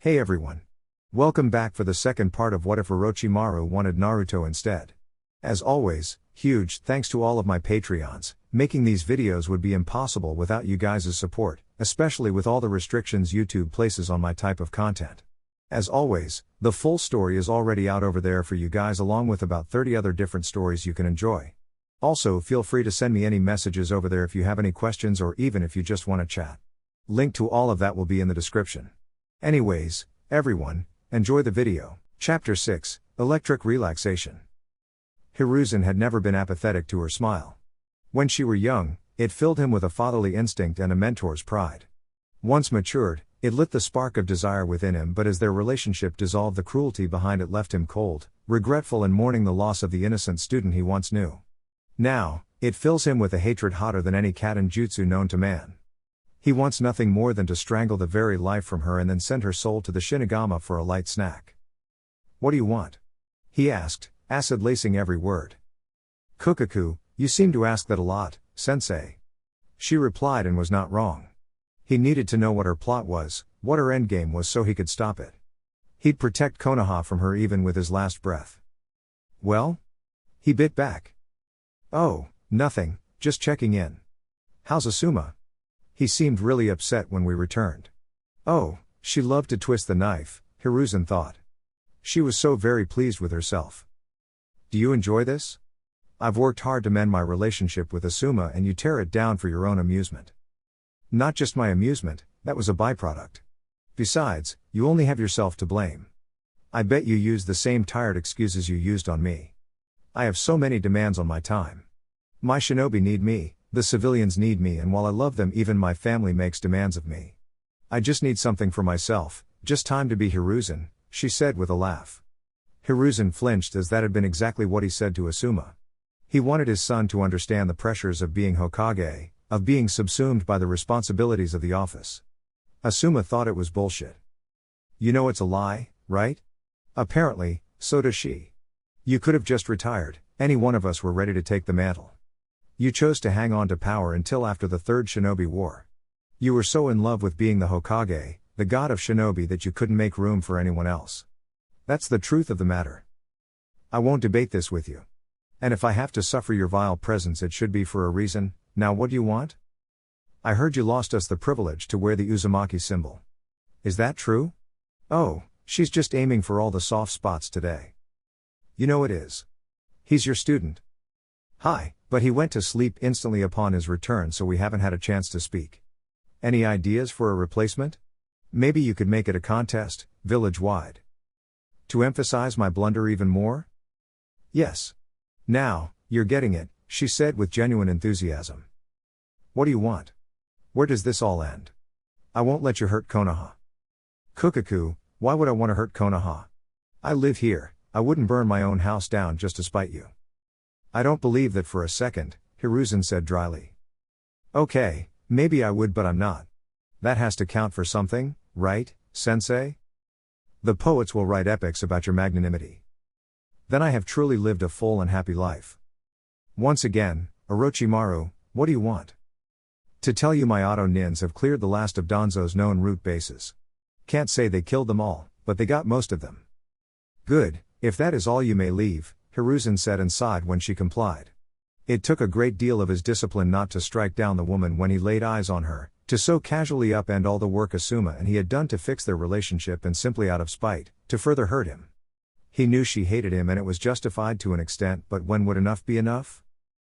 Hey everyone. Welcome back for the second part of What If Orochimaru Wanted Naruto Instead. As always, huge thanks to all of my Patreons. Making these videos would be impossible without you guys' support, especially with all the restrictions YouTube places on my type of content. As always, the full story is already out over there for you guys along with about 30 other different stories you can enjoy. Also, feel free to send me any messages over there if you have any questions or even if you just want to chat. Link to all of that will be in the description. Anyways, everyone, enjoy the video. Chapter 6, Electric Relaxation. Hiruzen had never been apathetic to her smile. When she were young, it filled him with a fatherly instinct and a mentor's pride. Once matured, it lit the spark of desire within him, but as their relationship dissolved, the cruelty behind it left him cold, regretful and mourning the loss of the innocent student he once knew. Now, it fills him with a hatred hotter than any katen jutsu known to man. He wants nothing more than to strangle the very life from her and then send her soul to the Shinigami for a light snack. "What do you want?" he asked, acid lacing every word. "Kukaku, you seem to ask that a lot, sensei." She replied and was not wrong. He needed to know what her plot was, what her endgame was so he could stop it. He'd protect Konoha from her even with his last breath. "Well?" He bit back. "Oh, nothing, just checking in. How's Asuma?" He seemed really upset when we returned. Oh, she loved to twist the knife, Hiruzen thought. She was so very pleased with herself. "Do you enjoy this? I've worked hard to mend my relationship with Asuma and you tear it down for your own amusement." "Not just my amusement, that was a byproduct. Besides, you only have yourself to blame. I bet you use the same tired excuses you used on me. I have so many demands on my time. My shinobi need me. The civilians need me, and while I love them, even my family makes demands of me. I just need something for myself, just time to be Hiruzen," she said with a laugh. Hiruzen flinched as that had been exactly what he said to Asuma. He wanted his son to understand the pressures of being Hokage, of being subsumed by the responsibilities of the office. Asuma thought it was bullshit. "You know it's a lie, right?" "Apparently, so does she. You could have just retired, any one of us were ready to take the mantle. You chose to hang on to power until after the Third Shinobi War. You were so in love with being the Hokage, the god of shinobi, that you couldn't make room for anyone else. That's the truth of the matter. I won't debate this with you. And if I have to suffer your vile presence, it should be for a reason. Now what do you want?" "I heard you lost us the privilege to wear the Uzumaki symbol. Is that true?" "Oh, she's just aiming for all the soft spots today." "You know it is. He's your student." "Hi, but he went to sleep instantly upon his return, so we haven't had a chance to speak. Any ideas for a replacement? Maybe you could make it a contest, village-wide. To emphasize my blunder even more?" "Yes. Now, you're getting it," she said with genuine enthusiasm. "What do you want? Where does this all end? I won't let you hurt Konoha." "Kukaku, why would I want to hurt Konoha? I live here, I wouldn't burn my own house down just to spite you." "I don't believe that for a second," Hiruzen said dryly. "Okay, maybe I would, but I'm not. That has to count for something, right, sensei? The poets will write epics about your magnanimity. Then I have truly lived a full and happy life. Once again, Orochimaru, what do you want?" "To tell you my auto nins have cleared the last of Danzo's known root bases. Can't say they killed them all, but they got most of them." "Good, if that is all you may leave," Hiruzen said and sighed when she complied. It took a great deal of his discipline not to strike down the woman when he laid eyes on her, to so casually upend all the work Asuma and he had done to fix their relationship, and simply out of spite, to further hurt him. He knew she hated him and it was justified to an extent, but when would enough be enough?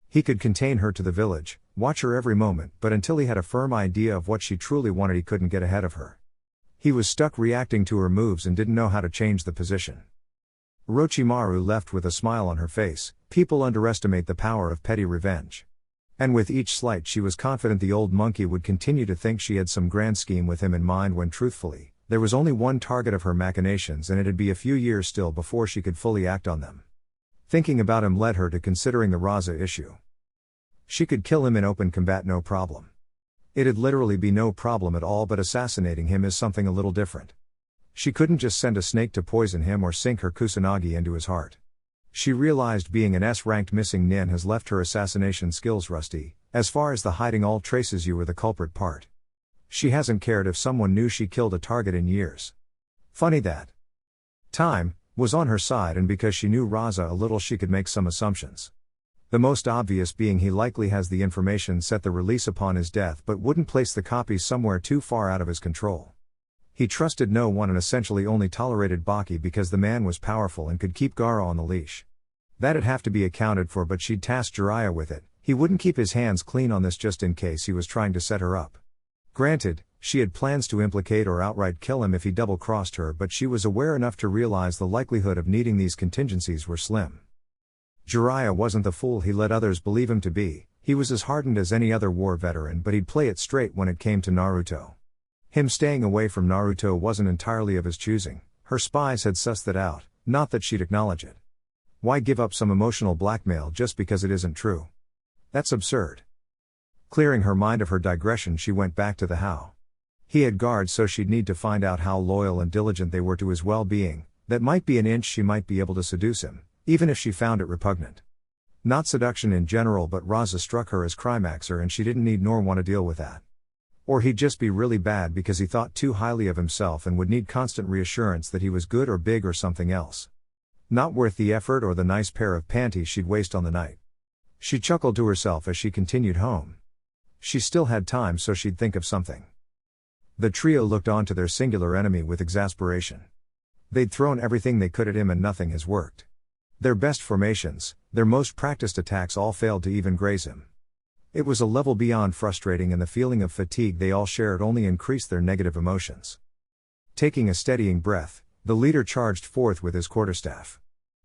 He could contain her to the village, watch her every moment, but until he had a firm idea of what she truly wanted, he couldn't get ahead of her. He was stuck reacting to her moves and didn't know how to change the position. Orochimaru left with a smile on her face. People underestimate the power of petty revenge. And with each slight she was confident the old monkey would continue to think she had some grand scheme with him in mind, when truthfully, there was only one target of her machinations and it'd be a few years still before she could fully act on them. Thinking about him led her to considering the Raza issue. She could kill him in open combat, no problem. It'd literally be no problem at all, but assassinating him is something a little different. She couldn't just send a snake to poison him or sink her kusanagi into his heart. She realized being an S-ranked missing nin has left her assassination skills rusty, as far as the hiding all traces you were the culprit part. She hasn't cared if someone knew she killed a target in years. Funny that time was on her side, and because she knew Raza a little she could make some assumptions. The most obvious being he likely has the information set the release upon his death but wouldn't place the copies somewhere too far out of his control. He trusted no one and essentially only tolerated Baki because the man was powerful and could keep Gaara on the leash. That'd have to be accounted for, but she'd tasked Jiraiya with it. He wouldn't keep his hands clean on this just in case he was trying to set her up. Granted, she had plans to implicate or outright kill him if he double-crossed her, but she was aware enough to realize the likelihood of needing these contingencies were slim. Jiraiya wasn't the fool he let others believe him to be. He was as hardened as any other war veteran, but he'd play it straight when it came to Naruto. Him staying away from Naruto wasn't entirely of his choosing. Her spies had sussed that out, not that she'd acknowledge it. Why give up some emotional blackmail just because it isn't true? That's absurd. Clearing her mind of her digression, she went back to the how. He had guards, so she'd need to find out how loyal and diligent they were to his well-being. That might be an inch she might be able to seduce him, even if she found it repugnant. Not seduction in general, but Raza struck her as climaxer and she didn't need nor want to deal with that. Or he'd just be really bad because he thought too highly of himself and would need constant reassurance that he was good or big or something else. Not worth the effort or the nice pair of panties she'd waste on the night. She chuckled to herself as she continued home. She still had time, so she'd think of something. The trio looked on to their singular enemy with exasperation. They'd thrown everything they could at him and nothing has worked. Their best formations, their most practiced attacks all failed to even graze him. It was a level beyond frustrating, and the feeling of fatigue they all shared only increased their negative emotions. Taking a steadying breath, the leader charged forth with his quarterstaff.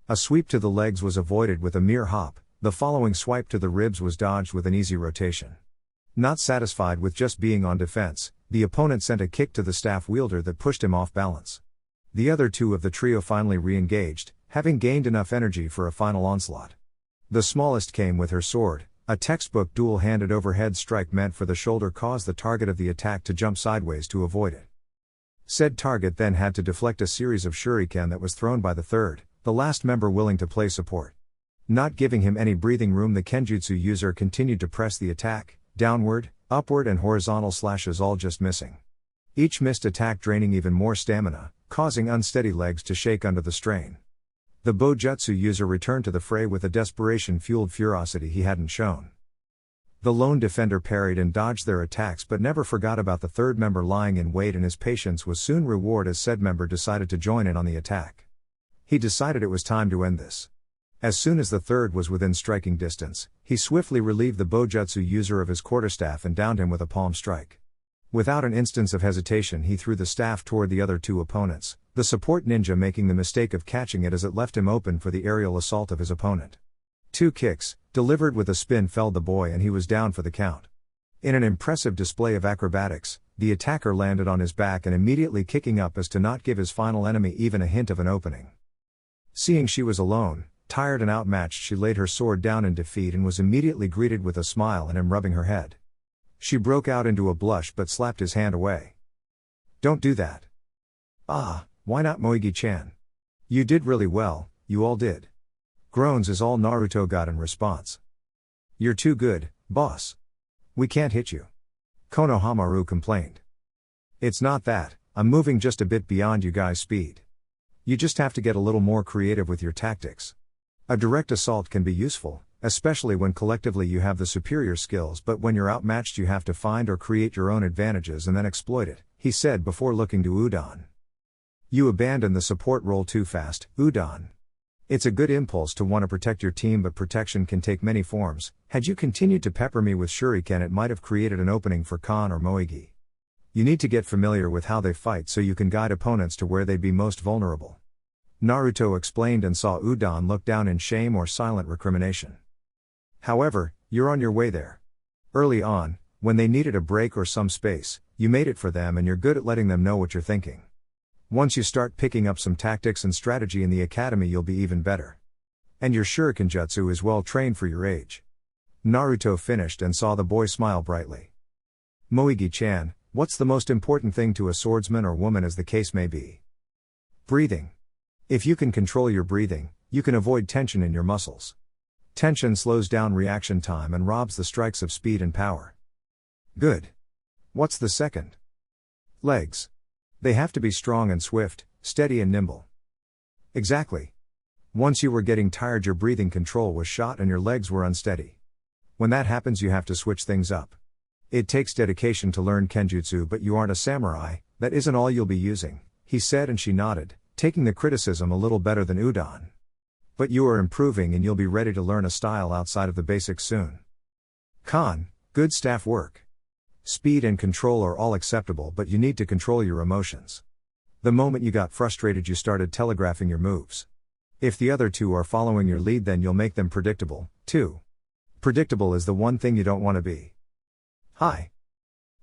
A sweep to the legs was avoided with a mere hop, the following swipe to the ribs was dodged with an easy rotation. Not satisfied with just being on defense, the opponent sent a kick to the staff wielder that pushed him off balance. The other two of the trio finally re-engaged, having gained enough energy for a final onslaught. The smallest came with her sword. A textbook dual-handed overhead strike meant for the shoulder caused the target of the attack to jump sideways to avoid it. Said target then had to deflect a series of shuriken that was thrown by the third, the last member willing to play support. Not giving him any breathing room, the kenjutsu user continued to press the attack, downward, upward and horizontal slashes all just missing. Each missed attack draining even more stamina, causing unsteady legs to shake under the strain. The Bojutsu user returned to the fray with a desperation-fueled ferocity he hadn't shown. The lone defender parried and dodged their attacks but never forgot about the third member lying in wait, and his patience was soon rewarded as said member decided to join in on the attack. He decided it was time to end this. As soon as the third was within striking distance, he swiftly relieved the Bojutsu user of his quarterstaff and downed him with a palm strike. Without an instance of hesitation, he threw the staff toward the other two opponents, the support ninja making the mistake of catching it as it left him open for the aerial assault of his opponent. 2 kicks, delivered with a spin, felled the boy and he was down for the count. In an impressive display of acrobatics, the attacker landed on his back and immediately kicking up as to not give his final enemy even a hint of an opening. Seeing she was alone, tired and outmatched, she laid her sword down in defeat and was immediately greeted with a smile and him rubbing her head. She broke out into a blush but slapped his hand away. "Don't do that." "Ah, why not, Moigi-chan? You did really well, you all did." Groans is all Naruto got in response. "You're too good, boss. We can't hit you." Konohamaru complained. "It's not that, I'm moving just a bit beyond you guys' speed. You just have to get a little more creative with your tactics. A direct assault can be useful, especially when collectively you have the superior skills, but when you're outmatched you have to find or create your own advantages and then exploit it," he said before looking to Udon. "You abandoned the support role too fast, Udon. It's a good impulse to want to protect your team, but protection can take many forms. Had you continued to pepper me with shuriken, it might have created an opening for Kon or Moigi. You need to get familiar with how they fight so you can guide opponents to where they'd be most vulnerable." Naruto explained and saw Udon look down in shame or silent recrimination. "However, you're on your way there. Early on, when they needed a break or some space, you made it for them and you're good at letting them know what you're thinking. Once you start picking up some tactics and strategy in the academy, you'll be even better. And your shuriken jutsu is well trained for your age." Naruto finished and saw the boy smile brightly. "Moigi-chan, what's the most important thing to a swordsman or woman as the case may be? Breathing. If you can control your breathing, you can avoid tension in your muscles. Tension slows down reaction time and robs the strikes of speed and power." "Good. What's the second?" "Legs. They have to be strong and swift, steady and nimble. Exactly. Once you were getting tired, your breathing control was shot and your legs were unsteady. When that happens, you have to switch things up. It takes dedication to learn Kenjutsu, but you aren't a samurai, that isn't all you'll be using, he said, and she nodded, taking the criticism a little better than udon. But you are improving and you'll be ready to learn a style outside of the basics soon. Con, good staff work. Speed and control are all acceptable, but you need to control your emotions. The moment you got frustrated, you started telegraphing your moves. If the other two are following your lead, then you'll make them predictable, too. Predictable is the one thing you don't want to be. Hi.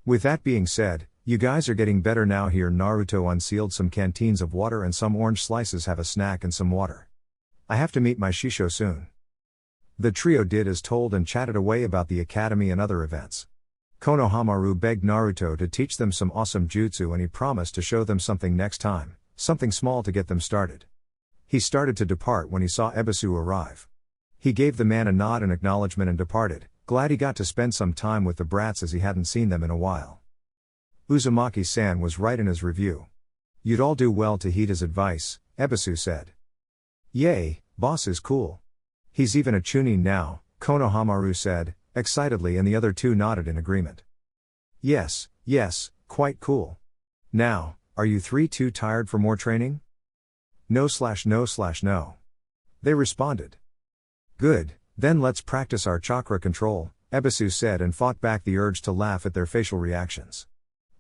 With that being said, you guys are getting better now. Here Naruto unsealed some canteens of water and some orange slices. Have a snack and some water. I have to meet my Shisho soon. The trio did as told and chatted away about the academy and other events. Konohamaru begged Naruto to teach them some awesome jutsu, and he promised to show them something next time, something small to get them started. He started to depart when he saw Ebisu arrive. He gave the man a nod in acknowledgement and departed, glad he got to spend some time with the brats as he hadn't seen them in a while. Uzumaki-san was right in his review. You'd all do well to heed his advice, Ebisu said. Yay, boss is cool. He's even a chunin now, Konohamaru said, excitedly, and the other two nodded in agreement. Yes, quite cool. Now, are you three too tired for more training? No. They responded. Good, then let's practice our chakra control, Ebisu said, and fought back the urge to laugh at their facial reactions.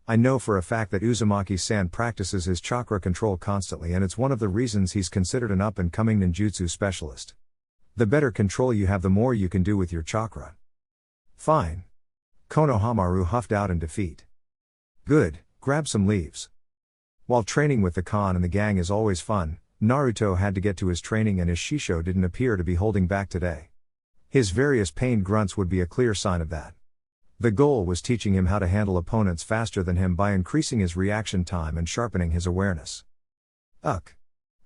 I know for a fact that Uzumaki-san practices his chakra control constantly, and it's one of the reasons he's considered an up-and-coming ninjutsu specialist. The better control you have, the more you can do with your chakra. Fine. Konohamaru huffed out in defeat. Good, grab some leaves. While training with the Khan and the gang is always fun, Naruto had to get to his training, and his Shisho didn't appear to be holding back today. His various pained grunts would be a clear sign of that. The goal was teaching him how to handle opponents faster than him by increasing his reaction time and sharpening his awareness.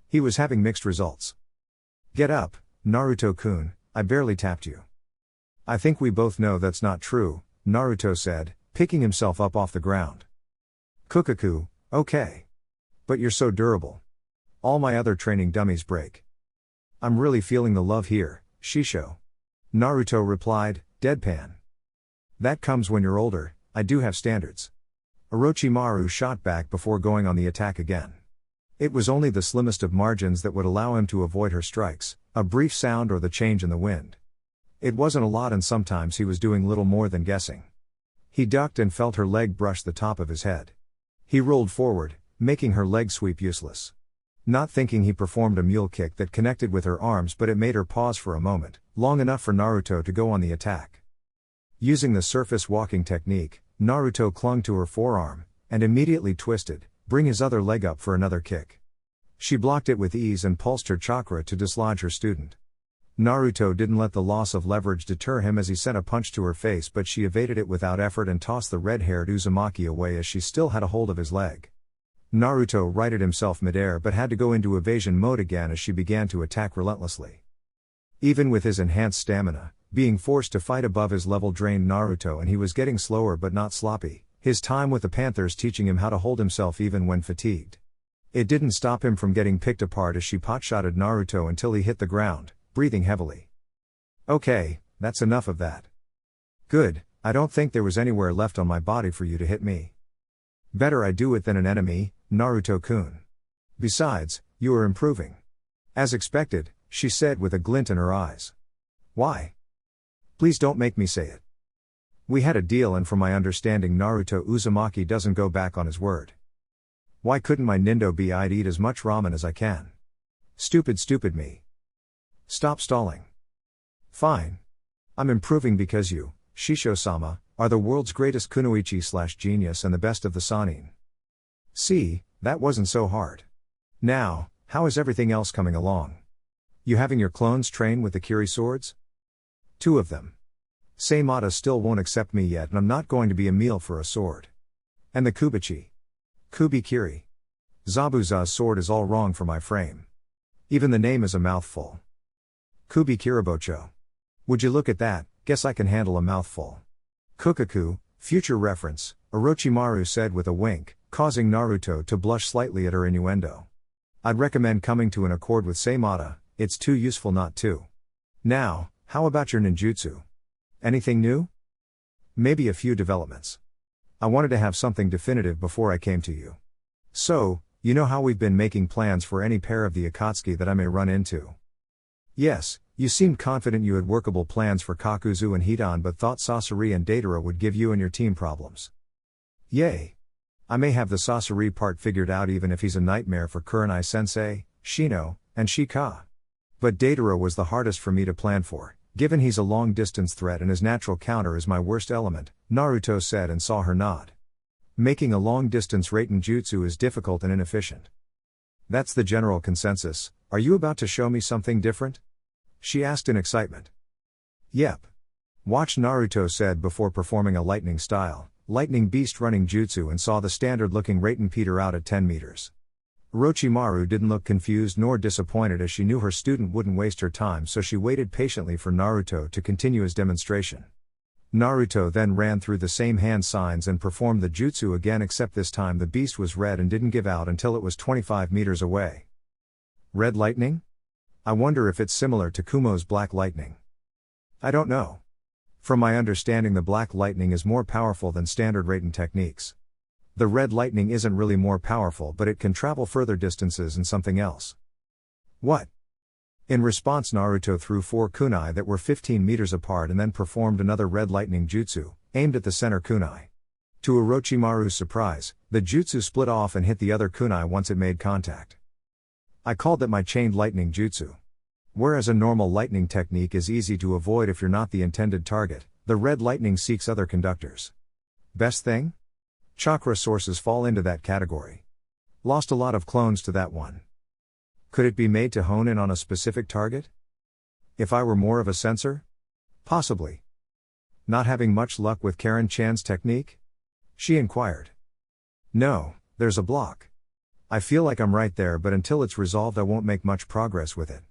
He was having mixed results. Get up, Naruto-kun, I barely tapped you. I think we both know that's not true, Naruto said, picking himself up off the ground. Kukaku, okay. But you're so durable. All my other training dummies break. I'm really feeling the love here, Shisho. Naruto replied, deadpan. That comes when you're older, I do have standards. Orochimaru shot back before going on the attack again. It was only the slimmest of margins that would allow him to avoid her strikes, a brief sound or the change in the wind. It wasn't a lot, and sometimes he was doing little more than guessing. He ducked and felt her leg brush the top of his head. He rolled forward, making her leg sweep useless. Not thinking, he performed a mule kick that connected with her arms, but it made her pause for a moment, long enough for Naruto to go on the attack. Using the surface walking technique, Naruto clung to her forearm, and immediately twisted, bring his other leg up for another kick. She blocked it with ease and pulsed her chakra to dislodge her student. Naruto didn't let the loss of leverage deter him as he sent a punch to her face, but she evaded it without effort and tossed the red-haired Uzumaki away as she still had a hold of his leg. Naruto righted himself midair but had to go into evasion mode again as she began to attack relentlessly. Even with his enhanced stamina, being forced to fight above his level drained Naruto, and he was getting slower but not sloppy, his time with the Panthers teaching him how to hold himself even when fatigued. It didn't stop him from getting picked apart as she potshotted Naruto until he hit the ground, breathing heavily. Okay, that's enough of that. Good, I don't think there was anywhere left on my body for you to hit me. Better I do it than an enemy, Naruto-kun. Besides, you are improving. As expected, she said with a glint in her eyes. Why? Please don't make me say it. We had a deal, and from my understanding Naruto Uzumaki doesn't go back on his word. Why couldn't my nindo be I'd eat as much ramen as I can? Stupid me. Stop stalling. Fine. I'm improving because you, Shisho-sama, are the world's greatest kunoichi/genius and the best of the Sannin. See, that wasn't so hard. Now, how is everything else coming along? You having your clones train with the Kiri swords? 2 of them. Seimata still won't accept me yet, and I'm not going to be a meal for a sword. And the Kubichi. Kubi-Kiri. Zabuza's sword is all wrong for my frame. Even the name is a mouthful. Kubi-Kiribocho. Would you look at that, guess I can handle a mouthful. Kukaku, future reference, Orochimaru said with a wink, causing Naruto to blush slightly at her innuendo. I'd recommend coming to an accord with Seimata, it's too useful not to. Now, how about your ninjutsu? Anything new? Maybe a few developments. I wanted to have something definitive before I came to you. So, you know how we've been making plans for any pair of the Akatsuki that I may run into. Yes, you seemed confident you had workable plans for Kakuzu and Hidan but thought Sasori and Datara would give you and your team problems. Yay! I may have the Sasori part figured out even if he's a nightmare for Kurenai-sensei, Shino, and Shika. But Datara was the hardest for me to plan for, given he's a long-distance threat and his natural counter is my worst element, Naruto said and saw her nod. Making a long-distance Raiten Jutsu is difficult and inefficient. That's the general consensus. Are you about to show me something different? She asked in excitement. Yep. Watch, Naruto said before performing a lightning style, lightning beast running jutsu and saw the standard-looking Raiten peter out at 10 meters. Orochimaru didn't look confused nor disappointed as she knew her student wouldn't waste her time, so she waited patiently for Naruto to continue his demonstration. Naruto then ran through the same hand signs and performed the jutsu again, except this time the beast was red and didn't give out until it was 25 meters away. Red lightning? I wonder if it's similar to Kumo's black lightning. I don't know. From my understanding, the black lightning is more powerful than standard Raiten techniques. The red lightning isn't really more powerful, but it can travel further distances and something else. What? In response, Naruto threw 4 kunai that were 15 meters apart and then performed another red lightning jutsu, aimed at the center kunai. To Orochimaru's surprise, the jutsu split off and hit the other kunai once it made contact. I called that my chained lightning jutsu. Whereas a normal lightning technique is easy to avoid if you're not the intended target, the red lightning seeks other conductors. Best thing? Chakra sources fall into that category. Lost a lot of clones to that one. Could it be made to hone in on a specific target? If I were more of a sensor? Possibly. Not having much luck with Karen-chan's technique? She inquired. No, there's a block. I feel like I'm right there, but until it's resolved I won't make much progress with it.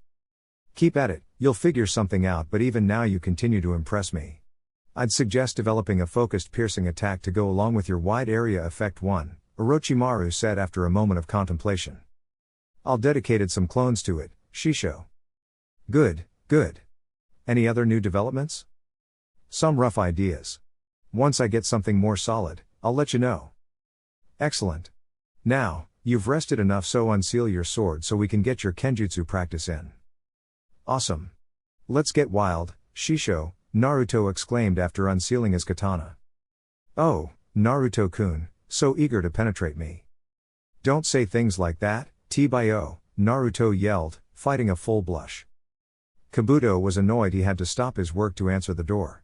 Keep at it, you'll figure something out, but even now you continue to impress me. I'd suggest developing a focused piercing attack to go along with your wide area effect 1, Orochimaru said after a moment of contemplation. I'll dedicated some clones to it, Shisho. Good, good. Any other new developments? Some rough ideas. Once I get something more solid, I'll let you know. Excellent. Now, you've rested enough, so unseal your sword so we can get your kenjutsu practice in. Awesome. Let's get wild, Shisho, Naruto exclaimed after unsealing his katana. Oh, Naruto-kun, so eager to penetrate me. Don't say things like that, T-bio, Naruto yelled, fighting a full blush. Kabuto was annoyed he had to stop his work to answer the door.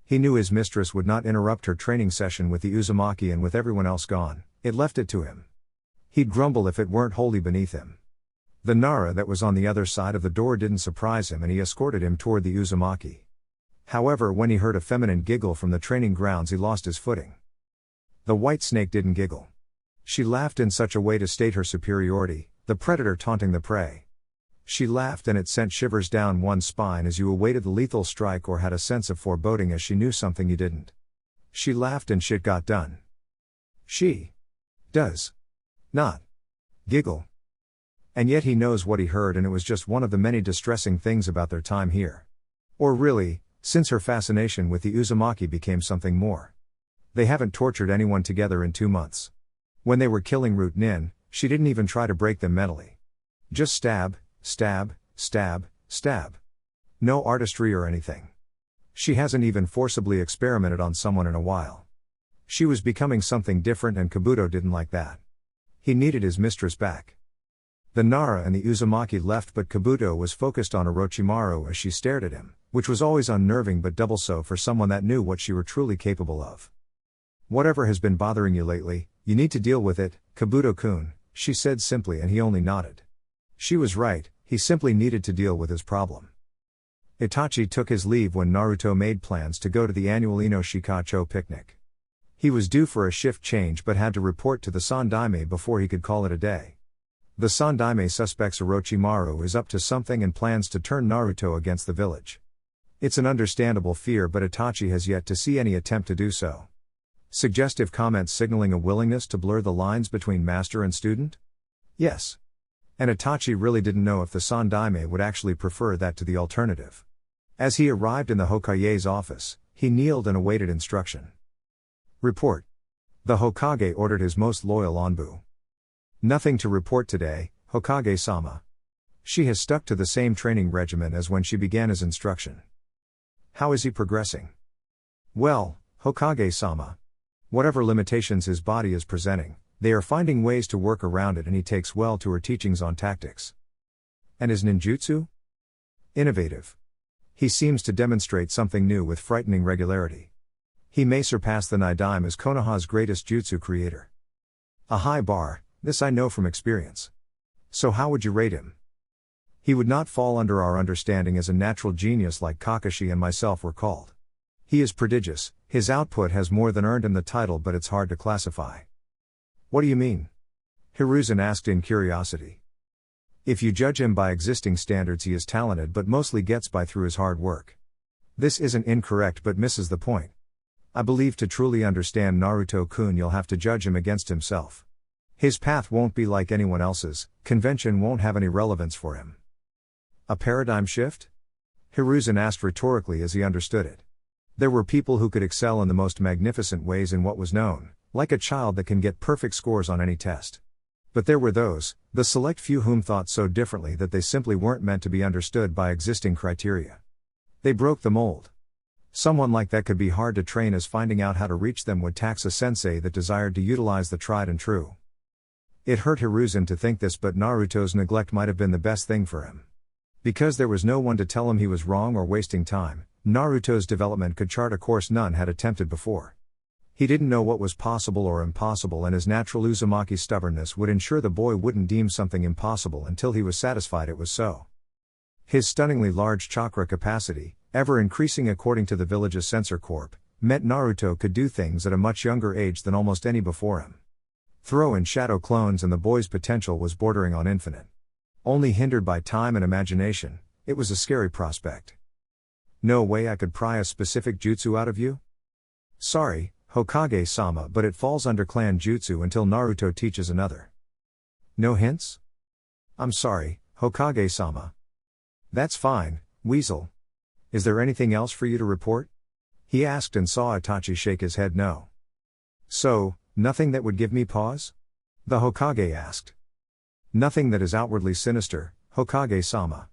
He knew his mistress would not interrupt her training session with the Uzumaki, and with everyone else gone, it left it to him. He'd grumble if it weren't wholly beneath him. The Nara that was on the other side of the door didn't surprise him, and he escorted him toward the Uzumaki. However, when he heard a feminine giggle from the training grounds, he lost his footing. The white snake didn't giggle. She laughed in such a way to state her superiority, the predator taunting the prey. She laughed and it sent shivers down one's spine as you awaited the lethal strike or had a sense of foreboding as she knew something you didn't. She laughed and shit got done. She does not giggle. And yet he knows what he heard, and it was just one of the many distressing things about their time here. Or really, since her fascination with the Uzumaki became something more. They haven't tortured anyone together in 2 months. When they were killing Root Nin, she didn't even try to break them mentally. Just stab, stab, stab, stab. No artistry or anything. She hasn't even forcibly experimented on someone in a while. She was becoming something different, and Kabuto didn't like that. He needed his mistress back. The Nara and the Uzumaki left, but Kabuto was focused on Orochimaru as she stared at him, which was always unnerving, but double so for someone that knew what she were truly capable of. Whatever has been bothering you lately, you need to deal with it, Kabuto-kun, she said simply, and he only nodded. She was right, he simply needed to deal with his problem. Itachi took his leave when Naruto made plans to go to the annual Inoshikacho picnic. He was due for a shift change but had to report to the Sandaime before he could call it a day. The Sandaime suspects Orochimaru is up to something and plans to turn Naruto against the village. It's an understandable fear, but Itachi has yet to see any attempt to do so. Suggestive comments signaling a willingness to blur the lines between master and student? Yes. And Itachi really didn't know if the Sandaime would actually prefer that to the alternative. As he arrived in the Hokage's office, he kneeled and awaited instruction. Report. The Hokage ordered his most loyal Anbu. Nothing to report today, Hokage-sama. She has stuck to the same training regimen as when she began his instruction. How is he progressing? Well, Hokage-sama. Whatever limitations his body is presenting, they are finding ways to work around it, and he takes well to her teachings on tactics. And his ninjutsu? Innovative. He seems to demonstrate something new with frightening regularity. He may surpass the Nidaime as Konoha's greatest jutsu creator. A high bar, this I know from experience. So how would you rate him? He would not fall under our understanding as a natural genius like Kakashi and myself were called. He is prodigious, his output has more than earned him the title, but it's hard to classify. What do you mean? Hiruzen asked in curiosity. If you judge him by existing standards, he is talented but mostly gets by through his hard work. This isn't incorrect but misses the point. I believe to truly understand Naruto-kun you'll have to judge him against himself. His path won't be like anyone else's, convention won't have any relevance for him. A paradigm shift? Hiruzen asked rhetorically as he understood it. There were people who could excel in the most magnificent ways in what was known, like a child that can get perfect scores on any test. But there were those, the select few whom thought so differently that they simply weren't meant to be understood by existing criteria. They broke the mold. Someone like that could be hard to train, as finding out how to reach them would tax a sensei that desired to utilize the tried and true. It hurt Hiruzen to think this, but Naruto's neglect might have been the best thing for him. Because there was no one to tell him he was wrong or wasting time, Naruto's development could chart a course none had attempted before. He didn't know what was possible or impossible, and his natural Uzumaki stubbornness would ensure the boy wouldn't deem something impossible until he was satisfied it was so. His stunningly large chakra capacity, ever increasing according to the village's censor corp, meant Naruto could do things at a much younger age than almost any before him. Throw in shadow clones and the boy's potential was bordering on infinite. Only hindered by time and imagination, it was a scary prospect. No way I could pry a specific jutsu out of you? Sorry, Hokage-sama, but it falls under clan jutsu until Naruto teaches another. No hints? I'm sorry, Hokage-sama. That's fine, Weasel. Is there anything else for you to report? He asked and saw Itachi shake his head no. So, nothing that would give me pause? The Hokage asked. Nothing that is outwardly sinister, Hokage-sama.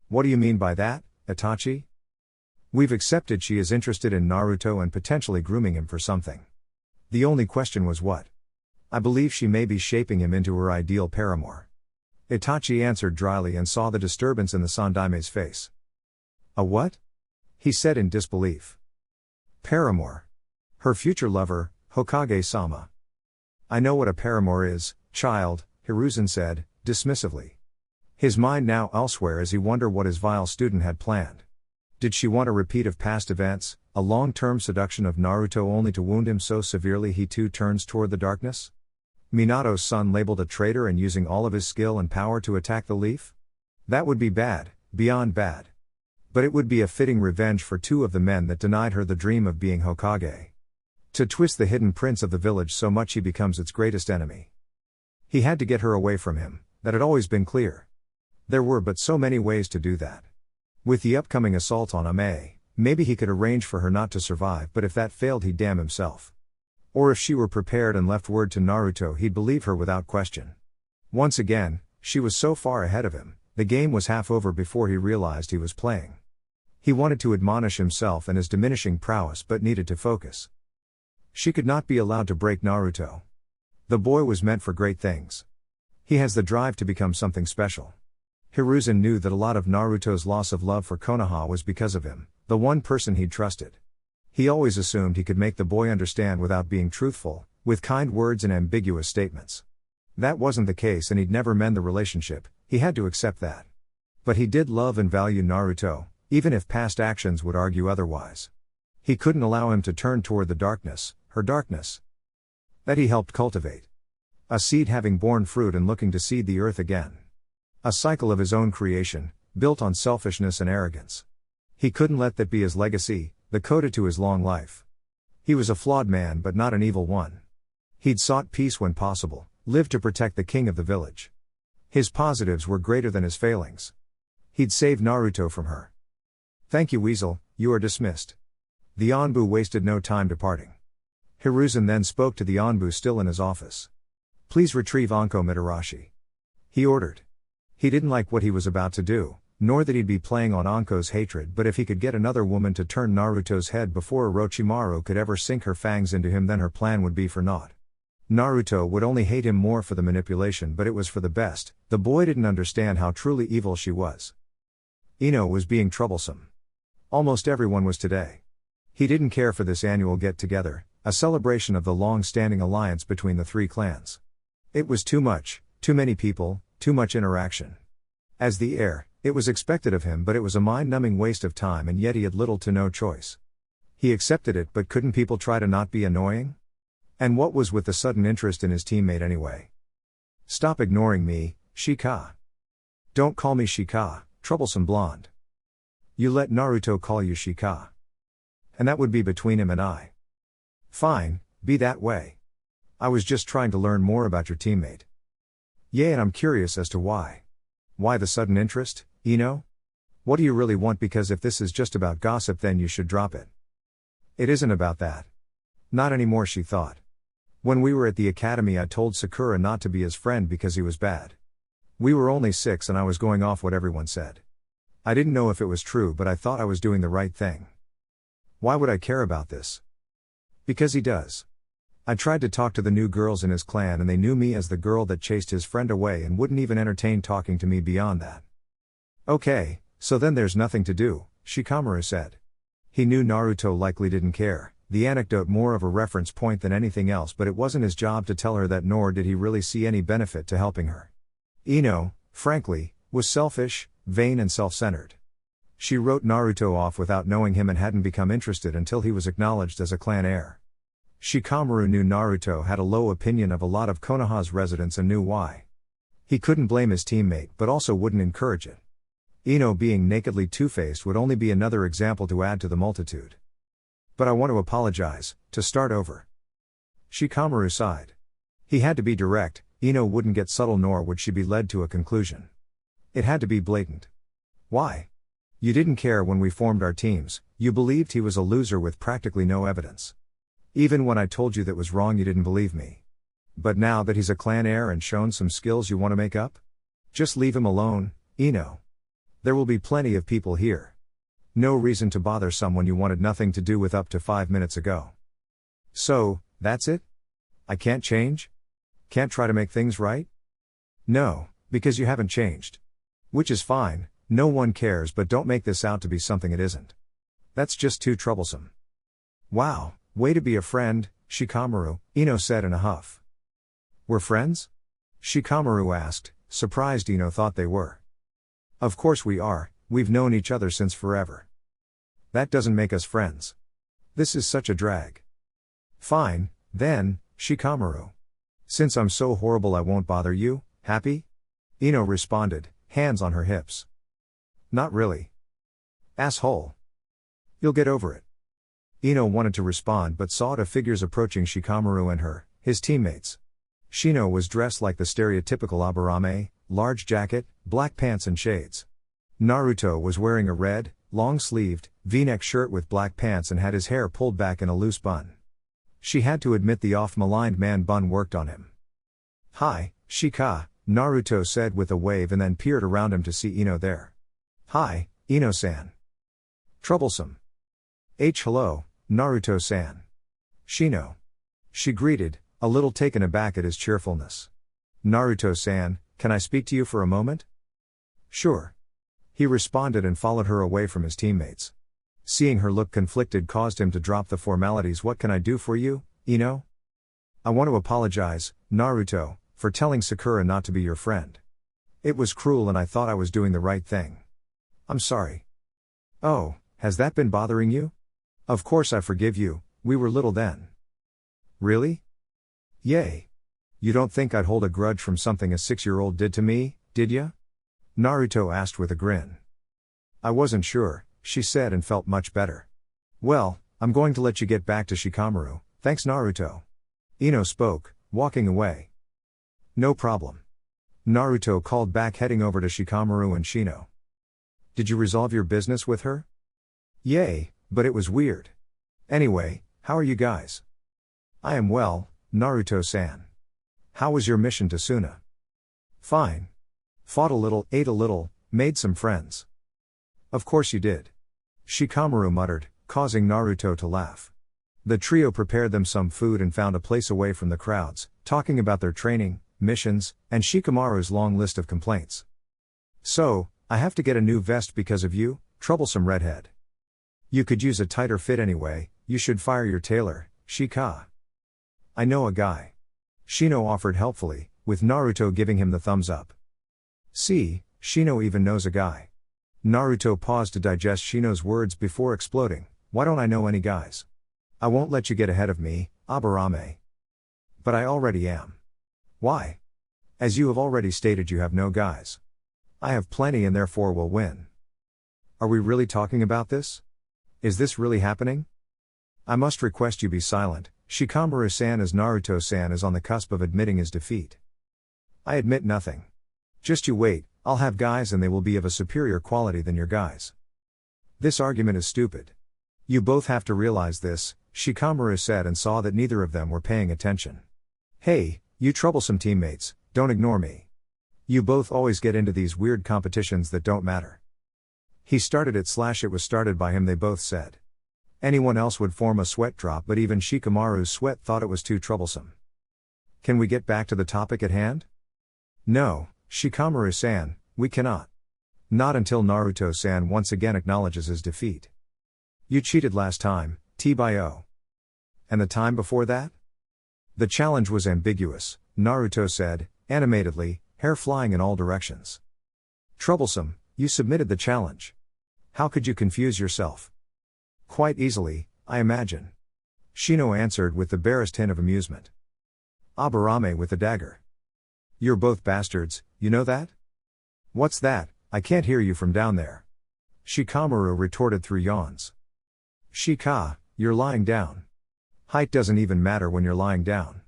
What do you mean by that, Itachi? We've accepted she is interested in Naruto and potentially grooming him for something. The only question was what? I believe she may be shaping him into her ideal paramour. Itachi answered dryly and saw the disturbance in the Sandaime's face. A what? He said in disbelief. Paramour. Her future lover, Hokage-sama. I know what a paramour is, child, Hiruzen said, dismissively. His mind now elsewhere as he wondered what his vile student had planned. Did she want a repeat of past events, a long-term seduction of Naruto only to wound him so severely he too turns toward the darkness? Minato's son labeled a traitor and using all of his skill and power to attack the Leaf? That would be bad, beyond bad. But it would be a fitting revenge for two of the men that denied her the dream of being Hokage. To twist the hidden prince of the village so much he becomes its greatest enemy. He had to get her away from him, that had always been clear. There were but so many ways to do that. With the upcoming assault on Ame, maybe he could arrange for her not to survive, but if that failed he'd damn himself. Or if she were prepared and left word to Naruto he'd believe her without question. Once again, she was so far ahead of him, the game was half over before he realized he was playing. He wanted to admonish himself and his diminishing prowess but needed to focus. She could not be allowed to break Naruto. The boy was meant for great things. He has the drive to become something special. Hiruzen knew that a lot of Naruto's loss of love for Konoha was because of him, the one person he'd trusted. He always assumed he could make the boy understand without being truthful, with kind words and ambiguous statements. That wasn't the case and he'd never mend the relationship, he had to accept that. But he did love and value Naruto, even if past actions would argue otherwise. He couldn't allow him to turn toward the darkness, her darkness. That he helped cultivate. A seed having borne fruit and looking to seed the earth again. A cycle of his own creation, built on selfishness and arrogance. He couldn't let that be his legacy, the coda to his long life. He was a flawed man but not an evil one. He'd sought peace when possible, lived to protect the king of the village. His positives were greater than his failings. He'd saved Naruto from her. "Thank you, Weasel, you are dismissed." The Anbu wasted no time departing. Hiruzen then spoke to the Anbu still in his office. "Please retrieve Anko Mitarashi," he ordered. He didn't like what he was about to do, nor that he'd be playing on Anko's hatred, but if he could get another woman to turn Naruto's head before Orochimaru could ever sink her fangs into him, then her plan would be for naught. Naruto would only hate him more for the manipulation, but it was for the best. The boy didn't understand how truly evil she was. Ino was being troublesome. Almost everyone was today. He didn't care for this annual get-together, a celebration of the long-standing alliance between the three clans. It was too much, too many people, too much interaction. As the heir, it was expected of him, but it was a mind-numbing waste of time, and yet he had little to no choice. He accepted it, but couldn't people try to not be annoying? And what was with the sudden interest in his teammate anyway? "Stop ignoring me, Shika." "Don't call me Shika, troublesome blonde." "You let Naruto call you Shika. And that would be between him and I." "Fine, be that way. I was just trying to learn more about your teammate." "Yeah, and I'm curious as to why. Why the sudden interest, Ino? What do you really want? Because if this is just about gossip, then you should drop it." "It isn't about that. Not anymore," she thought. "When we were at the academy, I told Sakura not to be his friend because he was bad. We were only 6 and I was going off what everyone said. I didn't know if it was true, but I thought I was doing the right thing. Why would I care about this? Because he does. I tried to talk to the new girls in his clan and they knew me as the girl that chased his friend away and wouldn't even entertain talking to me beyond that." "Okay, so then there's nothing to do," Shikamaru said. He knew Naruto likely didn't care, the anecdote more of a reference point than anything else, but it wasn't his job to tell her that, nor did he really see any benefit to helping her. Ino, frankly, was selfish, vain and self-centered. She wrote Naruto off without knowing him and hadn't become interested until he was acknowledged as a clan heir. Shikamaru knew Naruto had a low opinion of a lot of Konoha's residents and knew why. He couldn't blame his teammate, but also wouldn't encourage it. Ino being nakedly two-faced would only be another example to add to the multitude. "But I want to apologize, to start over." Shikamaru sighed. He had to be direct. Ino wouldn't get subtle, nor would she be led to a conclusion. It had to be blatant. "Why? You didn't care when we formed our teams, you believed he was a loser with practically no evidence. Even when I told you that was wrong, you didn't believe me. But now that he's a clan heir and shown some skills, you want to make up? Just leave him alone, Ino. There will be plenty of people here. No reason to bother someone you wanted nothing to do with up to 5 minutes ago." "So, that's it? I can't change? Can't try to make things right?" "No, because you haven't changed. Which is fine, no one cares, but don't make this out to be something it isn't. That's just too troublesome." "Wow, way to be a friend, Shikamaru," Ino said in a huff. "We're friends?" Shikamaru asked, surprised Ino thought they were. "Of course we are, we've known each other since forever." "That doesn't make us friends. This is such a drag." "Fine, then, Shikamaru. Since I'm so horrible I won't bother you, happy?" Ino responded, hands on her hips. "Not really. Asshole. You'll get over it." Ino wanted to respond but saw two figures approaching Shikamaru and her, his teammates. Shino was dressed like the stereotypical Aburame, large jacket, black pants and shades. Naruto was wearing a red, long-sleeved, V-neck shirt with black pants and had his hair pulled back in a loose bun. She had to admit the oft-maligned man bun worked on him. "Hi, Shika," Naruto said with a wave and then peered around him to see Ino there. "Hi, Ino-san." "Troublesome." Hello, Naruto-san." "Shino." She greeted, a little taken aback at his cheerfulness. "Naruto-san, can I speak to you for a moment?" "Sure." He responded and followed her away from his teammates. Seeing her look conflicted caused him to drop the formalities. "What can I do for you, Ino?" "I want to apologize, Naruto, for telling Sakura not to be your friend. It was cruel and I thought I was doing the right thing. I'm sorry." "Oh, has that been bothering you?" "Of course I forgive you, we were little then." "Really?" "Yay. You don't think I'd hold a grudge from something a 6-year-old did to me, did ya?" Naruto asked with a grin. "I wasn't sure," she said and felt much better. "Well, I'm going to let you get back to Shikamaru, thanks Naruto." Ino spoke, walking away. "No problem. Naruto called back, heading over to Shikamaru and Shino. Did you resolve your business with her? Yay, but it was weird. Anyway, how are you guys? I am well, Naruto-san. How was your mission to Tsuna? Fine. Fought a little, ate a little, made some friends. Of course you did. Shikamaru muttered, causing Naruto to laugh. The trio prepared them some food and found a place away from the crowds, talking about their training, missions, and Shikamaru's long list of complaints. So, I have to get a new vest because of you, troublesome redhead. You could use a tighter fit anyway, you should fire your tailor, Shika. I know a guy. Shino offered helpfully, with Naruto giving him the thumbs up. See, Shino even knows a guy. Naruto paused to digest Shino's words before exploding. Why don't I know any guys? I won't let you get ahead of me, Aburame. But I already am. Why? As you have already stated, you have no guys. I have plenty and therefore will win. Are we really talking about this? Is this really happening? I must request you be silent, Shikamaru-san, as Naruto-san is on the cusp of admitting his defeat. I admit nothing. Just you wait, I'll have guys and they will be of a superior quality than your guys. This argument is stupid. You both have to realize this, Shikamaru said, and saw that neither of them were paying attention. Hey, you troublesome teammates, don't ignore me. You both always get into these weird competitions that don't matter. He started it / it was started by him, they both said. Anyone else would form a sweat drop, but even Shikamaru's sweat thought it was too troublesome. Can we get back to the topic at hand? No, Shikamaru-san, we cannot. Not until Naruto-san once again acknowledges his defeat. You cheated last time, T-by-O. And the time before that? The challenge was ambiguous, Naruto said, animatedly, hair flying in all directions. Troublesome, you submitted the challenge. How could you confuse yourself? Quite easily, I imagine. Shino answered with the barest hint of amusement. Aburame with the dagger. You're both bastards, you know that? What's that? I can't hear you from down there. Shikamaru retorted through yawns. Shika, you're lying down. Height doesn't even matter when you're lying down.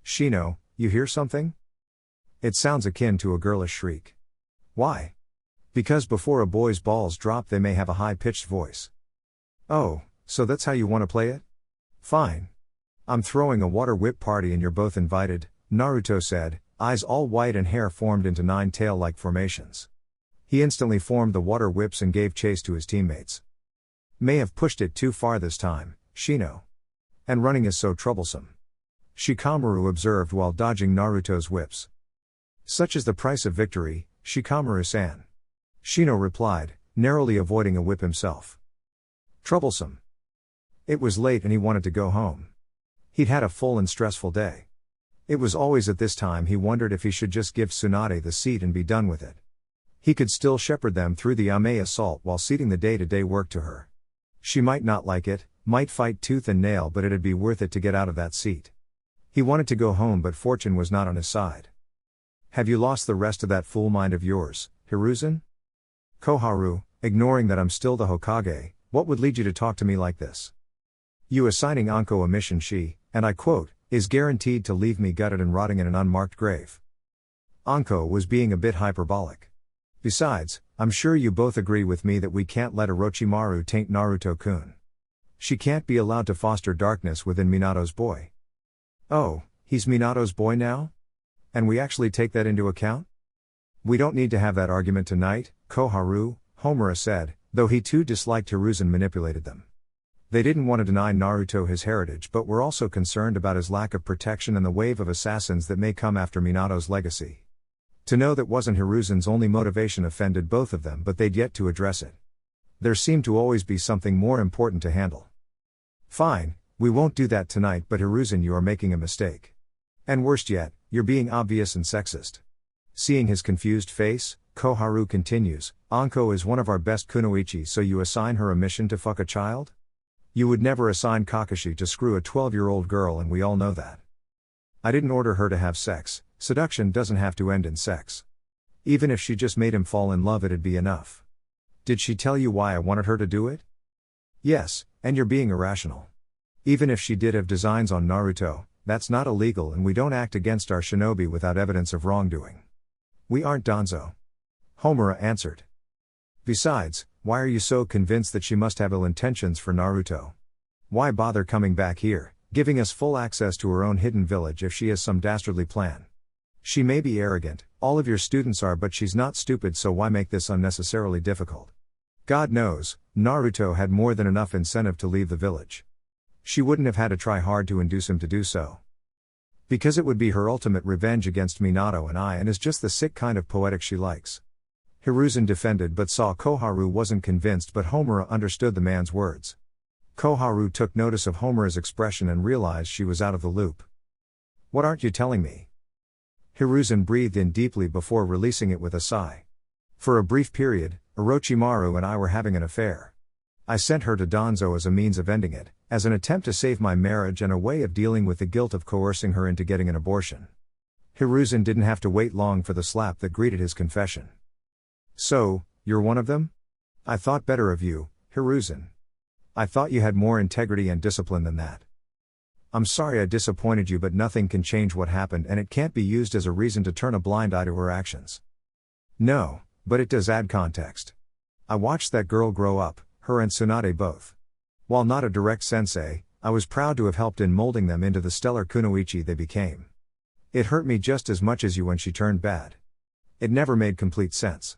Shino, you hear something? It sounds akin to a girlish shriek. Why? Because before a boy's balls drop they may have a high-pitched voice. Oh, so that's how you want to play it? Fine. I'm throwing a water whip party and you're both invited, Naruto said, eyes all white and hair formed into 9 tail-like formations. He instantly formed the water whips and gave chase to his teammates. May have pushed it too far this time, Shino. And running is so troublesome. Shikamaru observed while dodging Naruto's whips. Such is the price of victory, Shikamaru-san. Shino replied, narrowly avoiding a whip himself. Troublesome. It was late and he wanted to go home. He'd had a full and stressful day. It was always at this time he wondered if he should just give Tsunade the seat and be done with it. He could still shepherd them through the Ame assault while ceding the day-to-day work to her. She might not like it, might fight tooth and nail, but it'd be worth it to get out of that seat. He wanted to go home, but fortune was not on his side. Have you lost the rest of that fool mind of yours, Hiruzen? Koharu, ignoring that I'm still the Hokage, what would lead you to talk to me like this? You assigning Anko a mission she, and I quote, is guaranteed to leave me gutted and rotting in an unmarked grave. Anko was being a bit hyperbolic. Besides, I'm sure you both agree with me that we can't let Orochimaru taint Naruto-kun. She can't be allowed to foster darkness within Minato's boy. Oh, he's Minato's boy now? And we actually take that into account? We don't need to have that argument tonight, Koharu, Homura said, though he too disliked Hiruzen manipulated them. They didn't want to deny Naruto his heritage, but were also concerned about his lack of protection and the wave of assassins that may come after Minato's legacy. To know that wasn't Hiruzen's only motivation offended both of them, but they'd yet to address it. There seemed to always be something more important to handle. Fine, we won't do that tonight, but Hiruzen, you are making a mistake. And worst yet, you're being obvious and sexist. Seeing his confused face, Koharu continues, Anko is one of our best kunoichi, so you assign her a mission to fuck a child? You would never assign Kakashi to screw a 12-year-old girl, and we all know that. I didn't order her to have sex. Seduction doesn't have to end in sex. Even if she just made him fall in love, it'd be enough. Did she tell you why I wanted her to do it? Yes, and you're being irrational. Even if she did have designs on Naruto, that's not illegal, and we don't act against our shinobi without evidence of wrongdoing. We aren't Danzo. Homura answered. Besides, why are you so convinced that she must have ill intentions for Naruto? Why bother coming back here, giving us full access to her own hidden village if she has some dastardly plan? She may be arrogant, all of your students are, but she's not stupid, so why make this unnecessarily difficult? God knows, Naruto had more than enough incentive to leave the village. She wouldn't have had to try hard to induce him to do so. Because it would be her ultimate revenge against Minato and is just the sick kind of poetic she likes. Hiruzen defended but saw Koharu wasn't convinced, but Homura understood the man's words. Koharu took notice of Homura's expression and realized she was out of the loop. What aren't you telling me? Hiruzen breathed in deeply before releasing it with a sigh. For a brief period, Orochimaru and I were having an affair. I sent her to Danzo as a means of ending it, as an attempt to save my marriage and a way of dealing with the guilt of coercing her into getting an abortion. Hiruzen didn't have to wait long for the slap that greeted his confession. So, you're one of them? I thought better of you, Hiruzen. I thought you had more integrity and discipline than that. I'm sorry I disappointed you, but nothing can change what happened, and it can't be used as a reason to turn a blind eye to her actions. No, but it does add context. I watched that girl grow up, her and Tsunade both. While not a direct sensei, I was proud to have helped in molding them into the stellar kunoichi they became. It hurt me just as much as you when she turned bad. It never made complete sense.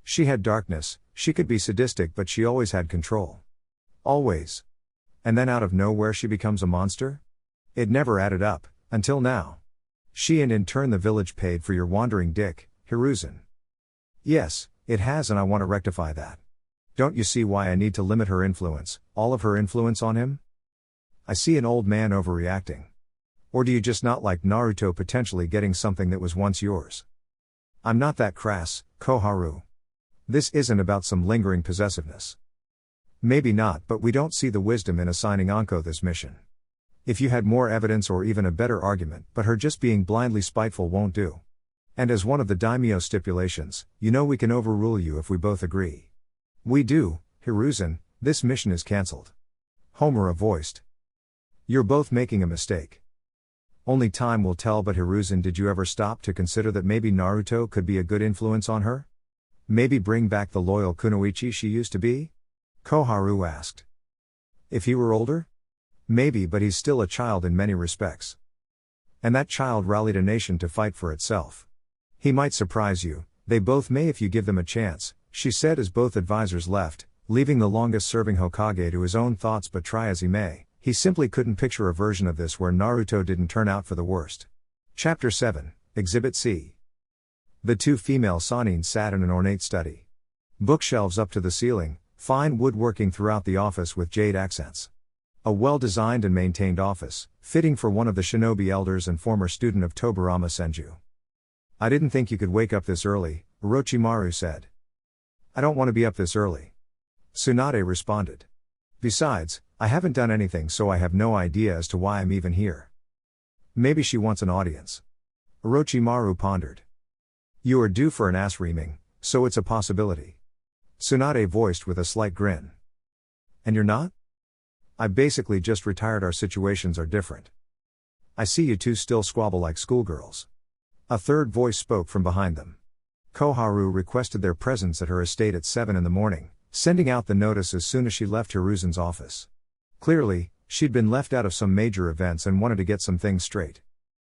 She had darkness, she could be sadistic, but she always had control. Always. And then out of nowhere she becomes a monster? It never added up, until now. She and in turn the village paid for your wandering dick, Hiruzen. Yes, it has, and I want to rectify that. Don't you see why I need to limit her influence, all of her influence on him? I see an old man overreacting. Or do you just not like Naruto potentially getting something that was once yours? I'm not that crass, Koharu. This isn't about some lingering possessiveness. Maybe not, but we don't see the wisdom in assigning Anko this mission. If you had more evidence or even a better argument, but her just being blindly spiteful won't do. And as one of the daimyo stipulations, you know we can overrule you if we both agree. We do, Hiruzen, this mission is cancelled. Homura voiced. You're both making a mistake. Only time will tell, but Hiruzen, did you ever stop to consider that maybe Naruto could be a good influence on her? Maybe bring back the loyal kunoichi she used to be? Koharu asked. If he were older? Maybe, but he's still a child in many respects. And that child rallied a nation to fight for itself. He might surprise you, they both may if you give them a chance, she said as both advisors left, leaving the longest-serving Hokage to his own thoughts, but try as he may, he simply couldn't picture a version of this where Naruto didn't turn out for the worst. Chapter 7, Exhibit C. The two female Sannin sat in an ornate study. Bookshelves up to the ceiling, fine woodworking throughout the office with jade accents. A well-designed and maintained office, fitting for one of the shinobi elders and former student of Tobirama Senju. I didn't think you could wake up this early, Orochimaru said. I don't want to be up this early. Tsunade responded. Besides, I haven't done anything, so I have no idea as to why I'm even here. Maybe she wants an audience. Orochimaru pondered. You are due for an ass reaming, so it's a possibility. Tsunade voiced with a slight grin. And you're not? I basically just retired. Our situations are different. I see you two still squabble like schoolgirls. A third voice spoke from behind them. Koharu requested their presence at her estate at 7 in the morning, sending out the notice as soon as she left Hiruzen's office. Clearly, she'd been left out of some major events and wanted to get some things straight.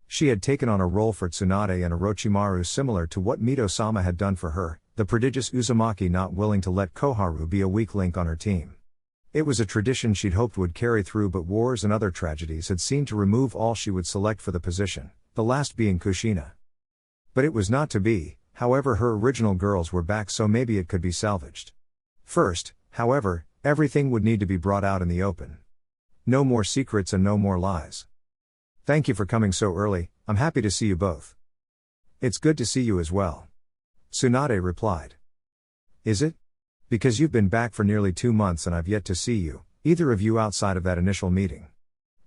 She had taken on a role for Tsunade and Orochimaru similar to what Mito-sama had done for her, the prodigious Uzumaki not willing to let Koharu be a weak link on her team. It was a tradition she'd hoped would carry through, but wars and other tragedies had seemed to remove all she would select for the position, the last being Kushina. But it was not to be, however her original girls were back, so maybe it could be salvaged. First, however, everything would need to be brought out in the open. No more secrets and no more lies. Thank you for coming so early, I'm happy to see you both. It's good to see you as well. Tsunade replied. Is it? Because you've been back for nearly 2 months and I've yet to see you, either of you, outside of that initial meeting.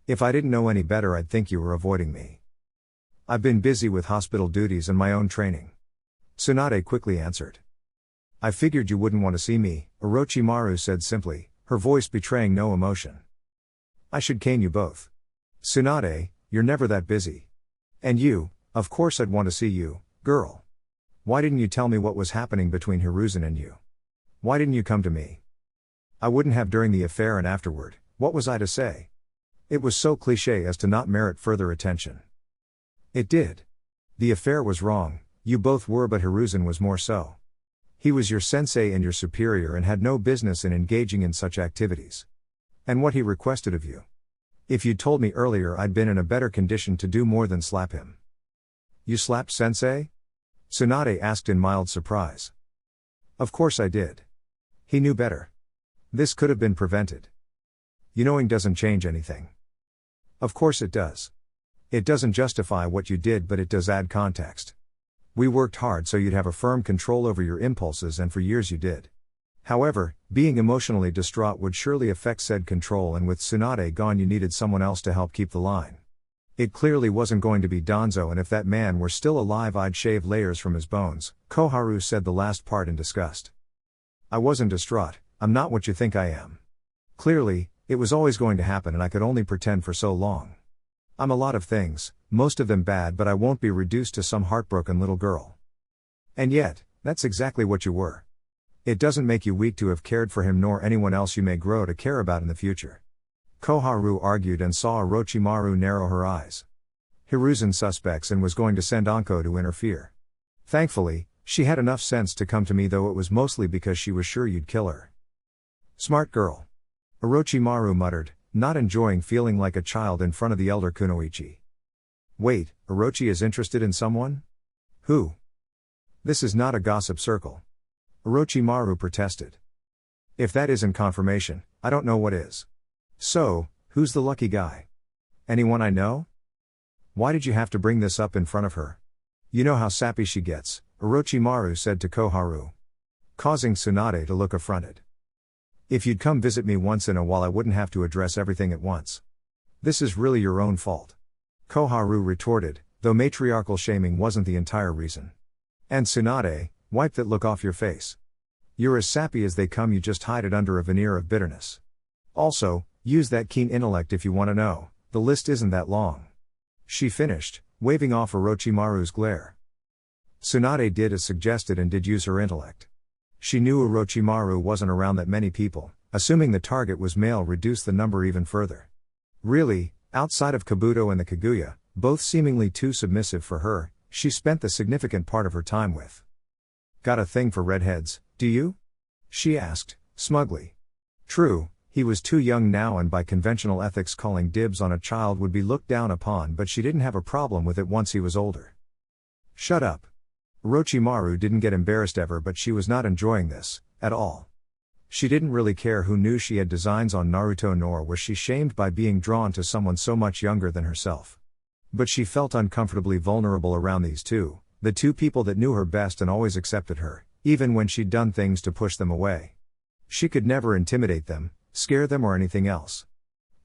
If I didn't know any better, I'd think you were avoiding me. I've been busy with hospital duties and my own training. Tsunade quickly answered. I figured you wouldn't want to see me, Orochimaru said simply, her voice betraying no emotion. I should cane you both. Tsunade, you're never that busy. And you, of course I'd want to see you, girl. Why didn't you tell me what was happening between Hiruzen and you? Why didn't you come to me? I wouldn't have during the affair and afterward. What was I to say? It was so cliché as to not merit further attention. It did. The affair was wrong, you both were, but Hiruzen was more so. He was your sensei and your superior and had no business in engaging in such activities. And what he requested of you. If you'd told me earlier, I'd been in a better condition to do more than slap him. You slapped sensei? Tsunade asked in mild surprise. Of course I did. He knew better. This could have been prevented. You knowing doesn't change anything. Of course it does. It doesn't justify what you did, but it does add context. We worked hard so you'd have a firm control over your impulses, and for years you did. However, being emotionally distraught would surely affect said control, and with Tsunade gone you needed someone else to help keep the line. It clearly wasn't going to be Danzo, and if that man were still alive I'd shave layers from his bones. Koharu said the last part in disgust. I wasn't distraught, I'm not what you think I am. Clearly, it was always going to happen and I could only pretend for so long. I'm a lot of things, most of them bad, but I won't be reduced to some heartbroken little girl. And yet, that's exactly what you were. It doesn't make you weak to have cared for him nor anyone else you may grow to care about in the future. Koharu argued and saw Orochimaru narrow her eyes. Hiruzen suspects and was going to send Anko to interfere. Thankfully, she had enough sense to come to me, though it was mostly because she was sure you'd kill her. Smart girl. Orochimaru muttered, not enjoying feeling like a child in front of the elder Kunoichi. Wait, Orochi is interested in someone? Who? This is not a gossip circle. Orochimaru protested. If that isn't confirmation, I don't know what is. So, who's the lucky guy? Anyone I know? Why did you have to bring this up in front of her? You know how sappy she gets, Orochimaru said to Koharu, causing Tsunade to look affronted. If you'd come visit me once in a while I wouldn't have to address everything at once. This is really your own fault. Koharu retorted, though matriarchal shaming wasn't the entire reason. And Tsunade, wipe that look off your face. You're as sappy as they come, you just hide it under a veneer of bitterness. Also, use that keen intellect if you want to know, the list isn't that long. She finished, waving off Orochimaru's glare. Tsunade did as suggested and did use her intellect. She knew Orochimaru wasn't around that many people, assuming the target was male reduced the number even further. Really, outside of Kabuto and the Kaguya, both seemingly too submissive for her, she spent the significant part of her time with. Got a thing for redheads, do you? She asked, smugly. True, he was too young now and by conventional ethics calling dibs on a child would be looked down upon, but she didn't have a problem with it once he was older. Shut up. Orochimaru didn't get embarrassed ever, but she was not enjoying this, at all. She didn't really care who knew she had designs on Naruto, nor was she shamed by being drawn to someone so much younger than herself. But she felt uncomfortably vulnerable around these two, the two people that knew her best and always accepted her, even when she'd done things to push them away. She could never intimidate them, scare them or anything else.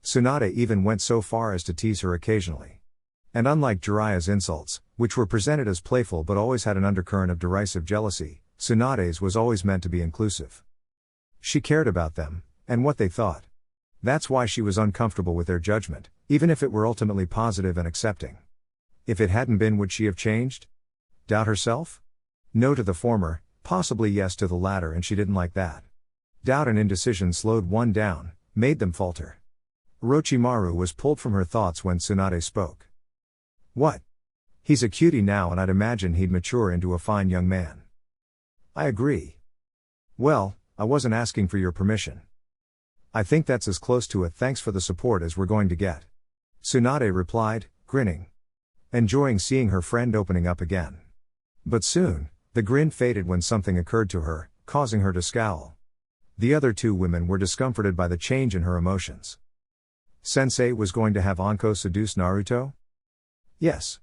Tsunade even went so far as to tease her occasionally. And unlike Jiraiya's insults, which were presented as playful but always had an undercurrent of derisive jealousy, Tsunade's was always meant to be inclusive. She cared about them, and what they thought. That's why she was uncomfortable with their judgment, even if it were ultimately positive and accepting. If it hadn't been, would she have changed? Doubt herself? No to the former, possibly yes to the latter, and she didn't like that. Doubt and indecision slowed one down, made them falter. Orochimaru was pulled from her thoughts when Tsunade spoke. What? He's a cutie now and I'd imagine he'd mature into a fine young man. I agree. Well, I wasn't asking for your permission. I think that's as close to a thanks for the support as we're going to get. Tsunade replied, grinning. Enjoying seeing her friend opening up again. But soon, the grin faded when something occurred to her, causing her to scowl. The other two women were discomforted by the change in her emotions. Sensei was going to have Anko seduce Naruto? Yes.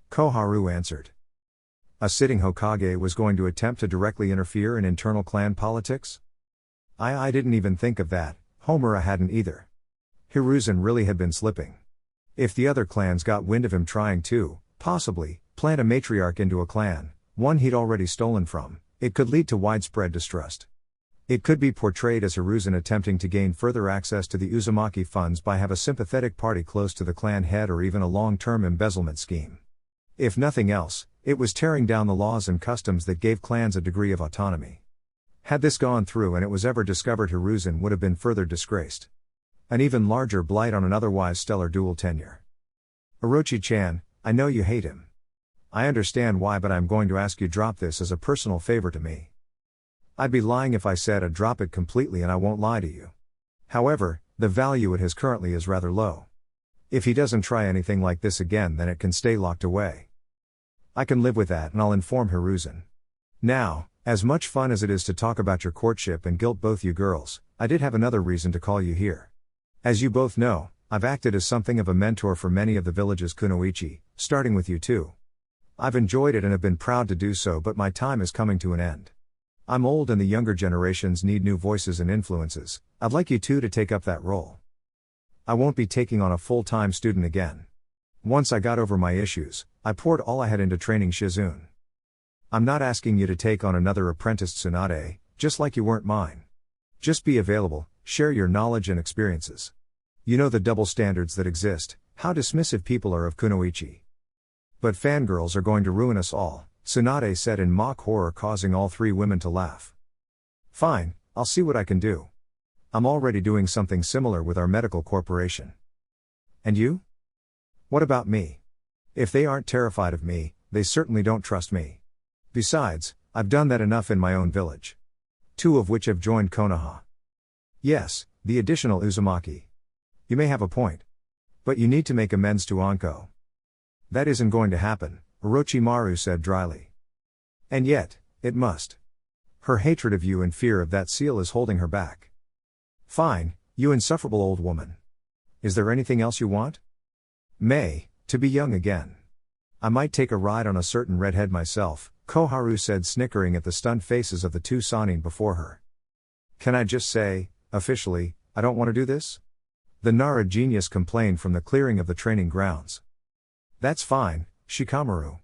Koharu answered. A sitting Hokage was going to attempt to directly interfere in internal clan politics? I didn't even think of that, Homura hadn't either. Hiruzen really had been slipping. If the other clans got wind of him trying to, possibly, plant a matriarch into a clan, one he'd already stolen from, it could lead to widespread distrust. It could be portrayed as Hiruzen attempting to gain further access to the Uzumaki funds by have a sympathetic party close to the clan head or even a long-term embezzlement scheme. If nothing else, It was tearing down the laws and customs that gave clans a degree of autonomy. Had this gone through and it was ever discovered, Hiruzen would have been further disgraced. An even larger blight on an otherwise stellar dual tenure. Orochi-chan, I know you hate him. I understand why, but I'm going to ask you drop this as a personal favor to me. I'd be lying if I said I'd drop it completely, and I won't lie to you. However, the value it has currently is rather low. If he doesn't try anything like this again, then it can stay locked away. I can live with that, and I'll inform Hiruzen. Now, as much fun as it is to talk about your courtship and guilt both you girls, I did have another reason to call you here. As you both know, I've acted as something of a mentor for many of the village's kunoichi, starting with you too. I've enjoyed it and have been proud to do so, but my time is coming to an end. I'm old and the younger generations need new voices and influences. I'd like you two to take up that role. I won't be taking on a full-time student again. Once I got over my issues, I poured all I had into training Shizune. I'm not asking you to take on another apprentice Tsunade, just like you weren't mine. Just be available, share your knowledge and experiences. You know the double standards that exist, how dismissive people are of kunoichi. But fangirls are going to ruin us all, Tsunade said in mock horror, causing all three women to laugh. Fine, I'll see what I can do. I'm already doing something similar with our medical corporation. And you? What about me? If they aren't terrified of me, they certainly don't trust me. Besides, I've done that enough in my own village. 2 of which have joined Konoha. Yes, the additional Uzumaki. You may have a point. But you need to make amends to Anko. That isn't going to happen, Orochimaru said dryly. And yet, it must. Her hatred of you and fear of that seal is holding her back. Fine, you insufferable old woman. Is there anything else you want? To be young again. I might take a ride on a certain redhead myself, Koharu said, snickering at the stunned faces of the 2 Sannin before her. Can I just say, officially, I don't want to do this? The Nara genius complained from the clearing of the training grounds. That's fine, Shikamaru.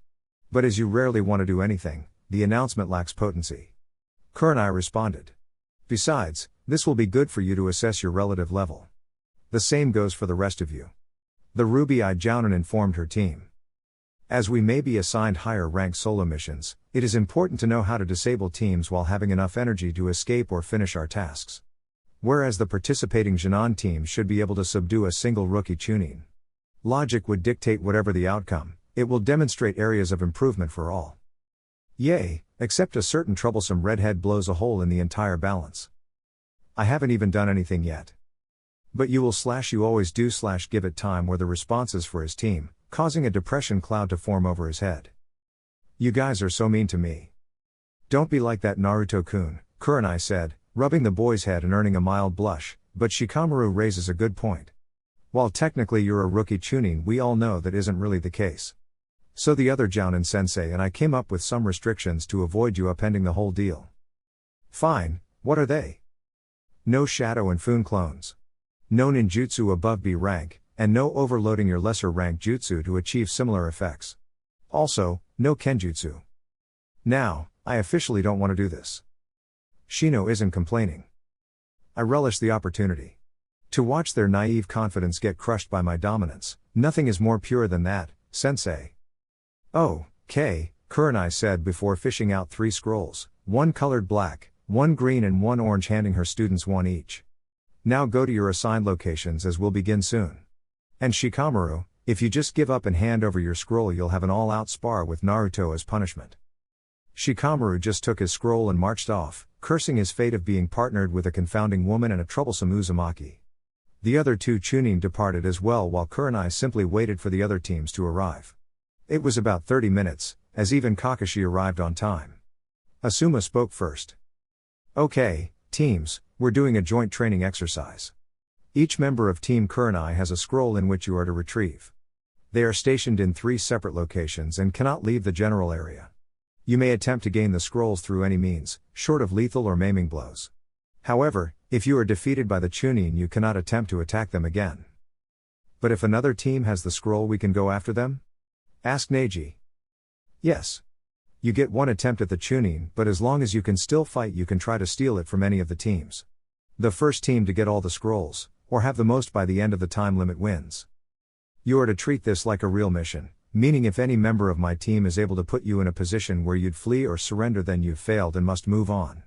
But as you rarely want to do anything, the announcement lacks potency. Kurenai responded. Besides, this will be good for you to assess your relative level. The same goes for the rest of you. The ruby-eyed Jounin informed her team. As we may be assigned higher-ranked solo missions, it is important to know how to disable teams while having enough energy to escape or finish our tasks. Whereas the participating Jinan team should be able to subdue a single rookie Chunin. Logic would dictate whatever the outcome, it will demonstrate areas of improvement for all. Yay, except a certain troublesome redhead blows a hole in the entire balance. I haven't even done anything yet. But you always do / give it time were the responses for his team, causing a depression cloud to form over his head. You guys are so mean to me. Don't be like that Naruto-kun, Kurenai said, rubbing the boy's head and earning a mild blush, but Shikamaru raises a good point. While technically you're a rookie Chunin, we all know that isn't really the case. So the other Jounin sensei and I came up with some restrictions to avoid you upending the whole deal. Fine, what are they? No Shadow and Fun clones. No ninjutsu above B rank, and no overloading your lesser rank jutsu to achieve similar effects. Also, no kenjutsu. Now, I officially don't want to do this. Shino isn't complaining. I relish the opportunity. To watch their naive confidence get crushed by my dominance, nothing is more pure than that, sensei. Oh, Kurenai said before fishing out 3 scrolls, 1 colored black, 1 green and 1 orange, handing her students 1 each. Now go to your assigned locations as we'll begin soon. And Shikamaru, if you just give up and hand over your scroll, you'll have an all-out spar with Naruto as punishment. Shikamaru just took his scroll and marched off, cursing his fate of being partnered with a confounding woman and a troublesome Uzumaki. The other 2 Chunin departed as well, while Kurenai simply waited for the other teams to arrive. It was about 30 minutes, as even Kakashi arrived on time. Asuma spoke first. Okay, teams, we're doing a joint training exercise. Each member of Team Kurenai has a scroll in which you are to retrieve. They are stationed in 3 separate locations and cannot leave the general area. You may attempt to gain the scrolls through any means, short of lethal or maiming blows. However, if you are defeated by the Chunin, you cannot attempt to attack them again. But if another team has the scroll, we can go after them? Asked Neji. Yes. You get 1 attempt at the Chunin, but as long as you can still fight, you can try to steal it from any of the teams. The first team to get all the scrolls, or have the most by the end of the time limit, wins. You are to treat this like a real mission, meaning if any member of my team is able to put you in a position where you'd flee or surrender, then you've failed and must move on.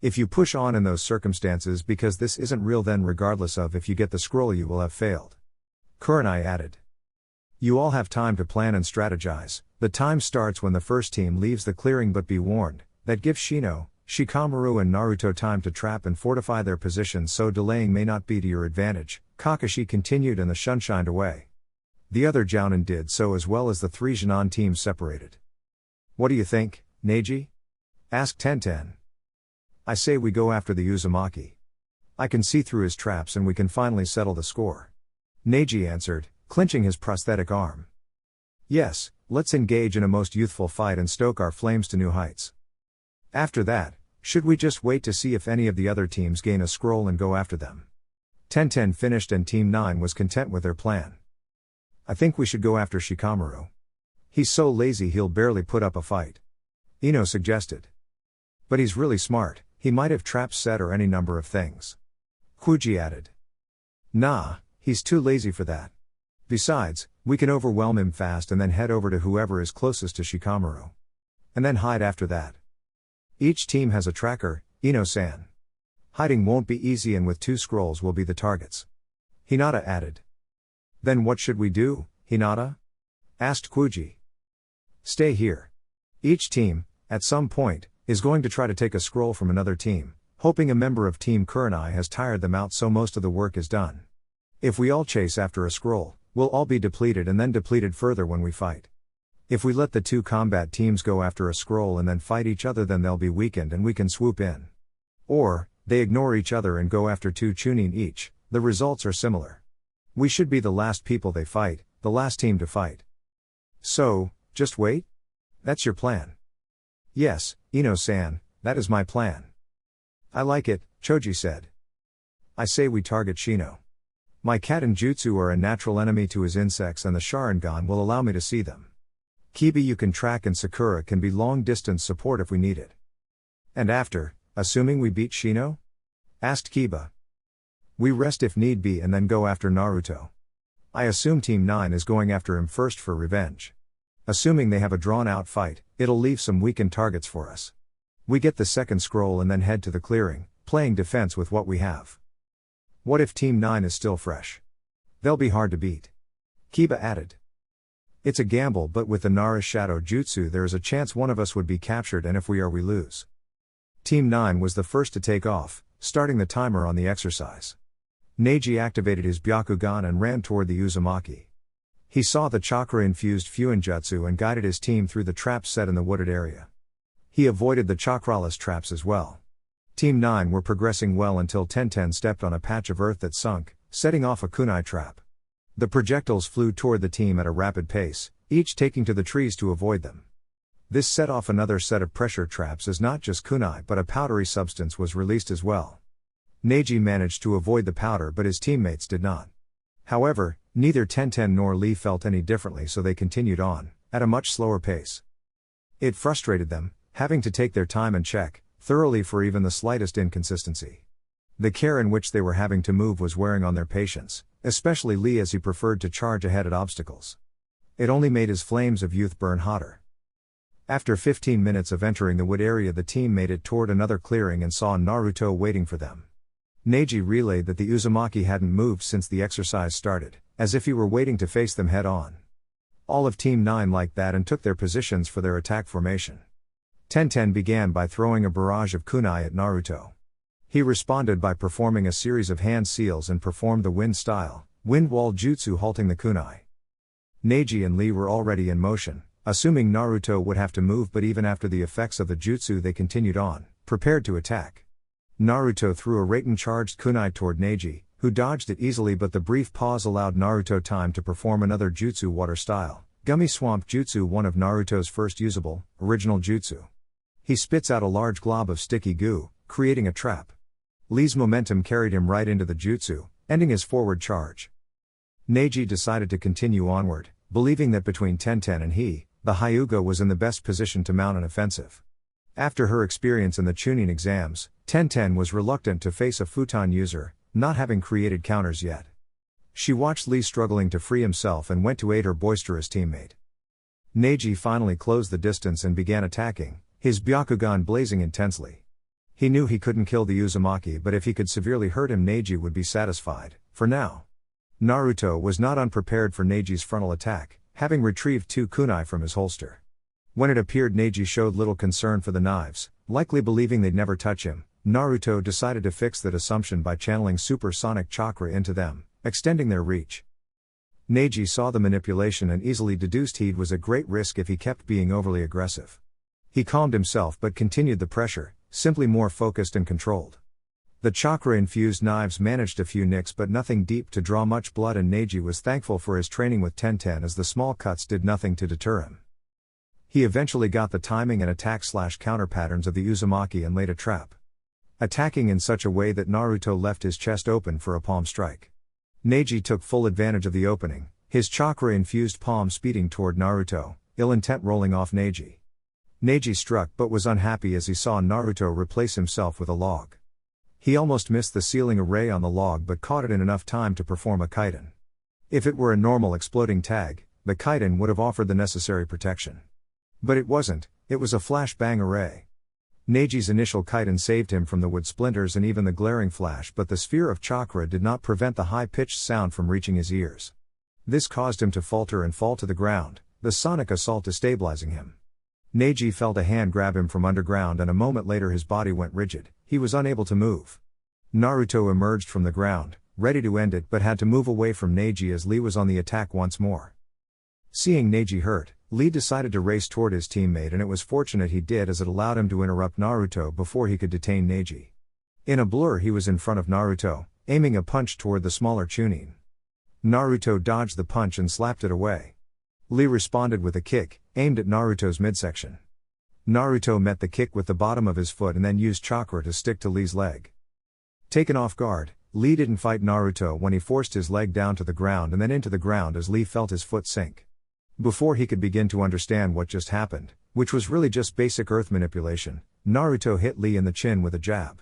If you push on in those circumstances because this isn't real, then regardless of if you get the scroll you will have failed. Kurenai added. You all have time to plan and strategize. The time starts when the first team leaves the clearing, but be warned, that gives Shino, Shikamaru and Naruto time to trap and fortify their positions, so delaying may not be to your advantage. Kakashi continued and the shun shined away. The other Jounin did so, as well as the 3 Jinan teams separated. What do you think, Neji? Asked Tenten. I say we go after the Uzumaki. I can see through his traps and we can finally settle the score. Neji answered, clenching his prosthetic arm. Yes, let's engage in a most youthful fight and stoke our flames to new heights. After that, should we just wait to see if any of the other teams gain a scroll and go after them? Tenten finished and Team 9 was content with their plan. I think we should go after Shikamaru. He's so lazy he'll barely put up a fight. Ino suggested. But he's really smart, he might have traps set or any number of things. Kuji added. Nah, he's too lazy for that. Besides, we can overwhelm him fast and then head over to whoever is closest to Shikamaru. And then hide after that. Each team has a tracker, Ino-san. Hiding won't be easy and with 2 scrolls we'll be the targets. Hinata added. Then what should we do, Hinata? Asked Kuji. Stay here. Each team, at some point, is going to try to take a scroll from another team, hoping a member of Team Kurenai has tired them out so most of the work is done. If we all chase after a scroll, we'll all be depleted and then depleted further when we fight. If we let the 2 combat teams go after a scroll and then fight each other, then they'll be weakened and we can swoop in. Or, they ignore each other and go after 2 Chunin each, the results are similar. We should be the last people they fight, the last team to fight. So, just wait? That's your plan? Yes, Ino-san, that is my plan. I like it, Choji said. I say we target Shino. My Katen Jutsu are a natural enemy to his insects and the Sharingan will allow me to see them. Kiba you can track and Sakura can be long-distance support if we need it. And after, assuming we beat Shino? Asked Kiba. We rest if need be and then go after Naruto. I assume Team 9 is going after him first for revenge. Assuming they have a drawn-out fight, it'll leave some weakened targets for us. We get the second scroll and then head to the clearing, playing defense with what we have. What if Team 9 is still fresh? They'll be hard to beat. Kiba added. It's a gamble, but with the Nara's Shadow Jutsu there is a chance one of us would be captured, and if we are, we lose. Team 9 was the first to take off, starting the timer on the exercise. Neji activated his Byakugan and ran toward the Uzumaki. He saw the chakra-infused Fuinjutsu and guided his team through the traps set in the wooded area. He avoided the chakraless traps as well. Team 9 were progressing well until Tenten stepped on a patch of earth that sunk, setting off a kunai trap. The projectiles flew toward the team at a rapid pace, each taking to the trees to avoid them. This set off another set of pressure traps as not just kunai but a powdery substance was released as well. Neji managed to avoid the powder but his teammates did not. However, neither Tenten nor Lee felt any differently, so they continued on, at a much slower pace. It frustrated them, having to take their time and check thoroughly for even the slightest inconsistency. The care in which they were having to move was wearing on their patience, especially Lee as he preferred to charge ahead at obstacles. It only made his flames of youth burn hotter. After 15 minutes of entering the wood area, the team made it toward another clearing and saw Naruto waiting for them. Neji relayed that the Uzumaki hadn't moved since the exercise started, as if he were waiting to face them head on. All of Team 9 liked that and took their positions for their attack formation. Tenten began by throwing a barrage of kunai at Naruto. He responded by performing a series of hand seals and performed the wind-style, wind wall jutsu, halting the kunai. Neji and Lee were already in motion, assuming Naruto would have to move, but even after the effects of the jutsu they continued on, prepared to attack. Naruto threw a Raiten-charged kunai toward Neji, who dodged it easily, but the brief pause allowed Naruto time to perform another jutsu, water-style, Gummy Swamp Jutsu, one of Naruto's first usable, original jutsu. He spits out a large glob of sticky goo, creating a trap. Lee's momentum carried him right into the jutsu, ending his forward charge. Neji decided to continue onward, believing that between Tenten and he, the Hyuga was in the best position to mount an offensive. After her experience in the Chunin exams, Tenten was reluctant to face a futon user, not having created counters yet. She watched Lee struggling to free himself and went to aid her boisterous teammate. Neji finally closed the distance and began attacking, his Byakugan blazing intensely. He knew he couldn't kill the Uzumaki, but if he could severely hurt him, Neji would be satisfied, for now. Naruto was not unprepared for Neji's frontal attack, having retrieved 2 kunai from his holster. When it appeared Neji showed little concern for the knives, likely believing they'd never touch him, Naruto decided to fix that assumption by channeling supersonic chakra into them, extending their reach. Neji saw the manipulation and easily deduced he was at great risk if he kept being overly aggressive. He calmed himself but continued the pressure, simply more focused and controlled. The chakra-infused knives managed a few nicks but nothing deep to draw much blood, and Neji was thankful for his training with Tenten, as the small cuts did nothing to deter him. He eventually got the timing and attack/counter patterns of the Uzumaki and laid a trap. Attacking in such a way that Naruto left his chest open for a palm strike. Neji took full advantage of the opening, his chakra-infused palm speeding toward Naruto, ill intent rolling off Neji. Neji struck but was unhappy as he saw Naruto replace himself with a log. He almost missed the sealing array on the log but caught it in enough time to perform a kaiden. If it were a normal exploding tag, the kaiden would have offered the necessary protection. But it wasn't, it was a flashbang array. Neji's initial kaiden saved him from the wood splinters and even the glaring flash, but the sphere of chakra did not prevent the high-pitched sound from reaching his ears. This caused him to falter and fall to the ground, the sonic assault destabilizing him. Neji felt a hand grab him from underground, and a moment later his body went rigid, he was unable to move. Naruto emerged from the ground, ready to end it, but had to move away from Neji as Lee was on the attack once more. Seeing Neji hurt, Lee decided to race toward his teammate, and it was fortunate he did, as it allowed him to interrupt Naruto before he could detain Neji. In a blur he was in front of Naruto, aiming a punch toward the smaller Chunin. Naruto dodged the punch and slapped it away. Lee responded with a kick, aimed at Naruto's midsection. Naruto met the kick with the bottom of his foot and then used chakra to stick to Lee's leg. Taken off guard, Lee didn't fight Naruto when he forced his leg down to the ground and then into the ground as Lee felt his foot sink. Before he could begin to understand what just happened, which was really just basic earth manipulation, Naruto hit Lee in the chin with a jab.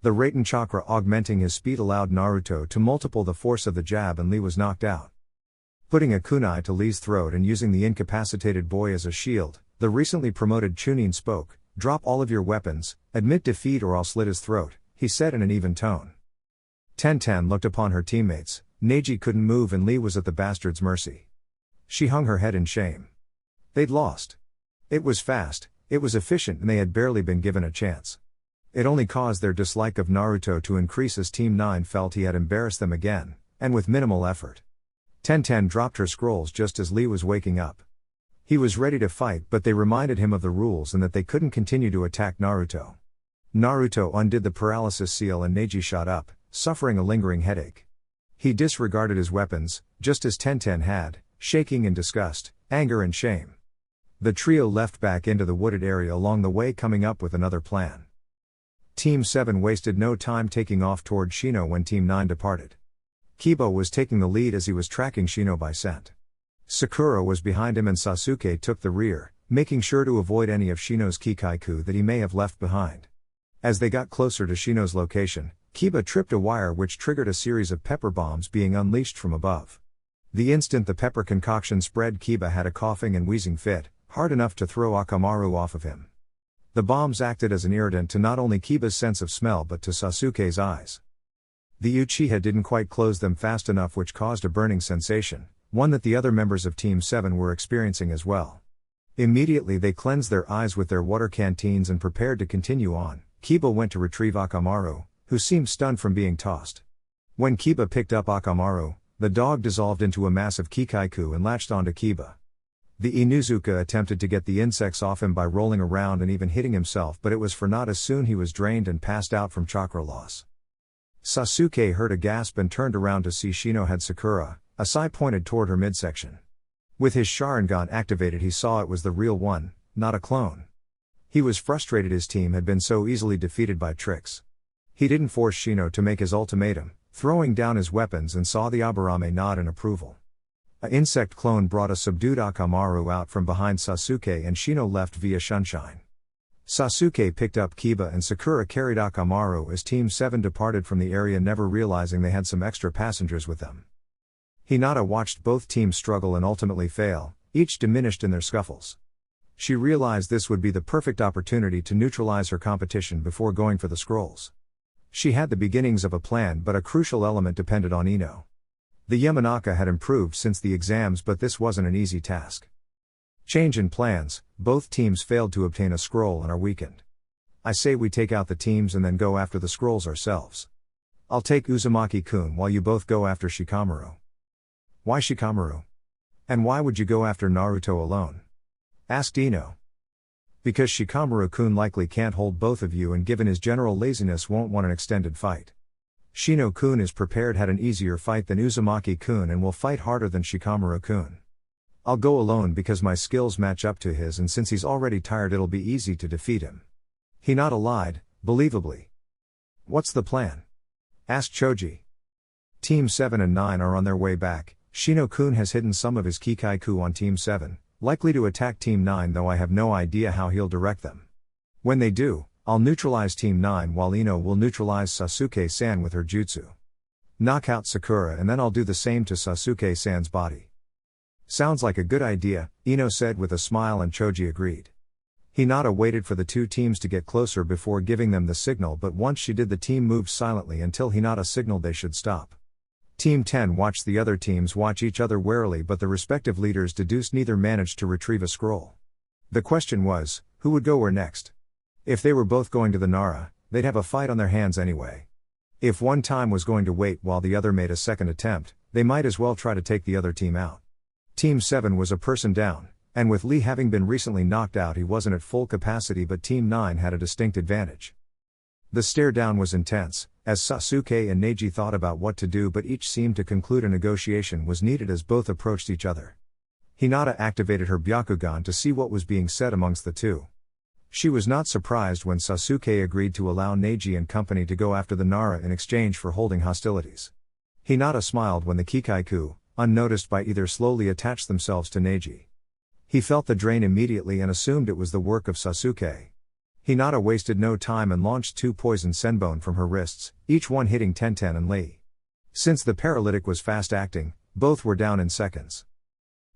The Raten chakra augmenting his speed allowed Naruto to multiple the force of the jab, and Lee was knocked out. Putting a kunai to Lee's throat and using the incapacitated boy as a shield, the recently promoted Chunin spoke. "Drop all of your weapons, admit defeat or I'll slit his throat," he said in an even tone. Tenten looked upon her teammates. Neji couldn't move and Lee was at the bastard's mercy. She hung her head in shame. They'd lost. It was fast, it was efficient, and they had barely been given a chance. It only caused their dislike of Naruto to increase as Team 9 felt he had embarrassed them again, and with minimal effort. Tenten dropped her scrolls just as Lee was waking up. He was ready to fight, but they reminded him of the rules and that they couldn't continue to attack Naruto. Naruto undid the paralysis seal and Neji shot up, suffering a lingering headache. He disregarded his weapons, just as Tenten had, shaking in disgust, anger and shame. The trio left back into the wooded area, along the way coming up with another plan. Team 7 wasted no time taking off toward Shino when Team 9 departed. Kiba was taking the lead as he was tracking Shino by scent. Sakura was behind him and Sasuke took the rear, making sure to avoid any of Shino's Kikaiku that he may have left behind. As they got closer to Shino's location, Kiba tripped a wire which triggered a series of pepper bombs being unleashed from above. The instant the pepper concoction spread, Kiba had a coughing and wheezing fit, hard enough to throw Akamaru off of him. The bombs acted as an irritant to not only Kiba's sense of smell but to Sasuke's eyes. The Uchiha didn't quite close them fast enough, which caused a burning sensation, one that the other members of Team 7 were experiencing as well. Immediately they cleansed their eyes with their water canteens and prepared to continue on. Kiba went to retrieve Akamaru, who seemed stunned from being tossed. When Kiba picked up Akamaru, the dog dissolved into a massive Kikaiku and latched onto Kiba. The Inuzuka attempted to get the insects off him by rolling around and even hitting himself, but it was for naught as soon he was drained and passed out from chakra loss. Sasuke heard a gasp and turned around to see Shino had Sakura, a sai pointed toward her midsection. With his Sharingan activated, he saw it was the real one, not a clone. He was frustrated his team had been so easily defeated by tricks. He didn't force Shino to make his ultimatum, throwing down his weapons, and saw the Aburame nod in approval. An insect clone brought a subdued Akamaru out from behind Sasuke and Shino left via Sunshine. Sasuke picked up Kiba and Sakura carried Akamaru as Team 7 departed from the area, never realizing they had some extra passengers with them. Hinata watched both teams struggle and ultimately fail, each diminished in their scuffles. She realized this would be the perfect opportunity to neutralize her competition before going for the scrolls. She had the beginnings of a plan, but a crucial element depended on Ino. The Yamanaka had improved since the exams, but this wasn't an easy task. Change in plans, both teams failed to obtain a scroll and are weakened. I say we take out the teams and then go after the scrolls ourselves. I'll take Uzumaki-kun while you both go after Shikamaru. Why Shikamaru? And why would you go after Naruto alone? Asked Ino. Because Shikamaru-kun likely can't hold both of you, and given his general laziness won't want an extended fight. Shino-kun is prepared, had an easier fight than Uzumaki-kun, and will fight harder than Shikamaru-kun. I'll go alone because my skills match up to his, and since he's already tired it'll be easy to defeat him. Hinata lied, believably. What's the plan? Asked Choji. Team 7 and 9 are on their way back. Shino-kun has hidden some of his Kikaiku on Team 7, likely to attack Team 9, though I have no idea how he'll direct them. When they do, I'll neutralize Team 9 while Ino will neutralize Sasuke-san with her jutsu. Knock out Sakura and then I'll do the same to Sasuke-san's body. Sounds like a good idea, Ino said with a smile, and Choji agreed. Hinata waited for the two teams to get closer before giving them the signal, but once she did the team moved silently until Hinata signaled they should stop. Team 10 watched the other teams watch each other warily, but the respective leaders deduced neither managed to retrieve a scroll. The question was, who would go where next? If they were both going to the Nara, they'd have a fight on their hands anyway. If one team was going to wait while the other made a second attempt, they might as well try to take the other team out. Team 7 was a person down, and with Lee having been recently knocked out he wasn't at full capacity, but Team 9 had a distinct advantage. The stare down was intense, as Sasuke and Neji thought about what to do, but each seemed to conclude a negotiation was needed as both approached each other. Hinata activated her Byakugan to see what was being said amongst the two. She was not surprised when Sasuke agreed to allow Neji and company to go after the Nara in exchange for holding hostilities. Hinata smiled when the Kikaiku, unnoticed by either, slowly attached themselves to Neji. He felt the drain immediately and assumed it was the work of Sasuke. Hinata wasted no time and launched two poison senbon from her wrists, each one hitting Tenten and Lee. Since the paralytic was fast-acting, both were down in seconds.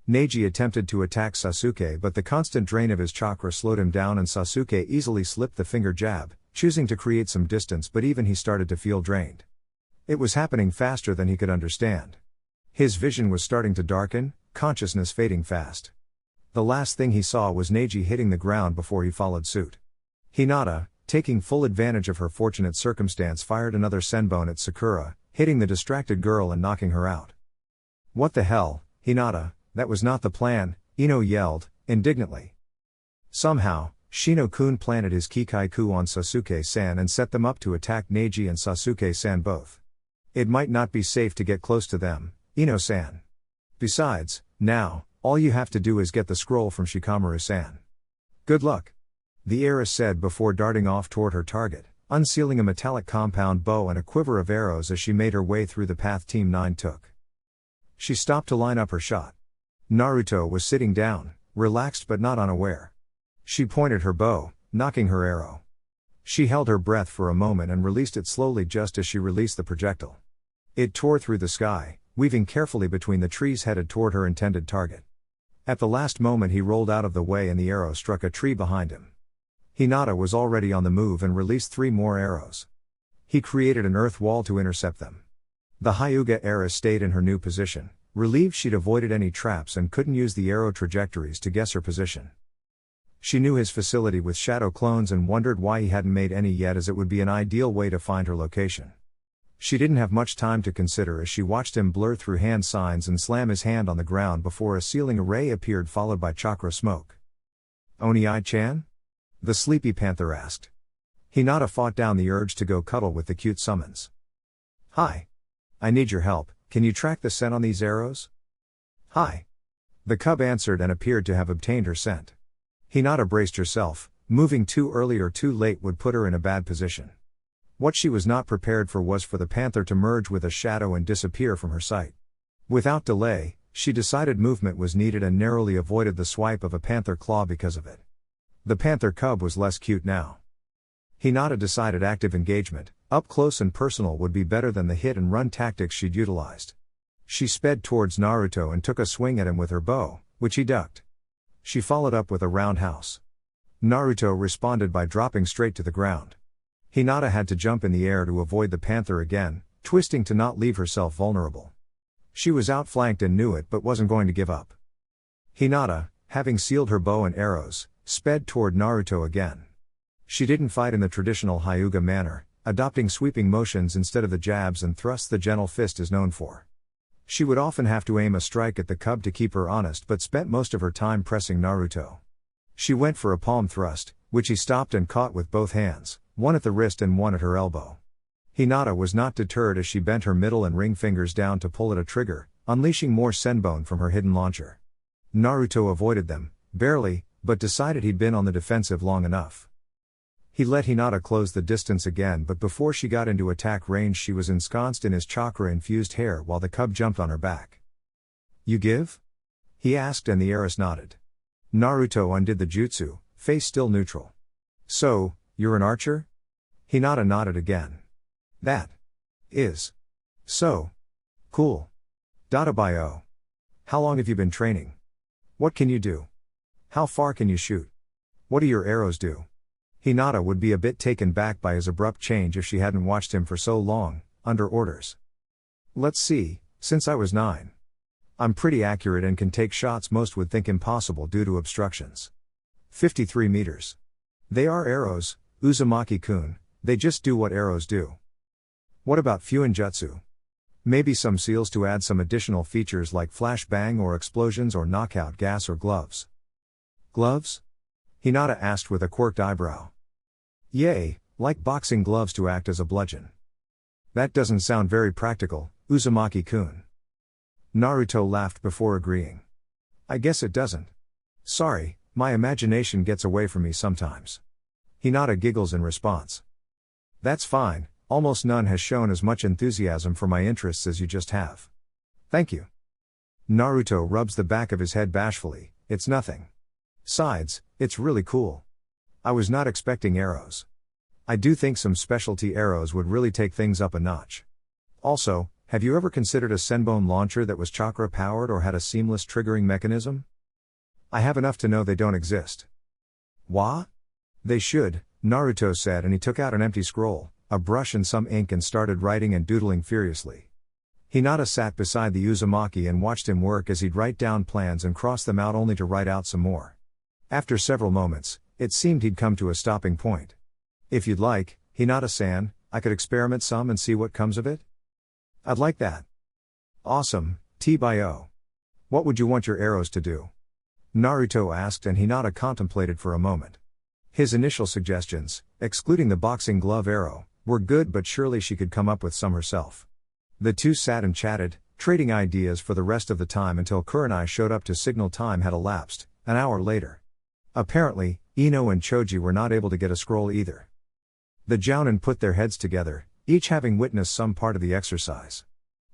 Neji attempted to attack Sasuke, but the constant drain of his chakra slowed him down, and Sasuke easily slipped the finger jab, choosing to create some distance, but even he started to feel drained. It was happening faster than he could understand. His vision was starting to darken, consciousness fading fast. The last thing he saw was Neji hitting the ground before he followed suit. Hinata, taking full advantage of her fortunate circumstance, fired another senbon at Sakura, hitting the distracted girl and knocking her out. What the hell, Hinata, that was not the plan, Ino yelled, indignantly. Somehow, Shino-kun planted his Kikaiku on Sasuke-san and set them up to attack Neji and Sasuke-san both. It might not be safe to get close to them, Ino-san. Besides, now, all you have to do is get the scroll from Shikamaru-san. Good luck, the heiress said before darting off toward her target, unsealing a metallic compound bow and a quiver of arrows as she made her way through the path Team 9 took. She stopped to line up her shot. Naruto was sitting down, relaxed but not unaware. She pointed her bow, knocking her arrow. She held her breath for a moment and released it slowly just as she released the projectile. It tore through the sky, weaving carefully between the trees headed toward her intended target. At the last moment he rolled out of the way and the arrow struck a tree behind him. Hinata was already on the move and released 3 more arrows. He created an earth wall to intercept them. The Hyuga heiress stayed in her new position, relieved she'd avoided any traps and couldn't use the arrow trajectories to guess her position. She knew his facility with shadow clones and wondered why he hadn't made any yet, as it would be an ideal way to find her location. She didn't have much time to consider as she watched him blur through hand signs and slam his hand on the ground before a sealing array appeared, followed by chakra smoke. Oni-chan? The sleepy panther asked. Hinata fought down the urge to go cuddle with the cute summons. Hi. I need your help, can you track the scent on these arrows? Hi. The cub answered and appeared to have obtained her scent. Hinata braced herself, moving too early or too late would put her in a bad position. What she was not prepared for was for the panther to merge with a shadow and disappear from her sight. Without delay, she decided movement was needed and narrowly avoided the swipe of a panther claw because of it. The panther cub was less cute now. Hinata decided active engagement, up close and personal, would be better than the hit and run tactics she'd utilized. She sped towards Naruto and took a swing at him with her bow, which he ducked. She followed up with a roundhouse. Naruto responded by dropping straight to the ground. Hinata had to jump in the air to avoid the panther again, twisting to not leave herself vulnerable. She was outflanked and knew it but wasn't going to give up. Hinata, having sealed her bow and arrows, sped toward Naruto again. She didn't fight in the traditional Hyuga manner, adopting sweeping motions instead of the jabs and thrusts the gentle fist is known for. She would often have to aim a strike at the cub to keep her honest but spent most of her time pressing Naruto. She went for a palm thrust, which he stopped and caught with both hands, one at the wrist and one at her elbow. Hinata was not deterred as she bent her middle and ring fingers down to pull at a trigger, unleashing more senbone from her hidden launcher. Naruto avoided them, barely, but decided he'd been on the defensive long enough. He let Hinata close the distance again, but before she got into attack range she was ensconced in his chakra-infused hair while the cub jumped on her back. "You give?" he asked and the heiress nodded. Naruto undid the jutsu, face still neutral. "So, you're an archer?" Hinata nodded again. "That is so cool. Databayo. How long have you been training? What can you do? How far can you shoot? What do your arrows do?" Hinata would be a bit taken back by his abrupt change if she hadn't watched him for so long, under orders. "Let's see, since I was 9. I'm pretty accurate and can take shots most would think impossible due to obstructions. 53 meters. They are arrows, Uzumaki-kun, they just do what arrows do." "What about Fuinjutsu? Maybe some seals to add some additional features like flash bang or explosions or knockout gas or gloves." "Gloves?" Hinata asked with a quirked eyebrow. "Yay, like boxing gloves to act as a bludgeon." "That doesn't sound very practical, Uzumaki-kun." Naruto laughed before agreeing. "I guess it doesn't. Sorry, my imagination gets away from me sometimes." Hinata giggles in response. "That's fine, almost none has shown as much enthusiasm for my interests as you just have." "Thank you." Naruto rubs the back of his head bashfully. "It's nothing. Sides, it's really cool. I was not expecting arrows. I do think some specialty arrows would really take things up a notch. Also, have you ever considered a senbone launcher that was chakra powered or had a seamless triggering mechanism?" "I have enough to know they don't exist." "Wha? They should," Naruto said, and he took out an empty scroll, a brush and some ink and started writing and doodling furiously. Hinata sat beside the Uzumaki and watched him work as he'd write down plans and cross them out only to write out some more. After several moments, it seemed he'd come to a stopping point. "If you'd like, Hinata-san, I could experiment some and see what comes of it?" "I'd like that." "Awesome, T-Bio. What would you want your arrows to do?" Naruto asked and Hinata contemplated for a moment. His initial suggestions, excluding the boxing glove arrow, were good but surely she could come up with some herself. The two sat and chatted, trading ideas for the rest of the time until Kurenai showed up to signal time had elapsed, an hour later. Apparently, Ino and Choji were not able to get a scroll either. The Jounin put their heads together, each having witnessed some part of the exercise.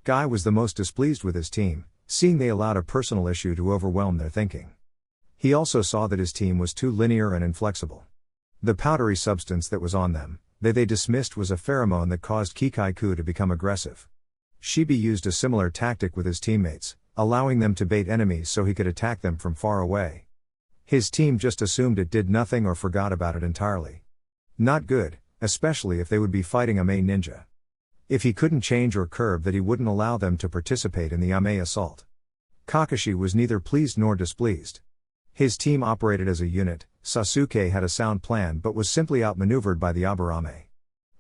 Guy was the most displeased with his team, seeing they allowed a personal issue to overwhelm their thinking. He also saw that his team was too linear and inflexible. The powdery substance that was on them, they dismissed was a pheromone that caused Kikaiku to become aggressive. Shibi used a similar tactic with his teammates, allowing them to bait enemies so he could attack them from far away. His team just assumed it did nothing or forgot about it entirely. Not good, especially if they would be fighting a main ninja. If he couldn't change or curb that, he wouldn't allow them to participate in the Ame assault. Kakashi was neither pleased nor displeased. His team operated as a unit. Sasuke had a sound plan but was simply outmaneuvered by the Aburame.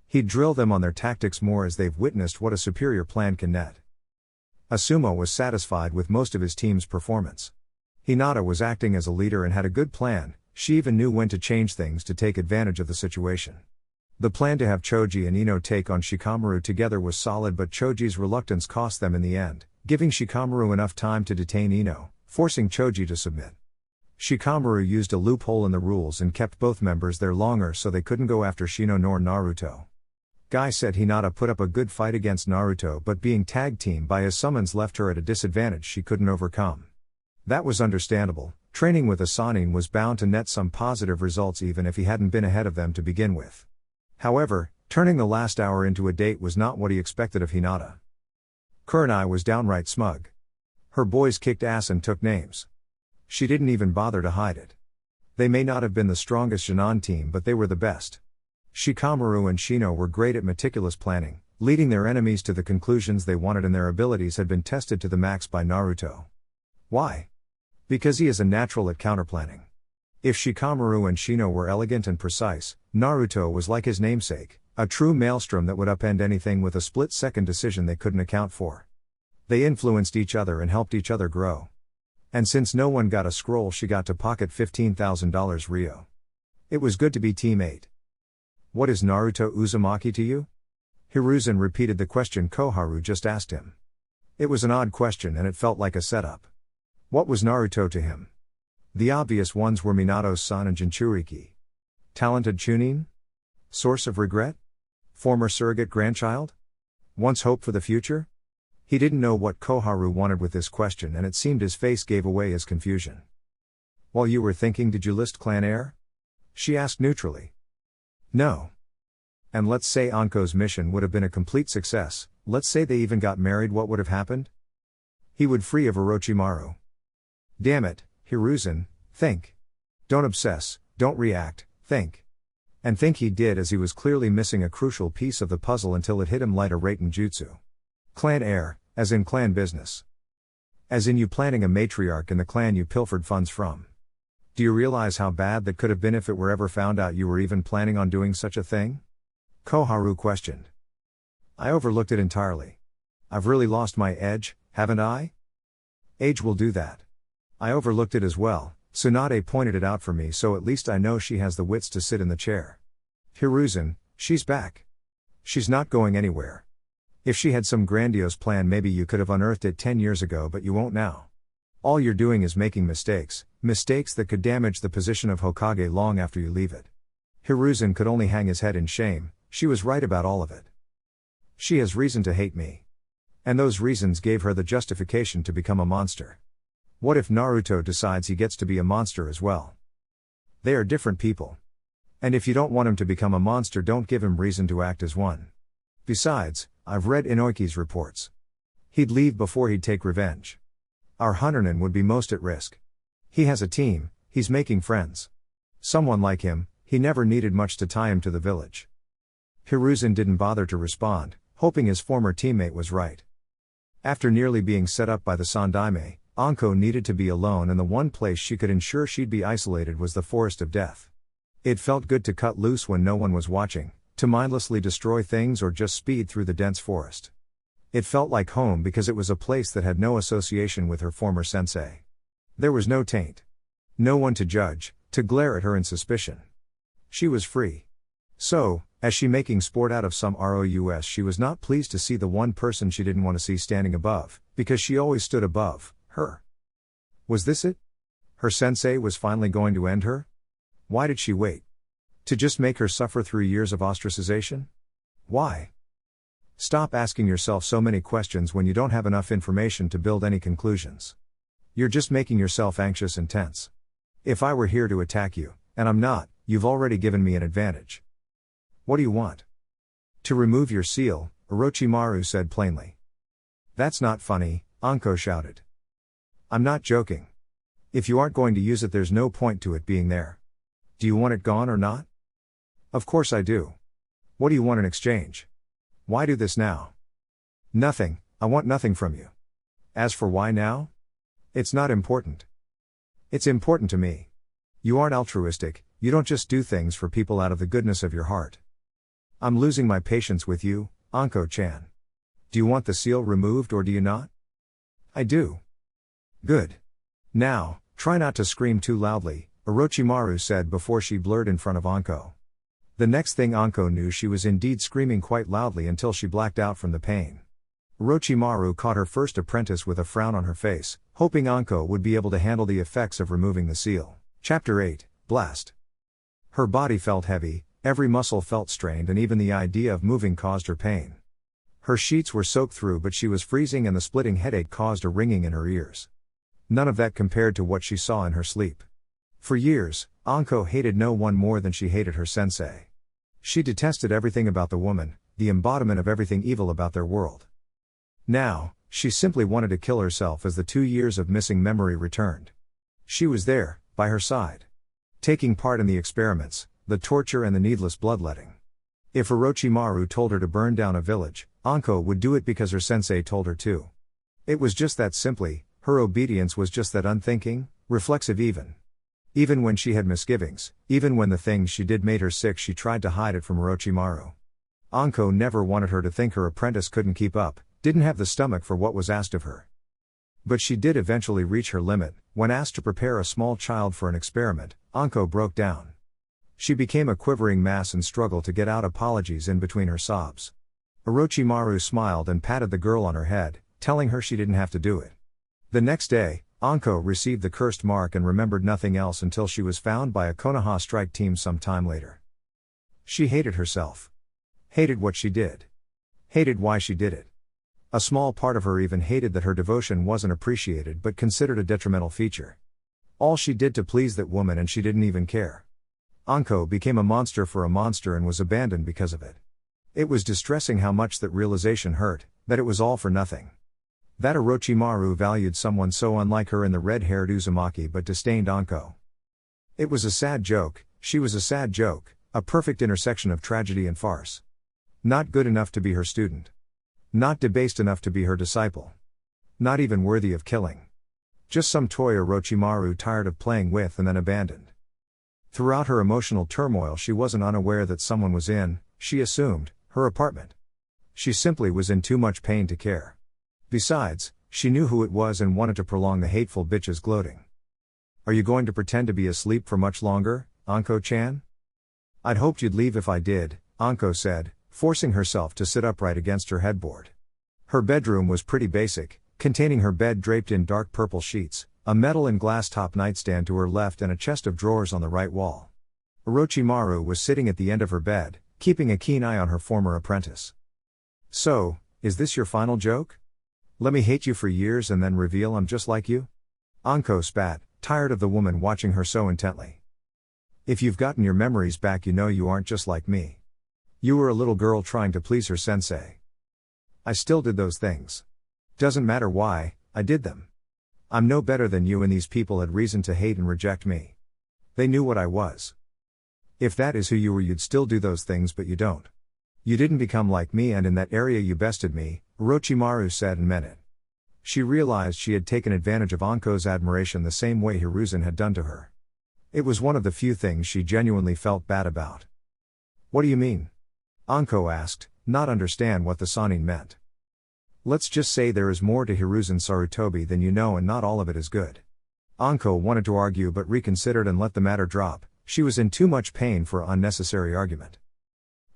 He'd drill them on their tactics more as they've witnessed what a superior plan can net. Asuma was satisfied with most of his team's performance. Hinata was acting as a leader and had a good plan. She even knew when to change things to take advantage of the situation. The plan to have Choji and Ino take on Shikamaru together was solid, but Choji's reluctance cost them in the end, giving Shikamaru enough time to detain Ino, forcing Choji to submit. Shikamaru used a loophole in the rules and kept both members there longer so they couldn't go after Shino nor Naruto. Guy said Hinata put up a good fight against Naruto, but being tag teamed by his summons left her at a disadvantage she couldn't overcome. That was understandable. Training with Assanin was bound to net some positive results even if he hadn't been ahead of them to begin with. However, turning the last hour into a date was not what he expected of Hinata. Kurenai was downright smug. Her boys kicked ass and took names. She didn't even bother to hide it. They may not have been the strongest Junon team, but they were the best. Shikamaru and Shino were great at meticulous planning, leading their enemies to the conclusions they wanted, and their abilities had been tested to the max by Naruto. Why? Because he is a natural at counterplanning. If Shikamaru and Shino were elegant and precise, Naruto was like his namesake, a true maelstrom that would upend anything with a split-second decision they couldn't account for. They influenced each other and helped each other grow. And since no one got a scroll, she got to pocket $15,000 Rio. It was good to be teammate. What is Naruto Uzumaki to you? Hiruzen repeated the question Koharu just asked him. It was an odd question and it felt like a setup. What was Naruto to him? The obvious ones were Minato's son and Jinchuriki. Talented Chunin? Source of regret? Former surrogate grandchild? Once hope for the future? He didn't know what Koharu wanted with this question, and it seemed his face gave away his confusion. While you were thinking, did you list clan heir? She asked neutrally. No. And let's say Anko's mission would have been a complete success, let's say they even got married, what would have happened? He would free of Orochimaru. Damn it, Hiruzen, think. Don't obsess, don't react, think. And think he did, as he was clearly missing a crucial piece of the puzzle until it hit him like a Raiten jutsu. Clan heir, as in clan business. As in you planning a matriarch in the clan you pilfered funds from. Do you realize how bad that could have been if it were ever found out you were even planning on doing such a thing? Koharu questioned. I overlooked it entirely. I've really lost my edge, haven't I? Age will do that. I overlooked it as well. Tsunade pointed it out for me, so at least I know she has the wits to sit in the chair. Hiruzen, she's back. She's not going anywhere. If she had some grandiose plan, maybe you could have unearthed it 10 years ago, but you won't now. All you're doing is making mistakes that could damage the position of Hokage long after you leave it. Hiruzen could only hang his head in shame. She was right about all of it. She has reason to hate me. And those reasons gave her the justification to become a monster. What if Naruto decides he gets to be a monster as well? They are different people. And if you don't want him to become a monster, don't give him reason to act as one. Besides, I've read Inoiki's reports. He'd leave before he'd take revenge. Our Hunternin would be most at risk. He has a team, he's making friends. Someone like him, he never needed much to tie him to the village. Hiruzen didn't bother to respond, hoping his former teammate was right. After nearly being set up by the Sandaime, Anko needed to be alone, and the one place she could ensure she'd be isolated was the Forest of Death. It felt good to cut loose when no one was watching, to mindlessly destroy things or just speed through the dense forest. It felt like home because it was a place that had no association with her former sensei. There was no taint. No one to judge, to glare at her in suspicion. She was free. So, as she making sport out of some ROUS, she was not pleased to see the one person she didn't want to see standing above, because she always stood above her. Was this it? Her sensei was finally going to end her? Why did she wait? To just make her suffer through years of ostracization? Why? Stop asking yourself so many questions when you don't have enough information to build any conclusions. You're just making yourself anxious and tense. If I were here to attack you, and I'm not, you've already given me an advantage. What do you want? To remove your seal, Orochimaru said plainly. That's not funny, Anko shouted. I'm not joking. If you aren't going to use it, there's no point to it being there. Do you want it gone or not? Of course I do. What do you want in exchange? Why do this now? Nothing, I want nothing from you. As for why now? It's not important. It's important to me. You aren't altruistic, you don't just do things for people out of the goodness of your heart. I'm losing my patience with you, Anko-chan. Do you want the seal removed or do you not? I do. Good. Now, try not to scream too loudly, Orochimaru said before she blurred in front of Anko. The next thing Anko knew, she was indeed screaming quite loudly until she blacked out from the pain. Orochimaru caught her first apprentice with a frown on her face, hoping Anko would be able to handle the effects of removing the seal. Chapter 8, Blast. Her body felt heavy, every muscle felt strained, and even the idea of moving caused her pain. Her sheets were soaked through, but she was freezing, and the splitting headache caused a ringing in her ears. None of that compared to what she saw in her sleep. For years, Anko hated no one more than she hated her sensei. She detested everything about the woman, the embodiment of everything evil about their world. Now, she simply wanted to kill herself as the 2 years of missing memory returned. She was there, by her side. Taking part in the experiments, the torture and the needless bloodletting. If Orochimaru told her to burn down a village, Anko would do it because her sensei told her to. It was just that simply, her obedience was just that unthinking, reflexive even. Even when she had misgivings, even when the things she did made her sick, she tried to hide it from Orochimaru. Anko never wanted her to think her apprentice couldn't keep up, didn't have the stomach for what was asked of her. But she did eventually reach her limit. When asked to prepare a small child for an experiment, Anko broke down. She became a quivering mass and struggled to get out apologies in between her sobs. Orochimaru smiled and patted the girl on her head, telling her she didn't have to do it. The next day, Anko received the cursed mark and remembered nothing else until she was found by a Konoha strike team some time later. She hated herself. Hated what she did. Hated why she did it. A small part of her even hated that her devotion wasn't appreciated but considered a detrimental feature. All she did to please that woman, and she didn't even care. Anko became a monster for a monster and was abandoned because of it. It was distressing how much that realization hurt, that it was all for nothing. That Orochimaru valued someone so unlike her in the red-haired Uzumaki but disdained Anko. It was a sad joke, she was a sad joke, a perfect intersection of tragedy and farce. Not good enough to be her student. Not debased enough to be her disciple. Not even worthy of killing. Just some toy Orochimaru tired of playing with and then abandoned. Throughout her emotional turmoil, she wasn't unaware that someone was in, she assumed, her apartment. She simply was in too much pain to care. Besides, she knew who it was and wanted to prolong the hateful bitch's gloating. Are you going to pretend to be asleep for much longer, Anko-chan? I'd hoped you'd leave if I did, Anko said, forcing herself to sit upright against her headboard. Her bedroom was pretty basic, containing her bed draped in dark purple sheets, a metal and glass top nightstand to her left and a chest of drawers on the right wall. Orochimaru was sitting at the end of her bed, keeping a keen eye on her former apprentice. So, is this your final joke? Let me hate you for years and then reveal I'm just like you? Anko spat, tired of the woman watching her so intently. If you've gotten your memories back, you know you aren't just like me. You were a little girl trying to please her sensei. I still did those things. Doesn't matter why, I did them. I'm no better than you, and these people had reason to hate and reject me. They knew what I was. If that is who you were, you'd still do those things, but you don't. You didn't become like me, and in that area you bested me, Orochimaru said and meant it. She realized she had taken advantage of Anko's admiration the same way Hiruzen had done to her. It was one of the few things she genuinely felt bad about. What do you mean? Anko asked, not understand what the Sanin meant. Let's just say there is more to Hiruzen Sarutobi than you know, and not all of it is good. Anko wanted to argue but reconsidered and let the matter drop. She was in too much pain for unnecessary argument.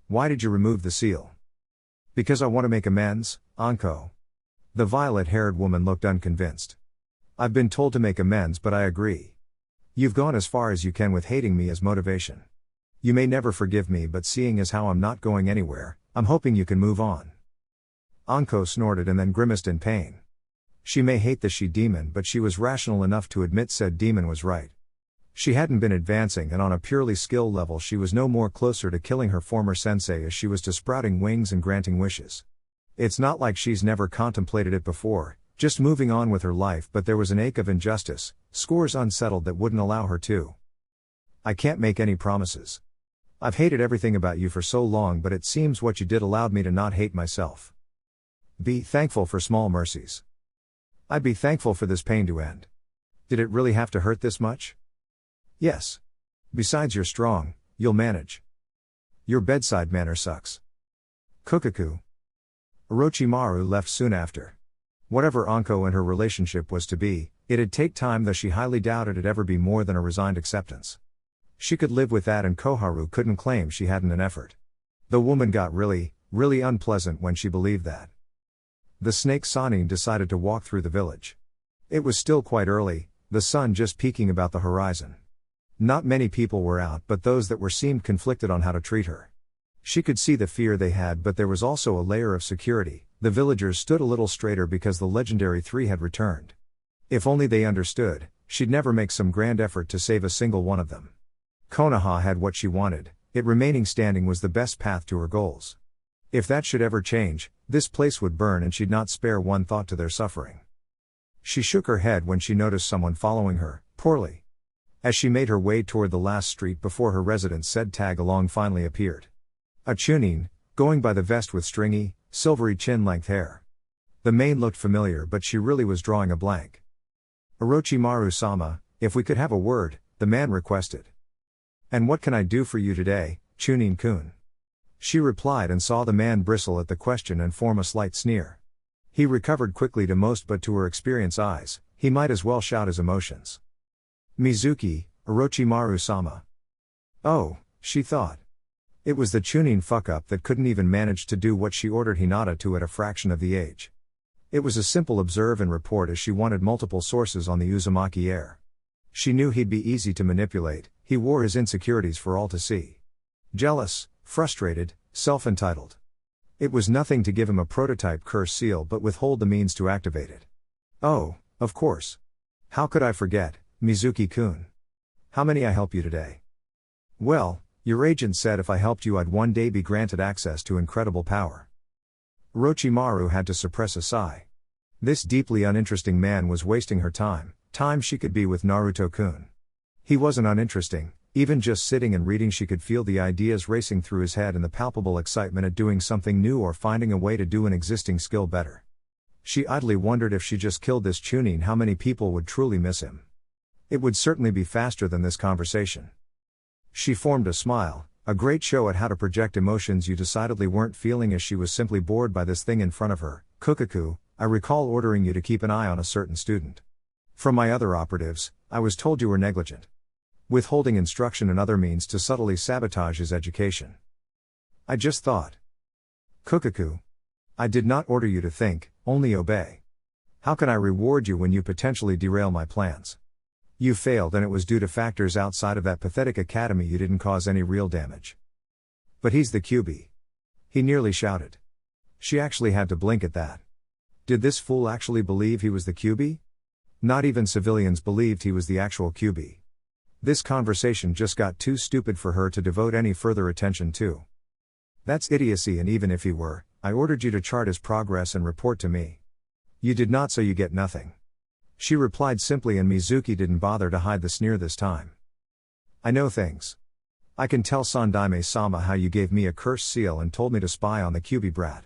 Why did you remove the seal? Because I want to make amends, Anko. The violet-haired woman looked unconvinced. I've been told to make amends, but I agree. You've gone as far as you can with hating me as motivation. You may never forgive me, but seeing as how I'm not going anywhere, I'm hoping you can move on. Anko snorted and then grimaced in pain. She may hate the she-demon, but she was rational enough to admit said demon was right. She hadn't been advancing, and on a purely skill level she was no more closer to killing her former sensei as she was to sprouting wings and granting wishes. It's not like she's never contemplated it before, just moving on with her life, but there was an ache of injustice, scores unsettled that wouldn't allow her to. I can't make any promises. I've hated everything about you for so long, but it seems what you did allowed me to not hate myself. Be thankful for small mercies. I'd be thankful for this pain to end. Did it really have to hurt this much? Yes. Besides, you're strong, you'll manage. Your bedside manner sucks. Kukaku. Orochimaru left soon after. Whatever Anko and her relationship was to be, it'd take time, though she highly doubted it'd ever be more than a resigned acceptance. She could live with that, and Koharu couldn't claim she hadn't an effort. The woman got really unpleasant when she believed that. The snake Sanin decided to walk through the village. It was still quite early, the sun just peeking about the horizon. Not many people were out, but those that were seemed conflicted on how to treat her. She could see the fear they had, but there was also a layer of security. The villagers stood a little straighter because the legendary three had returned. If only they understood, she'd never make some grand effort to save a single one of them. Konoha had what she wanted, it remaining standing was the best path to her goals. If that should ever change, this place would burn, and she'd not spare one thought to their suffering. She shook her head when she noticed someone following her, Poorly. As she made her way toward the last street before her residence, said tag-along finally appeared. A chunin, going by the vest with stringy, silvery chin-length hair. The mane looked familiar, but she really was drawing a blank. Orochimaru-sama, if we could have a word, the man requested. And what can I do for you today, chunin-kun? She replied and saw the man bristle at the question and form a slight sneer. He recovered quickly to most, but to her experienced eyes, he might as well shout his emotions. Mizuki, Orochimaru-sama. Oh, she thought. It was the chunin fuck-up that couldn't even manage to do what she ordered Hinata to at a fraction of the age. It was a simple observe and report, as she wanted multiple sources on the Uzumaki heir. She knew he'd be easy to manipulate, he wore his insecurities for all to see. Jealous, frustrated, self-entitled. It was nothing to give him a prototype curse seal but withhold the means to activate it. Oh, of course. How could I forget, Mizuki-kun? How may I help you today? Well, your agent said if I helped you I'd one day be granted access to incredible power. Orochimaru had to suppress a sigh. This deeply uninteresting man was wasting her time she could be with Naruto-kun. He wasn't uninteresting, even just sitting and reading she could feel the ideas racing through his head and the palpable excitement at doing something new or finding a way to do an existing skill better. She idly wondered if she just killed this chunin how many people would truly miss him. It would certainly be faster than this conversation. She formed a smile, a great show at how to project emotions you decidedly weren't feeling, as she was simply bored by this thing in front of her. Kukaku, I recall ordering you to keep an eye on a certain student. From my other operatives, I was told you were negligent. Withholding instruction and other means to subtly sabotage his education. I just thought. Kukaku. I did not order you to think, only obey. How can I reward you when you potentially derail my plans? You failed, and it was due to factors outside of that pathetic academy. You didn't cause any real damage. But he's the QB. He nearly shouted. She actually had to blink at that. Did this fool actually believe he was the QB? Not even civilians believed he was the actual QB. This conversation just got too stupid for her to devote any further attention to. That's idiocy, and even if he were, I ordered you to chart his progress and report to me. You did not, so you get nothing. She replied simply, and Mizuki didn't bother to hide the sneer this time. I know things. I can tell Sandaime-sama how you gave me a cursed seal and told me to spy on the QB brat.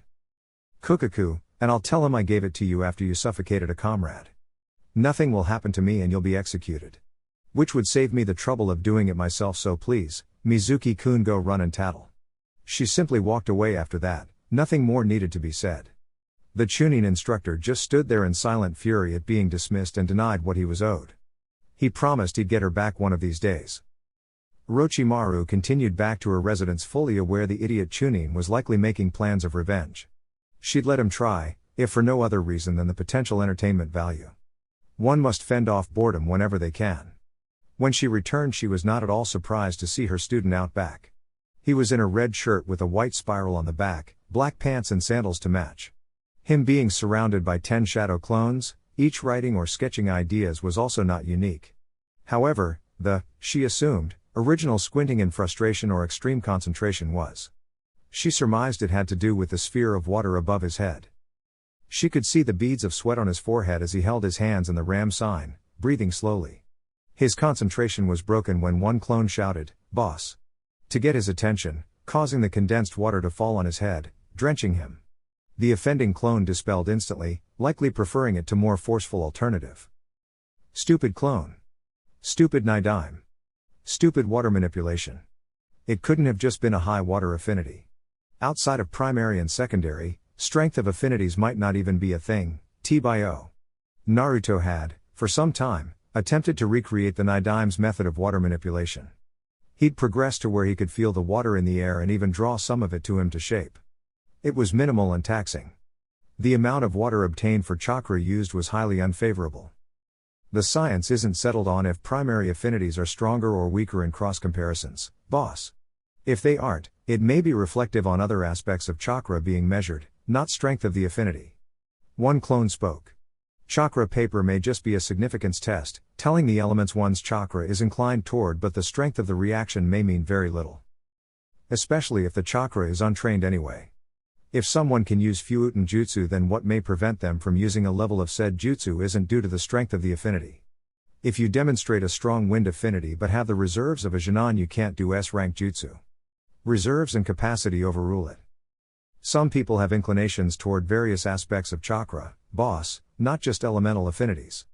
Kukaku, and I'll tell him I gave it to you after you suffocated a comrade. Nothing will happen to me and you'll be executed. Which would save me the trouble of doing it myself, so please, Mizuki-kun, go run and tattle. She simply walked away after that, nothing more needed to be said. The chunin instructor just stood there in silent fury at being dismissed and denied what he was owed. He promised he'd get her back one of these days. Orochimaru continued back to her residence, fully aware the idiot chunin was likely making plans of revenge. She'd let him try, if for no other reason than the potential entertainment value. One must fend off boredom whenever they can. When she returned, she was not at all surprised to see her student out back. He was in a red shirt with a white spiral on the back, black pants and sandals to match. Him being surrounded by 10 shadow clones, each writing or sketching ideas, was also not unique. However, she assumed, original squinting in frustration or extreme concentration was. She surmised it had to do with the sphere of water above his head. She could see the beads of sweat on his forehead as he held his hands in the ram sign, breathing slowly. His concentration was broken when one clone shouted, "Boss!" to get his attention, causing the condensed water to fall on his head, drenching him. The offending clone dispelled instantly, likely preferring it to more forceful alternative. Stupid clone. Stupid Nidaime. Stupid water manipulation. It couldn't have just been a high water affinity. Outside of primary and secondary, strength of affinities might not even be a thing. TBO. Naruto had, for some time, attempted to recreate the Nidaime's method of water manipulation. He'd progressed to where he could feel the water in the air and even draw some of it to him to shape. It was minimal and taxing. The amount of water obtained for chakra used was highly unfavorable. The science isn't settled on if primary affinities are stronger or weaker in cross comparisons, boss. If they aren't, it may be reflective on other aspects of chakra being measured, not strength of the affinity. One clone spoke. Chakra paper may just be a significance test, telling the elements one's chakra is inclined toward, but the strength of the reaction may mean very little. Especially if the chakra is untrained anyway. If someone can use Fuuten Jutsu, then what may prevent them from using a level of said jutsu isn't due to the strength of the affinity. If you demonstrate a strong wind affinity but have the reserves of a Jinan, you can't do S-rank jutsu. Reserves and capacity overrule it. Some people have inclinations toward various aspects of chakra, boss, not just elemental affinities.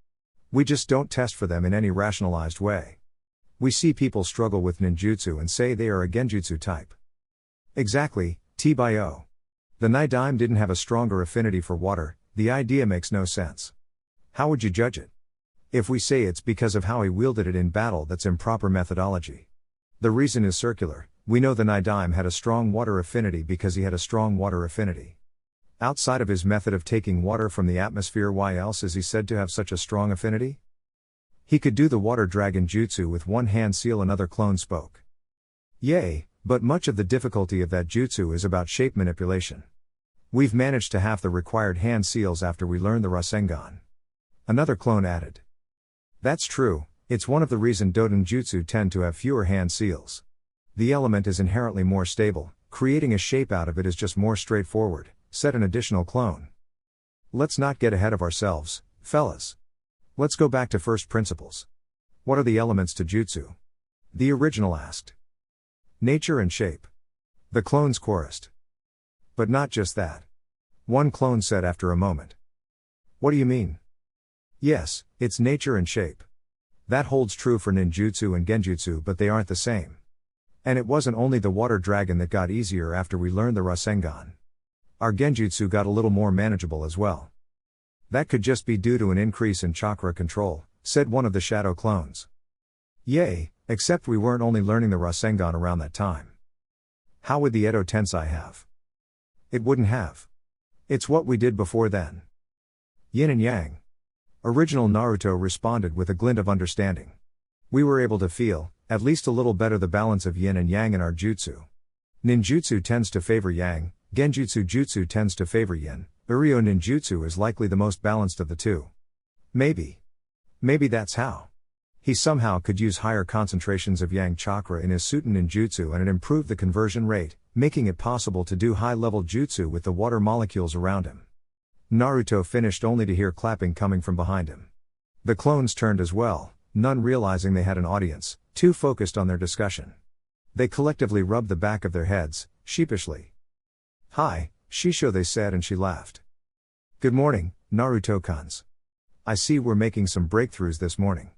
We just don't test for them in any rationalized way. We see people struggle with ninjutsu and say they are a genjutsu type. Exactly, T-bio. The Nidaime didn't have a stronger affinity for water, the idea makes no sense. How would you judge it? If we say it's because of how he wielded it in battle, that's improper methodology. The reason is circular. We know the Nidaime had a strong water affinity because he had a strong water affinity. Outside of his method of taking water from the atmosphere, why else is he said to have such a strong affinity? He could do the water dragon jutsu with one hand seal, another clone spoke. Yay, but much of the difficulty of that jutsu is about shape manipulation. We've managed to half the required hand seals after we learned the Rasengan. Another clone added. That's true, it's one of the reasons Doden jutsu tend to have fewer hand seals. The element is inherently more stable, creating a shape out of it is just more straightforward, said an additional clone. Let's not get ahead of ourselves, fellas. Let's go back to first principles. What are the elements to jutsu? The original asked. Nature and shape. The clones chorused. But not just that. One clone said after a moment. What do you mean? Yes, it's nature and shape. That holds true for ninjutsu and genjutsu, but they aren't the same. And it wasn't only the water dragon that got easier after we learned the Rasengan. Our genjutsu got a little more manageable as well. That could just be due to an increase in chakra control, said one of the shadow clones. Yay, except we weren't only learning the Rasengan around that time. How would the Edo Tensei have? It wouldn't have. It's what we did before then. Yin and Yang. Original Naruto responded with a glint of understanding. We were able to feel, at least a little better, the balance of yin and yang in our jutsu. Ninjutsu tends to favor yang, genjutsu jutsu tends to favor yin, Uryo ninjutsu is likely the most balanced of the two. Maybe that's how. He somehow could use higher concentrations of yang chakra in his Suten ninjutsu and it improved the conversion rate, making it possible to do high-level jutsu with the water molecules around him. Naruto finished only to hear clapping coming from behind him. The clones turned as well, none realizing they had an audience, too focused on their discussion. They collectively rubbed the back of their heads, sheepishly. Hi, Shisho, they said, and she laughed. Good morning, Naruto-kuns. I see we're making some breakthroughs this morning.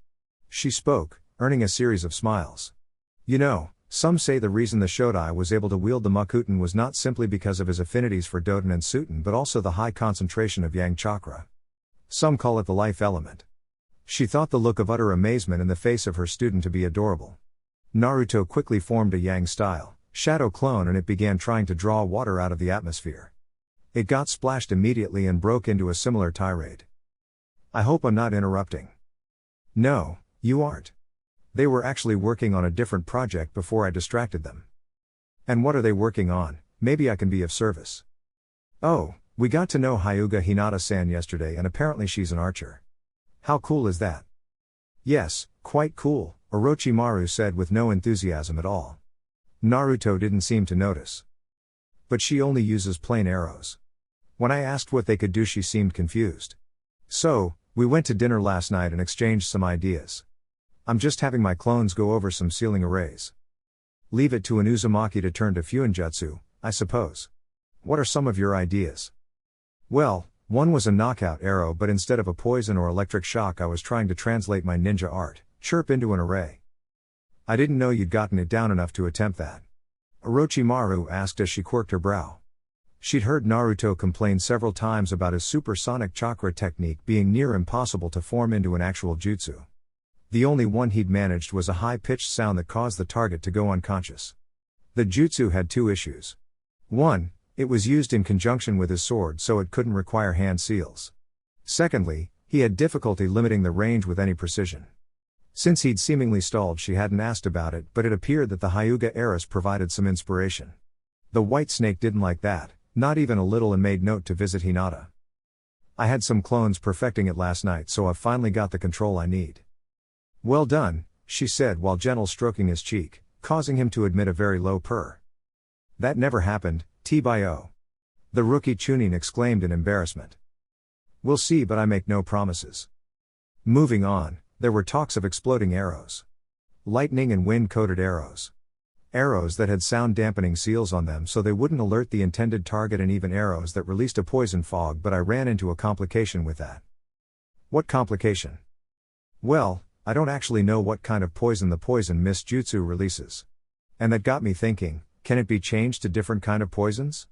She spoke, earning a series of smiles. You know, some say the reason the Shodai was able to wield the Makuten was not simply because of his affinities for Doden and Suten but also the high concentration of Yang chakra. Some call it the life element. She thought the look of utter amazement in the face of her student to be adorable. Naruto quickly formed a Yang-style shadow clone and it began trying to draw water out of the atmosphere. It got splashed immediately and broke into a similar tirade. I hope I'm not interrupting. No, you aren't. They were actually working on a different project before I distracted them. And what are they working on? Maybe I can be of service. Oh, we got to know Hyuga Hinata-san yesterday and apparently she's an archer. How cool is that? Yes, quite cool, Orochimaru said with no enthusiasm at all. Naruto didn't seem to notice. But she only uses plain arrows. When I asked what they could do, she seemed confused. So, we went to dinner last night and exchanged some ideas. I'm just having my clones go over some ceiling arrays. Leave it to an Uzumaki to turn to Fuinjutsu, I suppose. What are some of your ideas? Well, one was a knockout arrow, but instead of a poison or electric shock I was trying to translate my ninja art, chirp, into an array. I didn't know you'd gotten it down enough to attempt that. Orochimaru asked as she quirked her brow. She'd heard Naruto complain several times about his supersonic chakra technique being near impossible to form into an actual jutsu. The only one he'd managed was a high-pitched sound that caused the target to go unconscious. The jutsu had two issues. One, it was used in conjunction with his sword so it couldn't require hand seals. Secondly, he had difficulty limiting the range with any precision. Since he'd seemingly stalled, she hadn't asked about it, but it appeared that the Hyuga heiress provided some inspiration. The White Snake didn't like that, not even a little, and made note to visit Hinata. I had some clones perfecting it last night, so I've finally got the control I need. Well done, she said while gentle stroking his cheek, causing him to emit a very low purr. That never happened, T-bio. The rookie Chunin exclaimed in embarrassment. We'll see, but I make no promises. Moving on, There were talks of exploding arrows. Lightning and wind-coated arrows. Arrows that had sound-dampening seals on them so they wouldn't alert the intended target, and even arrows that released a poison fog, but I ran into a complication with that. What complication? Well, I don't actually know what kind of poison the poison mist jutsu releases. And that got me thinking, can it be changed to different kind of poisons?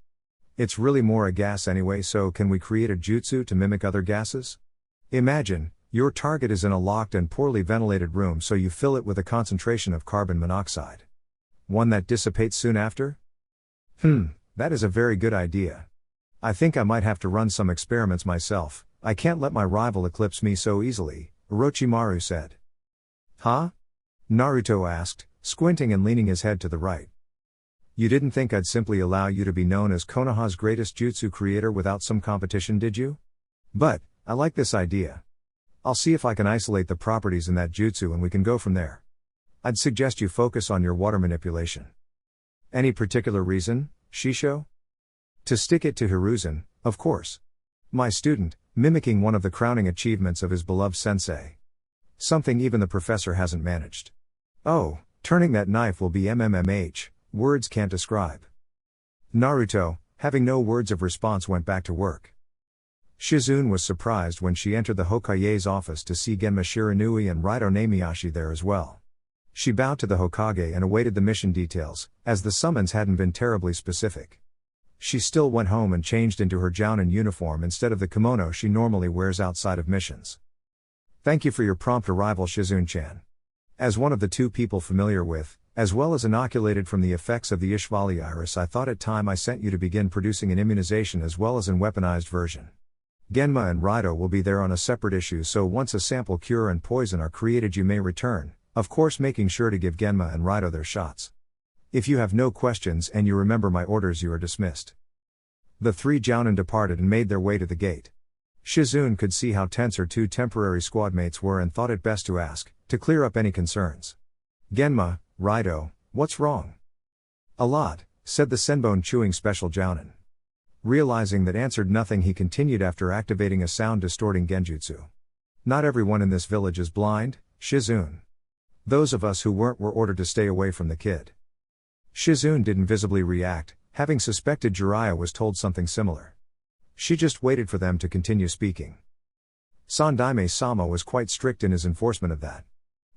It's really more a gas anyway, so can we create a jutsu to mimic other gases? Imagine, your target is in a locked and poorly ventilated room, so you fill it with a concentration of carbon monoxide. One that dissipates soon after? That is a very good idea. I think I might have to run some experiments myself. I can't let my rival eclipse me so easily, Orochimaru said. Huh? Naruto asked, squinting and leaning his head to the right. You didn't think I'd simply allow you to be known as Konoha's greatest jutsu creator without some competition, did you? But, I like this idea. I'll see if I can isolate the properties in that jutsu and we can go from there. I'd suggest you focus on your water manipulation. Any particular reason, Shisho? To stick it to Hiruzen, of course. My student, mimicking one of the crowning achievements of his beloved sensei. Something even the professor hasn't managed. Oh, turning that knife will be MMMH, words can't describe. Naruto, having no words of response, went back to work. Shizune was surprised when she entered the Hokage's office to see Genma Shiranui and Raito Namiyashi there as well. She bowed to the Hokage and awaited the mission details, as the summons hadn't been terribly specific. She still went home and changed into her jounin uniform instead of the kimono she normally wears outside of missions. Thank you for your prompt arrival, Shizune-chan. As one of the two people familiar with, as well as inoculated from the effects of the Ishval virus, I thought it time I sent you to begin producing an immunization as well as an weaponized version. Genma and Raito will be there on a separate issue, so once a sample cure and poison are created you may return, of course making sure to give Genma and Raito their shots. If you have no questions and you remember my orders, you are dismissed. The three jounin departed and made their way to the gate. Shizune could see how tense her two temporary squadmates were and thought it best to ask, to clear up any concerns. Genma, Raito, what's wrong? A lot, said the senbone chewing special jounin. Realizing that answered nothing, he continued after activating a sound-distorting genjutsu. Not everyone in this village is blind, Shizune. Those of us who weren't were ordered to stay away from the kid. Shizune didn't visibly react, having suspected Jiraiya was told something similar. She just waited for them to continue speaking. Sandaime-sama was quite strict in his enforcement of that.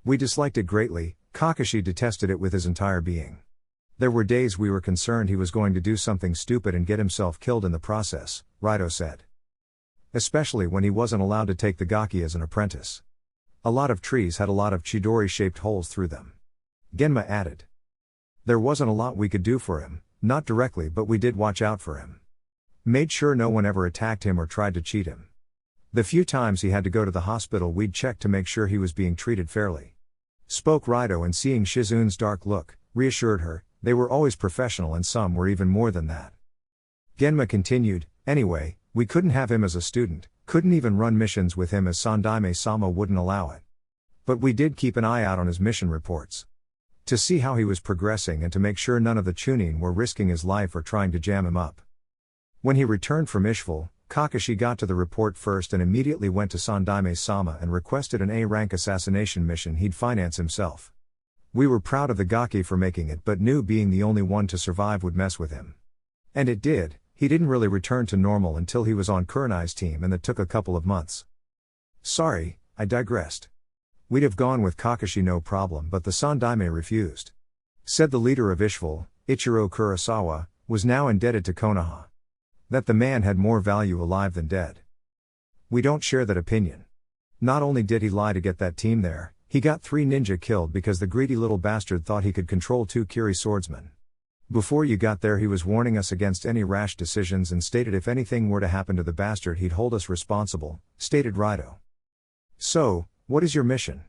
We disliked it greatly, Kakashi detested it with his entire being. There were days we were concerned he was going to do something stupid and get himself killed in the process, Raito said. Especially when he wasn't allowed to take the gaki as an apprentice. A lot of trees had a lot of Chidori-shaped holes through them. Genma added. There wasn't a lot we could do for him, not directly, but we did watch out for him. Made sure no one ever attacked him or tried to cheat him. The few times he had to go to the hospital, we'd check to make sure he was being treated fairly. Spoke Raito, and seeing Shizune's dark look, reassured her, they were always professional and some were even more than that. Genma continued, anyway, we couldn't have him as a student, couldn't even run missions with him as Sandaime-sama wouldn't allow it. But we did keep an eye out on his mission reports. To see how he was progressing and to make sure none of the Chunin were risking his life or trying to jam him up. When he returned from Ishval, Kakashi got to the report first and immediately went to Sandaime-sama and requested an A-rank assassination mission he'd finance himself. We were proud of the gaki for making it, but knew being the only one to survive would mess with him. And it did. He didn't really return to normal until he was on Kurenai's team, and that took a couple of months. Sorry, I digressed. We'd have gone with Kakashi no problem, but the Sandaime refused. Said the leader of Ishval, Ichiro Kurosawa, was now indebted to Konoha. That the man had more value alive than dead. We don't share that opinion. Not only did he lie to get that team there, he got 3 ninja killed because the greedy little bastard thought he could control 2 Kiri swordsmen. Before you got there he was warning us against any rash decisions and stated if anything were to happen to the bastard he'd hold us responsible, stated Raito. So, what is your mission?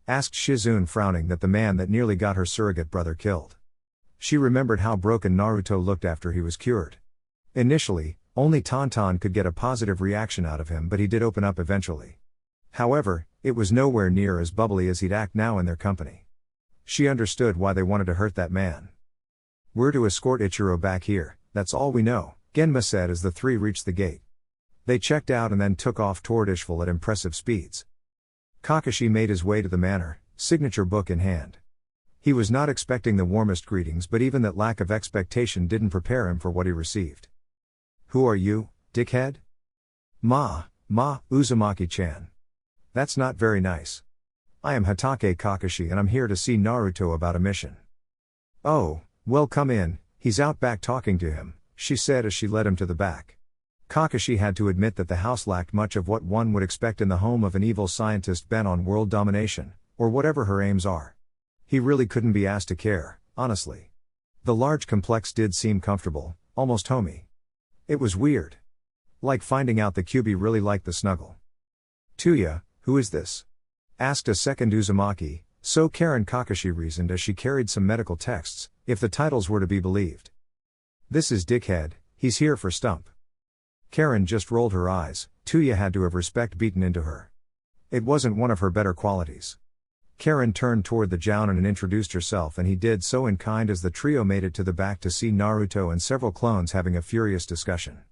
Asked Shizune, frowning that the man that nearly got her surrogate brother killed. She remembered how broken Naruto looked after he was cured. Initially, only Tonton could get a positive reaction out of him, but he did open up eventually. However, it was nowhere near as bubbly as he'd act now in their company. She understood why they wanted to hurt that man. We're to escort Ichiro back here, that's all we know, Genma said as the three reached the gate. They checked out and then took off toward Ishval at impressive speeds. Kakashi made his way to the manor, signature book in hand. He was not expecting the warmest greetings, but even that lack of expectation didn't prepare him for what he received. "Who are you, dickhead?" Uzumaki-chan. "That's not very nice. I am Hatake Kakashi and I'm here to see Naruto about a mission." "Oh, well, come in, he's out back talking to him," she said as she led him to the back. Kakashi had to admit that the house lacked much of what one would expect in the home of an evil scientist bent on world domination, or whatever her aims are. He really couldn't be asked to care, honestly. The large complex did seem comfortable, almost homey. It was weird. Like finding out the Kyuubi really liked the snuggle. "Tuya, who is this?" asked a second Uzumaki, so Karen Kakashi reasoned as she carried some medical texts, if the titles were to be believed. "This is Dickhead, he's here for Stump." Karen just rolled her eyes. Tuya had to have respect beaten into her. It wasn't one of her better qualities. Karen turned toward the Jounin and introduced herself, and he did so in kind as the trio made it to the back to see Naruto and several clones having a furious discussion.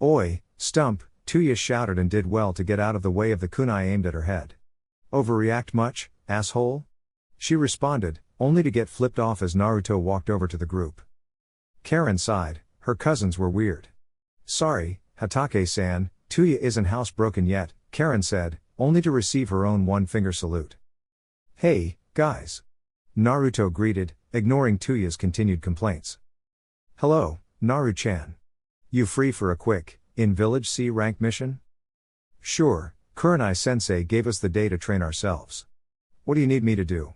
"Oi, Stump," Tuya shouted and did well to get out of the way of the kunai aimed at her head. "Overreact much, asshole?" she responded, only to get flipped off as Naruto walked over to the group. Karen sighed, her cousins were weird. "Sorry, Hatake-san, Tuya isn't housebroken yet," Karen said, only to receive her own one-finger salute. "Hey, guys." Naruto greeted, ignoring Tuya's continued complaints. "Hello, Naru-chan. You free for a quick, in-village C-rank mission?" "Sure, Kurenai-sensei gave us the day to train ourselves. What do you need me to do?"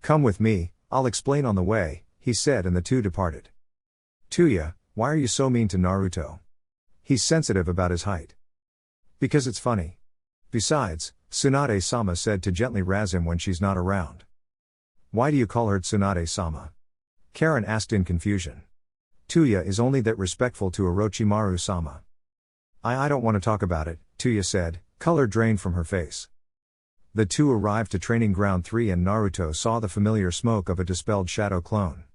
"Come with me, I'll explain on the way," he said, and the two departed. "Tuya, why are you so mean to Naruto? He's sensitive about his height." "Because it's funny. Besides, Tsunade-sama said to gently razz him when she's not around." "Why do you call her Tsunade-sama?" Karen asked in confusion. "Tuya is only that respectful to Orochimaru-sama." I don't want to talk about it," Tuya said, color drained from her face. The two arrived to Training Ground 3 and Naruto saw the familiar smoke of a dispelled shadow clone.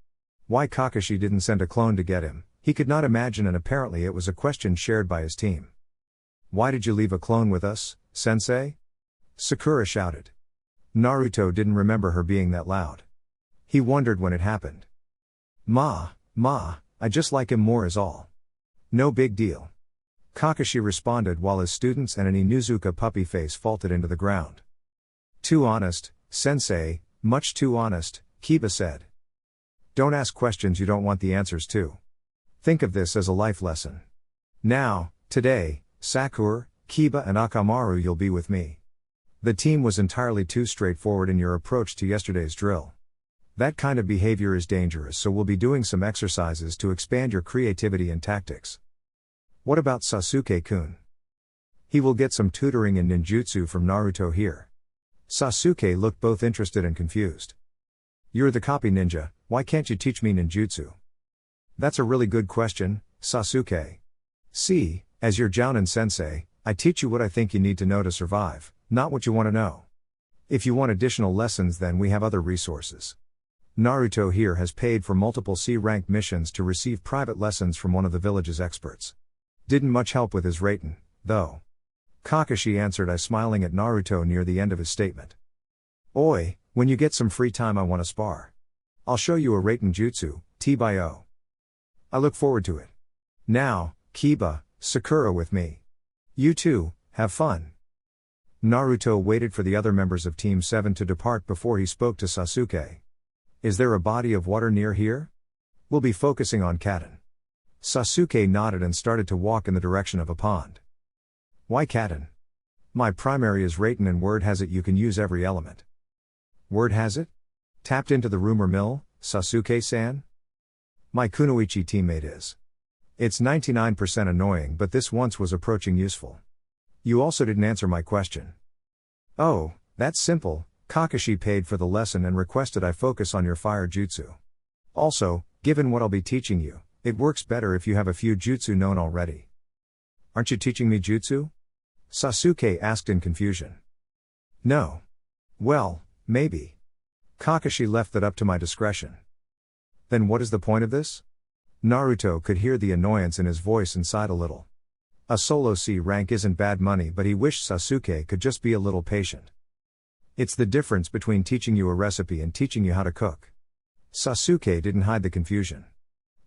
Why Kakashi didn't send a clone to get him, he could not imagine, and apparently it was a question shared by his team. "Why did you leave a clone with us, sensei?" Sakura shouted. Naruto didn't remember her being that loud. He wondered when it happened. Ma, I just like him more is all. No big deal." Kakashi responded while his students and an Inuzuka puppy face faulted into the ground. "Too honest, sensei, much too honest," Kiba said. "Don't ask questions you don't want the answers to. Think of this as a life lesson. Now, today, Sakura, Kiba and Akamaru, you'll be with me. The team was entirely too straightforward in your approach to yesterday's drill. That kind of behavior is dangerous, so we'll be doing some exercises to expand your creativity and tactics." "What about Sasuke-kun?" "He will get some tutoring in ninjutsu from Naruto here." Sasuke looked both interested and confused. "You're the copy ninja, why can't you teach me ninjutsu?" "That's a really good question, Sasuke. See, as your Jounin sensei, I teach you what I think you need to know to survive, not what you want to know. If you want additional lessons, then we have other resources. Naruto here has paid for multiple C-rank missions to receive private lessons from one of the village's experts. Didn't much help with his rating, though." Kakashi answered, smiling at Naruto near the end of his statement. "Oi, when you get some free time I want to spar. I'll show you a rating jutsu, T-by-O. I look forward to it. Now, Kiba, Sakura with me. You two, have fun." Naruto waited for the other members of Team 7 to depart before he spoke to Sasuke. "Is there a body of water near here? We'll be focusing on Katen." Sasuke nodded and started to walk in the direction of a pond. "Why Katen?" "My primary is Raten and word has it you can use every element." "Word has it? Tapped into the rumor mill, Sasuke-san?" "My Kunoichi teammate is. It's 99% annoying, but this once was approaching useful." "You also didn't answer my question." "Oh, that's simple. Kakashi paid for the lesson and requested I focus on your fire jutsu. Also, given what I'll be teaching you, it works better if you have a few jutsu known already." "Aren't you teaching me jutsu?" Sasuke asked in confusion. "No. Well, maybe. Kakashi left that up to my discretion." "Then what is the point of this?" Naruto could hear the annoyance in his voice and sighed a little. A solo C rank isn't bad money, but he wished Sasuke could just be a little patient. It's the difference between teaching you a recipe and teaching you how to cook. Sasuke didn't hide the confusion.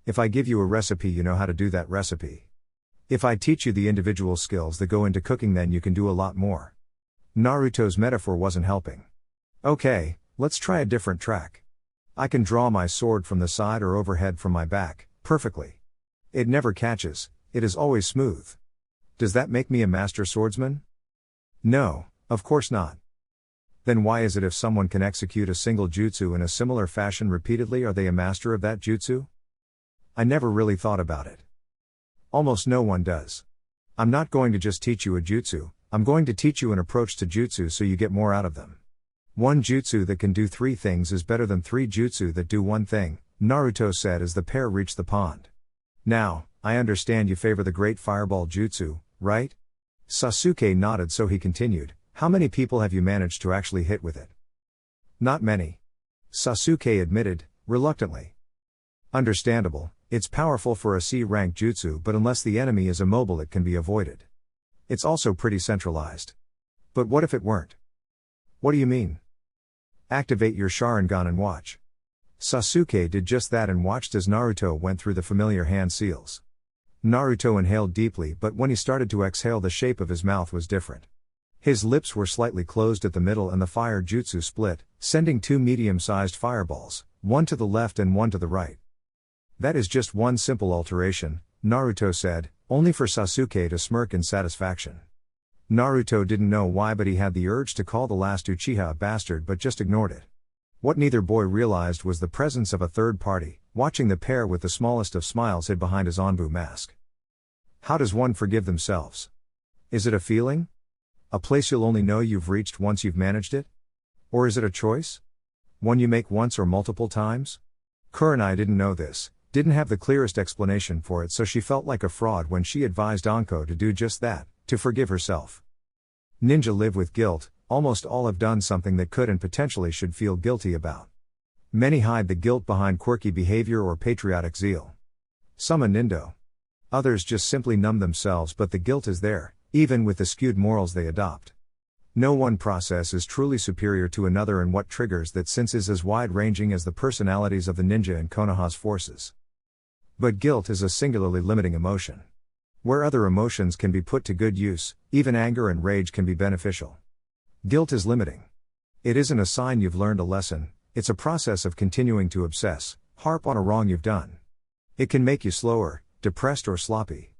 If I give you a recipe, you know how to do that recipe. If I teach you the individual skills that go into cooking, then you can do a lot more. Naruto's metaphor wasn't helping. Okay, let's try a different track. I can draw my sword from the side or overhead from my back, perfectly. It never catches, it is always smooth. Does that make me a master swordsman? No, of course not. Then why is it if someone can execute a single jutsu in a similar fashion repeatedly, are they a master of that jutsu? I never really thought about it. Almost no one does. I'm not going to just teach you a jutsu, I'm going to teach you an approach to jutsu so you get more out of them. One jutsu that can do 3 things is better than 3 jutsu that do 1 thing, Naruto said as the pair reached the pond. Now, I understand you favor the great fireball jutsu, right? Sasuke nodded, so he continued, how many people have you managed to actually hit with it? Not many. Sasuke admitted, reluctantly. Understandable, it's powerful for a C-rank jutsu, but unless the enemy is immobile it can be avoided. It's also pretty centralized. But what if it weren't? What do you mean? Activate your Sharingan and watch. Sasuke did just that and watched as Naruto went through the familiar hand seals. Naruto inhaled deeply, but when he started to exhale, the shape of his mouth was different. His lips were slightly closed at the middle and the fire jutsu split, sending 2 medium-sized fireballs, one to the left and one to the right. That is just one simple alteration, Naruto said, only for Sasuke to smirk in satisfaction. Naruto didn't know why, but he had the urge to call the last Uchiha a bastard, but just ignored it. What neither boy realized was the presence of a third party, watching the pair with the smallest of smiles hid behind his Anbu mask. How does one forgive themselves? Is it a feeling? A place you'll only know you've reached once you've managed it? Or is it a choice? One you make once or multiple times? Kurenai didn't know this, didn't have the clearest explanation for it, so she felt like a fraud when she advised Anko to do just that, to forgive herself. Ninja live with guilt, almost all have done something that could and potentially should feel guilty about. Many hide the guilt behind quirky behavior or patriotic zeal. Some a nindo. Others just simply numb themselves, but the guilt is there, even with the skewed morals they adopt. No one process is truly superior to another, and what triggers that sense is as wide-ranging as the personalities of the ninja and Konoha's forces. But guilt is a singularly limiting emotion. Where other emotions can be put to good use, even anger and rage can be beneficial. Guilt is limiting. It isn't a sign you've learned a lesson, it's a process of continuing to obsess, harp on a wrong you've done. It can make you slower, depressed or sloppy.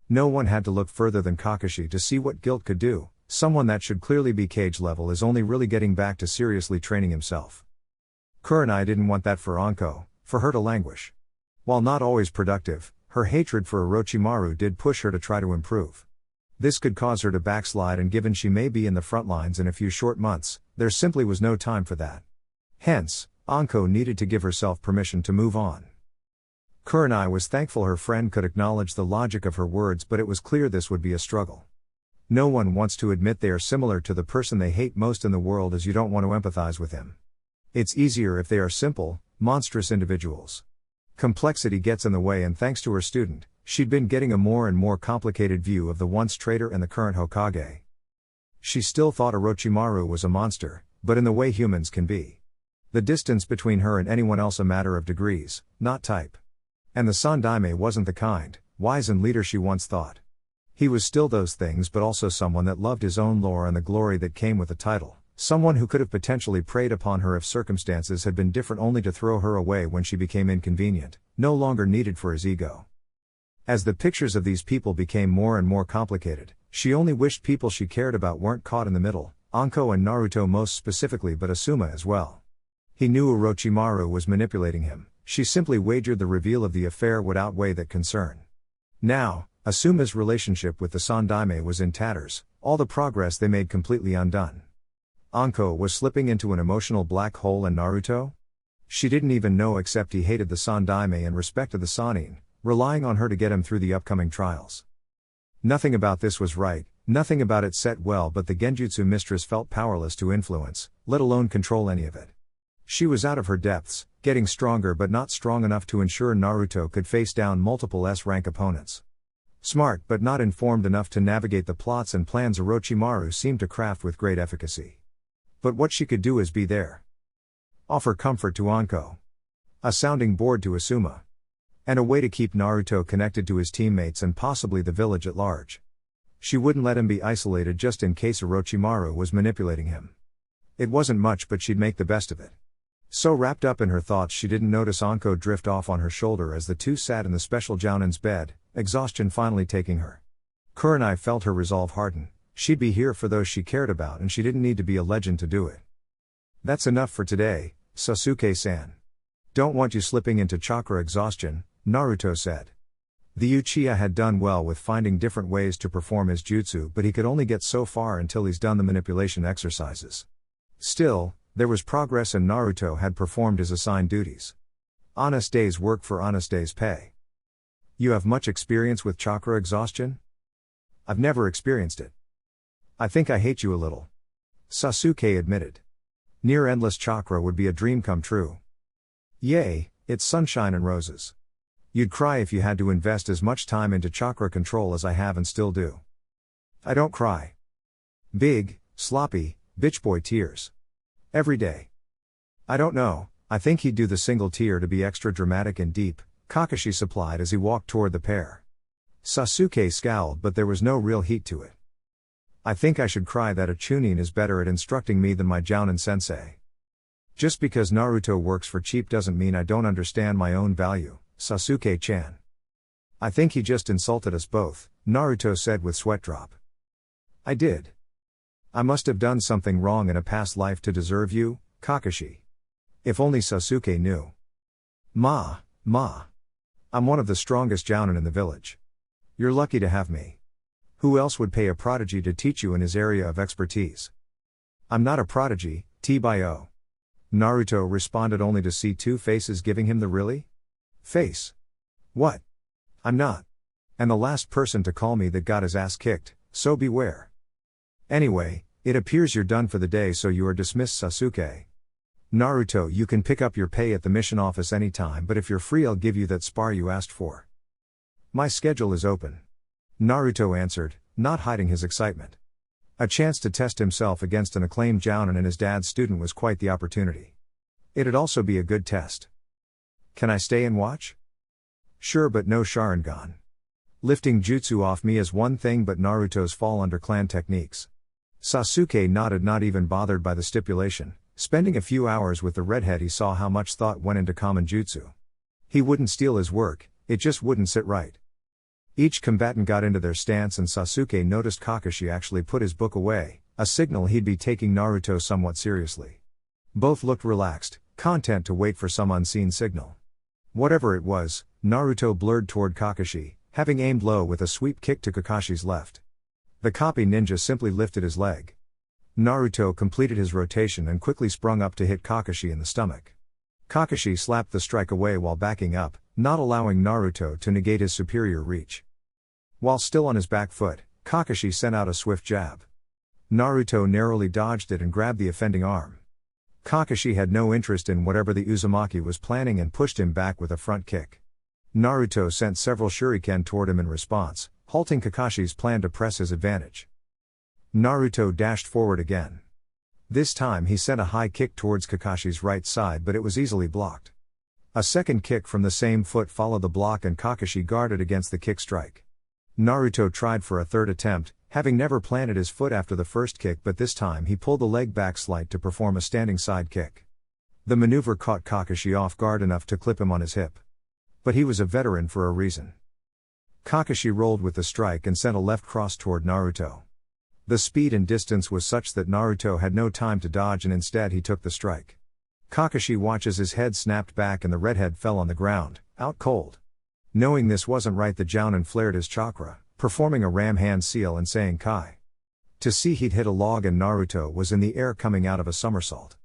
No one had to look further than Kakashi to see what guilt could do. Someone that should clearly be cage level is only really getting back to seriously training himself. Kurenai didn't want that for Anko, for her to languish. While not always productive, her hatred for Orochimaru did push her to try to improve. This could cause her to backslide, and given she may be in the front lines in a few short months, there simply was no time for that. Hence, Anko needed to give herself permission to move on. Kurenai was thankful her friend could acknowledge the logic of her words, but it was clear this would be a struggle. No one wants to admit they are similar to the person they hate most in the world, as you don't want to empathize with him. It's easier if they are simple, monstrous individuals. Complexity gets in the way, and thanks to her student, she'd been getting a more and more complicated view of the once traitor and the current Hokage. She still thought Orochimaru was a monster, but in the way humans can be. The distance between her and anyone else a matter of degrees, not type. And the Sandaime wasn't the kind, wise and leader she once thought. He was still those things, but also someone that loved his own lore and the glory that came with the title. Someone who could have potentially preyed upon her if circumstances had been different, only to throw her away when she became inconvenient, no longer needed for his ego. As the pictures of these people became more and more complicated, she only wished people she cared about weren't caught in the middle, Anko and Naruto most specifically, but Asuma as well. He knew Orochimaru was manipulating him, she simply wagered the reveal of the affair would outweigh that concern. Now, Asuma's relationship with the Sandaime was in tatters, all the progress they made completely undone. Anko was slipping into an emotional black hole, and Naruto? She didn't even know, except he hated the Sandaime and respected the Sannin, relying on her to get him through the upcoming trials. Nothing about this was right, nothing about it set well, but the Genjutsu mistress felt powerless to influence, let alone control any of it. She was out of her depths, getting stronger but not strong enough to ensure Naruto could face down multiple S-rank opponents. Smart but not informed enough to navigate the plots and plans Orochimaru seemed to craft with great efficacy. But what she could do is be there. Offer comfort to Anko. A sounding board to Asuma. And a way to keep Naruto connected to his teammates and possibly the village at large. She wouldn't let him be isolated just in case Orochimaru was manipulating him. It wasn't much, but she'd make the best of it. So wrapped up in her thoughts she didn't notice Anko drift off on her shoulder as the two sat in the special Jounin's bed, exhaustion finally taking her. Kurenai felt her resolve harden. She'd be here for those she cared about and she didn't need to be a legend to do it. That's enough for today, Sasuke-san. Don't want you slipping into chakra exhaustion, Naruto said. The Uchiha had done well with finding different ways to perform his jutsu, but he could only get so far until he's done the manipulation exercises. Still, there was progress and Naruto had performed his assigned duties. Honest day's work for honest day's pay. You have much experience with chakra exhaustion? I've never experienced it. I think I hate you a little. Sasuke admitted. Near endless chakra would be a dream come true. Yay, it's sunshine and roses. You'd cry if you had to invest as much time into chakra control as I have and still do. I don't cry. Big, sloppy, bitch boy tears. Every day. I don't know, I think he'd do the single tear to be extra dramatic and deep, Kakashi supplied as he walked toward the pair. Sasuke scowled, but there was no real heat to it. I think I should cry that a Chunin is better at instructing me than my Jounin sensei. Just because Naruto works for cheap doesn't mean I don't understand my own value, Sasuke-chan. I think he just insulted us both, Naruto said with sweat drop. I did. I must have done something wrong in a past life to deserve you, Kakashi. If only Sasuke knew. Ma. I'm one of the strongest Jounin in the village. You're lucky to have me. Who else would pay a prodigy to teach you in his area of expertise? I'm not a prodigy, T-Bio. Naruto responded only to see two faces giving him the really? Face. What? I'm not. And the last person to call me that got his ass kicked, so beware. Anyway, it appears you're done for the day, so you are dismissed, Sasuke. Naruto, you can pick up your pay at the mission office anytime, but if you're free I'll give you that spar you asked for. My schedule is open. Naruto answered, not hiding his excitement. A chance to test himself against an acclaimed Jounin and his dad's student was quite the opportunity. It'd also be a good test. Can I stay and watch? Sure, but no Sharingan. Lifting jutsu off me is one thing, but Naruto's fall under clan techniques. Sasuke nodded, not even bothered by the stipulation. Spending a few hours with the redhead, he saw how much thought went into common jutsu. He wouldn't steal his work, it just wouldn't sit right. Each combatant got into their stance and Sasuke noticed Kakashi actually put his book away, a signal he'd be taking Naruto somewhat seriously. Both looked relaxed, content to wait for some unseen signal. Whatever it was, Naruto blurred toward Kakashi, having aimed low with a sweep kick to Kakashi's left. The copy ninja simply lifted his leg. Naruto completed his rotation and quickly sprung up to hit Kakashi in the stomach. Kakashi slapped the strike away while backing up, not allowing Naruto to negate his superior reach. While still on his back foot, Kakashi sent out a swift jab. Naruto narrowly dodged it and grabbed the offending arm. Kakashi had no interest in whatever the Uzumaki was planning and pushed him back with a front kick. Naruto sent several shuriken toward him in response, halting Kakashi's plan to press his advantage. Naruto dashed forward again. This time he sent a high kick towards Kakashi's right side, but it was easily blocked. A second kick from the same foot followed the block and Kakashi guarded against the kick strike. Naruto tried for a third attempt, having never planted his foot after the first kick, but this time he pulled the leg back slight to perform a standing side kick. The maneuver caught Kakashi off guard enough to clip him on his hip. But he was a veteran for a reason. Kakashi rolled with the strike and sent a left cross toward Naruto. The speed and distance was such that Naruto had no time to dodge and instead he took the strike. Kakashi watched as his head snapped back and the redhead fell on the ground, out cold. Knowing this wasn't right, the Jounin flared his chakra, performing a ram hand seal and saying Kai. To see he'd hit a log and Naruto was in the air coming out of a somersault.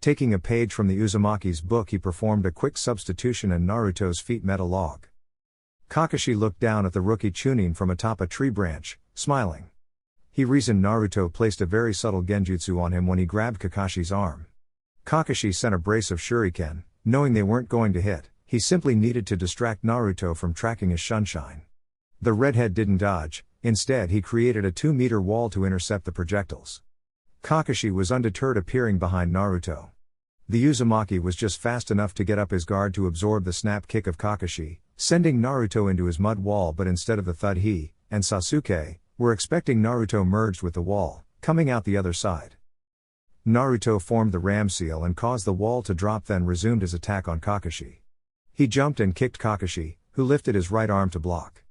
Taking a page from the Uzumaki's book, he performed a quick substitution and Naruto's feet met a log. Kakashi looked down at the rookie Chunin from atop a tree branch, smiling. He reasoned Naruto placed a very subtle genjutsu on him when he grabbed Kakashi's arm. Kakashi sent a brace of shuriken, knowing they weren't going to hit, he simply needed to distract Naruto from tracking his shunshine. The redhead didn't dodge, instead he created a 2-meter wall to intercept the projectiles. Kakashi was undeterred, appearing behind Naruto. The Uzumaki was just fast enough to get up his guard to absorb the snap kick of Kakashi, sending Naruto into his mud wall, but instead of the thud, he and Sasuke were expecting Naruto merged with the wall, coming out the other side. Naruto formed the ram seal and caused the wall to drop, then resumed his attack on Kakashi. He jumped and kicked Kakashi, who lifted his right arm to block.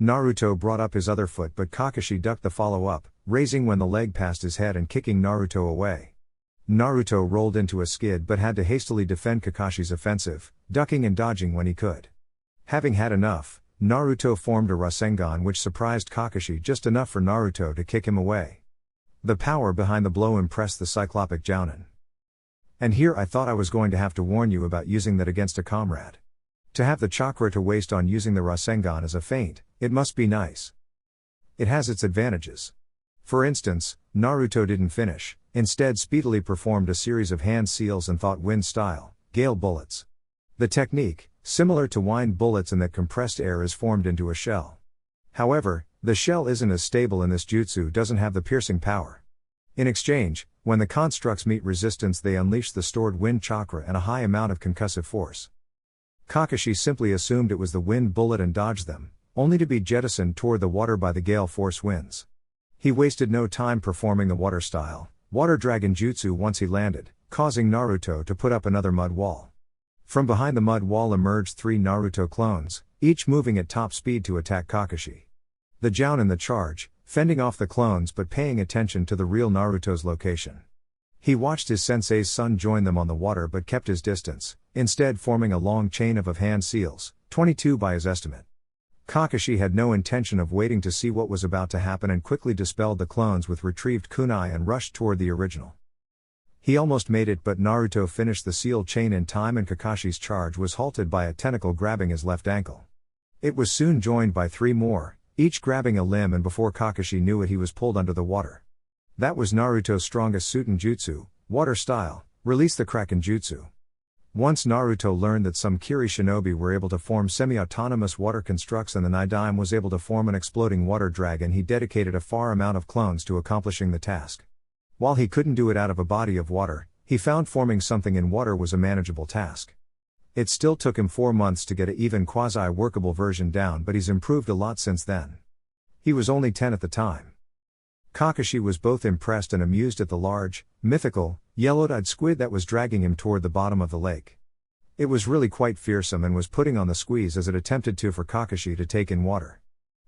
Naruto brought up his other foot, but Kakashi ducked the follow-up, raising when the leg passed his head and kicking Naruto away. Naruto rolled into a skid but had to hastily defend Kakashi's offensive, ducking and dodging when he could. Having had enough, Naruto formed a Rasengan which surprised Kakashi just enough for Naruto to kick him away. The power behind the blow impressed the cyclopic Jounin. And here I thought I was going to have to warn you about using that against a comrade. To have the chakra to waste on using the Rasengan as a feint, it must be nice. It has its advantages. For instance, Naruto didn't finish, instead speedily performed a series of hand seals and thought wind style, gale bullets. The technique, similar to wind bullets in that compressed air is formed into a shell. However, the shell isn't as stable and this jutsu doesn't have the piercing power. In exchange, when the constructs meet resistance they unleash the stored wind chakra and a high amount of concussive force. Kakashi simply assumed it was the wind bullet and dodged them, only to be jettisoned toward the water by the gale force winds. He wasted no time performing the water style, water dragon jutsu once he landed, causing Naruto to put up another mud wall. From behind the mud wall emerged 3 Naruto clones, each moving at top speed to attack Kakashi. The Jounin the charge, fending off the clones but paying attention to the real Naruto's location. He watched his sensei's son join them on the water but kept his distance, instead forming a long chain of hand seals, 22 by his estimate. Kakashi had no intention of waiting to see what was about to happen and quickly dispelled the clones with retrieved kunai and rushed toward the original. He almost made it, but Naruto finished the seal chain in time and Kakashi's charge was halted by a tentacle grabbing his left ankle. It was soon joined by 3 more, each grabbing a limb, and before Kakashi knew it he was pulled under the water. That was Naruto's strongest Suten jutsu, water style, release the Kraken jutsu. Once Naruto learned that some Kiri shinobi were able to form semi-autonomous water constructs and the Nidaime was able to form an exploding water dragon, he dedicated a far amount of clones to accomplishing the task. While he couldn't do it out of a body of water, he found forming something in water was a manageable task. It still took him 4 months to get an even quasi-workable version down, but he's improved a lot since then. He was only 10 at the time. Kakashi was both impressed and amused at the large, mythical, yellow-eyed squid that was dragging him toward the bottom of the lake. It was really quite fearsome and was putting on the squeeze as it attempted to for Kakashi to take in water.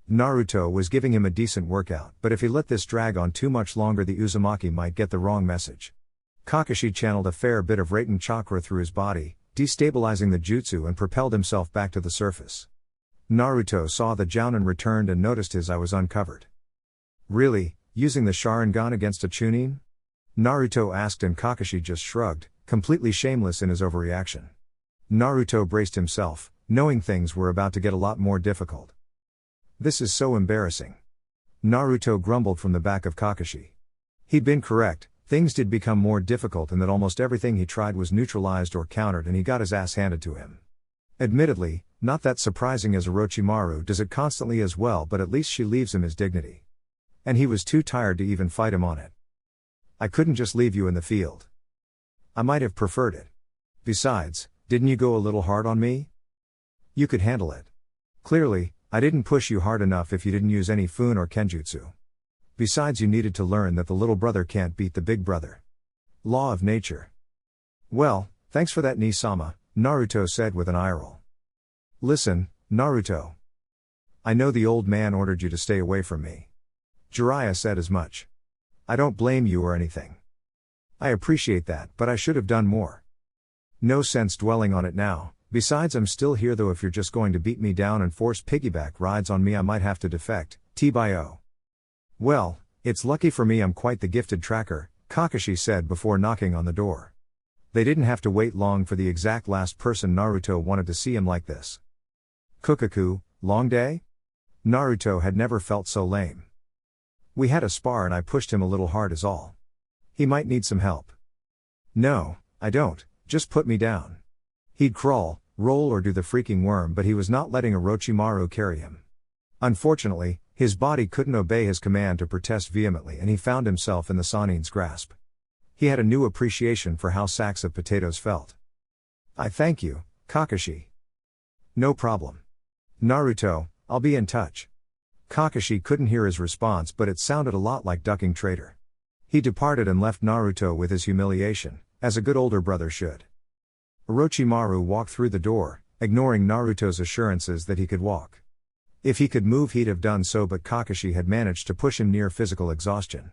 Naruto was giving him a decent workout, but if he let this drag on too much longer the Uzumaki might get the wrong message. Kakashi channeled a fair bit of Raiten chakra through his body, destabilizing the jutsu and propelled himself back to the surface. Naruto saw the Jounin returned and noticed his eye was uncovered. Really? Using the Sharingan against a Chunin? Naruto asked and Kakashi just shrugged, completely shameless in his overreaction. Naruto braced himself, knowing things were about to get a lot more difficult. This is so embarrassing. Naruto grumbled from the back of Kakashi. He'd been correct, things did become more difficult and that almost everything he tried was neutralized or countered and he got his ass handed to him. Admittedly, not that surprising as Orochimaru does it constantly as well, but at least she leaves him his dignity. And he was too tired to even fight him on it. I couldn't just leave you in the field. I might have preferred it. Besides, didn't you go a little hard on me? You could handle it. Clearly, I didn't push you hard enough if you didn't use any fun or kenjutsu. Besides, you needed to learn that the little brother can't beat the big brother. Law of nature. Well, thanks for that, Ni-sama, Naruto said with an eye roll. Listen, Naruto. I know the old man ordered you to stay away from me. Jiraiya said as much. I don't blame you or anything. I appreciate that, but I should have done more. No sense dwelling on it now. Besides, I'm still here, though. If you're just going to beat me down and force piggyback rides on me, I might have to defect. T-bio. Well, it's lucky for me I'm quite the gifted tracker, Kakashi said before knocking on the door. They didn't have to wait long for the exact last person Naruto wanted to see him like this. Kukaku, long day? Naruto had never felt so lame. We had a spar and I pushed him a little hard is all. He might need some help. No, I don't, just put me down. He'd crawl, roll or do the freaking worm, but he was not letting Orochimaru carry him. Unfortunately, his body couldn't obey his command to protest vehemently and he found himself in the Sanin's grasp. He had a new appreciation for how sacks of potatoes felt. I thank you, Kakashi. No problem. Naruto, I'll be in touch. Kakashi couldn't hear his response but it sounded a lot like ducking traitor. He departed and left Naruto with his humiliation, as a good older brother should. Orochimaru walked through the door, ignoring Naruto's assurances that he could walk. If he could move he'd have done so but Kakashi had managed to push him near physical exhaustion.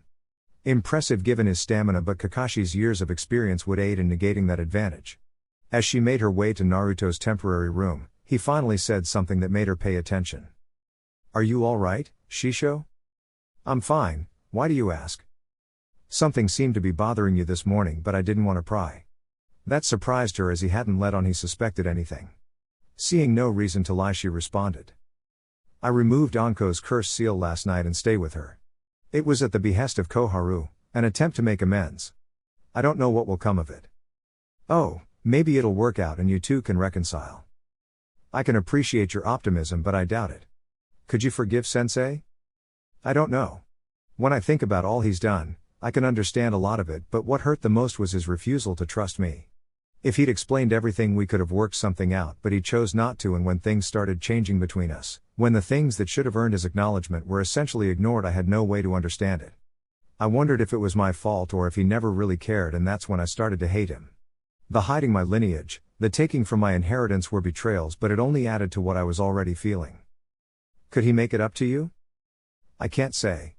Impressive given his stamina but Kakashi's years of experience would aid in negating that advantage. As she made her way to Naruto's temporary room, he finally said something that made her pay attention. Are you alright, Shisho? I'm fine, why do you ask? Something seemed to be bothering you this morning but I didn't want to pry. That surprised her as he hadn't let on he suspected anything. Seeing no reason to lie she responded. I removed Anko's curse seal last night and stay with her. It was at the behest of Koharu, an attempt to make amends. I don't know what will come of it. Oh, maybe it'll work out and you two can reconcile. I can appreciate your optimism but I doubt it. Could you forgive Sensei? I don't know. When I think about all he's done, I can understand a lot of it but what hurt the most was his refusal to trust me. If he'd explained everything we could have worked something out but he chose not to and when things started changing between us, when the things that should have earned his acknowledgement were essentially ignored I had no way to understand it. I wondered if it was my fault or if he never really cared and that's when I started to hate him. The hiding my lineage, the taking from my inheritance were betrayals but it only added to what I was already feeling. Could he make it up to you? I can't say.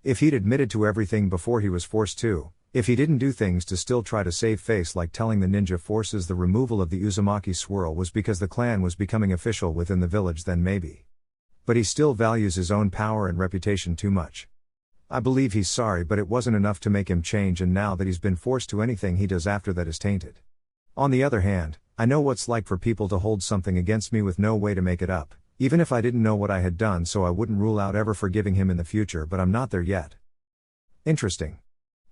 If he'd admitted to everything before he was forced to, if he didn't do things to still try to save face like telling the ninja forces the removal of the Uzumaki swirl was because the clan was becoming official within the village then maybe. But he still values his own power and reputation too much. I believe he's sorry but it wasn't enough to make him change and now that he's been forced to anything he does after that is tainted. On the other hand, I know what's like for people to hold something against me with no way to make it up, even if I didn't know what I had done so I wouldn't rule out ever forgiving him in the future but I'm not there yet. Interesting.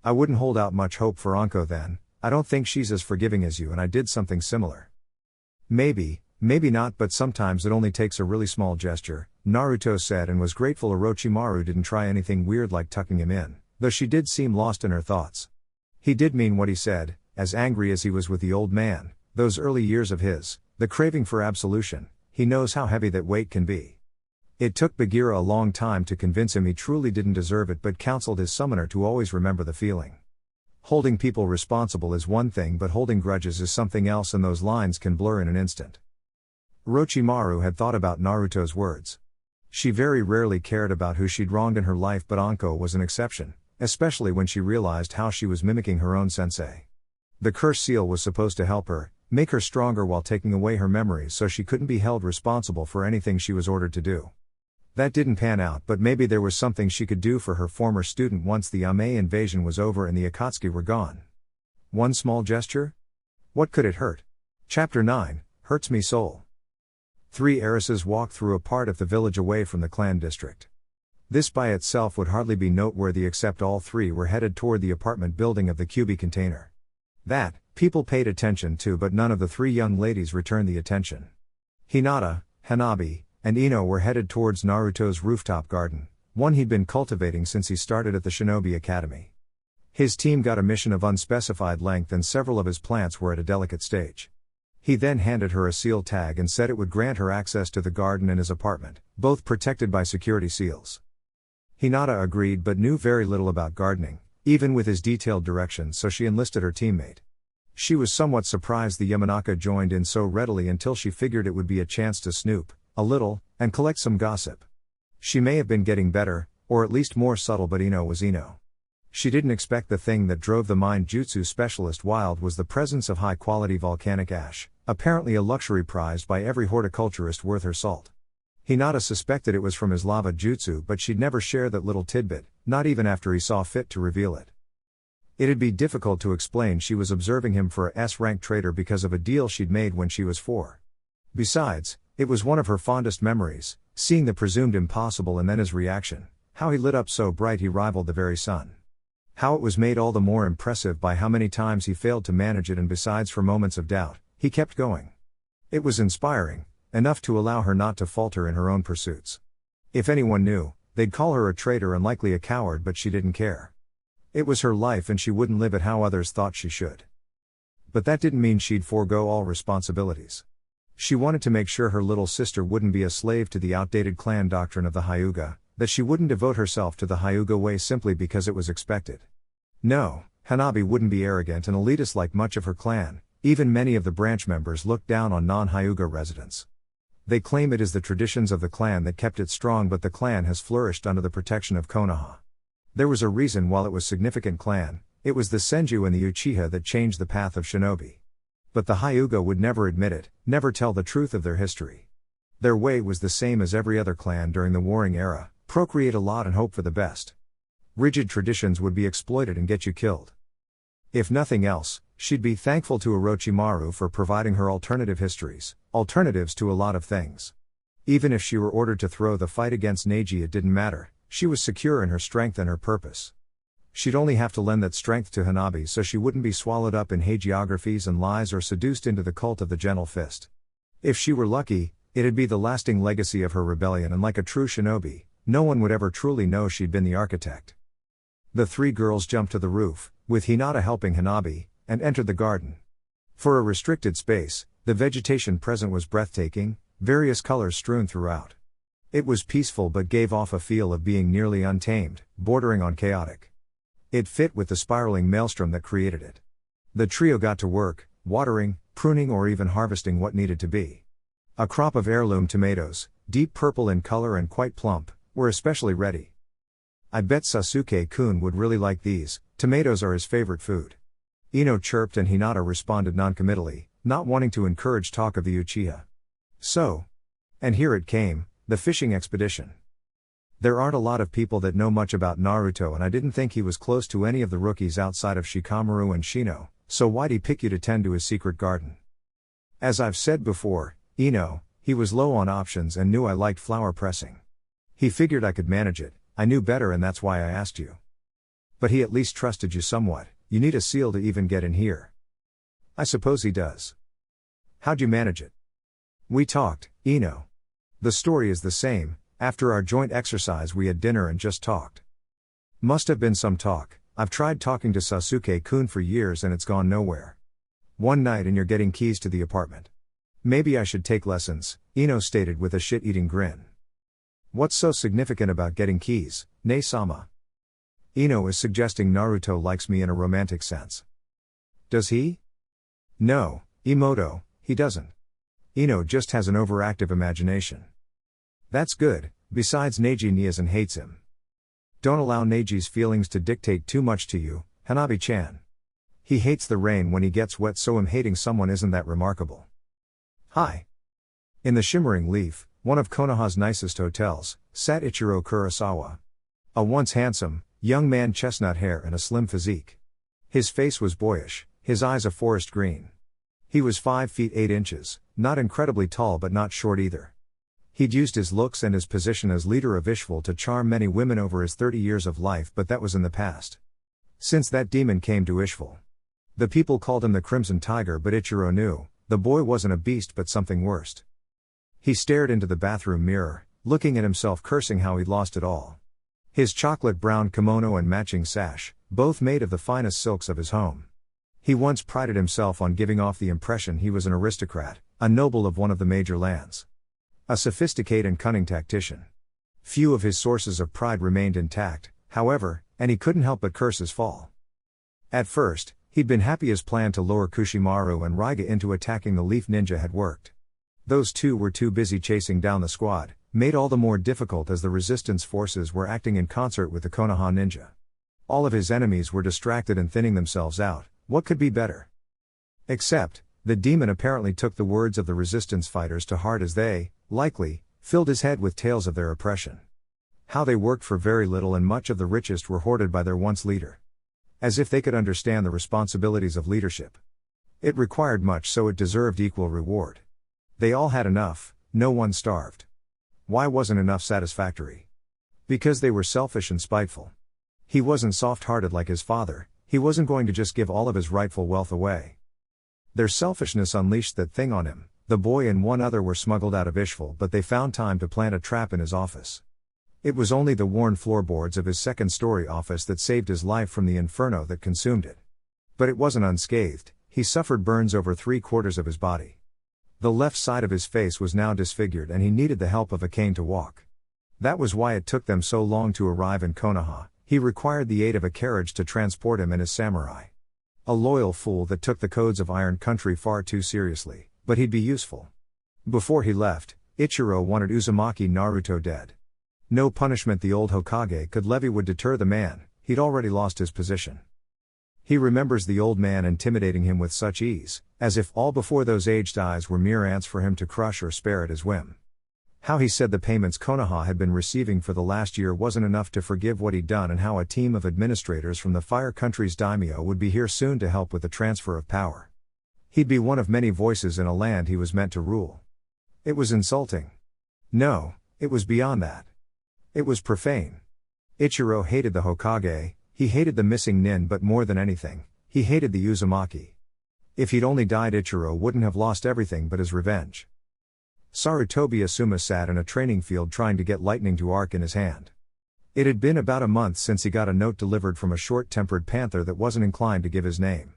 I wouldn't hold out much hope for Anko then, I don't think she's as forgiving as you and I did something similar. Maybe, maybe not but sometimes it only takes a really small gesture, Naruto said and was grateful Orochimaru didn't try anything weird like tucking him in, though she did seem lost in her thoughts. He did mean what he said, as angry as he was with the old man, those early years of his, the craving for absolution, he knows how heavy that weight can be. It took Bagheera a long time to convince him he truly didn't deserve it but counseled his summoner to always remember the feeling. Holding people responsible is one thing but holding grudges is something else and those lines can blur in an instant. Orochimaru had thought about Naruto's words. She very rarely cared about who she'd wronged in her life but Anko was an exception, especially when she realized how she was mimicking her own sensei. The curse seal was supposed to help her, make her stronger while taking away her memories so she couldn't be held responsible for anything she was ordered to do. That didn't pan out but maybe there was something she could do for her former student once the Ame invasion was over and the Akatsuki were gone. One small gesture? What could it hurt? Chapter 9, Hurts Me Soul. 3 heiresses walked through a part of the village away from the clan district. This by itself would hardly be noteworthy except all 3 were headed toward the apartment building of the QB container. That, people paid attention to but none of the 3 young ladies returned the attention. Hinata, Hanabi, and Ino were headed towards Naruto's rooftop garden, one he'd been cultivating since he started at the Shinobi Academy. His team got a mission of unspecified length and several of his plants were at a delicate stage. He then handed her a seal tag and said it would grant her access to the garden and his apartment, both protected by security seals. Hinata agreed but knew very little about gardening, even with his detailed directions so she enlisted her teammate. She was somewhat surprised the Yamanaka joined in so readily until she figured it would be a chance to snoop a little, and collect some gossip. She may have been getting better, or at least more subtle but Ino was Ino. She didn't expect the thing that drove the mind jutsu specialist wild was the presence of high-quality volcanic ash, apparently a luxury prized by every horticulturist worth her salt. Hinata suspected it was from his lava jutsu but she'd never share that little tidbit, not even after he saw fit to reveal it. It'd be difficult to explain she was observing him for a S-rank trader because of a deal she'd made when she was 4. Besides, it was one of her fondest memories, seeing the presumed impossible and then his reaction, how he lit up so bright he rivaled the very sun. How it was made all the more impressive by how many times he failed to manage it and besides for moments of doubt, he kept going. It was inspiring, enough to allow her not to falter in her own pursuits. If anyone knew, they'd call her a traitor and likely a coward, but she didn't care. It was her life and she wouldn't live it how others thought she should. But that didn't mean she'd forego all responsibilities. She wanted to make sure her little sister wouldn't be a slave to the outdated clan doctrine of the Hyuga, that she wouldn't devote herself to the Hyuga way simply because it was expected. No, Hanabi wouldn't be arrogant and elitist like much of her clan. Even many of the branch members looked down on non-Hyuga residents. They claim it is the traditions of the clan that kept it strong, but the clan has flourished under the protection of Konoha. There was a reason while it was significant clan, it was the Senju and the Uchiha that changed the path of shinobi. But the Hyuga would never admit it, never tell the truth of their history. Their way was the same as every other clan during the warring era, procreate a lot and hope for the best. Rigid traditions would be exploited and get you killed. If nothing else, she'd be thankful to Orochimaru for providing her alternative histories, alternatives to a lot of things. Even if she were ordered to throw the fight against Neji, it didn't matter, she was secure in her strength and her purpose. She'd only have to lend that strength to Hanabi so she wouldn't be swallowed up in hagiographies and lies or seduced into the cult of the gentle fist. If she were lucky, it'd be the lasting legacy of her rebellion, and like a true shinobi, no one would ever truly know she'd been the architect. The three girls jumped to the roof, with Hinata helping Hanabi, and entered the garden. For a restricted space, the vegetation present was breathtaking, various colors strewn throughout. It was peaceful but gave off a feel of being nearly untamed, bordering on chaotic. It fit with the spiraling maelstrom that created it. The trio got to work, watering, pruning, or even harvesting what needed to be. A crop of heirloom tomatoes, deep purple in color and quite plump, were especially ready. I bet Sasuke-kun would really like these, tomatoes are his favorite food. Ino chirped and Hinata responded noncommittally, not wanting to encourage talk of the Uchiha. So. And here it came, the fishing expedition. There aren't a lot of people that know much about Naruto, and I didn't think he was close to any of the rookies outside of Shikamaru and Shino, so why'd he pick you to tend to his secret garden? As I've said before, Ino, he was low on options and knew I liked flower pressing. He figured I could manage it, I knew better, and that's why I asked you. But he at least trusted you somewhat. You need a seal to even get in here. I suppose he does. How'd you manage it? We talked, Ino. The story is the same. After our joint exercise we had dinner and just talked. Must have been some talk. I've tried talking to Sasuke-kun for years and it's gone nowhere. One night and you're getting keys to the apartment. Maybe I should take lessons, Ino stated with a shit-eating grin. What's so significant about getting keys, Ne-sama? Ino is suggesting Naruto likes me in a romantic sense. Does he? No, Imoto, he doesn't. Ino just has an overactive imagination. That's good, besides Neji Niazan hates him. Don't allow Neji's feelings to dictate too much to you, Hanabi-chan. He hates the rain when he gets wet, so him hating someone isn't that remarkable. Hi. In the Shimmering Leaf, one of Konoha's nicest hotels, sat Ichiro Kurosawa. A once handsome, young man, chestnut hair and a slim physique. His face was boyish, his eyes a forest green. He was 5 feet 8 inches, not incredibly tall but not short either. He'd used his looks and his position as leader of Ishval to charm many women over his 30 years of life, but that was in the past. Since that demon came to Ishval. The people called him the Crimson Tiger, but Ichiro knew, the boy wasn't a beast but something worse. He stared into the bathroom mirror, looking at himself, cursing how he'd lost it all. His chocolate brown kimono and matching sash, both made of the finest silks of his home. He once prided himself on giving off the impression he was an aristocrat, a noble of one of the major lands. A sophisticated and cunning tactician. Few of his sources of pride remained intact, however, and he couldn't help but curse his fall. At first, he'd been happy his plan to lure Kushimaru and Raiga into attacking the Leaf Ninja had worked. Those two were too busy chasing down the squad, made all the more difficult as the resistance forces were acting in concert with the Konoha ninja. All of his enemies were distracted and thinning themselves out. What could be better? Except, the demon apparently took the words of the resistance fighters to heart, as they, likely, filled his head with tales of their oppression. How they worked for very little and much of the richest were hoarded by their once leader. As if they could understand the responsibilities of leadership. It required much, so it deserved equal reward. They all had enough, no one starved. Why wasn't enough satisfactory? Because they were selfish and spiteful. He wasn't soft-hearted like his father, he wasn't going to just give all of his rightful wealth away. Their selfishness unleashed that thing on him. The boy and one other were smuggled out of Ishval, but they found time to plant a trap in his office. It was only the worn floorboards of his second-story office that saved his life from the inferno that consumed it. But it wasn't unscathed. He suffered burns over 3/4 of his body. The left side of his face was now disfigured and he needed the help of a cane to walk. That was why it took them so long to arrive in Konoha. He required the aid of a carriage to transport him and his samurai. A loyal fool that took the codes of Iron Country far too seriously, but he'd be useful. Before he left, Ichiro wanted Uzumaki Naruto dead. No punishment the old Hokage could levy would deter the man, he'd already lost his position. He remembers the old man intimidating him with such ease, as if all before those aged eyes were mere ants for him to crush or spare at his whim. How he said the payments Konoha had been receiving for the last year wasn't enough to forgive what he'd done, and how a team of administrators from the Fire Country's daimyo would be here soon to help with the transfer of power. He'd be one of many voices in a land he was meant to rule. It was insulting. No, it was beyond that. It was profane. Ichiro hated the Hokage, he hated the missing nin, but more than anything, he hated the Uzumaki. If he'd only died, Ichiro wouldn't have lost everything but his revenge. Sarutobi Asuma sat in a training field trying to get lightning to arc in his hand. It had been about a month since he got a note delivered from a short-tempered panther that wasn't inclined to give his name.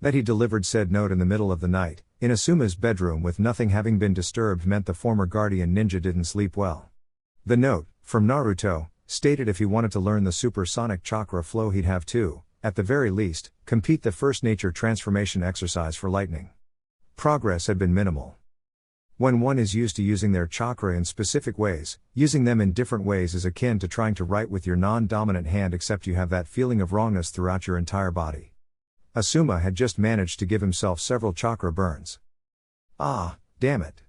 That he delivered said note in the middle of the night, in Asuma's bedroom with nothing having been disturbed, meant the former guardian ninja didn't sleep well. The note, from Naruto, stated if he wanted to learn the supersonic chakra flow he'd have to, at the very least, compete the first nature transformation exercise for lightning. Progress had been minimal. When one is used to using their chakra in specific ways, using them in different ways is akin to trying to write with your non-dominant hand, except you have that feeling of wrongness throughout your entire body. Asuma had just managed to give himself several chakra burns. Ah, damn it.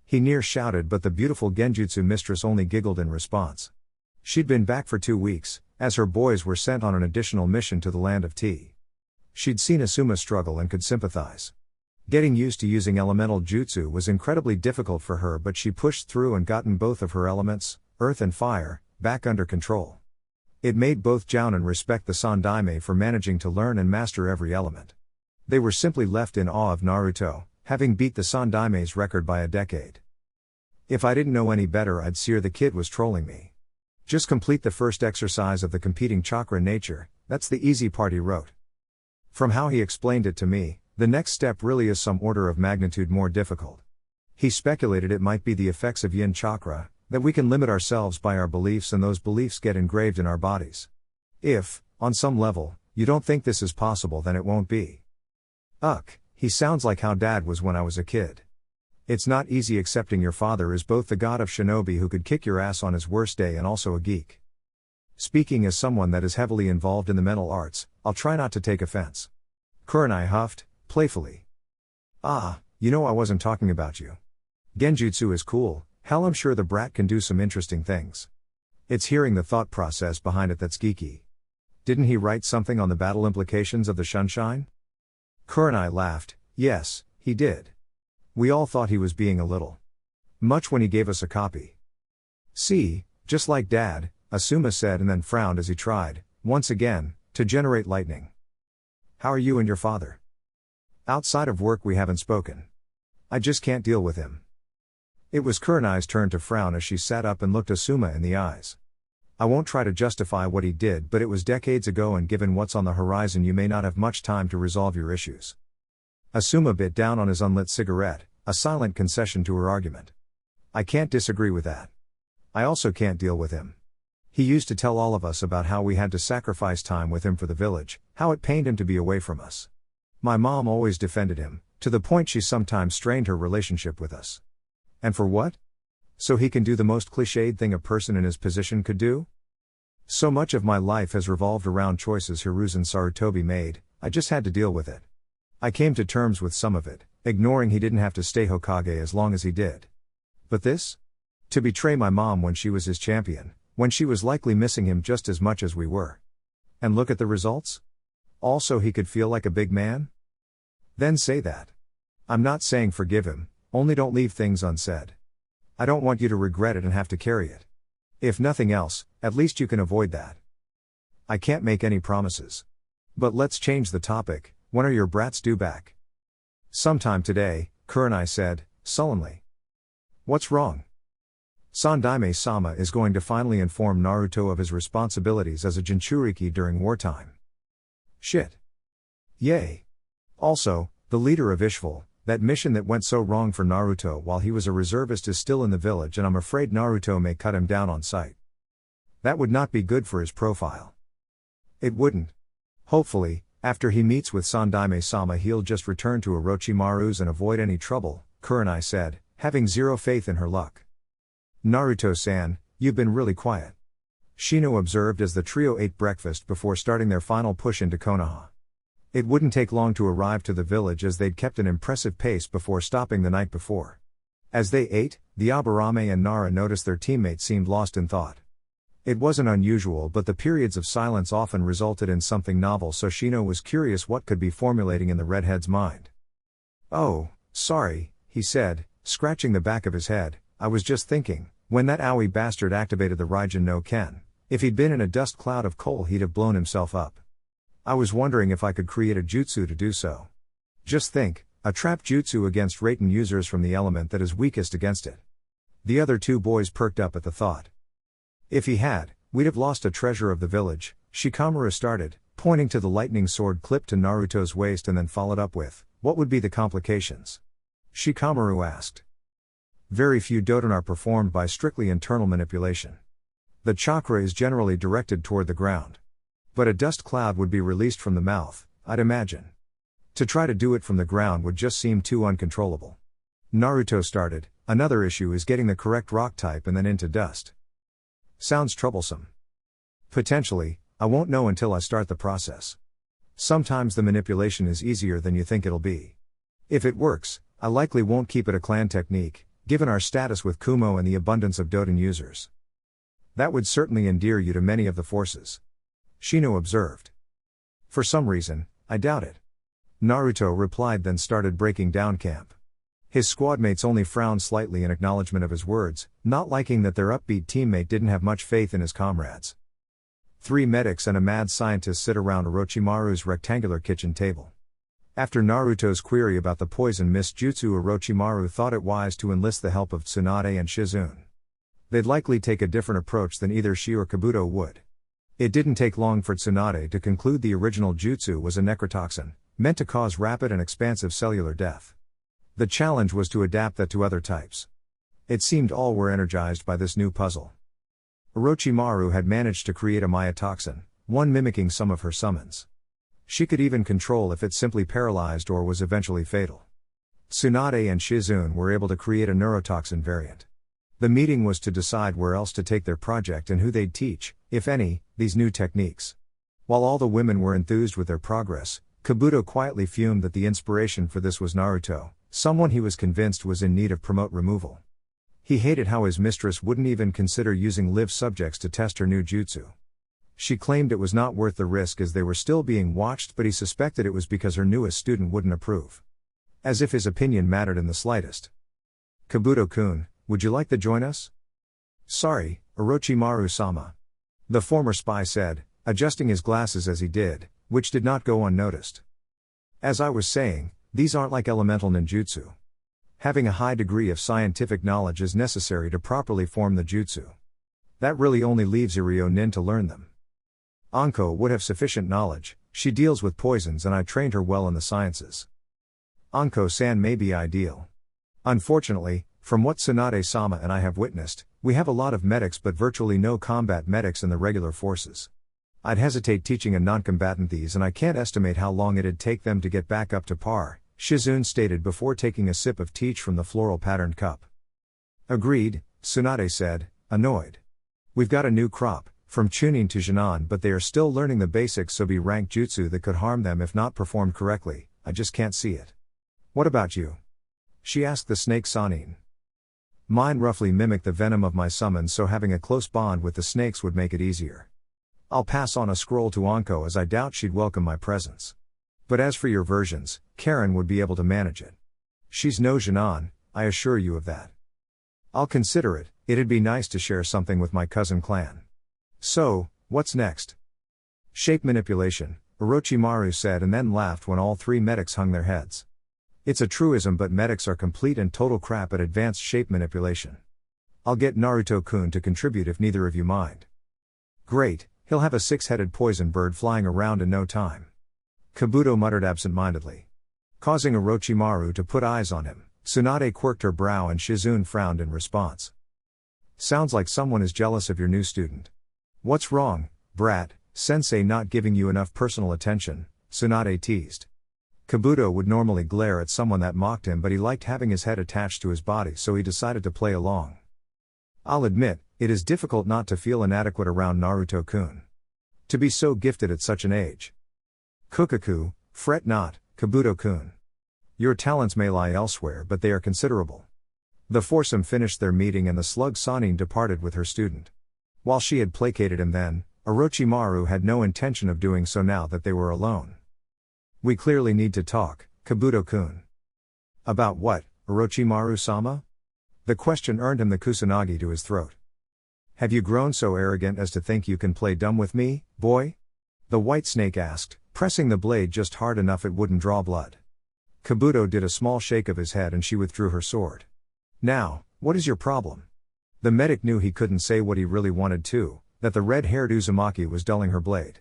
He near shouted, but the beautiful genjutsu mistress only giggled in response. She'd been back for 2 weeks, as her boys were sent on an additional mission to the land of tea. She'd seen Asuma struggle and could sympathize. Getting used to using elemental jutsu was incredibly difficult for her, but she pushed through and gotten both of her elements, earth and fire, back under control. It made both Jounin respect the Sandaime for managing to learn and master every element. They were simply left in awe of Naruto, having beat the Sandaime's record by a decade. If I didn't know any better, I'd sear the kid was trolling me. Just complete the first exercise of the competing chakra nature, that's the easy part, he wrote. From how he explained it to me, the next step really is some order of magnitude more difficult. He speculated it might be the effects of yin chakra, that we can limit ourselves by our beliefs and those beliefs get engraved in our bodies. If, on some level, you don't think this is possible, then it won't be. He sounds like how Dad was when I was a kid. It's not easy accepting your father is both the god of shinobi who could kick your ass on his worst day and also a geek. Speaking as someone that is heavily involved in the mental arts, I'll try not to take offense. Kurenai huffed, playfully. You know I wasn't talking about you. Genjutsu is cool, hell I'm sure the brat can do some interesting things. It's hearing the thought process behind it that's geeky. Didn't he write something on the battle implications of the Shunshine? Kurenai laughed, yes, he did. We all thought he was being a little much when he gave us a copy. See, just like Dad, Asuma said, and then frowned as he tried, once again, to generate lightning. How are you and your father? Outside of work we haven't spoken. I just can't deal with him. It was Kurenai's turn to frown as she sat up and looked Asuma in the eyes. I won't try to justify what he did, but it was decades ago, and given what's on the horizon you may not have much time to resolve your issues. Asuma bit down on his unlit cigarette, a silent concession to her argument. I can't disagree with that. I also can't deal with him. He used to tell all of us about how we had to sacrifice time with him for the village, how it pained him to be away from us. My mom always defended him, to the point she sometimes strained her relationship with us. And for what? So he can do the most cliched thing a person in his position could do? So much of my life has revolved around choices Hiruzen Sarutobi made, I just had to deal with it. I came to terms with some of it, ignoring he didn't have to stay Hokage as long as he did. But this? To betray my mom when she was his champion, when she was likely missing him just as much as we were. And look at the results? Also he could feel like a big man? Then say that. I'm not saying forgive him, only don't leave things unsaid. I don't want you to regret it and have to carry it. If nothing else, at least you can avoid that. I can't make any promises. But let's change the topic. When are your brats due back? Sometime today, Kurenai said, sullenly. What's wrong? Sandaime-sama is going to finally inform Naruto of his responsibilities as a Jinchuriki during wartime. Shit. Yay. Also, the leader of Ishval, that mission that went so wrong for Naruto while he was a reservist, is still in the village, and I'm afraid Naruto may cut him down on sight. That would not be good for his profile. It wouldn't. Hopefully, after he meets with Sandaime-sama, he'll just return to Orochimaru's and avoid any trouble, Kurenai said, having zero faith in her luck. Naruto-san, you've been really quiet. Shino observed as the trio ate breakfast before starting their final push into Konoha. It wouldn't take long to arrive to the village as they'd kept an impressive pace before stopping the night before. As they ate, the Aburame and Nara noticed their teammates seemed lost in thought. It wasn't unusual, but the periods of silence often resulted in something novel, so Shino was curious what could be formulating in the redhead's mind. "Oh, sorry," he said, scratching the back of his head, "I was just thinking, when that Aoi bastard activated the Raijin no Ken, if he'd been in a dust cloud of coal he'd have blown himself up. I was wondering if I could create a jutsu to do so. Just think, a trap jutsu against Raiten users from the element that is weakest against it." The other two boys perked up at the thought. "If he had, we'd have lost a treasure of the village," Shikamaru started, pointing to the lightning sword clipped to Naruto's waist, and then followed up with, "What would be the complications?" Shikamaru asked. "Very few doton are performed by strictly internal manipulation. The chakra is generally directed toward the ground. But a dust cloud would be released from the mouth, I'd imagine. To try to do it from the ground would just seem too uncontrollable." Naruto started, "Another issue is getting the correct rock type and then into dust. Sounds troublesome. Potentially, I won't know until I start the process. Sometimes the manipulation is easier than you think it'll be. If it works, I likely won't keep it a clan technique, given our status with Kumo and the abundance of doton users. That would certainly endear you to many of the forces," Shino observed. "For some reason, I doubt it," Naruto replied, then started breaking down camp. His squadmates only frowned slightly in acknowledgement of his words, not liking that their upbeat teammate didn't have much faith in his comrades. 3 medics and a mad scientist sit around Orochimaru's rectangular kitchen table. After Naruto's query about the poison mist jutsu, Orochimaru thought it wise to enlist the help of Tsunade and Shizune. They'd likely take a different approach than either she or Kabuto would. It didn't take long for Tsunade to conclude the original jutsu was a necrotoxin, meant to cause rapid and expansive cellular death. The challenge was to adapt that to other types. It seemed all were energized by this new puzzle. Orochimaru had managed to create a myotoxin, one mimicking some of her summons. She could even control if it simply paralyzed or was eventually fatal. Tsunade and Shizune were able to create a neurotoxin variant. The meeting was to decide where else to take their project and who they'd teach, if any, these new techniques. While all the women were enthused with their progress, Kabuto quietly fumed that the inspiration for this was Naruto, someone he was convinced was in need of promote removal. He hated how his mistress wouldn't even consider using live subjects to test her new jutsu. She claimed it was not worth the risk as they were still being watched, but he suspected it was because her newest student wouldn't approve. As if his opinion mattered in the slightest. "Kabuto-kun, would you like to join us?" "Sorry, Orochimaru-sama," the former spy said, adjusting his glasses as he did, which did not go unnoticed. "As I was saying, these aren't like elemental ninjutsu. Having a high degree of scientific knowledge is necessary to properly form the jutsu. That really only leaves Iryo Nin to learn them. Anko would have sufficient knowledge, she deals with poisons and I trained her well in the sciences. Anko-san may be ideal. Unfortunately, from what Tsunade-sama and I have witnessed, we have a lot of medics but virtually no combat medics in the regular forces. I'd hesitate teaching a non-combatant these, and I can't estimate how long it'd take them to get back up to par," Shizune stated before taking a sip of tea from the floral-patterned cup. "Agreed," Tsunade said, annoyed. "We've got a new crop, from Chunin to Jinan, but they are still learning the basics, so B-rank jutsu that could harm them if not performed correctly. I just can't see it." "What about you?" she asked the snake Sanin. "Mine roughly mimic the venom of my summons, so having a close bond with the snakes would make it easier. I'll pass on a scroll to Anko as I doubt she'd welcome my presence. But as for your versions, Karen would be able to manage it. She's no Jinan, I assure you of that." "I'll consider it, it'd be nice to share something with my cousin clan." "So, what's next?" "Shape manipulation," Orochimaru said, and then laughed when all 3 medics hung their heads. It's a truism, but medics are complete and total crap at advanced shape manipulation. I'll get Naruto-kun to contribute if neither of you mind. Great, he'll have a six-headed poison bird flying around in no time. Kabuto muttered absent-mindedly. Causing Orochimaru to put eyes on him, Tsunade quirked her brow and Shizune frowned in response. Sounds like someone is jealous of your new student. What's wrong, brat, sensei not giving you enough personal attention, Tsunade teased. Kabuto would normally glare at someone that mocked him, but he liked having his head attached to his body, so he decided to play along. I'll admit, it is difficult not to feel inadequate around Naruto-kun. To be so gifted at such an age. Kukaku, fret not, Kabuto-kun. Your talents may lie elsewhere, but they are considerable. The foursome finished their meeting and the slug Sanin departed with her student. While she had placated him then, Orochimaru had no intention of doing so now that they were alone. We clearly need to talk, Kabuto-kun. About what, Orochimaru-sama? The question earned him the kusanagi to his throat. Have you grown so arrogant as to think you can play dumb with me, boy? The white snake asked, pressing the blade just hard enough it wouldn't draw blood. Kabuto did a small shake of his head and she withdrew her sword. Now, what is your problem? The medic knew he couldn't say what he really wanted to, that the red-haired Uzumaki was dulling her blade.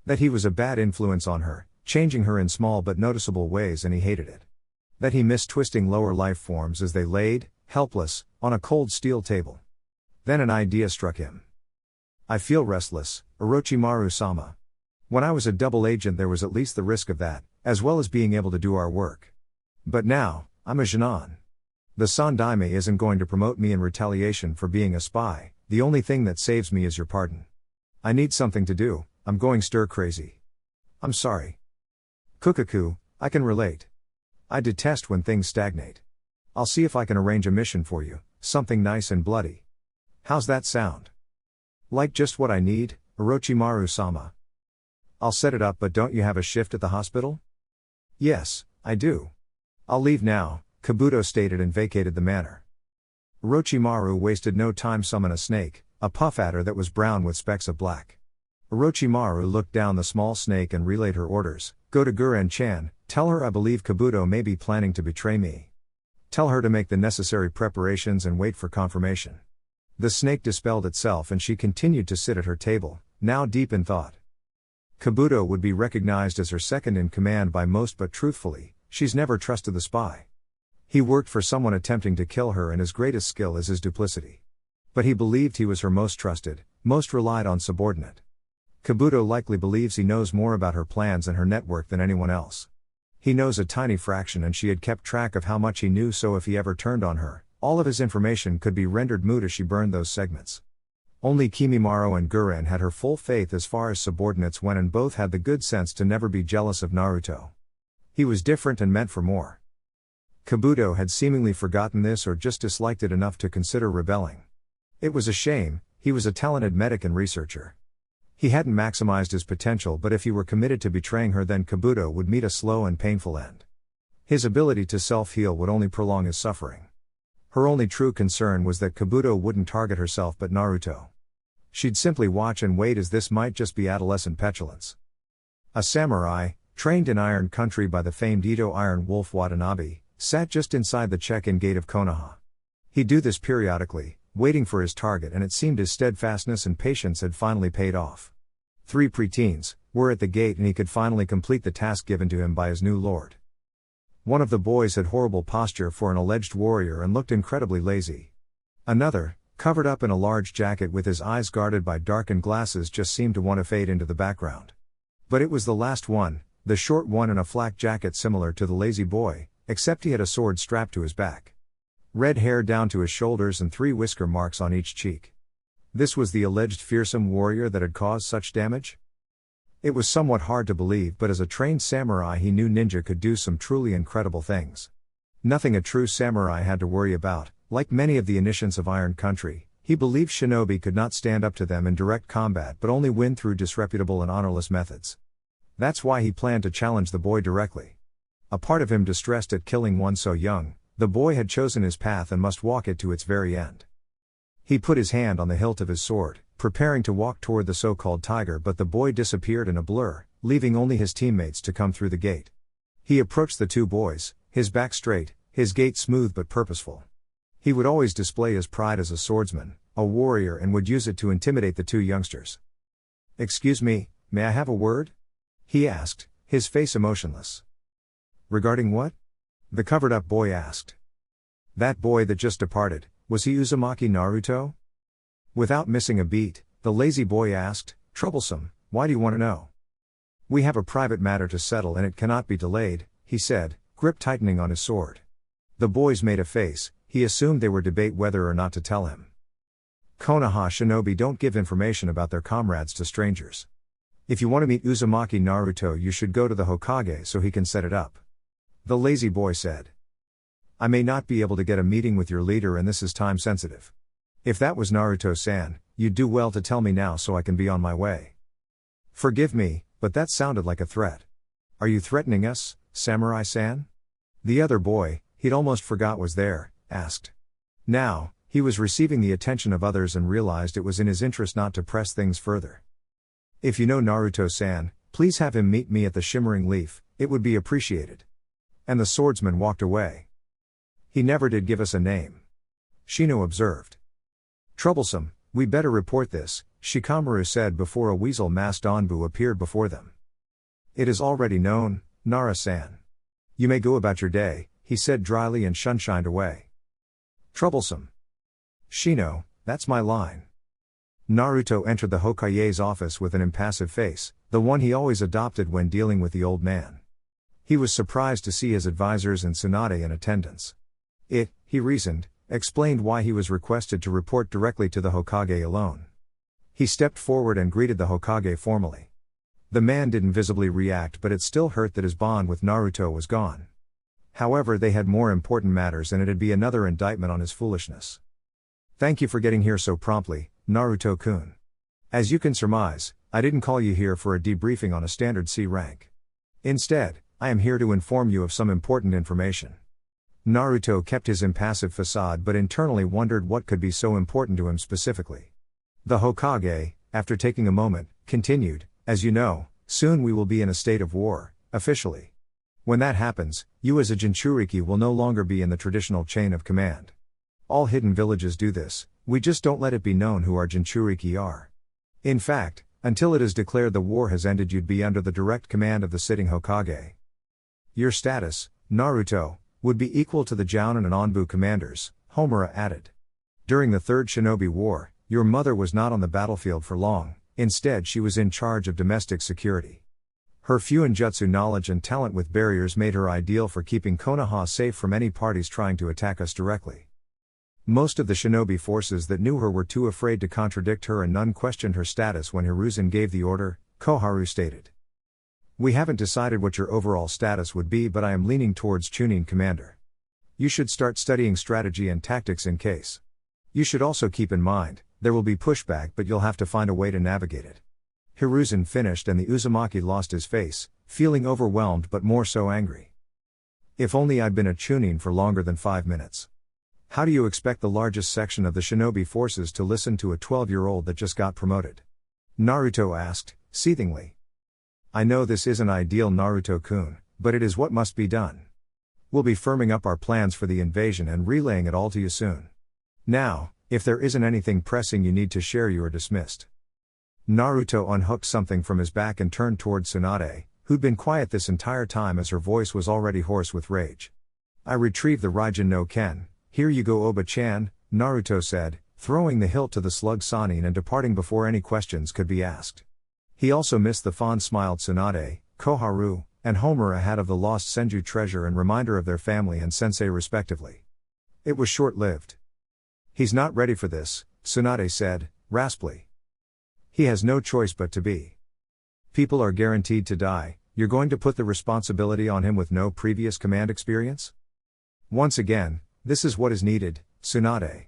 That he was a bad influence on her, changing her in small but noticeable ways, and he hated it. That he missed twisting lower life forms as they laid, helpless, on a cold steel table. Then an idea struck him. I feel restless, Orochimaru-sama. When I was a double agent there was at least the risk of that, as well as being able to do our work. But now, I'm a Jinan. The Sandaime isn't going to promote me in retaliation for being a spy, the only thing that saves me is your pardon. I need something to do, I'm going stir crazy. I'm sorry. Kukaku, I can relate. I detest when things stagnate. I'll see if I can arrange a mission for you, something nice and bloody. How's that sound? Like just what I need, Orochimaru-sama. I'll set it up, but don't you have a shift at the hospital? Yes, I do. I'll leave now, Kabuto stated and vacated the manor. Orochimaru wasted no time summon a snake, a puff adder that was brown with specks of black. Orochimaru looked down the small snake and relayed her orders. Go to Guren-chan, tell her I believe Kabuto may be planning to betray me. Tell her to make the necessary preparations and wait for confirmation. The snake dispelled itself and she continued to sit at her table, now deep in thought. Kabuto would be recognized as her second in command by most, but truthfully, she's never trusted the spy. He worked for someone attempting to kill her and his greatest skill is his duplicity. But he believed he was her most trusted, most relied on subordinate. Kabuto likely believes he knows more about her plans and her network than anyone else. He knows a tiny fraction and she had kept track of how much he knew, so if he ever turned on her, all of his information could be rendered moot as she burned those segments. Only Kimimaro and Guren had her full faith as far as subordinates went, and both had the good sense to never be jealous of Naruto. He was different and meant for more. Kabuto had seemingly forgotten this or just disliked it enough to consider rebelling. It was a shame, he was a talented medic and researcher. He hadn't maximized his potential, but if he were committed to betraying her, then Kabuto would meet a slow and painful end. His ability to self-heal would only prolong his suffering. Her only true concern was that Kabuto wouldn't target herself but Naruto. She'd simply watch and wait, as this might just be adolescent petulance. A samurai, trained in Iron Country by the famed Ito Iron Wolf Watanabe, sat just inside the check-in gate of Konoha. He'd do this periodically, waiting for his target, and it seemed his steadfastness and patience had finally paid off. 3 preteens were at the gate and he could finally complete the task given to him by his new lord. One of the boys had horrible posture for an alleged warrior and looked incredibly lazy. Another, covered up in a large jacket with his eyes guarded by darkened glasses, just seemed to want to fade into the background. But it was the last one, the short one in a flak jacket similar to the lazy boy, except he had a sword strapped to his back. Red hair down to his shoulders and 3 whisker marks on each cheek. This was the alleged fearsome warrior that had caused such damage? It was somewhat hard to believe, but as a trained samurai he knew ninja could do some truly incredible things. Nothing a true samurai had to worry about. Like many of the initiates of Iron Country, he believed shinobi could not stand up to them in direct combat but only win through disreputable and honorless methods. That's why he planned to challenge the boy directly. A part of him distressed at killing one so young, the boy had chosen his path and must walk it to its very end. He put his hand on the hilt of his sword, preparing to walk toward the so-called tiger, but the boy disappeared in a blur, leaving only his teammates to come through the gate. He approached the 2 boys, his back straight, his gait smooth but purposeful. He would always display his pride as a swordsman, a warrior, and would use it to intimidate the two youngsters. "Excuse me, may I have a word?" he asked, his face emotionless. "Regarding what?" the covered-up boy asked. "That boy that just departed, was he Uzumaki Naruto?" Without missing a beat, the lazy boy asked, "Troublesome, why do you want to know?" "We have a private matter to settle and it cannot be delayed," he said, grip tightening on his sword. The boys made a face. He assumed they would debate whether or not to tell him. Konoha shinobi don't give information about their comrades to strangers. If you want to meet Uzumaki Naruto, you should go to the Hokage so he can set it up. The lazy boy said. "I may not be able to get a meeting with your leader and this is time sensitive. If that was Naruto-san, you'd do well to tell me now so I can be on my way." "Forgive me, but that sounded like a threat. Are you threatening us, Samurai-san?" The other boy, he'd almost forgot was there, asked. Now, he was receiving the attention of others and realized it was in his interest not to press things further. "If you know Naruto-san, please have him meet me at the Shimmering Leaf, it would be appreciated." And the swordsman walked away. "He never did give us a name," Shino observed. "Troublesome, we better report this," Shikamaru said before a weasel-masked Anbu appeared before them. "It is already known, Nara-san. You may go about your day," he said dryly and shunshined away. "Troublesome. Shino, that's my line." Naruto entered the Hokage's office with an impassive face, the one he always adopted when dealing with the old man. He was surprised to see his advisors and Tsunade in attendance. It, he reasoned, explained why he was requested to report directly to the Hokage alone. He stepped forward and greeted the Hokage formally. The man didn't visibly react, but it still hurt that his bond with Naruto was gone. However, they had more important matters and it'd be another indictment on his foolishness. "Thank you for getting here so promptly, Naruto-kun. As you can surmise, I didn't call you here for a debriefing on a standard C rank. Instead, I am here to inform you of some important information." Naruto kept his impassive facade but internally wondered what could be so important to him specifically. The Hokage, after taking a moment, continued, "As you know, soon we will be in a state of war, officially. When that happens, you as a Jinchuriki will no longer be in the traditional chain of command. All hidden villages do this, we just don't let it be known who our Jinchuriki are. In fact, until it is declared the war has ended, you'd be under the direct command of the sitting Hokage. Your status, Naruto, would be equal to the Jounin and Anbu commanders," Homura added. "During the Third Shinobi War, your mother was not on the battlefield for long, instead she was in charge of domestic security. Her Fuinjutsu knowledge and talent with barriers made her ideal for keeping Konoha safe from any parties trying to attack us directly. Most of the shinobi forces that knew her were too afraid to contradict her and none questioned her status when Hiruzen gave the order," Koharu stated. "We haven't decided what your overall status would be, but I am leaning towards Chunin commander. You should start studying strategy and tactics in case. You should also keep in mind, there will be pushback but you'll have to find a way to navigate it." Hiruzen finished and the Uzumaki lost his face, feeling overwhelmed but more so angry. "If only I'd been a Chunin for longer than 5 minutes. How do you expect the largest section of the shinobi forces to listen to a 12-year-old that just got promoted?" Naruto asked, seethingly. "I know this isn't ideal, Naruto-kun, but it is what must be done. We'll be firming up our plans for the invasion and relaying it all to you soon. Now, if there isn't anything pressing you need to share, you are dismissed." Naruto unhooked something from his back and turned toward Tsunade, who'd been quiet this entire time as her voice was already hoarse with rage. "I retrieved the Raijin no Ken, here you go Oba-chan," Naruto said, throwing the hilt to the slug Sannin and departing before any questions could be asked. He also missed the fond-smiled Tsunade, Koharu, and Homura had of the lost Senju treasure and reminder of their family and sensei respectively. It was short-lived. "He's not ready for this," Tsunade said, raspily. "He has no choice but to be. People are guaranteed to die, you're going to put the responsibility on him with no previous command experience? Once again, this is what is needed, Tsunade.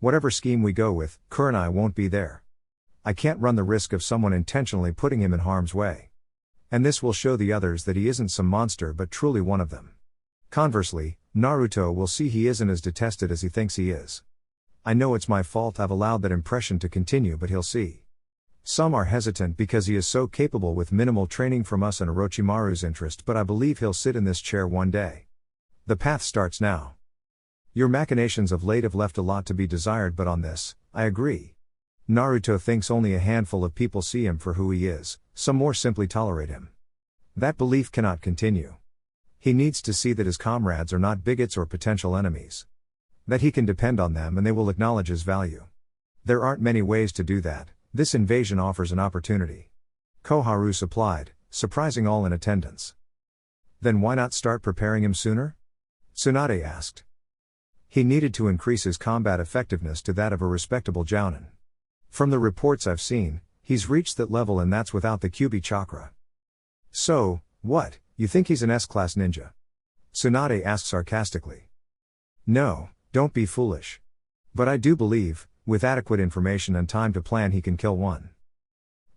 Whatever scheme we go with, Kurenai won't be there. I can't run the risk of someone intentionally putting him in harm's way. And this will show the others that he isn't some monster but truly one of them. Conversely, Naruto will see he isn't as detested as he thinks he is. I know it's my fault I've allowed that impression to continue, but he'll see. Some are hesitant because he is so capable with minimal training from us and Orochimaru's interest, but I believe he'll sit in this chair one day. The path starts now." Your machinations of late have left a lot to be desired, but on this, I agree. Naruto thinks only a handful of people see him for who he is, some more simply tolerate him. That belief cannot continue. He needs to see that his comrades are not bigots or potential enemies. That he can depend on them and they will acknowledge his value. There aren't many ways to do that, this invasion offers an opportunity. Koharu supplied, surprising all in attendance. Then why not start preparing him sooner? Tsunade asked. He needed to increase his combat effectiveness to that of a respectable jounin. From the reports I've seen, he's reached that level and that's without the Kyuubi chakra. So, what, you think he's an S-class ninja? Tsunade asked sarcastically. No, don't be foolish. But I do believe, with adequate information and time to plan, he can kill one.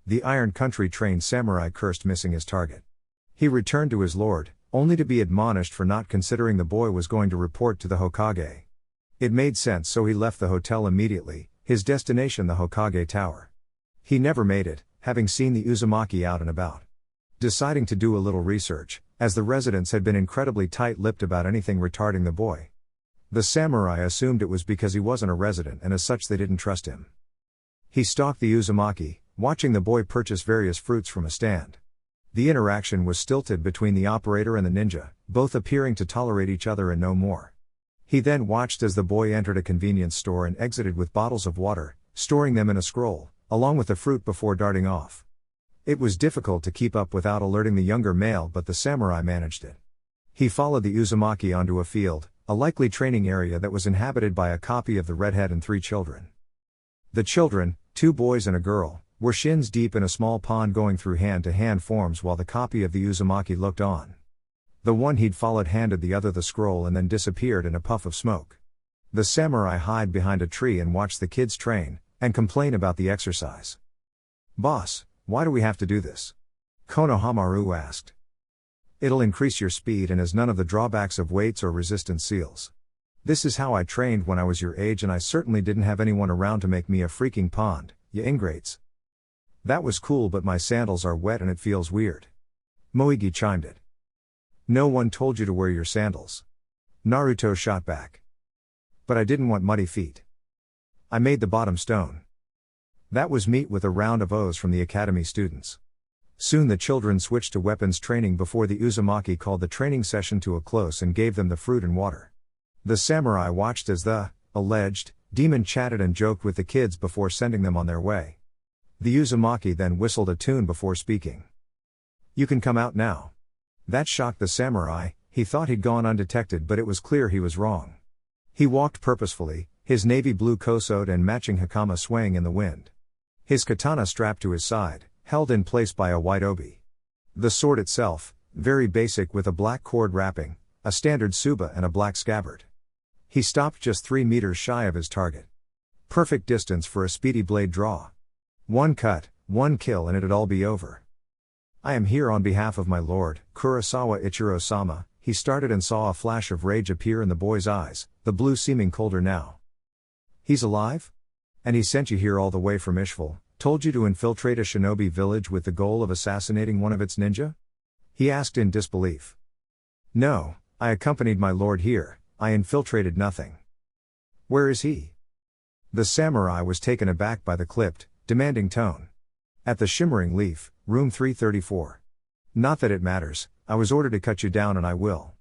The Iron Country trained samurai cursed missing his target. He returned to his lord, only to be admonished for not considering the boy was going to report to the Hokage. It made sense, so he left the hotel immediately, his destination the Hokage Tower. He never made it, having seen the Uzumaki out and about. Deciding to do a little research, as the residents had been incredibly tight-lipped about anything retarding the boy. The samurai assumed it was because he wasn't a resident and as such they didn't trust him. He stalked the Uzumaki, watching the boy purchase various fruits from a stand. The interaction was stilted between the operator and the ninja, both appearing to tolerate each other and no more. He then watched as the boy entered a convenience store and exited with bottles of water, storing them in a scroll, along with the fruit before darting off. It was difficult to keep up without alerting the younger male, but the samurai managed it. He followed the Uzumaki onto a field, a likely training area that was inhabited by a copy of the redhead and 3 children. The children, 2 boys and a girl, were shins deep in a small pond going through hand-to-hand forms while the copy of the Uzumaki looked on. The one he'd followed handed the other the scroll and then disappeared in a puff of smoke. The samurai hide behind a tree and watch the kids train, and complain about the exercise. Boss, why do we have to do this? Konohamaru asked. It'll increase your speed and has none of the drawbacks of weights or resistance seals. This is how I trained when I was your age and I certainly didn't have anyone around to make me a freaking pond, ya ingrates. That was cool, but my sandals are wet and it feels weird. Moigi chimed it. No one told you to wear your sandals. Naruto shot back. But I didn't want muddy feet. I made the bottom stone. That was meet with a round of O's from the academy students. Soon the children switched to weapons training before the Uzumaki called the training session to a close and gave them the fruit and water. The samurai watched as the alleged demon chatted and joked with the kids before sending them on their way. The Uzumaki then whistled a tune before speaking. You can come out now. That shocked the samurai. He thought he'd gone undetected, but it was clear he was wrong. He walked purposefully, his navy blue kosode and matching hakama swaying in the wind. His katana strapped to his side, held in place by a white obi. The sword itself, very basic with a black cord wrapping, a standard tsuba and a black scabbard. He stopped just 3 meters shy of his target. Perfect distance for a speedy blade draw. 1 cut, 1 kill and it'd all be over. I am here on behalf of my lord, Kurosawa Ichiro-sama, he started and saw a flash of rage appear in the boy's eyes, the blue seeming colder now. He's alive? And he sent you here all the way from Ishval, told you to infiltrate a shinobi village with the goal of assassinating one of its ninja? He asked in disbelief. No, I accompanied my lord here, I infiltrated nothing. Where is he? The samurai was taken aback by the clipped, demanding tone. At the Shimmering Leaf, room 334. Not that it matters, I was ordered to cut you down and I will.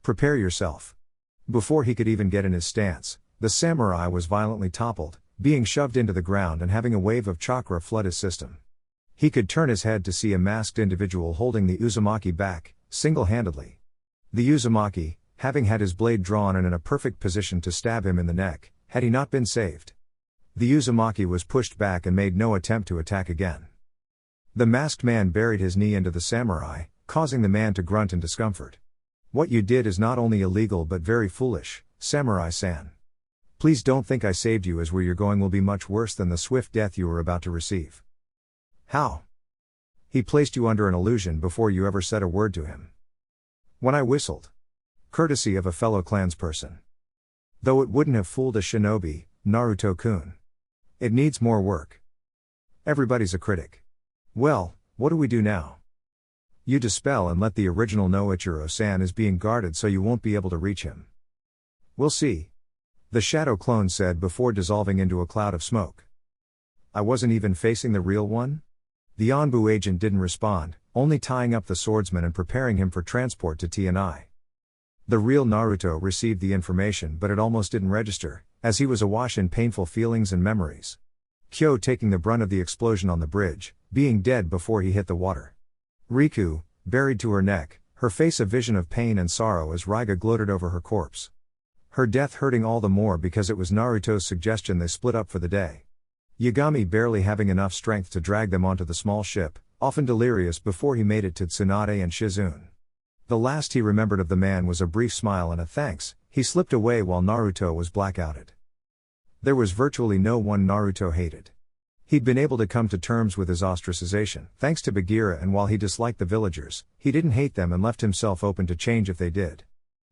Prepare yourself. Before he could even get in his stance, the samurai was violently toppled, being shoved into the ground and having a wave of chakra flood his system. He could turn his head to see a masked individual holding the Uzumaki back, single-handedly. The Uzumaki, having had his blade drawn and in a perfect position to stab him in the neck, had he not been saved. The Uzumaki was pushed back and made no attempt to attack again. The masked man buried his knee into the samurai, causing the man to grunt in discomfort. What you did is not only illegal but very foolish, samurai-san. Please don't think I saved you, as where you're going will be much worse than the swift death you were about to receive. How? He placed you under an illusion before you ever said a word to him. When I whistled. Courtesy of a fellow clansperson. Though it wouldn't have fooled a shinobi, Naruto-kun. It needs more work. Everybody's a critic. Well, what do we do now? You dispel and let the original know Ichiro-san is being guarded so you won't be able to reach him. We'll see. The shadow clone said before dissolving into a cloud of smoke. I wasn't even facing the real one? The Anbu agent didn't respond, only tying up the swordsman and preparing him for transport to TNI. The real Naruto received the information, but it almost didn't register, as he was awash in painful feelings and memories. Kyo taking the brunt of the explosion on the bridge, being dead before he hit the water. Riku, buried to her neck, her face a vision of pain and sorrow as Raiga gloated over her corpse. Her death hurting all the more because it was Naruto's suggestion they split up for the day. Yagami barely having enough strength to drag them onto the small ship, often delirious before he made it to Tsunade and Shizune. The last he remembered of the man was a brief smile and a thanks. He slipped away while Naruto was blackouted. There was virtually no one Naruto hated. He'd been able to come to terms with his ostracization, thanks to Bagheera, and while he disliked the villagers, he didn't hate them and left himself open to change if they did.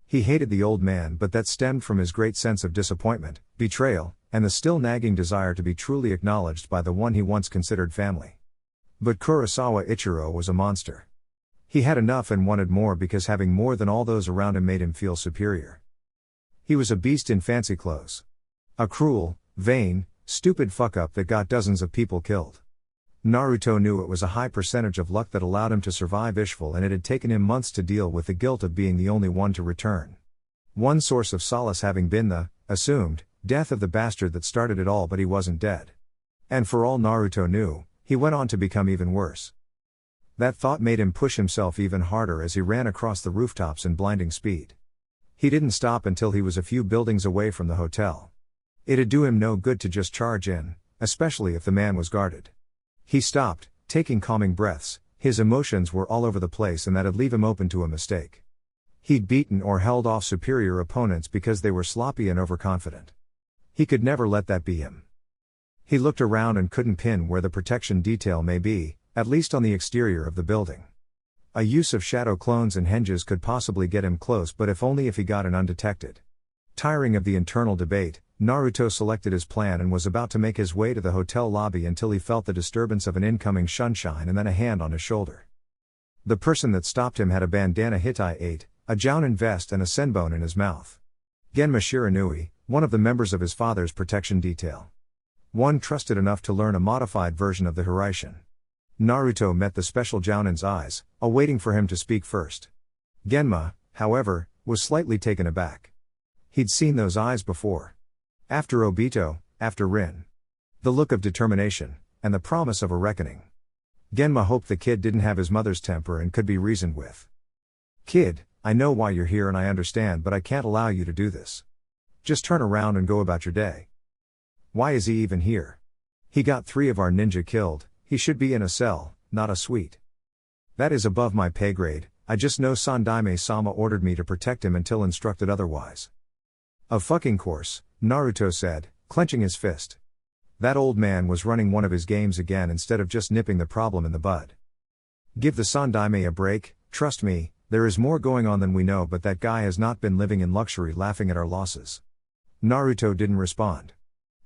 He hated the old man, but that stemmed from his great sense of disappointment, betrayal, and the still nagging desire to be truly acknowledged by the one he once considered family. But Kurosawa Ichiro was a monster. He had enough and wanted more because having more than all those around him made him feel superior. He was a beast in fancy clothes. A cruel, vain, stupid fuck-up that got dozens of people killed. Naruto knew it was a high percentage of luck that allowed him to survive Ishval, and it had taken him months to deal with the guilt of being the only one to return. One source of solace having been the, assumed, death of the bastard that started it all, but he wasn't dead. And for all Naruto knew, he went on to become even worse. That thought made him push himself even harder as he ran across the rooftops in blinding speed. He didn't stop until he was a few buildings away from the hotel. It'd do him no good to just charge in, especially if the man was guarded. He stopped, taking calming breaths. His emotions were all over the place, and that'd leave him open to a mistake. He'd beaten or held off superior opponents because they were sloppy and overconfident. He could never let that be him. He looked around and couldn't pin where the protection detail may be, at least on the exterior of the building. A use of shadow clones and henges could possibly get him close, but if only if he got in undetected. Tiring of the internal debate, Naruto selected his plan and was about to make his way to the hotel lobby until he felt the disturbance of an incoming shunshine and then a hand on his shoulder. The person that stopped him had a bandana Hitai 8, a jounin vest and a senbon in his mouth. Genma Shiranui, one of the members of his father's protection detail. One trusted enough to learn a modified version of the Hiraishin. Naruto met the special jounin's eyes, awaiting for him to speak first. Genma, however, was slightly taken aback. He'd seen those eyes before. After Obito, after Rin. The look of determination, and the promise of a reckoning. Genma hoped the kid didn't have his mother's temper and could be reasoned with. Kid, I know why you're here and I understand, but I can't allow you to do this. Just turn around and go about your day. Why is he even here? He got 3 of our ninja killed, he should be in a cell, not a suite. That is above my pay grade. I just know Sandaime-sama ordered me to protect him until instructed otherwise. Of fucking course, Naruto said, clenching his fist. That old man was running one of his games again instead of just nipping the problem in the bud. Give the Sandaime a break, trust me, there is more going on than we know, but that guy has not been living in luxury laughing at our losses. Naruto didn't respond.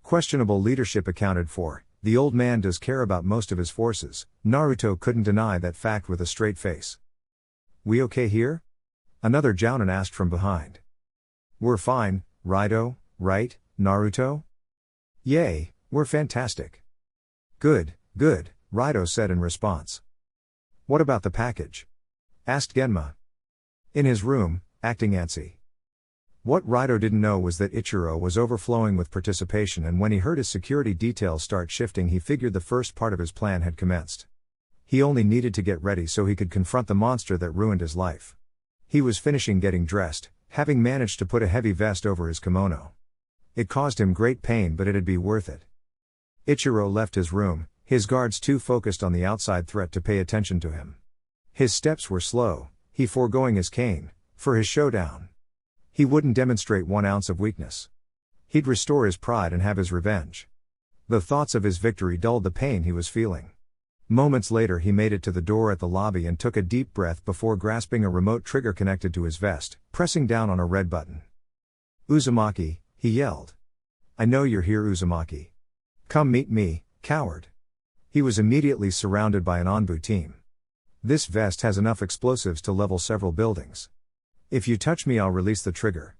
Questionable leadership accounted for, the old man does care about most of his forces. Naruto couldn't deny that fact with a straight face. We okay here? Another jounin asked from behind. We're fine, Raido, right, Naruto? Yay, we're fantastic. Good, good, Raido said in response. What about the package? Asked Genma. In his room, acting antsy. What Raido didn't know was that Ichiro was overflowing with participation, and when he heard his security details start shifting, he figured the first part of his plan had commenced. He only needed to get ready so he could confront the monster that ruined his life. He was finishing getting dressed, having managed to put a heavy vest over his kimono. It caused him great pain, but it'd be worth it. Ichiro left his room, his guards too focused on the outside threat to pay attention to him. His steps were slow, he foregoing his cane, for his showdown. He wouldn't demonstrate 1 ounce of weakness. He'd restore his pride and have his revenge. The thoughts of his victory dulled the pain he was feeling. Moments later he made it to the door at the lobby and took a deep breath before grasping a remote trigger connected to his vest, pressing down on a red button. Uzumaki, he yelled. I know you're here, Uzumaki. Come meet me, coward. He was immediately surrounded by an Anbu team. This vest has enough explosives to level several buildings. If you touch me, I'll release the trigger.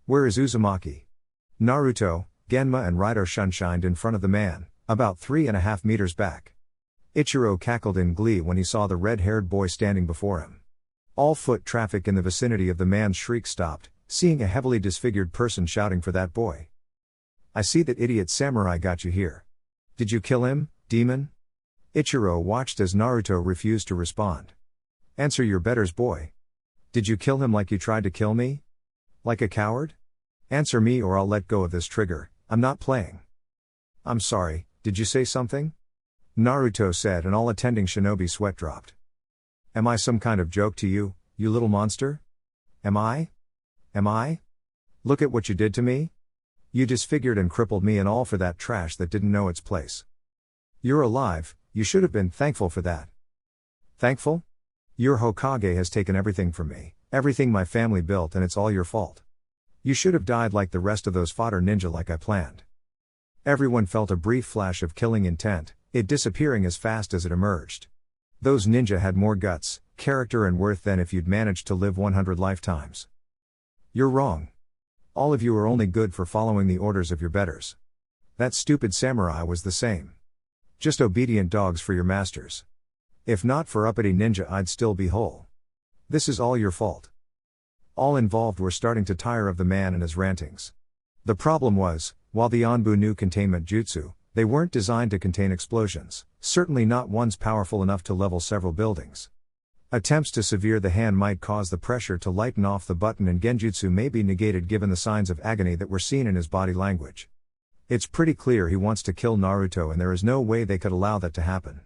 Where is Uzumaki? Naruto, Genma and Raito shunshined in front of the man, about 3.5 meters back. Ichiro cackled in glee when he saw the red-haired boy standing before him. All foot traffic in the vicinity of the man's shriek stopped, seeing a heavily disfigured person shouting for that boy. "I see that idiot samurai got you here. Did you kill him, demon?" Ichiro watched as Naruto refused to respond. "Answer your betters, boy. Did you kill him like you tried to kill me? Like a coward? Answer me or I'll let go of this trigger, I'm not playing." "I'm sorry, did you say something?" Naruto said, and all attending shinobi sweat dropped. "Am I some kind of joke to you, you little monster? Am I? Am I? Look at what you did to me? You disfigured and crippled me and all for that trash that didn't know its place. You're alive, you should have been thankful for that." "Thankful? Your Hokage has taken everything from me, everything my family built, and it's all your fault. You should have died like the rest of those fodder ninja like I planned." Everyone felt a brief flash of killing intent, it disappearing as fast as it emerged. Those ninja had more guts, character and worth than if you'd managed to live 100 lifetimes. "You're wrong. All of you are only good for following the orders of your betters. That stupid samurai was the same. Just obedient dogs for your masters. If not for uppity ninja I'd still be whole. This is all your fault." All involved were starting to tire of the man and his rantings. The problem was, while the Anbu knew containment jutsu, they weren't designed to contain explosions, certainly not ones powerful enough to level several buildings. Attempts to sever the hand might cause the pressure to lighten off the button, and genjutsu may be negated given the signs of agony that were seen in his body language. It's pretty clear he wants to kill Naruto, and there is no way they could allow that to happen.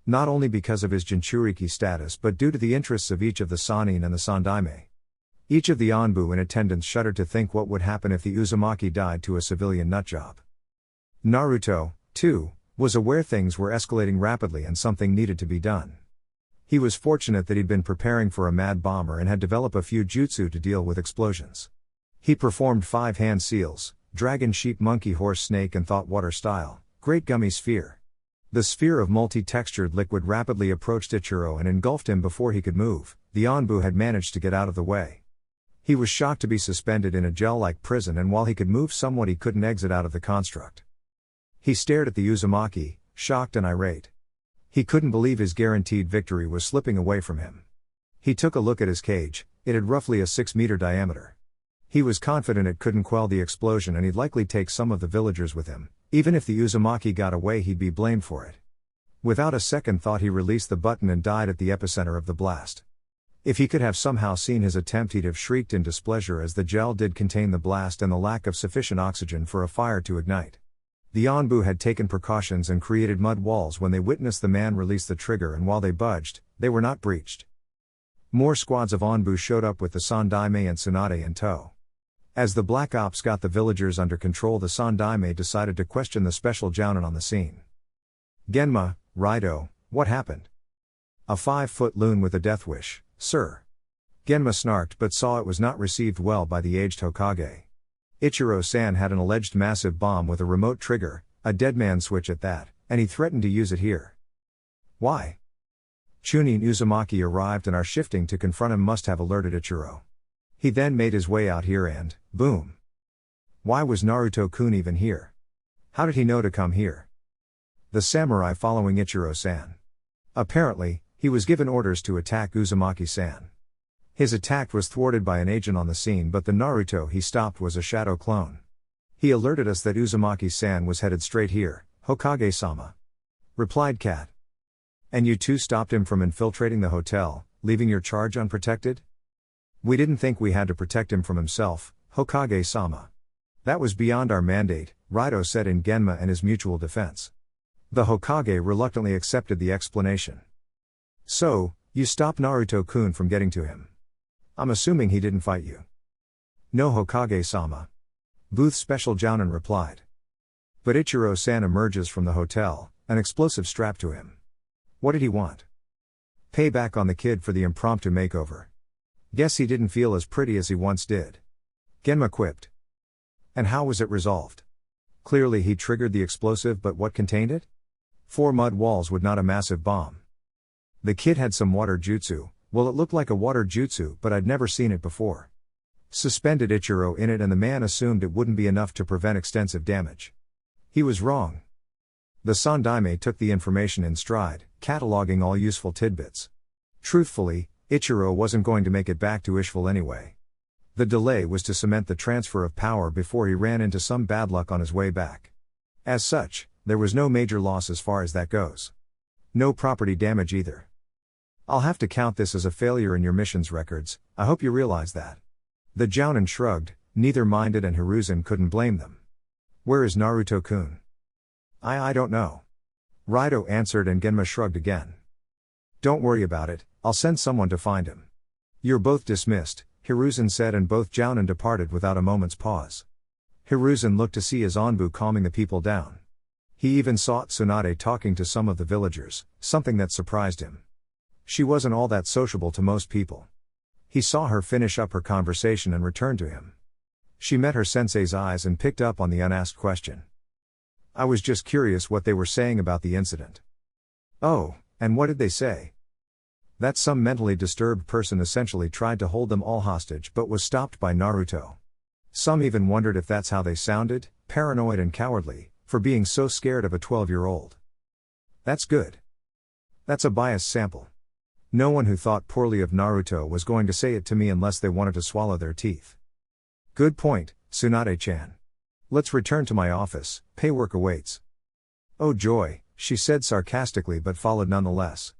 Not only because of his Jinchuriki status but due to the interests of each of the Sannin and the Sandaime. Each of the Anbu in attendance shuddered to think what would happen if the Uzumaki died to a civilian nutjob. Naruto, too, was aware things were escalating rapidly and something needed to be done. He was fortunate that he'd been preparing for a mad bomber and had developed a few jutsu to deal with explosions. He performed 5 hand seals, dragon sheep monkey horse snake and thought water style, great gummy sphere. The sphere of multi-textured liquid rapidly approached Ichiro and engulfed him before he could move. The Anbu had managed to get out of the way. He was shocked to be suspended in a gel-like prison, and while he could move somewhat he couldn't exit out of the construct. He stared at the Uzumaki, shocked and irate. He couldn't believe his guaranteed victory was slipping away from him. He took a look at his cage, it had roughly a 6-meter diameter. He was confident it couldn't quell the explosion, and he'd likely take some of the villagers with him. Even if the Uzumaki got away he'd be blamed for it. Without a second thought he released the button and died at the epicenter of the blast. If he could have somehow seen his attempt he'd have shrieked in displeasure, as the gel did contain the blast and the lack of sufficient oxygen for a fire to ignite. The Anbu had taken precautions and created mud walls when they witnessed the man release the trigger, and while they budged, they were not breached. More squads of Anbu showed up with the Sandaime and Tsunade in tow. As the Black Ops got the villagers under control, the Sandaime decided to question the special jounin on the scene. "Genma, Raito, what happened?" "A 5-foot loon with a death wish, sir." Genma snarked but saw it was not received well by the aged Hokage. Ichiro-san had an alleged massive bomb with a remote trigger, a dead man switch at that, and he threatened to use it here. "Why?" "Chunin Uzumaki arrived and our shifting to confront him must have alerted Ichiro. He then made his way out here and, boom. Why was Naruto-kun even here? How did he know to come here?" "The samurai following Ichiro-san. Apparently, he was given orders to attack Uzumaki-san. His attack was thwarted by an agent on the scene, but the Naruto he stopped was a shadow clone. He alerted us that Uzumaki-san was headed straight here, Hokage-sama," replied Kat. "And you two stopped him from infiltrating the hotel, leaving your charge unprotected?" "We didn't think we had to protect him from himself, Hokage-sama. That was beyond our mandate," Raito said in Genma and his mutual defense. The Hokage reluctantly accepted the explanation. "So, you stopped Naruto-kun from getting to him? I'm assuming he didn't fight you." "No, Hokage-sama," Booth's special jounin replied. "But Ichiro-san emerges from the hotel, an explosive strapped to him. What did he want? Payback on the kid for the impromptu makeover. Guess he didn't feel as pretty as he once did." Genma quipped. "And how was it resolved? Clearly he triggered the explosive, but what contained it? 4 mud walls would not a massive bomb. The kid had some water jutsu. Well, it looked like a water jutsu, but I'd never seen it before. suspended Ichiro in it, and the man assumed it wouldn't be enough to prevent extensive damage. He was wrong. The Sandaime took the information in stride, cataloging all useful tidbits. Truthfully, Ichiro wasn't going to make it back to Ishval anyway. The delay was to cement the transfer of power before he ran into some bad luck on his way back. As such, there was no major loss as far as that goes. No property damage either. I'll have to count this as a failure in your mission's records, I hope you realize that. The Jounin shrugged, neither minded, and Hiruzen couldn't blame them. Where is Naruto-kun? I don't know. Raido answered, and Genma shrugged again. Don't worry about it, I'll send someone to find him. You're both dismissed, Hiruzen said, and both Jounin departed without a moment's pause. Hiruzen looked to see his Anbu calming the people down. He even saw Tsunade talking to some of the villagers, something that surprised him. She wasn't all that sociable to most people. He saw her finish up her conversation and return to him. She met her sensei's eyes and picked up on the unasked question. I was just curious what they were saying about the incident. Oh, and what did they say? That some mentally disturbed person essentially tried to hold them all hostage but was stopped by Naruto. Some even wondered if that's how they sounded, paranoid and cowardly, for being so scared of a 12-year-old. That's good. That's a biased sample. No one who thought poorly of Naruto was going to say it to me unless they wanted to swallow their teeth. Good point, Tsunade-chan. Let's return to my office, paywork awaits. Oh joy, she said sarcastically, but followed nonetheless.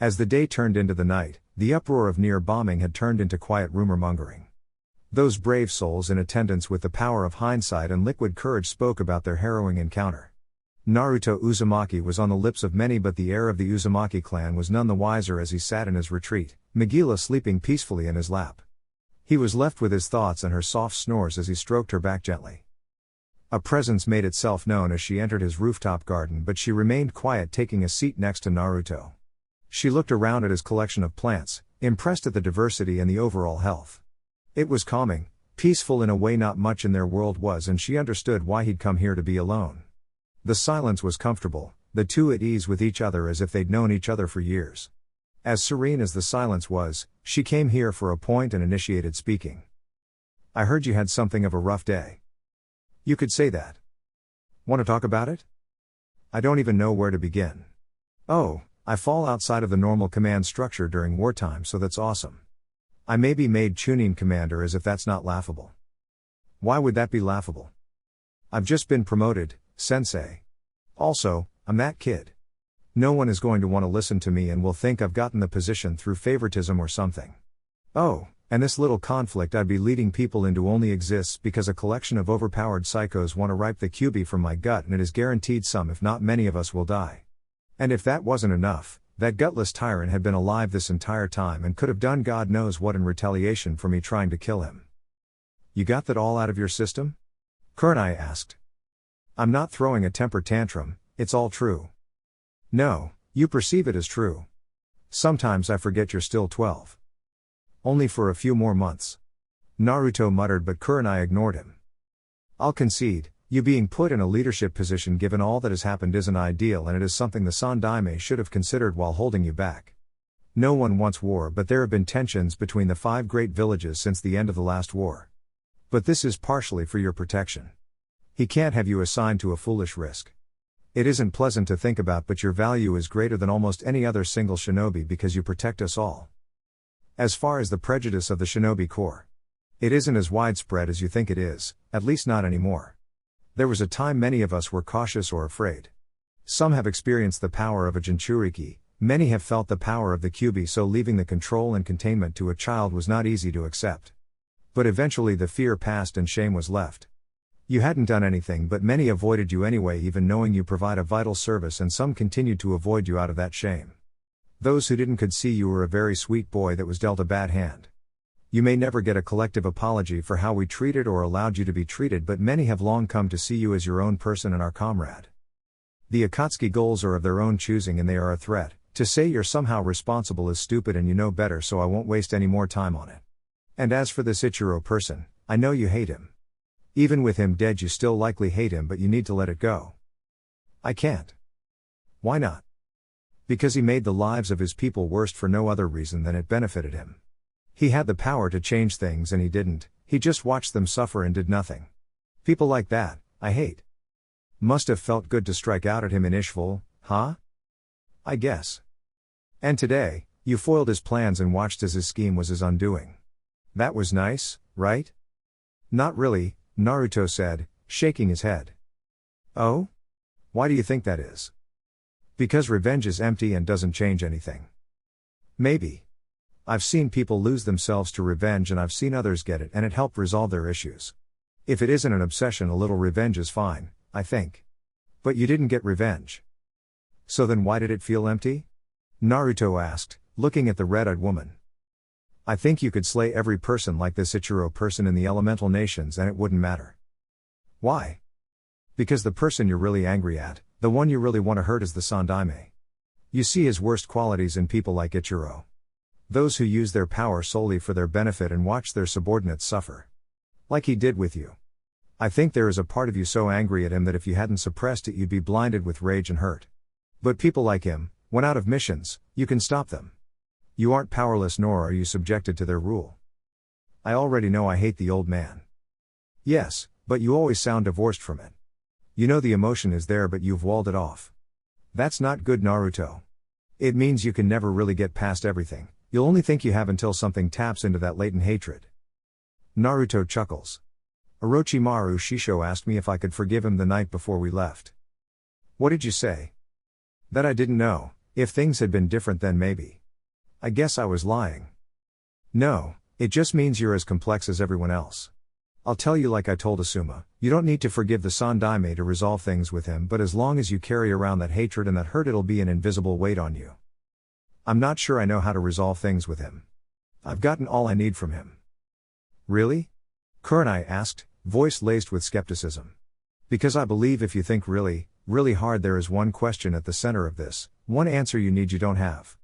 As the day turned into the night, the uproar of near bombing had turned into quiet rumor-mongering. Those brave souls in attendance with the power of hindsight and liquid courage spoke about their harrowing encounter. Naruto Uzumaki was on the lips of many, but the heir of the Uzumaki clan was none the wiser as he sat in his retreat, Megila sleeping peacefully in his lap. He was left with his thoughts and her soft snores as he stroked her back gently. A presence made itself known as she entered his rooftop garden, but she remained quiet, taking a seat next to Naruto. She looked around at his collection of plants, impressed at the diversity and the overall health. It was calming, peaceful in a way not much in their world was, and she understood why he'd come here to be alone. The silence was comfortable, the two at ease with each other as if they'd known each other for years. As serene as the silence was, she came here for a point and initiated speaking. I heard you had something of a rough day. You could say that. Want to talk about it? I don't even know where to begin. Oh, I fall outside of the normal command structure during wartime, so that's awesome. I may be made Chunin commander, as if that's not laughable. Why would that be laughable? I've just been promoted, sensei. Also, I'm that kid. No one is going to want to listen to me and will think I've gotten the position through favoritism or something. Oh, and this little conflict I'd be leading people into only exists because a collection of overpowered psychos want to ripe the QB from my gut, and it is guaranteed some, if not many, of us will die. And if that wasn't enough, that gutless tyrant had been alive this entire time and could have done God knows what in retaliation for me trying to kill him. You got that all out of your system? Kurenai asked. I'm not throwing a temper tantrum, it's all true. No, you perceive it as true. Sometimes I forget you're still 12. Only for a few more months. Naruto muttered, but Kurenai ignored him. I'll concede, you being put in a leadership position given all that has happened isn't ideal, and it is something the Sandaime should have considered while holding you back. No one wants war, but there have been tensions between the 5 great villages since the end of the last war. But this is partially for your protection. He can't have you assigned to a foolish risk. It isn't pleasant to think about, but your value is greater than almost any other single shinobi because you protect us all. As far as the prejudice of the shinobi corps, it isn't as widespread as you think it is, at least not anymore. There was a time many of us were cautious or afraid. Some have experienced the power of a Jinchuriki, many have felt the power of the QB, so leaving the control and containment to a child was not easy to accept. But eventually the fear passed and shame was left. You hadn't done anything, but many avoided you anyway, even knowing you provide a vital service, and some continued to avoid you out of that shame. Those who didn't could see you were a very sweet boy that was dealt a bad hand. You may never get a collective apology for how we treated or allowed you to be treated, but many have long come to see you as your own person and our comrade. The Akatsuki goals are of their own choosing and they are a threat. To say you're somehow responsible is stupid and you know better, so I won't waste any more time on it. And as for this Ichiro person, I know you hate him. Even with him dead you still likely hate him, but you need to let it go. I can't. Why not? Because he made the lives of his people worse for no other reason than it benefited him. He had the power to change things and he didn't, he just watched them suffer and did nothing. People like that, I hate. Must have felt good to strike out at him in Ishval, huh? I guess. And today, you foiled his plans and watched as his scheme was his undoing. That was nice, right? Not really, Naruto said, shaking his head. Oh? Why do you think that is? Because revenge is empty and doesn't change anything. Maybe. I've seen people lose themselves to revenge and I've seen others get it and it helped resolve their issues. If it isn't an obsession, a little revenge is fine, I think. But you didn't get revenge. So then why did it feel empty? Naruto asked, looking at the red-eyed woman. I think you could slay every person like this Ichiro person in the elemental nations and it wouldn't matter. Why? Because the person you're really angry at, the one you really want to hurt is the Sandaime. You see his worst qualities in people like Ichiro. Those who use their power solely for their benefit and watch their subordinates suffer. Like he did with you. I think there is a part of you so angry at him that if you hadn't suppressed it you'd be blinded with rage and hurt. But people like him, when out of missions, you can stop them. You aren't powerless nor are you subjected to their rule. I already know I hate the old man. Yes, but you always sound divorced from it. You know the emotion is there but you've walled it off. That's not good, Naruto. It means you can never really get past everything, you'll only think you have until something taps into that latent hatred. Naruto chuckles. Orochimaru Shisho asked me if I could forgive him the night before we left. What did you say? That I didn't know, if things had been different then maybe. I guess I was lying. No, it just means you're as complex as everyone else. I'll tell you like I told Asuma, you don't need to forgive the Sandaime to resolve things with him, but as long as you carry around that hatred and that hurt it'll be an invisible weight on you. I'm not sure I know how to resolve things with him. I've gotten all I need from him. Really? Kurenai asked, voice laced with skepticism. Because I believe if you think really, really hard there is one question at the center of this, one answer you need you don't have.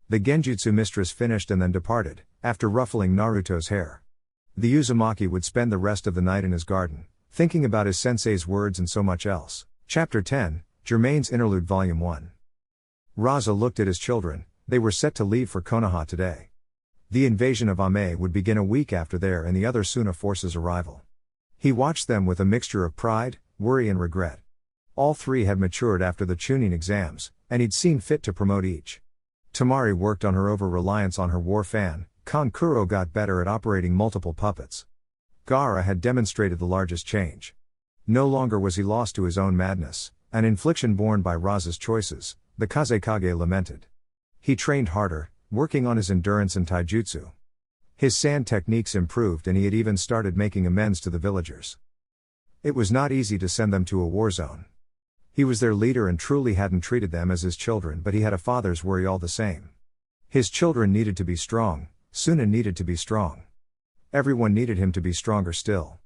The Genjutsu mistress finished and then departed, after ruffling Naruto's hair. The Uzumaki would spend the rest of the night in his garden, thinking about his sensei's words and so much else. Chapter 10, Germain's Interlude Volume 1. Raza looked at his children, they were set to leave for Konoha today. The invasion of Ame would begin a week after their and the other Suna forces' arrival. He watched them with a mixture of pride, worry and regret. All three had matured after the Chunin exams, and he'd seen fit to promote each. Tamari worked on her over-reliance on her war fan, Kankuro got better at operating multiple puppets. Gaara had demonstrated the largest change. No longer was he lost to his own madness, an infliction borne by Raza's choices, the Kazekage lamented. He trained harder, working on his endurance and taijutsu. His sand techniques improved and he had even started making amends to the villagers. It was not easy to send them to a war zone. He was their leader and truly hadn't treated them as his children, but he had a father's worry all the same. His children needed to be strong, Suna needed to be strong. Everyone needed him to be stronger still.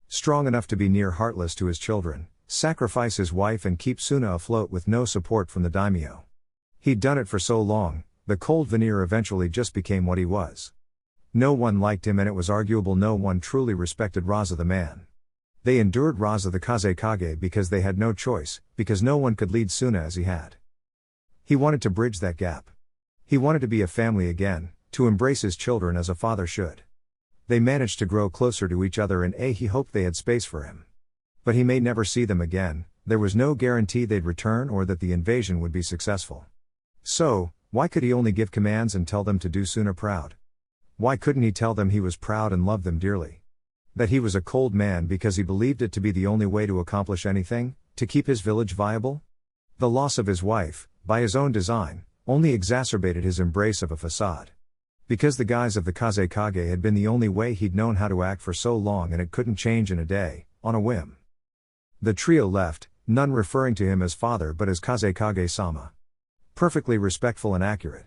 Strong enough to be near heartless to his children, sacrifice his wife and keep Suna afloat with no support from the daimyo. He'd done it for so long, the cold veneer eventually just became what he was. No one liked him and it was arguable no one truly respected Raza the man. They endured Raza the Kazekage because they had no choice, because no one could lead Suna as he had. He wanted to bridge that gap. He wanted to be a family again, to embrace his children as a father should. They managed to grow closer to each other and he hoped they had space for him. But he may never see them again, there was no guarantee they'd return or that the invasion would be successful. So, why could he only give commands and tell them to do Suna proud? Why couldn't he tell them he was proud and loved them dearly? That he was a cold man because he believed it to be the only way to accomplish anything, to keep his village viable? The loss of his wife, by his own design, only exacerbated his embrace of a facade. Because the guise of the Kazekage had been the only way he'd known how to act for so long and it couldn't change in a day, on a whim. The trio left, none referring to him as father but as Kazekage-sama. Perfectly respectful and accurate.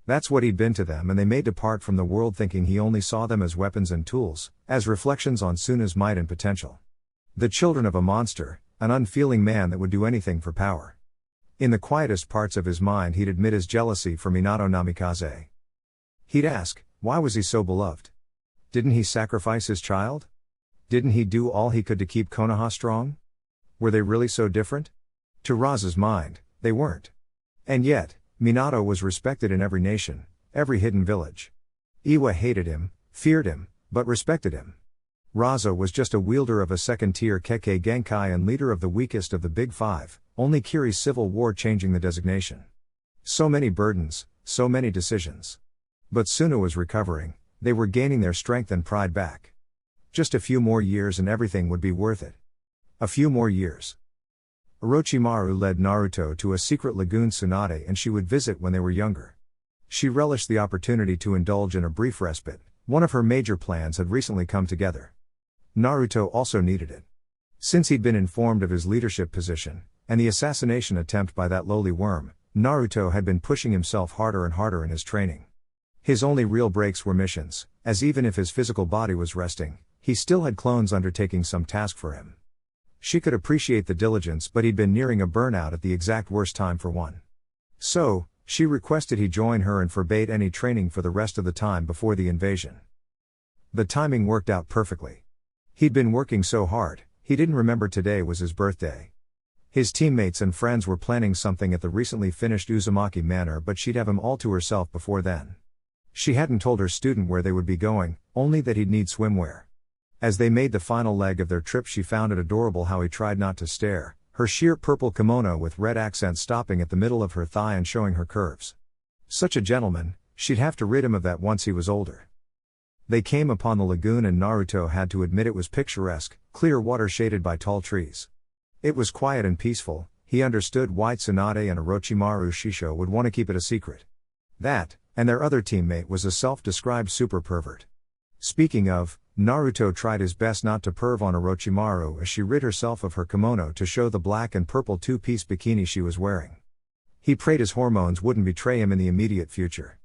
That's what he'd been to them and they may depart from the world thinking he only saw them as weapons and tools, as reflections on Suna's might and potential. The children of a monster, an unfeeling man that would do anything for power. In the quietest parts of his mind he'd admit his jealousy for Minato Namikaze. He'd ask, why was he so beloved? Didn't he sacrifice his child? Didn't he do all he could to keep Konoha strong? Were they really so different? To Raza's mind, they weren't. And yet, Minato was respected in every nation, every hidden village. Iwa hated him, feared him, but respected him. Raza was just a wielder of a second-tier Kekkei Genkai and leader of the weakest of the Big Five, only Kiri's civil war changing the designation. So many burdens, so many decisions. But Suna was recovering, they were gaining their strength and pride back. Just a few more years and everything would be worth it. A few more years. Orochimaru led Naruto to a secret lagoon Tsunade and she would visit when they were younger. She relished the opportunity to indulge in a brief respite. One of her major plans had recently come together. Naruto also needed it. Since he'd been informed of his leadership position, and the assassination attempt by that lowly worm, Naruto had been pushing himself harder and harder in his training. His only real breaks were missions, as even if his physical body was resting, he still had clones undertaking some task for him. She could appreciate the diligence, but he'd been nearing a burnout at the exact worst time for one. So, she requested he join her and forbade any training for the rest of the time before the invasion. The timing worked out perfectly. He'd been working so hard, he didn't remember today was his birthday. His teammates and friends were planning something at the recently finished Uzumaki Manor, but she'd have him all to herself before then. She hadn't told her student where they would be going, only that he'd need swimwear. As they made the final leg of their trip, she found it adorable how he tried not to stare, her sheer purple kimono with red accents stopping at the middle of her thigh and showing her curves. Such a gentleman, she'd have to rid him of that once he was older. They came upon the lagoon and Naruto had to admit it was picturesque, clear water shaded by tall trees. It was quiet and peaceful. He understood why Tsunade and Orochimaru Shisho would want to keep it a secret. That, and their other teammate was a self-described super pervert. Speaking of, Naruto tried his best not to perv on Orochimaru as she rid herself of her kimono to show the black and purple two-piece bikini she was wearing. He prayed his hormones wouldn't betray him in the immediate future.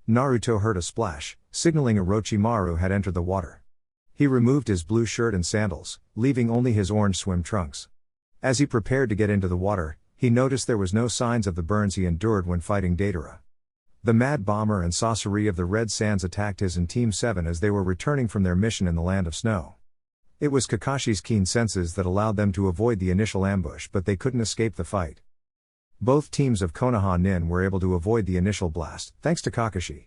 Naruto heard a splash, signaling Orochimaru had entered the water. He removed his blue shirt and sandals, leaving only his orange swim trunks. As he prepared to get into the water, he noticed there was no signs of the burns he endured when fighting Deidara. The Mad Bomber and Sasori of the Red Sands attacked his and Team 7 as they were returning from their mission in the Land of Snow. It was Kakashi's keen senses that allowed them to avoid the initial ambush, but they couldn't escape the fight. Both teams of Konoha Nin were able to avoid the initial blast, thanks to Kakashi.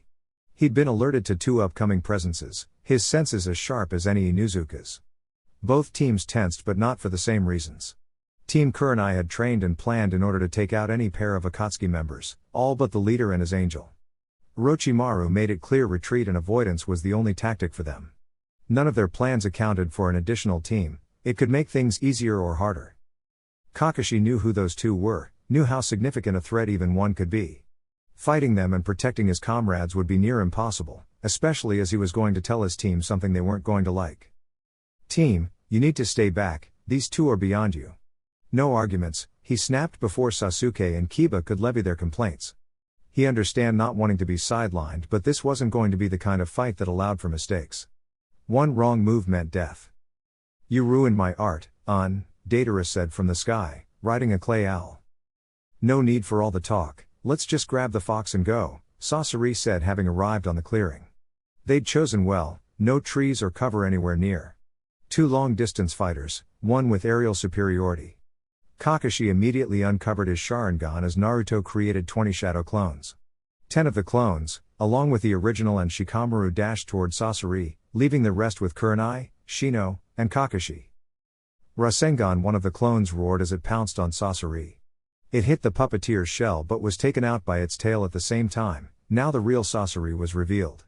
He'd been alerted to two upcoming presences, his senses as sharp as any Inuzuka's. Both teams tensed, but not for the same reasons. Team Kurenai had trained and planned in order to take out any pair of Akatsuki members, all but the leader and his angel. Orochimaru made it clear retreat and avoidance was the only tactic for them. None of their plans accounted for an additional team. It could make things easier or harder. Kakashi knew who those two were, knew how significant a threat even one could be. Fighting them and protecting his comrades would be near impossible, especially as he was going to tell his team something they weren't going to like. Team, you need to stay back, these two are beyond you. No arguments, he snapped before Sasuke and Kiba could levy their complaints. He understand not wanting to be sidelined, but this wasn't going to be the kind of fight that allowed for mistakes. One wrong move meant death. You ruined my art, Deidara said from the sky, riding a clay owl. No need for all the talk, let's just grab the fox and go, Sasori said having arrived on the clearing. They'd chosen well, no trees or cover anywhere near. Two long-distance fighters, one with aerial superiority. Kakashi immediately uncovered his Sharingan as Naruto created 20 shadow clones. 10 of the clones, along with the original and Shikamaru, dashed toward Sasori, leaving the rest with Kurenai, Shino, and Kakashi. Rasengan, one of the clones, roared as it pounced on Sasori. It hit the puppeteer's shell but was taken out by its tail at the same time. Now the real Sasori was revealed.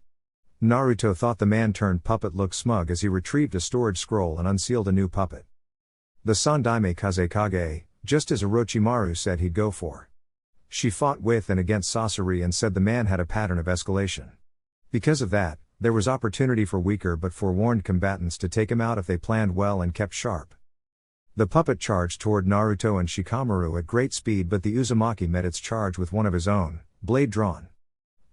Naruto thought the man-turned-puppet looked smug as he retrieved a storage scroll and unsealed a new puppet. The Sandaime Kazekage, just as Orochimaru said he'd go for. She fought with and against Sasori and said the man had a pattern of escalation. Because of that, there was opportunity for weaker but forewarned combatants to take him out if they planned well and kept sharp. The puppet charged toward Naruto and Shikamaru at great speed, but the Uzumaki met its charge with one of his own, blade drawn.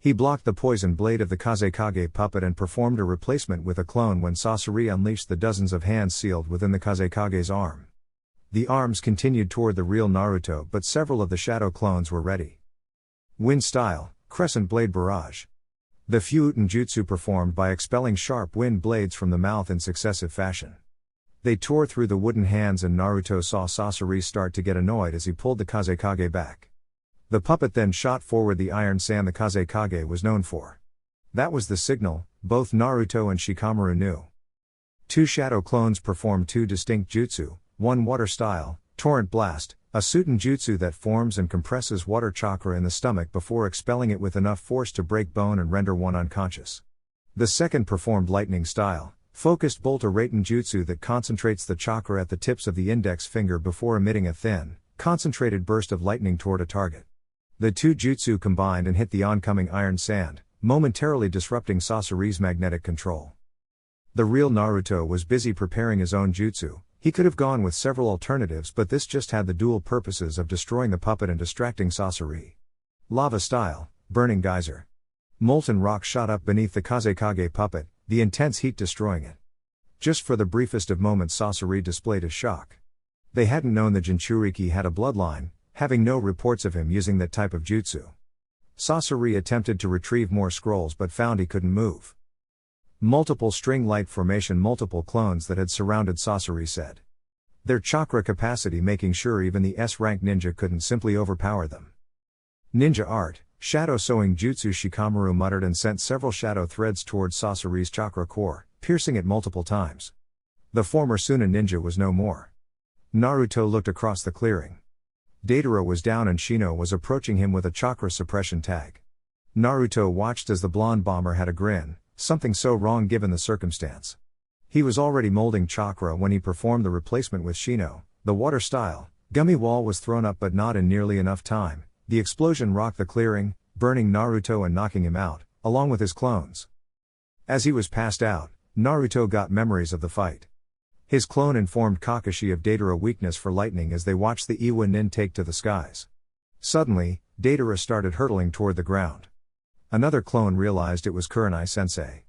He blocked the poison blade of the Kazekage puppet and performed a replacement with a clone when Sasori unleashed the dozens of hands sealed within the Kazekage's arm. The arms continued toward the real Naruto, but several of the shadow clones were ready. Wind style, crescent blade barrage. The Fuuten Jutsu performed by expelling sharp wind blades from the mouth in successive fashion. They tore through the wooden hands and Naruto saw Sasori start to get annoyed as he pulled the Kazekage back. The puppet then shot forward the iron sand the Kazekage was known for. That was the signal, both Naruto and Shikamaru knew. Two shadow clones performed two distinct jutsu, one water style, torrent blast, a Suten jutsu that forms and compresses water chakra in the stomach before expelling it with enough force to break bone and render one unconscious. The second performed lightning style, focused bolt a Raiten jutsu that concentrates the chakra at the tips of the index finger before emitting a thin, concentrated burst of lightning toward a target. The two jutsu combined and hit the oncoming iron sand, momentarily disrupting Sasuke's magnetic control. The real Naruto was busy preparing his own jutsu. He could have gone with several alternatives, but this just had the dual purposes of destroying the puppet and distracting Sasuke. Lava style, burning geyser. Molten rock shot up beneath the Kazekage puppet, the intense heat destroying it. Just for the briefest of moments Sasuke displayed his shock. They hadn't known the Jinchuriki had a bloodline, having no reports of him using that type of jutsu. Sasuke attempted to retrieve more scrolls but found he couldn't move. Multiple string light formation, multiple clones that had surrounded Sasuke said. Their chakra capacity making sure even the S-rank ninja couldn't simply overpower them. Ninja art, shadow sewing jutsu, Shikamaru muttered and sent several shadow threads towards Sasuke's chakra core, piercing it multiple times. The former Tsunade ninja was no more. Naruto looked across the clearing. Deidara was down and Shino was approaching him with a chakra suppression tag. Naruto watched as the blonde bomber had a grin, something so wrong given the circumstance. He was already molding chakra when he performed the replacement with Shino, the water style. Gummy wall was thrown up but not in nearly enough time. The explosion rocked the clearing, burning Naruto and knocking him out, along with his clones. As he was passed out, Naruto got memories of the fight. His clone informed Kakashi of Deidara's weakness for lightning as they watched the Iwa Nin take to the skies. Suddenly, Deidara started hurtling toward the ground. Another clone realized it was Kurenai-sensei.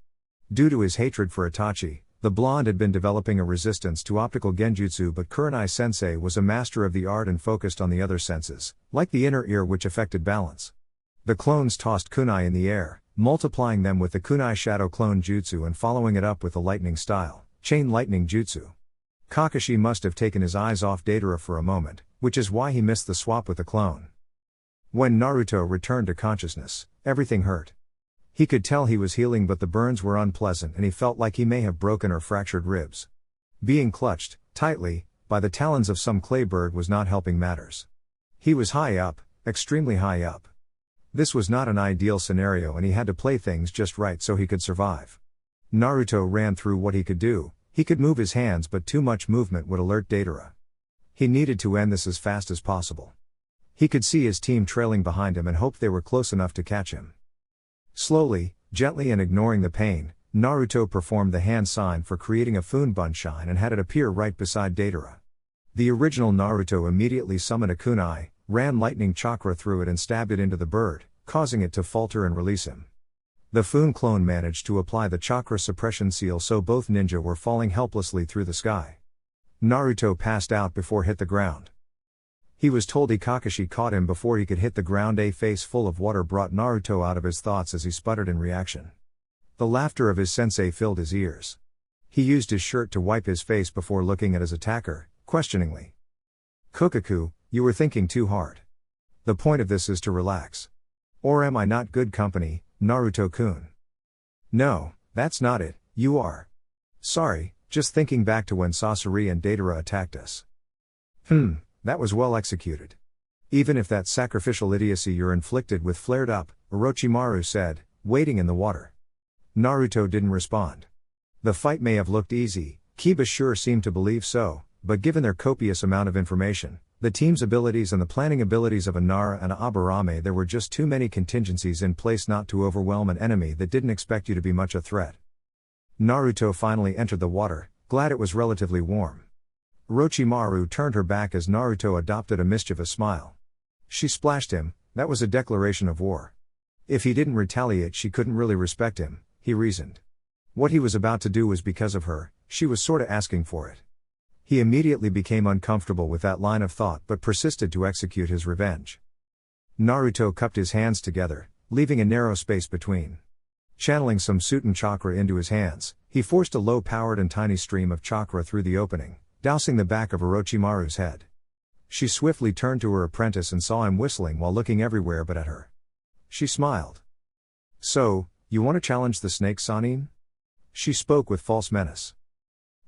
Due to his hatred for Itachi, the blonde had been developing a resistance to optical genjutsu, but Kurenai-sensei was a master of the art and focused on the other senses, like the inner ear, which affected balance. The clones tossed kunai in the air, multiplying them with the kunai shadow clone jutsu and following it up with the lightning style, chain lightning jutsu. Kakashi must have taken his eyes off Deidara for a moment, which is why he missed the swap with the clone. When Naruto returned to consciousness, everything hurt. He could tell he was healing, but the burns were unpleasant and he felt like he may have broken or fractured ribs. Being clutched, tightly, by the talons of some clay bird was not helping matters. He was high up, extremely high up. This was not an ideal scenario and he had to play things just right so he could survive. Naruto ran through what he could do. He could move his hands, but too much movement would alert Deidara. He needed to end this as fast as possible. He could see his team trailing behind him and hoped they were close enough to catch him. Slowly, gently and ignoring the pain, Naruto performed the hand sign for creating a Funbunshin and had it appear right beside Deidara. The original Naruto immediately summoned a kunai, ran lightning chakra through it and stabbed it into the bird, causing it to falter and release him. The Fun clone managed to apply the chakra suppression seal, so both ninja were falling helplessly through the sky. Naruto passed out before hit the ground. He was told Kakashi caught him before he could hit the ground. A face full of water brought Naruto out of his thoughts as he sputtered in reaction. The laughter of his sensei filled his ears. He used his shirt to wipe his face before looking at his attacker, questioningly. Kokaku, you were thinking too hard. The point of this is to relax. Or am I not good company, Naruto-kun? No, that's not it, you are. Sorry, just thinking back to when Sasuke and Deidara attacked us. That was well executed. Even if that sacrificial idiocy you're inflicted with flared up, Orochimaru said, waiting in the water. Naruto didn't respond. The fight may have looked easy, Kiba sure seemed to believe so, but given their copious amount of information, the team's abilities and the planning abilities of a Nara and a Aburame, there were just too many contingencies in place not to overwhelm an enemy that didn't expect you to be much a threat. Naruto finally entered the water, glad it was relatively warm. Orochimaru turned her back as Naruto adopted a mischievous smile. She splashed him, that was a declaration of war. If he didn't retaliate she couldn't really respect him, he reasoned. What he was about to do was because of her, she was sorta asking for it. He immediately became uncomfortable with that line of thought but persisted to execute his revenge. Naruto cupped his hands together, leaving a narrow space between. Channeling some Suten chakra into his hands, he forced a low-powered and tiny stream of chakra through the opening, dousing the back of Orochimaru's head. She swiftly turned to her apprentice and saw him whistling while looking everywhere but at her. She smiled. So, You want to challenge the snake Sanin? She spoke with false menace.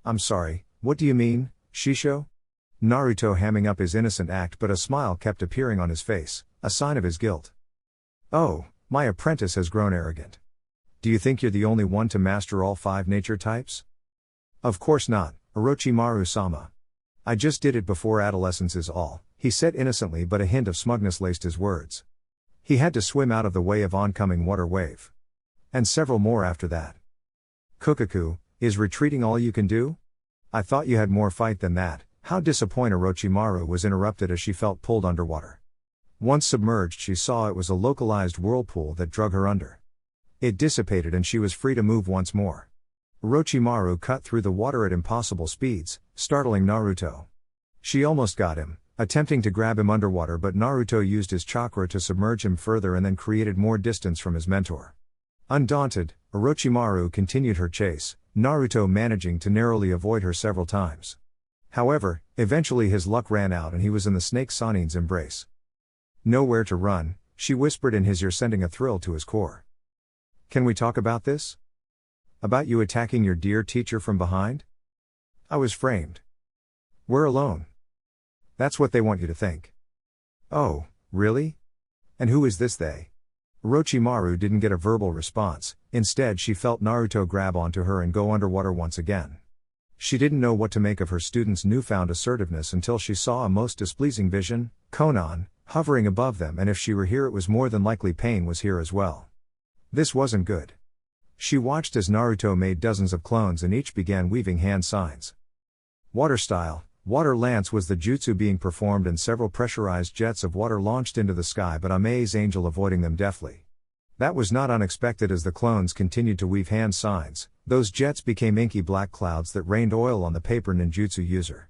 I'm sorry, what do you mean, Shisho? Naruto hamming up his innocent act, but a smile kept appearing on his face, a sign of his guilt. Oh, my apprentice has grown arrogant. Do you think you're the only one to master all 5 nature types? Of course not, Orochimaru-sama. I just did it before adolescence is all, he said innocently, but a hint of smugness laced his words. He had to swim out of the way of oncoming water wave. And several more after that. Kukaku, is retreating all you can do? I thought you had more fight than that. How disappointed Orochimaru was interrupted as she felt pulled underwater. Once submerged, she saw it was a localized whirlpool that drug her under. It dissipated and she was free to move once more. Orochimaru cut through the water at impossible speeds, startling Naruto. She almost got him, attempting to grab him underwater, but Naruto used his chakra to submerge him further and then created more distance from his mentor. Undaunted, Orochimaru continued her chase, Naruto managing to narrowly avoid her several times. However, eventually his luck ran out and he was in the snake Sanin's embrace. Nowhere to run, she whispered in his ear, sending a thrill to his core. Can we talk about this? About you attacking your dear teacher from behind? I was framed. We're alone. That's what they want you to think. Oh, really? And who is this they? Orochimaru didn't get a verbal response, instead she felt Naruto grab onto her and go underwater once again. She didn't know what to make of her student's newfound assertiveness until she saw a most displeasing vision, Conan, hovering above them, and if she were here it was more than likely Pain was here as well. This wasn't good. She watched as Naruto made dozens of clones and each began weaving hand signs. Water style, water lance was the jutsu being performed and several pressurized jets of water launched into the sky, but Ame's angel avoiding them deftly. That was not unexpected as the clones continued to weave hand signs, those jets became inky black clouds that rained oil on the paper ninjutsu user.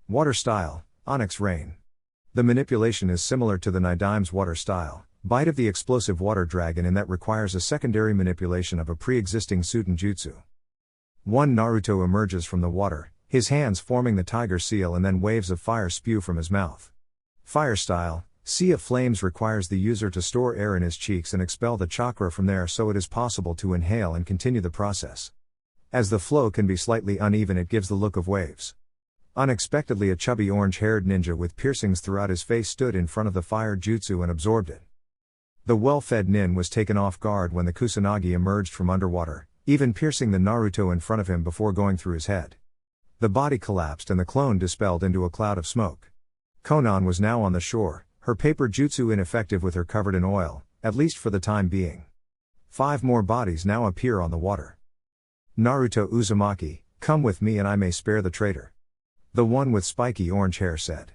Water style, Onyx Rain. The manipulation is similar to the Nidame's water style, Bite of the explosive water dragon, in that requires a secondary manipulation of a pre-existing Suten jutsu. One Naruto emerges from the water, his hands forming the tiger seal, and then waves of fire spew from his mouth. Fire style, Sea of Flames requires the user to store air in his cheeks and expel the chakra from there so it is possible to inhale and continue the process. As the flow can be slightly uneven, it gives the look of waves. Unexpectedly, a chubby orange-haired ninja with piercings throughout his face stood in front of the fire jutsu and absorbed it. The well-fed nin was taken off guard when the Kusanagi emerged from underwater, even piercing the Naruto in front of him before going through his head. The body collapsed and the clone dispelled into a cloud of smoke. Conan was now on the shore, her paper jutsu ineffective with her covered in oil, at least for the time being. 5 more bodies now appear on the water. Naruto Uzumaki, come with me and I may spare the traitor. The one with spiky orange hair said.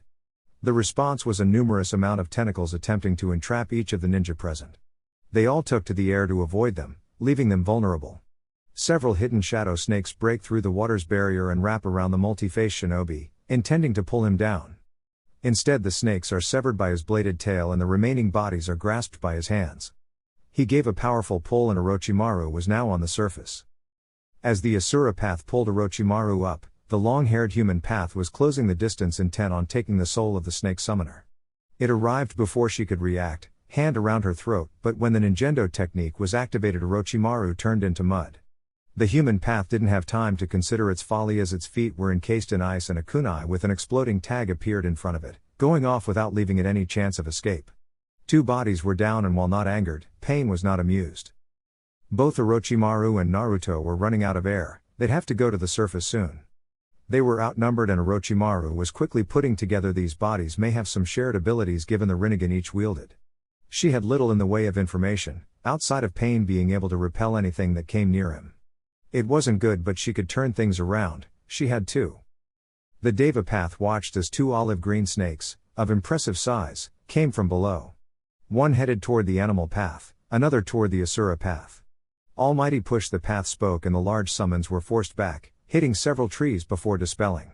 The response was a numerous amount of tentacles attempting to entrap each of the ninja present. They all took to the air to avoid them, leaving them vulnerable. Several hidden shadow snakes break through the water's barrier and wrap around the multi-faced shinobi, intending to pull him down. Instead, the snakes are severed by his bladed tail and the remaining bodies are grasped by his hands. He gave a powerful pull and Orochimaru was now on the surface. As the Asura path pulled Orochimaru up, the long-haired human path was closing the distance, intent on taking the soul of the snake summoner. It arrived before she could react, hand around her throat, but when the ninjendo technique was activated, Orochimaru turned into mud. The human path didn't have time to consider its folly as its feet were encased in ice and a kunai with an exploding tag appeared in front of it, going off without leaving it any chance of escape. 2 bodies were down and while not angered, Pain was not amused. Both Orochimaru and Naruto were running out of air, they'd have to go to the surface soon. They were outnumbered and Orochimaru was quickly putting together these bodies may have some shared abilities given the Rinnegan each wielded. She had little in the way of information, outside of Pain being able to repel anything that came near him. It wasn't good, but she could turn things around, she had 2. The Deva path watched as 2 olive-green snakes, of impressive size, came from below. One headed toward the animal path, another toward the Asura path. Almighty pushed the path spoke and the large summons were forced back, hitting several trees before dispelling.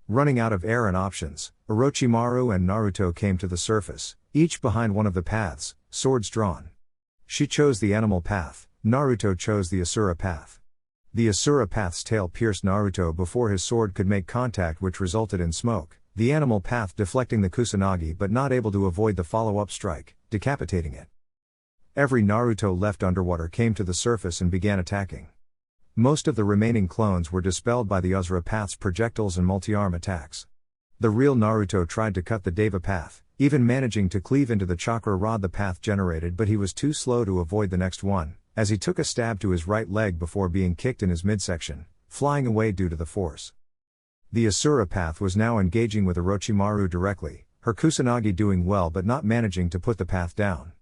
Running out of air and options, Orochimaru and Naruto came to the surface, each behind one of the paths, swords drawn. She chose the animal path, Naruto chose the Asura path. The Asura path's tail pierced Naruto before his sword could make contact, which resulted in smoke, the animal path deflecting the Kusanagi but not able to avoid the follow-up strike, decapitating it. Every Naruto left underwater came to the surface and began attacking. Most of the remaining clones were dispelled by the Uzura Path's projectiles and multi-arm attacks. The real Naruto tried to cut the Deva Path, even managing to cleave into the chakra rod the path generated, but he was too slow to avoid the next one, as he took a stab to his right leg before being kicked in his midsection, flying away due to the force. The Asura Path was now engaging with Orochimaru directly, her Kusanagi doing well but not managing to put the path down.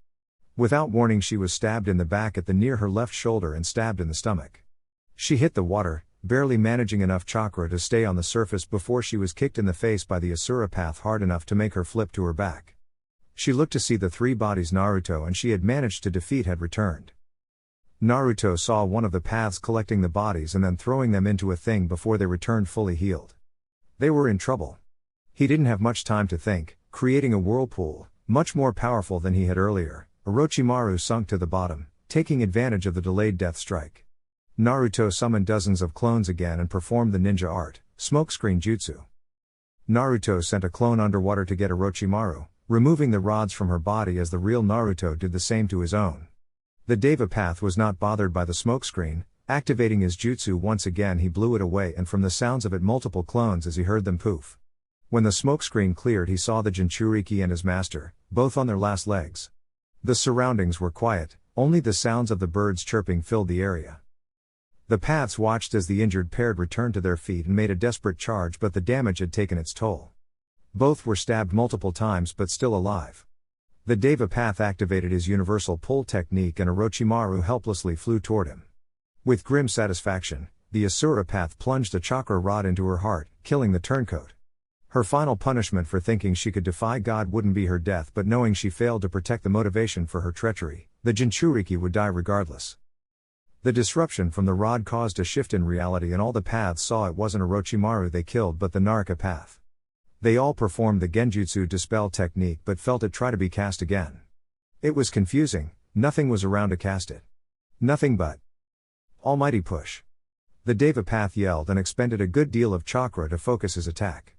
Without warning, she was stabbed in the back at the near her left shoulder and stabbed in the stomach. She hit the water, barely managing enough chakra to stay on the surface before she was kicked in the face by the Asura Path hard enough to make her flip to her back. She looked to see the three bodies Naruto and she had managed to defeat had returned. Naruto saw one of the paths collecting the bodies and then throwing them into a thing before they returned fully healed. They were in trouble. He didn't have much time to think, creating a whirlpool, much more powerful than he had earlier. Orochimaru sunk to the bottom, taking advantage of the delayed death strike. Naruto summoned dozens of clones again and performed the ninja art, smokescreen jutsu. Naruto sent a clone underwater to get Orochimaru, removing the rods from her body as the real Naruto did the same to his own. The Deva Path was not bothered by the smokescreen, activating his jutsu once again he blew it away and from the sounds of it multiple clones as he heard them poof. When the smokescreen cleared he saw the Jinchuriki and his master, both on their last legs. The surroundings were quiet, only the sounds of the birds chirping filled the area. The paths watched as the injured pair returned to their feet and made a desperate charge, but the damage had taken its toll. Both were stabbed multiple times but still alive. The Deva Path activated his universal pull technique and Orochimaru helplessly flew toward him. With grim satisfaction, the Asura Path plunged a chakra rod into her heart, killing the turncoat. Her final punishment for thinking she could defy God wouldn't be her death, but knowing she failed to protect the motivation for her treachery, the Jinchuriki would die regardless. The disruption from the rod caused a shift in reality and all the paths saw it wasn't Orochimaru they killed but the Naraka Path. They all performed the Genjutsu dispel technique but felt it try to be cast again. It was confusing, nothing was around to cast it. Nothing but almighty push. The Deva Path yelled and expended a good deal of chakra to focus his attack.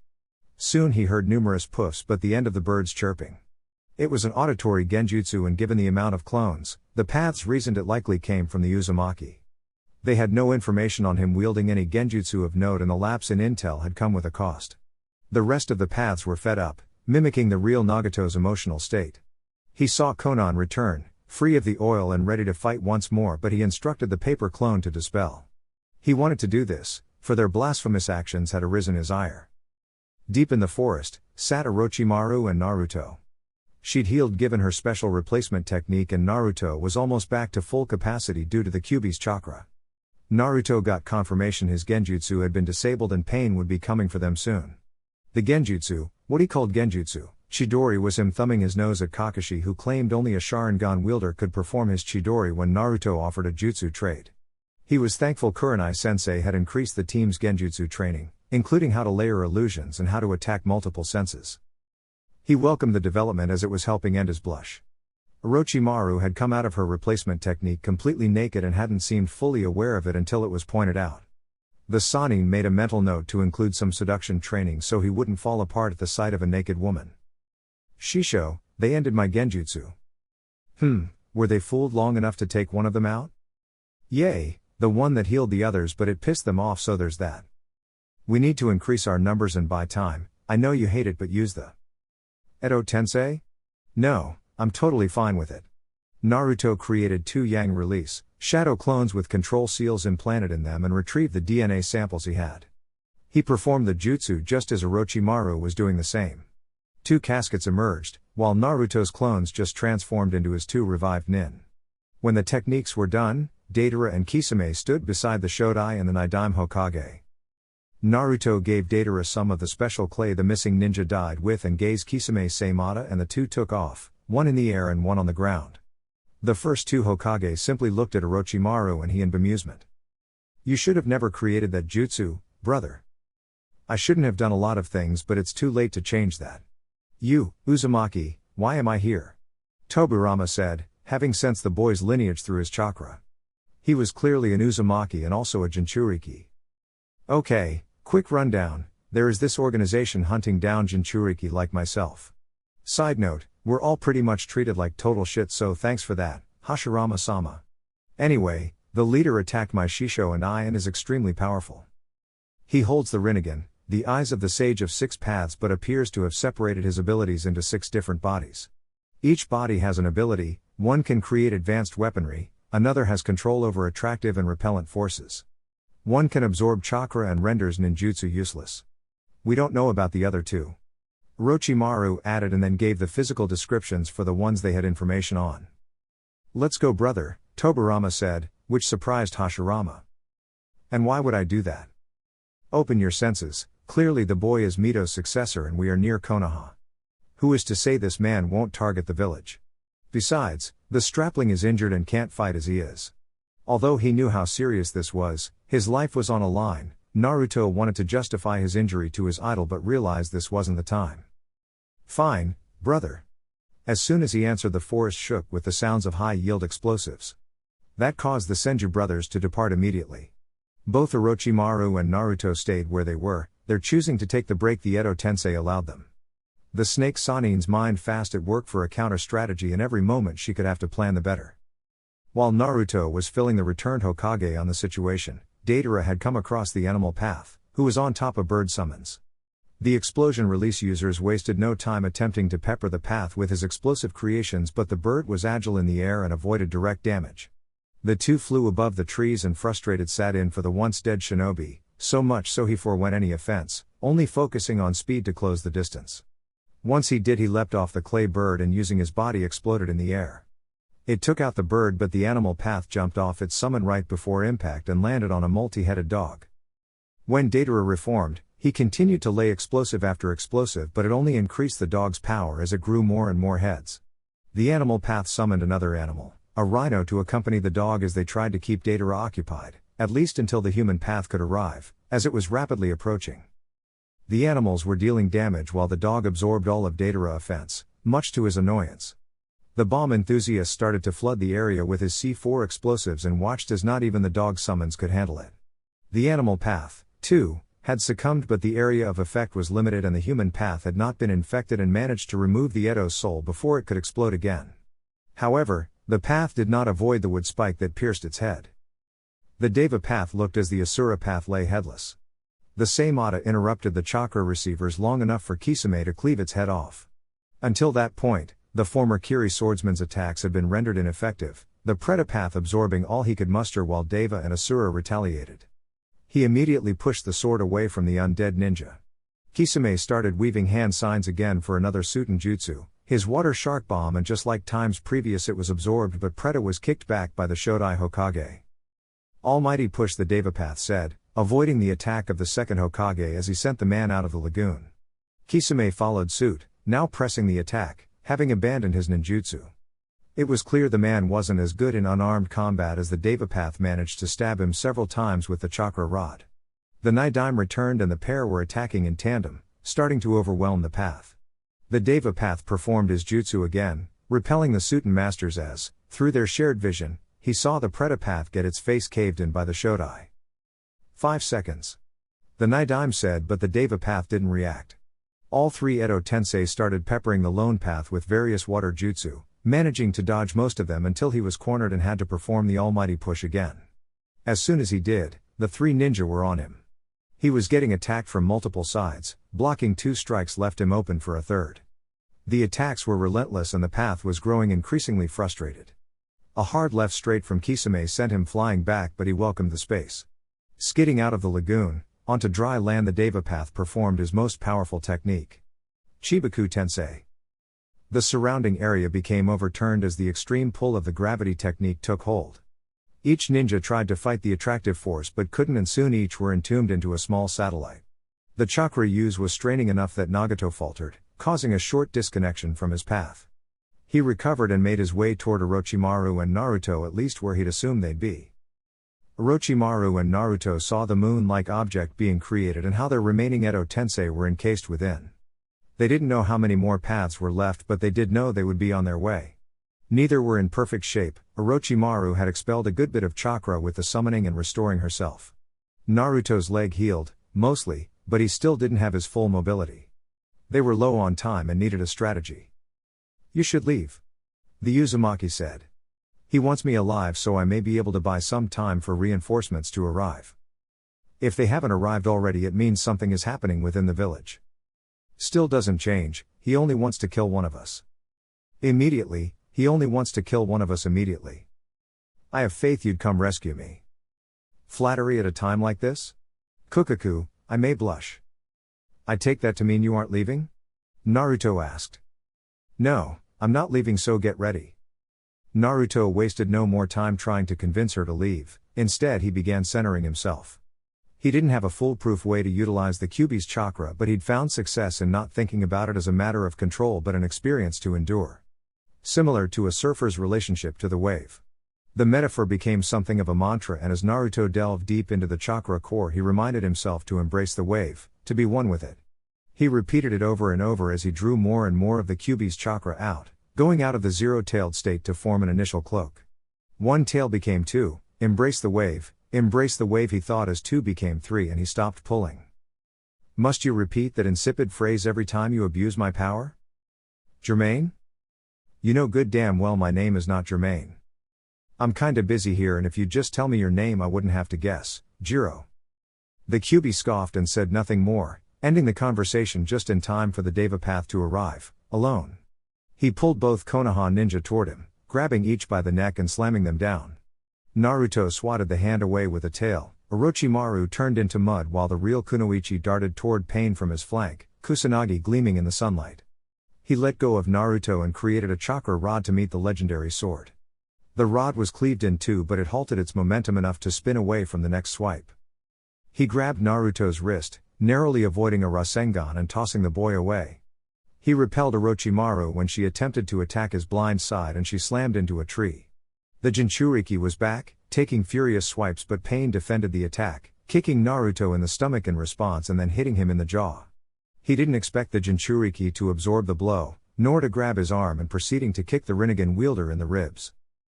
Soon he heard numerous puffs but the end of the birds chirping. It was an auditory genjutsu and given the amount of clones, the paths reasoned it likely came from the Uzumaki. They had no information on him wielding any genjutsu of note and the lapse in intel had come with a cost. The rest of the paths were fed up, mimicking the real Nagato's emotional state. He saw Conan return, free of the oil and ready to fight once more, but he instructed the paper clone to dispel. He wanted to do this, for their blasphemous actions had arisen his ire. Deep in the forest, sat Orochimaru and Naruto. She'd healed given her special replacement technique and Naruto was almost back to full capacity due to the Kyuubi's chakra. Naruto got confirmation his genjutsu had been disabled and pain would be coming for them soon. The genjutsu, what he called genjutsu, Chidori, was him thumbing his nose at Kakashi, who claimed only a Sharingan wielder could perform his Chidori when Naruto offered a jutsu trade. He was thankful Kurenai-sensei had increased the team's genjutsu training, including how to layer illusions and how to attack multiple senses. He welcomed the development as it was helping end his blush. Orochimaru had come out of her replacement technique completely naked and hadn't seemed fully aware of it until it was pointed out. The Sannin made a mental note to include some seduction training so he wouldn't fall apart at the sight of a naked woman. Shisho, they ended my genjutsu. Were they fooled long enough to take one of them out? Yay, the one that healed the others, but it pissed them off, so there's that. We need to increase our numbers and buy time. I know you hate it, but use the Edo Tensei? No, I'm totally fine with it. Naruto created 2 Yang release, shadow clones with control seals implanted in them and retrieved the DNA samples he had. He performed the jutsu just as Orochimaru was doing the same. 2 caskets emerged, while Naruto's clones just transformed into his 2 revived nin. When the techniques were done, Deidara and Kisame stood beside the Shodai and the Nidaime Hokage. Naruto gave Deidara some of the special clay the missing ninja died with and gave Kisame Seimata, and the 2 took off, one in the air and one on the ground. The first 2 Hokage simply looked at Orochimaru and he in bemusement. You should have never created that jutsu, brother. I shouldn't have done a lot of things, but it's too late to change that. You, Uzumaki, why am I here? Tobirama said, having sensed the boy's lineage through his chakra. He was clearly an Uzumaki and also a Jinchuriki. Okay, quick rundown, there is this organization hunting down Jinchuriki like myself. Side note, we're all pretty much treated like total shit, so thanks for that, Hashirama-sama. Anyway, the leader attacked my Shisho and I and is extremely powerful. He holds the Rinnegan, the eyes of the Sage of Six Paths, but appears to have separated his abilities into 6 different bodies. Each body has an ability, one can create advanced weaponry, another has control over attractive and repellent forces. One can absorb chakra and renders ninjutsu useless. We don't know about the other 2. Orochimaru added and then gave the physical descriptions for the ones they had information on. "Let's go, brother," Tobirama said, which surprised Hashirama. "And why would I do that?" "Open your senses, clearly the boy is Mito's successor and we are near Konoha. Who is to say this man won't target the village? Besides, the strapling is injured and can't fight as he is." Although he knew how serious this was, his life was on a line, Naruto wanted to justify his injury to his idol but realized this wasn't the time. "Fine, brother." As soon as he answered, the forest shook with the sounds of high-yield explosives. That caused the Senju brothers to depart immediately. Both Orochimaru and Naruto stayed where they were, their choosing to take the break the Edo Tensei allowed them. The snake Sanin's mind fast at work for a counter-strategy, and every moment she could have to plan the better. While Naruto was filling the returned Hokage on the situation, Deidara had come across the animal path, who was on top of bird summons. The explosion release users wasted no time attempting to pepper the path with his explosive creations, but the bird was agile in the air and avoided direct damage. The 2 flew above the trees and frustrated sat in for the once dead shinobi, so much so he forewent any offense, only focusing on speed to close the distance. Once he did, he leapt off the clay bird and using his body exploded in the air. It took out the bird, but the animal path jumped off its summon right before impact and landed on a multi-headed dog. When Deidara reformed, he continued to lay explosive after explosive, but it only increased the dog's power as it grew more and more heads. The animal path summoned another animal, a rhino, to accompany the dog as they tried to keep Deidara occupied, at least until the human path could arrive, as it was rapidly approaching. The animals were dealing damage while the dog absorbed all of Deidara's offense, much to his annoyance. The bomb enthusiast started to flood the area with his C4 explosives and watched as not even the dog summons could handle it. The animal path, too, had succumbed, but the area of effect was limited and the human path had not been infected and managed to remove the Edo's soul before it could explode again. However, the path did not avoid the wood spike that pierced its head. The Deva path looked as the Asura path lay headless. The Saimata interrupted the chakra receivers long enough for Kisame to cleave its head off. Until that point, the former Kiri swordsman's attacks had been rendered ineffective, the Preta path absorbing all he could muster while Deva and Asura retaliated. He immediately pushed the sword away from the undead ninja. Kisame started weaving hand signs again for another Suten Jutsu, his water shark bomb, and just like times previous it was absorbed, but Preta was kicked back by the Shodai Hokage. Almighty Push, the Deva path said, avoiding the attack of the second Hokage as he sent the man out of the lagoon. Kisame followed suit, now pressing the attack, having abandoned his ninjutsu. It was clear the man wasn't as good in unarmed combat as the Deva path managed to stab him several times with the chakra rod. The Nidaime returned and the pair were attacking in tandem, starting to overwhelm the path. The Deva path performed his jutsu again, repelling the Suten masters as, through their shared vision, he saw the Preta path get its face caved in by the Shodai. 5 seconds. The Nidaime said, but the Deva path didn't react. All 3 Edo Tensei started peppering the lone path with various water jutsu, managing to dodge most of them until he was cornered and had to perform the almighty push again. As soon as he did, the 3 ninja were on him. He was getting attacked from multiple sides, blocking 2 strikes left him open for a third. The attacks were relentless and the path was growing increasingly frustrated. A hard left straight from Kisame sent him flying back, but he welcomed the space. Skidding out of the lagoon, onto dry land, the Deva path performed his most powerful technique. Chibaku Tensei. The surrounding area became overturned as the extreme pull of the gravity technique took hold. Each ninja tried to fight the attractive force but couldn't, and soon each were entombed into a small satellite. The chakra use was straining enough that Nagato faltered, causing a short disconnection from his path. He recovered and made his way toward Orochimaru and Naruto, at least where he'd assumed they'd be. Orochimaru and Naruto saw the moon-like object being created and how their remaining Edo Tensei were encased within. They didn't know how many more paths were left, but they did know they would be on their way. Neither were in perfect shape. Orochimaru had expelled a good bit of chakra with the summoning and restoring herself. Naruto's leg healed, mostly, but he still didn't have his full mobility. They were low on time and needed a strategy. "You should leave," the Uzumaki said. He wants me alive so I may be able to buy some time for reinforcements to arrive. If they haven't arrived already, it means something is happening within the village. Still doesn't change, he only wants to kill one of us. Immediately, he only wants to kill one of us immediately. I have faith you'd come rescue me. Flattery at a time like this? Kukaku, I may blush. I take that to mean you aren't leaving? Naruto asked. No, I'm not leaving, so get ready. Naruto wasted no more time trying to convince her to leave, instead he began centering himself. He didn't have a foolproof way to utilize the Kyuubi's chakra, but he'd found success in not thinking about it as a matter of control but an experience to endure. Similar to a surfer's relationship to the wave. The metaphor became something of a mantra, and as Naruto delved deep into the chakra core, he reminded himself to embrace the wave, to be one with it. He repeated it over and over as he drew more and more of the Kyuubi's chakra out, going out of the zero-tailed state to form an initial cloak. One tail became two, embrace the wave, he thought, as two became three, and he stopped pulling. Must you repeat that insipid phrase every time you abuse my power? Jermaine? You know good damn well my name is not Jermaine. I'm kinda busy here, and if you'd just tell me your name I wouldn't have to guess, Jiro. The Kyuubi scoffed and said nothing more, ending the conversation just in time for the Deva Path to arrive, alone. He pulled both Konoha ninja toward him, grabbing each by the neck and slamming them down. Naruto swatted the hand away with a tail. Orochimaru turned into mud while the real Kunoichi darted toward Pain from his flank, Kusanagi gleaming in the sunlight. He let go of Naruto and created a chakra rod to meet the legendary sword. The rod was cleaved in two, but it halted its momentum enough to spin away from the next swipe. He grabbed Naruto's wrist, narrowly avoiding a Rasengan and tossing the boy away. He repelled Orochimaru when she attempted to attack his blind side and she slammed into a tree. The Jinchuriki was back, taking furious swipes, but Pain defended the attack, kicking Naruto in the stomach in response and then hitting him in the jaw. He didn't expect the Jinchuriki to absorb the blow, nor to grab his arm and proceeding to kick the Rinnegan wielder in the ribs.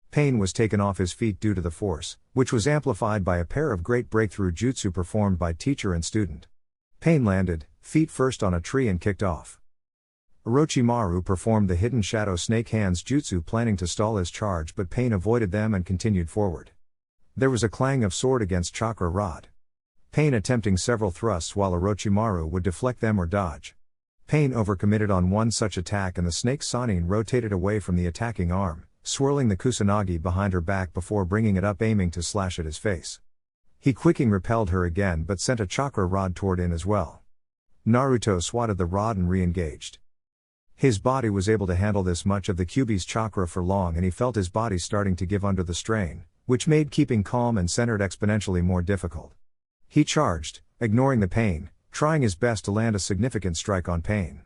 Pain was taken off his feet due to the force, which was amplified by a pair of great breakthrough jutsu performed by teacher and student. Pain landed, feet first, on a tree and kicked off. Orochimaru performed the hidden shadow snake hands jutsu, planning to stall his charge, but Pain avoided them and continued forward. There was a clang of sword against chakra rod. Pain attempting several thrusts while Orochimaru would deflect them or dodge. Pain overcommitted on one such attack and the snake Sanin rotated away from the attacking arm, swirling the Kusanagi behind her back before bringing it up, aiming to slash at his face. He quicking repelled her again but sent a chakra rod toward in as well. Naruto swatted the rod and re-engaged. His body was able to handle this much of the Kyuubi's chakra for long, and he felt his body starting to give under the strain, which made keeping calm and centered exponentially more difficult. He charged, ignoring the Pain, trying his best to land a significant strike on Pain.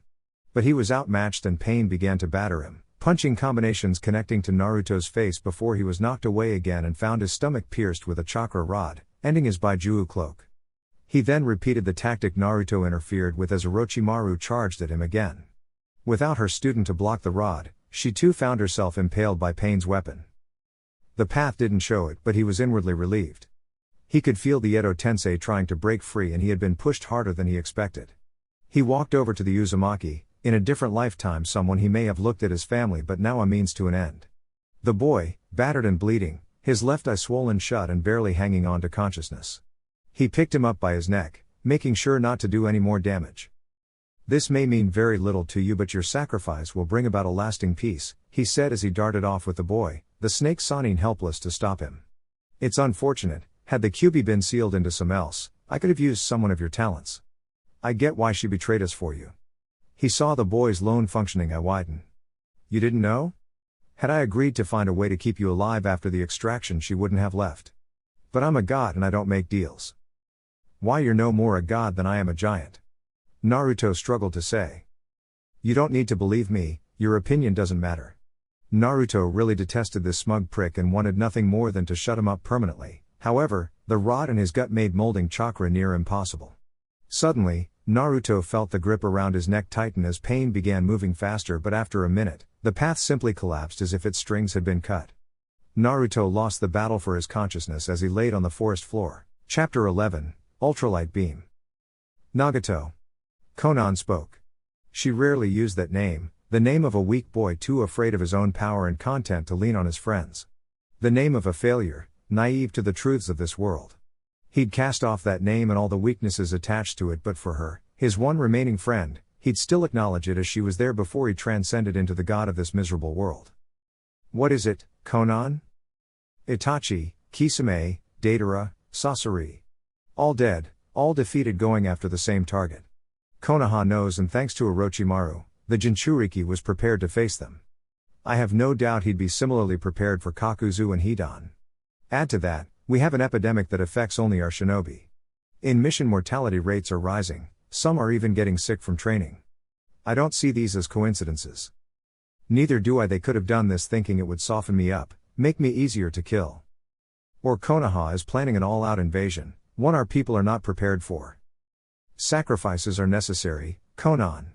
But he was outmatched and Pain began to batter him, punching combinations connecting to Naruto's face before he was knocked away again and found his stomach pierced with a chakra rod, ending his Baijuu cloak. He then repeated the tactic Naruto interfered with as Orochimaru charged at him again. Without her student to block the rod, she too found herself impaled by Pain's weapon. The path didn't show it, but he was inwardly relieved. He could feel the Edo Tensei trying to break free, and he had been pushed harder than he expected. He walked over to the Uzumaki, in a different lifetime someone he may have looked at as family, but now a means to an end. The boy, battered and bleeding, his left eye swollen shut and barely hanging on to consciousness. He picked him up by his neck, making sure not to do any more damage. This may mean very little to you, but your sacrifice will bring about a lasting peace, he said as he darted off with the boy, the snake Sanin helpless to stop him. It's unfortunate, had the Kyuubi been sealed into some else, I could have used someone of your talents. I get why she betrayed us for you. He saw the boy's lone functioning eye widen. You didn't know? Had I agreed to find a way to keep you alive after the extraction, she wouldn't have left. But I'm a god and I don't make deals. Why, you're no more a god than I am a giant. Naruto struggled to say. You don't need to believe me, your opinion doesn't matter. Naruto really detested this smug prick and wanted nothing more than to shut him up permanently. However, the rod in his gut made molding chakra near impossible. Suddenly, Naruto felt the grip around his neck tighten as Pain began moving faster, but after a minute, the path simply collapsed as if its strings had been cut. Naruto lost the battle for his consciousness as he laid on the forest floor. Chapter 11, Ultralight Beam. Nagato. Conan spoke. She rarely used that name, the name of a weak boy too afraid of his own power and content to lean on his friends. The name of a failure, naive to the truths of this world. He'd cast off that name and all the weaknesses attached to it, but for her, his one remaining friend, he'd still acknowledge it as she was there before he transcended into the god of this miserable world. What is it, Conan? Itachi, Kisame, Deidara, Sasori. All dead, all defeated, going after the same target. Konoha knows, and thanks to Orochimaru, the Jinchuriki was prepared to face them. I have no doubt he'd be similarly prepared for Kakuzu and Hidan. Add to that, we have an epidemic that affects only our shinobi. In mission, mortality rates are rising, some are even getting sick from training. I don't see these as coincidences. Neither do I. They could have done this thinking it would soften me up, make me easier to kill. Or Konoha is planning an all-out invasion, one our people are not prepared for. Sacrifices are necessary, Conan.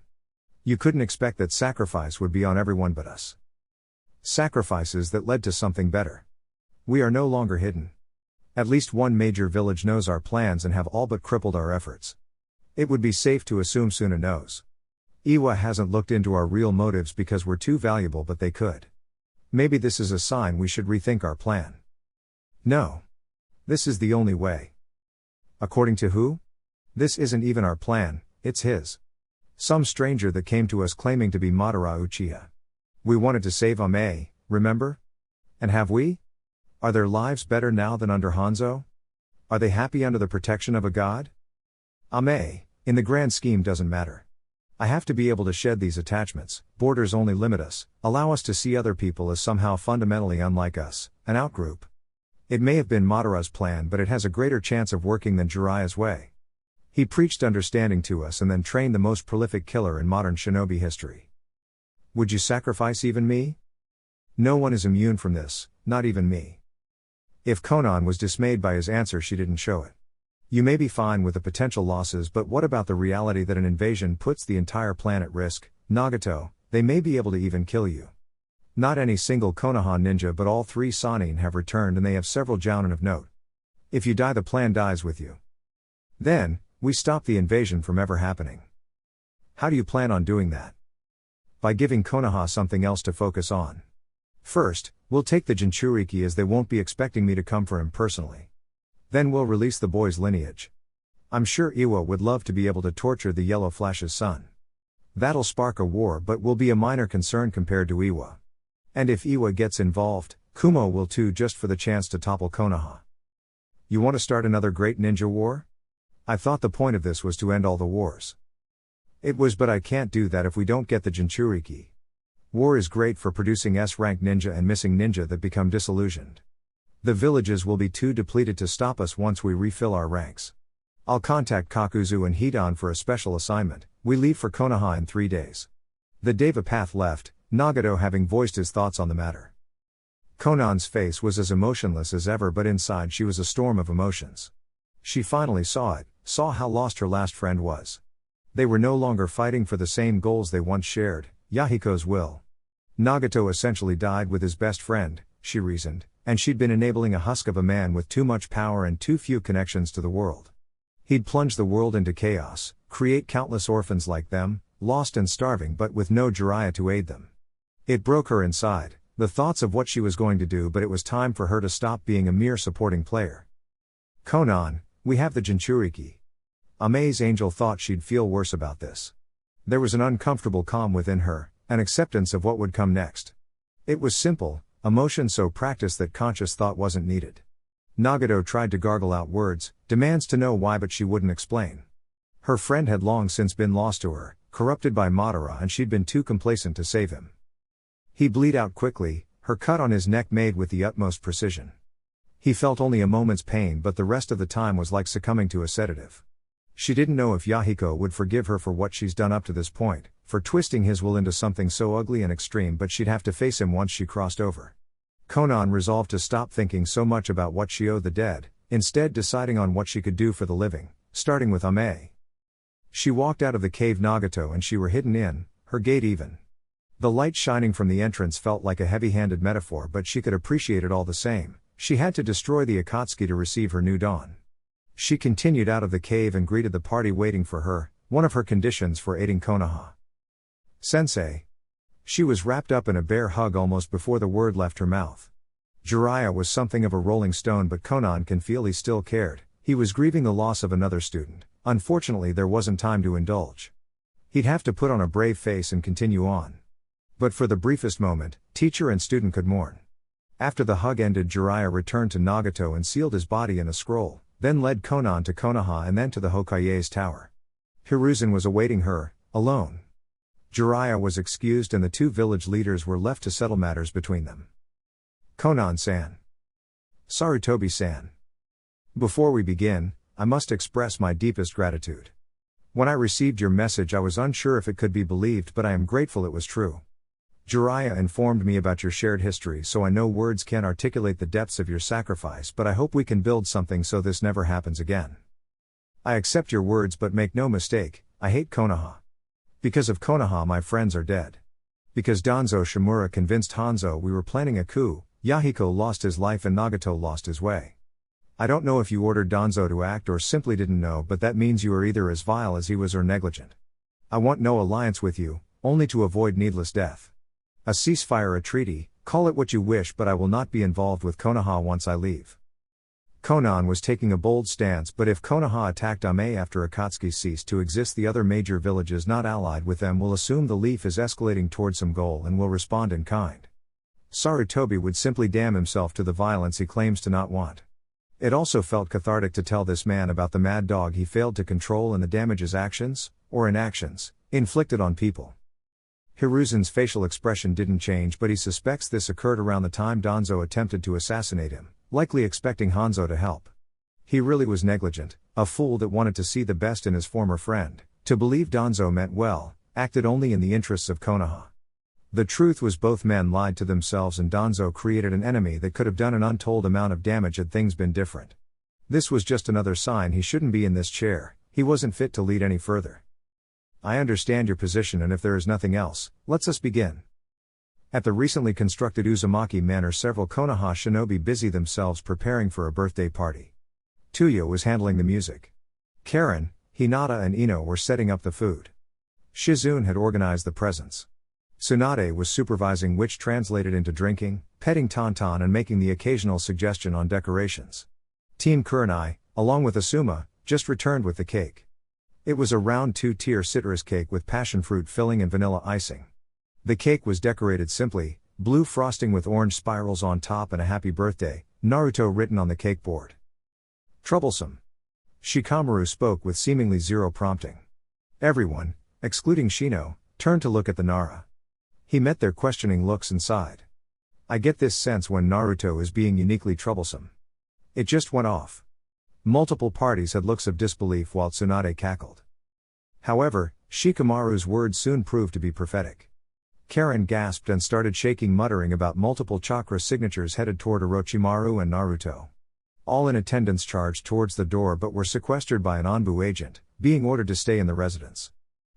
You couldn't expect that sacrifice would be on everyone but us. Sacrifices that led to something better. We are no longer hidden. At least one major village knows our plans and have all but crippled our efforts. It would be safe to assume Suna knows. Iwa hasn't looked into our real motives because we're too valuable, but they could. Maybe this is a sign we should rethink our plan. No. This is the only way. According to who? This isn't even our plan, it's his. Some stranger that came to us claiming to be Madara Uchiha. We wanted to save Ame, remember? And have we? Are their lives better now than under Hanzo? Are they happy under the protection of a god? Ame, in the grand scheme, doesn't matter. I have to be able to shed these attachments. Borders only limit us, allow us to see other people as somehow fundamentally unlike us, an outgroup. It may have been Madara's plan, but it has a greater chance of working than Jiraiya's way. He preached understanding to us and then trained the most prolific killer in modern shinobi history. Would you sacrifice even me? No one is immune from this, not even me. If Conan was dismayed by his answer, she didn't show it. You may be fine with the potential losses, but what about the reality that an invasion puts the entire plan at risk? Nagato, they may be able to even kill you. Not any single Konoha ninja, but all 3 Sannin have returned and they have several jounin of note. If you die, the plan dies with you. Then, we stop the invasion from ever happening. How do you plan on doing that? By giving Konoha something else to focus on. First, we'll take the Jinchuriki, as they won't be expecting me to come for him personally. Then we'll release the boy's lineage. I'm sure Iwa would love to be able to torture the Yellow Flash's son. That'll spark a war, but will be a minor concern compared to Iwa. And if Iwa gets involved, Kumo will too, just for the chance to topple Konoha. You want to start another great ninja war? I thought the point of this was to end all the wars. It was, but I can't do that if we don't get the Jinchuriki. War is great for producing S-rank ninja and missing ninja that become disillusioned. The villages will be too depleted to stop us once we refill our ranks. I'll contact Kakuzu and Hidan for a special assignment. We leave for Konoha in 3 days. The Deva path left, Nagato having voiced his thoughts on the matter. Conan's face was as emotionless as ever, but inside she was a storm of emotions. She finally saw it, saw how lost her last friend was. They were no longer fighting for the same goals they once shared, Yahiko's will. Nagato essentially died with his best friend, she reasoned, and she'd been enabling a husk of a man with too much power and too few connections to the world. He'd plunge the world into chaos, create countless orphans like them, lost and starving but with no Jiraiya to aid them. It broke her inside, the thoughts of what she was going to do, but it was time for her to stop being a mere supporting player. Conan, we have the Jinchuriki. Ame's angel thought she'd feel worse about this. There was an uncomfortable calm within her, an acceptance of what would come next. It was simple, emotion so practiced that conscious thought wasn't needed. Nagato tried to gargle out words, demands to know why, but she wouldn't explain. Her friend had long since been lost to her, corrupted by Madara, and she'd been too complacent to save him. He bleed out quickly, her cut on his neck made with the utmost precision. He felt only a moment's pain, but the rest of the time was like succumbing to a sedative. She didn't know if Yahiko would forgive her for what she's done up to this point, for twisting his will into something so ugly and extreme, but she'd have to face him once she crossed over. Conan resolved to stop thinking so much about what she owed the dead, instead deciding on what she could do for the living, starting with Ame. She walked out of the cave Nagato and she were hidden in, her gate even. The light shining from the entrance felt like a heavy-handed metaphor, but she could appreciate it all the same. She had to destroy the Akatsuki to receive her new dawn. She continued out of the cave and greeted the party waiting for her, one of her conditions for aiding Konoha. Sensei. She was wrapped up in a bear hug almost before the word left her mouth. Jiraiya was something of a rolling stone, but Conan can feel he still cared. He was grieving the loss of another student. Unfortunately, there wasn't time to indulge. He'd have to put on a brave face and continue on. But for the briefest moment, teacher and student could mourn. After the hug ended, Jiraiya returned to Nagato and sealed his body in a scroll, then led Conan to Konoha and then to the Hokage's tower. Hiruzen was awaiting her, alone. Jiraiya was excused and the two village leaders were left to settle matters between them. Conan-san. Sarutobi-san. Before we begin, I must express my deepest gratitude. When I received your message, I was unsure if it could be believed, but I am grateful it was true. Jiraiya informed me about your shared history, so I know words can't articulate the depths of your sacrifice, but I hope we can build something so this never happens again. I accept your words, but make no mistake, I hate Konoha. Because of Konoha my friends are dead. Because Danzo Shimura convinced Hanzo we were planning a coup, Yahiko lost his life and Nagato lost his way. I don't know if you ordered Danzo to act or simply didn't know, but that means you are either as vile as he was or negligent. I want no alliance with you, only to avoid needless death. A ceasefire, a treaty, call it what you wish, but I will not be involved with Konoha once I leave. Conan was taking a bold stance, but if Konoha attacked Ame after Akatsuki ceased to exist, the other major villages not allied with them will assume the leaf is escalating towards some goal and will respond in kind. Sarutobi would simply damn himself to the violence he claims to not want. It also felt cathartic to tell this man about the mad dog he failed to control and the damage his actions, or inactions, inflicted on people. Hiruzen's facial expression didn't change, but he suspects this occurred around the time Danzo attempted to assassinate him, likely expecting Hanzo to help. He really was negligent, a fool that wanted to see the best in his former friend, to believe Danzo meant well, acted only in the interests of Konoha. The truth was both men lied to themselves and Danzo created an enemy that could have done an untold amount of damage had things been different. This was just another sign he shouldn't be in this chair, he wasn't fit to lead any further. I understand your position, and if there is nothing else, let's us begin. At the recently constructed Uzumaki Manor, several Konoha shinobi busy themselves preparing for a birthday party. Tuya was handling the music. Karen, Hinata and Ino were setting up the food. Shizune had organized the presents. Tsunade was supervising, which translated into drinking, petting Tauntaun and making the occasional suggestion on decorations. Team Kurenai, along with Asuma, just returned with the cake. It was a round 2-tier citrus cake with passion fruit filling and vanilla icing. The cake was decorated simply, blue frosting with orange spirals on top and a happy birthday, Naruto written on the cake board. Troublesome. Shikamaru spoke with seemingly zero prompting. Everyone, excluding Shino, turned to look at the Nara. He met their questioning looks and sighed. I get this sense when Naruto is being uniquely troublesome. It just went off. Multiple parties had looks of disbelief while Tsunade cackled. However, Shikamaru's words soon proved to be prophetic. Karen gasped and started shaking, muttering about multiple chakra signatures headed toward Orochimaru and Naruto. All in attendance charged towards the door but were sequestered by an Anbu agent, being ordered to stay in the residence.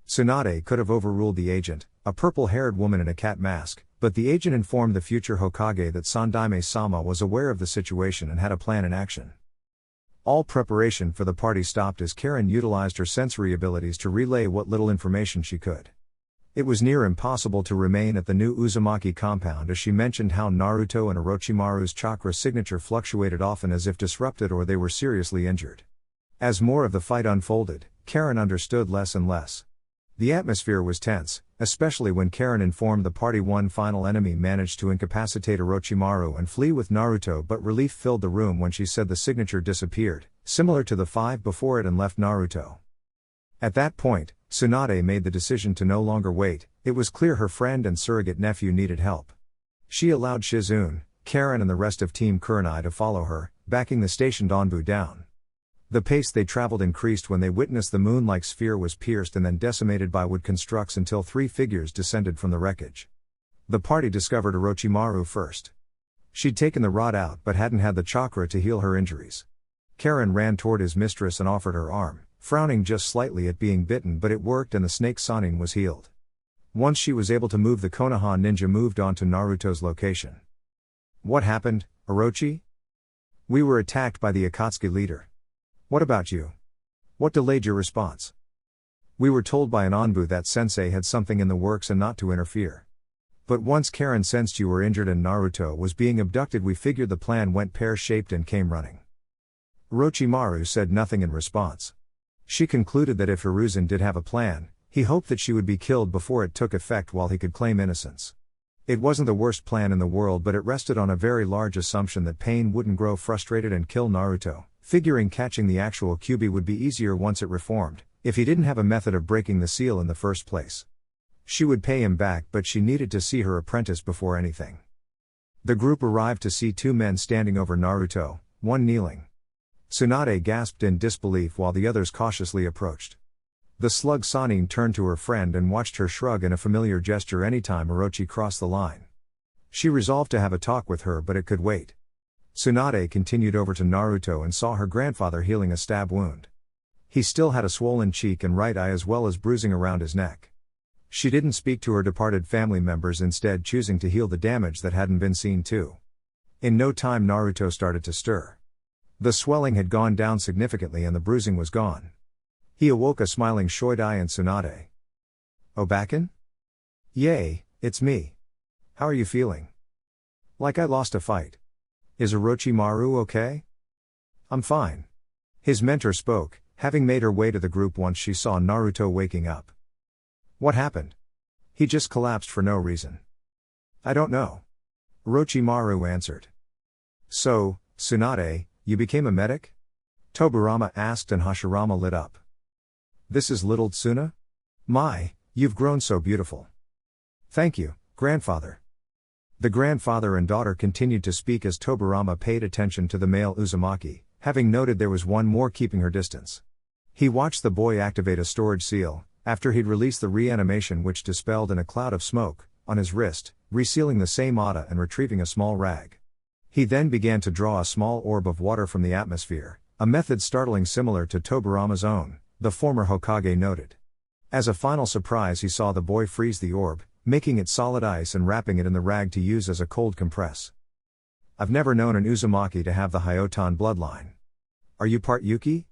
Tsunade could have overruled the agent, a purple-haired woman in a cat mask, but the agent informed the future Hokage that Sandaime-sama was aware of the situation and had a plan in action. All preparation for the party stopped as Karen utilized her sensory abilities to relay what little information she could. It was near impossible to remain at the new Uzumaki compound as she mentioned how Naruto and Orochimaru's chakra signature fluctuated often as if disrupted or they were seriously injured. As more of the fight unfolded, Karen understood less and less. The atmosphere was tense, especially when Karen informed the party one final enemy managed to incapacitate Orochimaru and flee with Naruto, but relief filled the room when she said the signature disappeared, similar to the 5 before it, and left Naruto. At that point, Tsunade made the decision to no longer wait. It was clear her friend and surrogate nephew needed help. She allowed Shizune, Karen and the rest of Team Kurenai to follow her, backing the stationed Anbu down. The pace they traveled increased when they witnessed the moon-like sphere was pierced and then decimated by wood constructs until 3 figures descended from the wreckage. The party discovered Orochimaru first. She'd taken the rod out but hadn't had the chakra to heal her injuries. Karen ran toward his mistress and offered her arm, frowning just slightly at being bitten, but it worked and the snake Sanin was healed. Once she was able to move, the Konoha ninja moved on to Naruto's location. What happened, Orochi? We were attacked by the Akatsuki leader. What about you? What delayed your response? We were told by an Anbu that sensei had something in the works and not to interfere. But once Karen sensed you were injured and Naruto was being abducted, we figured the plan went pear-shaped and came running." Orochimaru said nothing in response. She concluded that if Hiruzen did have a plan, he hoped that she would be killed before it took effect while he could claim innocence. It wasn't the worst plan in the world, but it rested on a very large assumption that Pain wouldn't grow frustrated and kill Naruto, figuring catching the actual Kyuubi would be easier once it reformed, if he didn't have a method of breaking the seal in the first place. She would pay him back, but she needed to see her apprentice before anything. The group arrived to see two men standing over Naruto, one kneeling. Tsunade gasped in disbelief while the others cautiously approached. The slug Sannin turned to her friend and watched her shrug in a familiar gesture anytime Orochi crossed the line. She resolved to have a talk with her, but it could wait. Tsunade continued over to Naruto and saw her grandfather healing a stab wound. He still had a swollen cheek and right eye as well as bruising around his neck. She didn't speak to her departed family members, instead choosing to heal the damage that hadn't been seen too. In no time Naruto started to stir. The swelling had gone down significantly and the bruising was gone. He awoke a smiling Shoidai and Tsunade. "Obakin? Yay, it's me. How are you feeling?" "Like I lost a fight. Is Orochimaru okay?" "I'm fine." His mentor spoke, having made her way to the group once she saw Naruto waking up. "What happened?" "He just collapsed for no reason." "I don't know." Orochimaru answered. "So, Tsunade, you became a medic?" Tobirama asked and Hashirama lit up. "This is little Tsuna? My, you've grown so beautiful." "Thank you, grandfather." The grandfather and daughter continued to speak as Tobirama paid attention to the male Uzumaki, having noted there was one more keeping her distance. He watched the boy activate a storage seal, after he'd released the reanimation which dispelled in a cloud of smoke, on his wrist, resealing the same ata and retrieving a small rag. He then began to draw a small orb of water from the atmosphere, a method startling similar to Tobirama's own, the former Hokage noted. As a final surprise he saw the boy freeze the orb, making it solid ice and wrapping it in the rag to use as a cold compress. "I've never known an Uzumaki to have the Hyotan bloodline. Are you part Yuki?"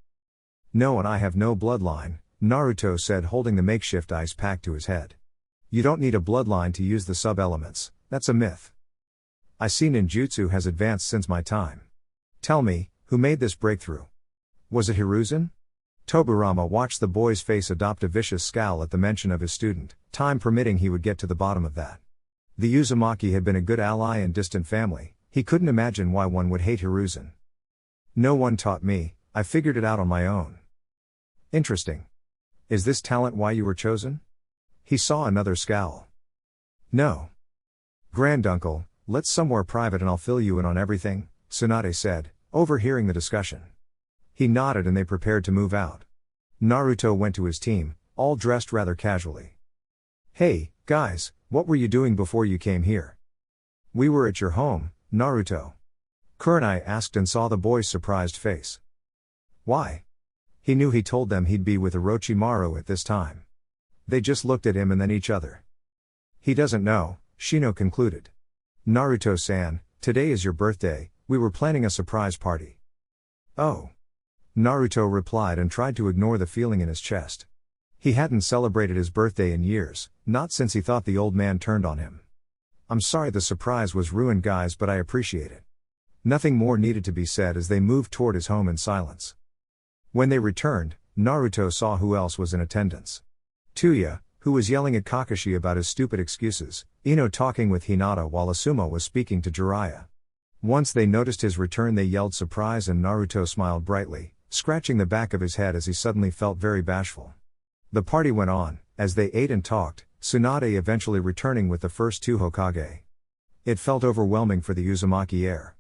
"No, and I have no bloodline," Naruto said, holding the makeshift ice pack to his head. "You don't need a bloodline to use the sub-elements, that's a myth. I see ninjutsu has advanced since my time. Tell me, who made this breakthrough? Was it Hiruzen?" Tobirama watched the boy's face adopt a vicious scowl at the mention of his student. Time permitting he would get to the bottom of that. The Uzumaki had been a good ally and distant family, he couldn't imagine why one would hate Hiruzen. "No one taught me, I figured it out on my own." "Interesting. Is this talent why you were chosen?" He saw another scowl. "No. Granduncle, let's somewhere private and I'll fill you in on everything," Tsunade said, overhearing the discussion. He nodded and they prepared to move out. Naruto went to his team, all dressed rather casually. "Hey, guys, what were you doing before you came here?" "We were at your home, Naruto." Kurenai asked and saw the boy's surprised face. "Why?" He knew he told them he'd be with Orochimaru at this time. They just looked at him and then each other. "He doesn't know," Shino concluded. "Naruto-san, today is your birthday, we were planning a surprise party." "Oh." Naruto replied and tried to ignore the feeling in his chest. He hadn't celebrated his birthday in years, not since he thought the old man turned on him. "I'm sorry the surprise was ruined, guys, but I appreciate it." Nothing more needed to be said as they moved toward his home in silence. When they returned, Naruto saw who else was in attendance. Tuya, who was yelling at Kakashi about his stupid excuses, Ino talking with Hinata while Asuma was speaking to Jiraiya. Once they noticed his return they yelled surprise and Naruto smiled brightly, scratching the back of his head as he suddenly felt very bashful. The party went on, as they ate and talked, Tsunade eventually returning with the first two Hokage. It felt overwhelming for the Uzumaki heir.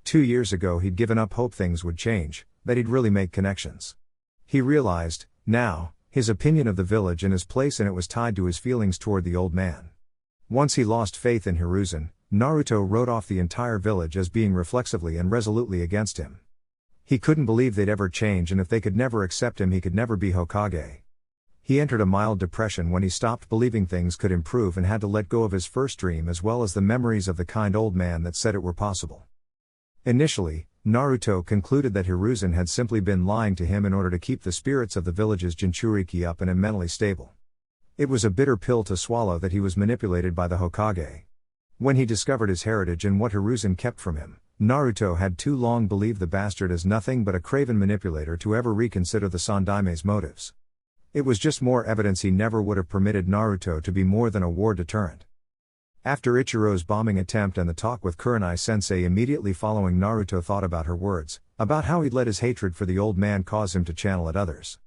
2 years ago he'd given up hope things would change, that he'd really make connections. He realized, now, his opinion of the village and his place in it was tied to his feelings toward the old man. Once he lost faith in Hiruzen, Naruto wrote off the entire village as being reflexively and resolutely against him. He couldn't believe they'd ever change, and if they could never accept him he could never be Hokage. He entered a mild depression when he stopped believing things could improve and had to let go of his first dream as well as the memories of the kind old man that said it were possible. Initially, Naruto concluded that Hiruzen had simply been lying to him in order to keep the spirits of the village's Jinchuriki up and mentally stable. It was a bitter pill to swallow that he was manipulated by the Hokage. When he discovered his heritage and what Hiruzen kept from him, Naruto had too long believed the bastard as nothing but a craven manipulator to ever reconsider the Sandaimei's motives. It was just more evidence he never would have permitted Naruto to be more than a war deterrent. After Ichiro's bombing attempt and the talk with Kurenai-sensei immediately following, Naruto thought about her words, about how he'd let his hatred for the old man cause him to channel at others.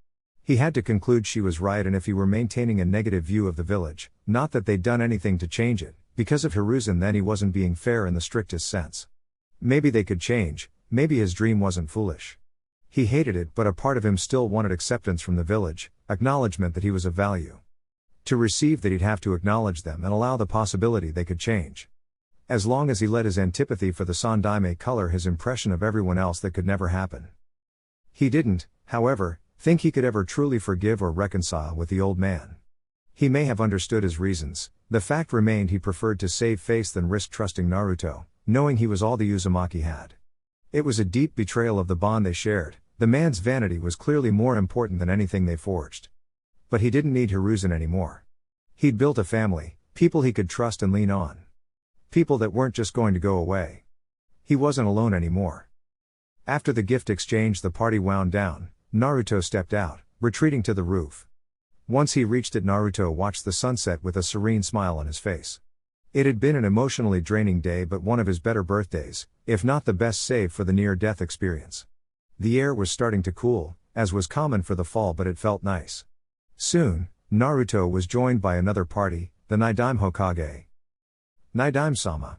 He had to conclude she was right, and if he were maintaining a negative view of the village, not that they'd done anything to change it, because of Hiruzen, then he wasn't being fair in the strictest sense. Maybe they could change, maybe his dream wasn't foolish. He hated it, but a part of him still wanted acceptance from the village, acknowledgement that he was of value. To receive that, he'd have to acknowledge them and allow the possibility they could change. As long as he let his antipathy for the Sandaime color his impression of everyone else, that could never happen. He didn't, however, think he could ever truly forgive or reconcile with the old man. He may have understood his reasons, the fact remained he preferred to save face than risk trusting Naruto, knowing he was all the Uzumaki had. It was a deep betrayal of the bond they shared. The man's vanity was clearly more important than anything they forged. But he didn't need Hiruzen anymore. He'd built a family, people he could trust and lean on. People that weren't just going to go away. He wasn't alone anymore. After the gift exchange, the party wound down. Naruto stepped out, retreating to the roof. Once he reached it, Naruto watched the sunset with a serene smile on his face. It had been an emotionally draining day, but one of his better birthdays, if not the best, save for the near-death experience. The air was starting to cool, as was common for the fall, but it felt nice. Soon, Naruto was joined by another party, the Nidaime Hokage. Nidaime-sama.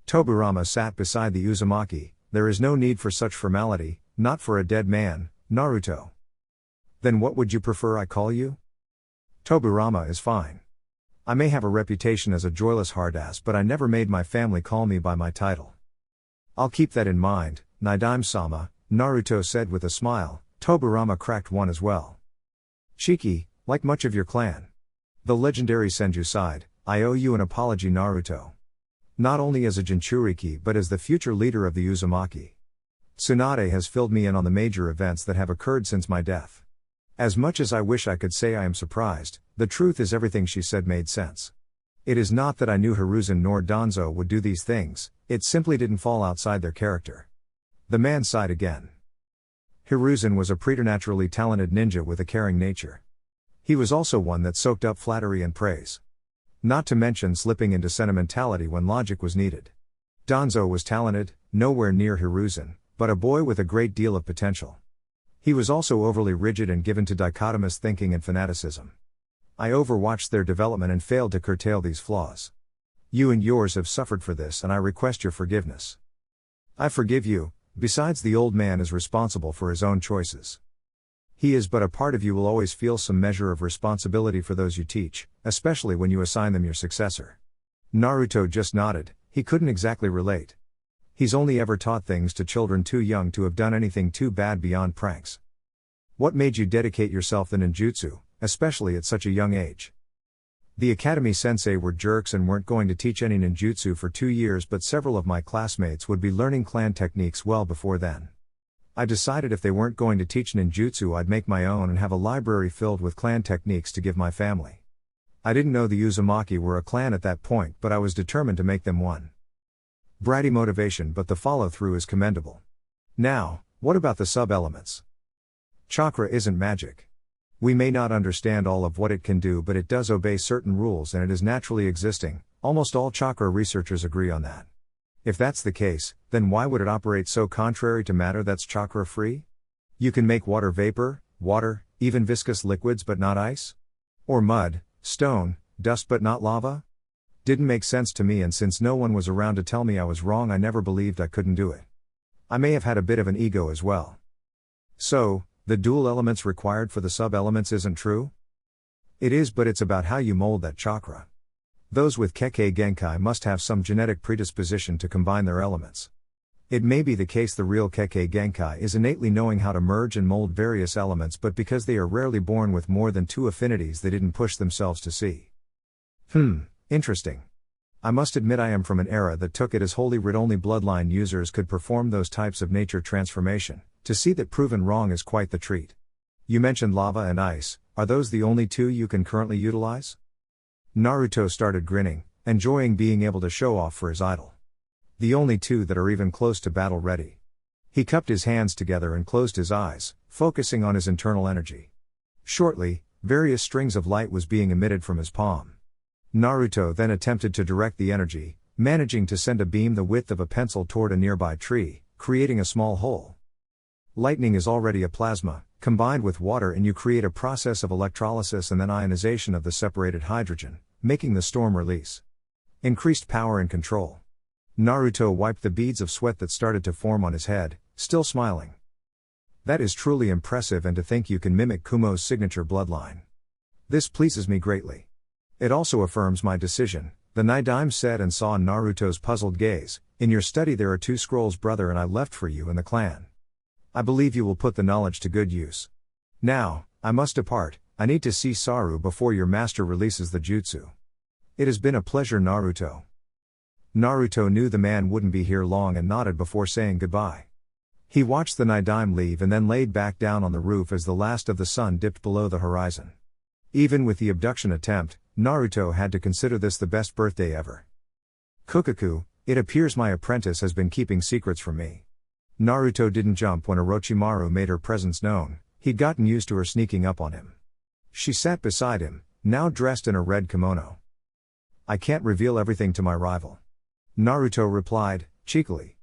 Tobirama sat beside the Uzumaki. There is no need for such formality, not for a dead man, Naruto. Then what would you prefer I call you? Tobirama is fine. I may have a reputation as a joyless hardass, but I never made my family call me by my title. I'll keep that in mind, Nidaime-sama, Naruto said with a smile. Tobirama cracked one as well. Shiki, like much of your clan. The legendary Senju sighed, I owe you an apology, Naruto. Not only as a Jinchuriki but as the future leader of the Uzumaki. Tsunade has filled me in on the major events that have occurred since my death. As much as I wish I could say I am surprised, the truth is everything she said made sense. It is not that I knew Hiruzen nor Danzo would do these things, it simply didn't fall outside their character. The man sighed again. Hiruzen was a preternaturally talented ninja with a caring nature. He was also one that soaked up flattery and praise. Not to mention slipping into sentimentality when logic was needed. Danzo was talented, nowhere near Hiruzen, but a boy with a great deal of potential. He was also overly rigid and given to dichotomous thinking and fanaticism. I overwatched their development and failed to curtail these flaws. You and yours have suffered for this, and I request your forgiveness. I forgive you. Besides, the old man is responsible for his own choices. He is, but a part of you will always feel some measure of responsibility for those you teach, especially when you assign them your successor. Naruto just nodded, he couldn't exactly relate. He's only ever taught things to children too young to have done anything too bad beyond pranks. What made you dedicate yourself to ninjutsu, especially at such a young age? The academy sensei were jerks and weren't going to teach any ninjutsu for 2 years, but several of my classmates would be learning clan techniques well before then. I decided if they weren't going to teach ninjutsu, I'd make my own and have a library filled with clan techniques to give my family. I didn't know the Uzumaki were a clan at that point, but I was determined to make them one. Bratty motivation, but the follow-through is commendable. Now, what about the sub-elements? Chakra isn't magic. We may not understand all of what it can do, but it does obey certain rules and it is naturally existing. Almost all chakra researchers agree on that. If that's the case, then why would it operate so contrary to matter that's chakra-free? You can make water vapor, water, even viscous liquids but not ice? Or mud, stone, dust but not lava? Didn't make sense to me, and since no one was around to tell me I was wrong, I never believed I couldn't do it. I may have had a bit of an ego as well. So, the dual elements required for the sub-elements isn't true? It is, but it's about how you mold that chakra. Those with Kekkei Genkai must have some genetic predisposition to combine their elements. It may be the case the real Kekkei Genkai is innately knowing how to merge and mold various elements, but because they are rarely born with more than 2 affinities they didn't push themselves to see. Interesting. I must admit I am from an era that took it as holy writ only bloodline users could perform those types of nature transformation. To see that proven wrong is quite the treat. You mentioned lava and ice, Are those the only two you can currently utilize? Naruto started grinning, enjoying being able to show off for his idol. The only two that are even close to battle ready. He cupped his hands together and closed his eyes, focusing on his internal energy. Shortly, various strings of light was being emitted from his palm. Naruto then attempted to direct the energy, managing to send a beam the width of a pencil toward a nearby tree, creating a small hole. Lightning is already a plasma, combined with water, and you create a process of electrolysis and then ionization of the separated hydrogen, making the storm release. Increased power and control. Naruto wiped the beads of sweat that started to form on his head, still smiling. That is truly impressive, and to think you can mimic Kumo's signature bloodline. This pleases me greatly. It also affirms my decision, the Nidaime said and saw Naruto's puzzled gaze. In your study there are 2 scrolls, brother, and I left for you and the clan. I believe you will put the knowledge to good use. Now, I must depart. I need to see Saru before your master releases the jutsu. It has been a pleasure, Naruto. Naruto knew the man wouldn't be here long and nodded before saying goodbye. He watched the Nidaime leave and then laid back down on the roof as the last of the sun dipped below the horizon. Even with the abduction attempt, Naruto had to consider this the best birthday ever. Kukaku, it appears my apprentice has been keeping secrets from me. Naruto didn't jump when Orochimaru made her presence known. He'd gotten used to her sneaking up on him. She sat beside him, now dressed in a red kimono. I can't reveal everything to my rival. Naruto replied, cheekily.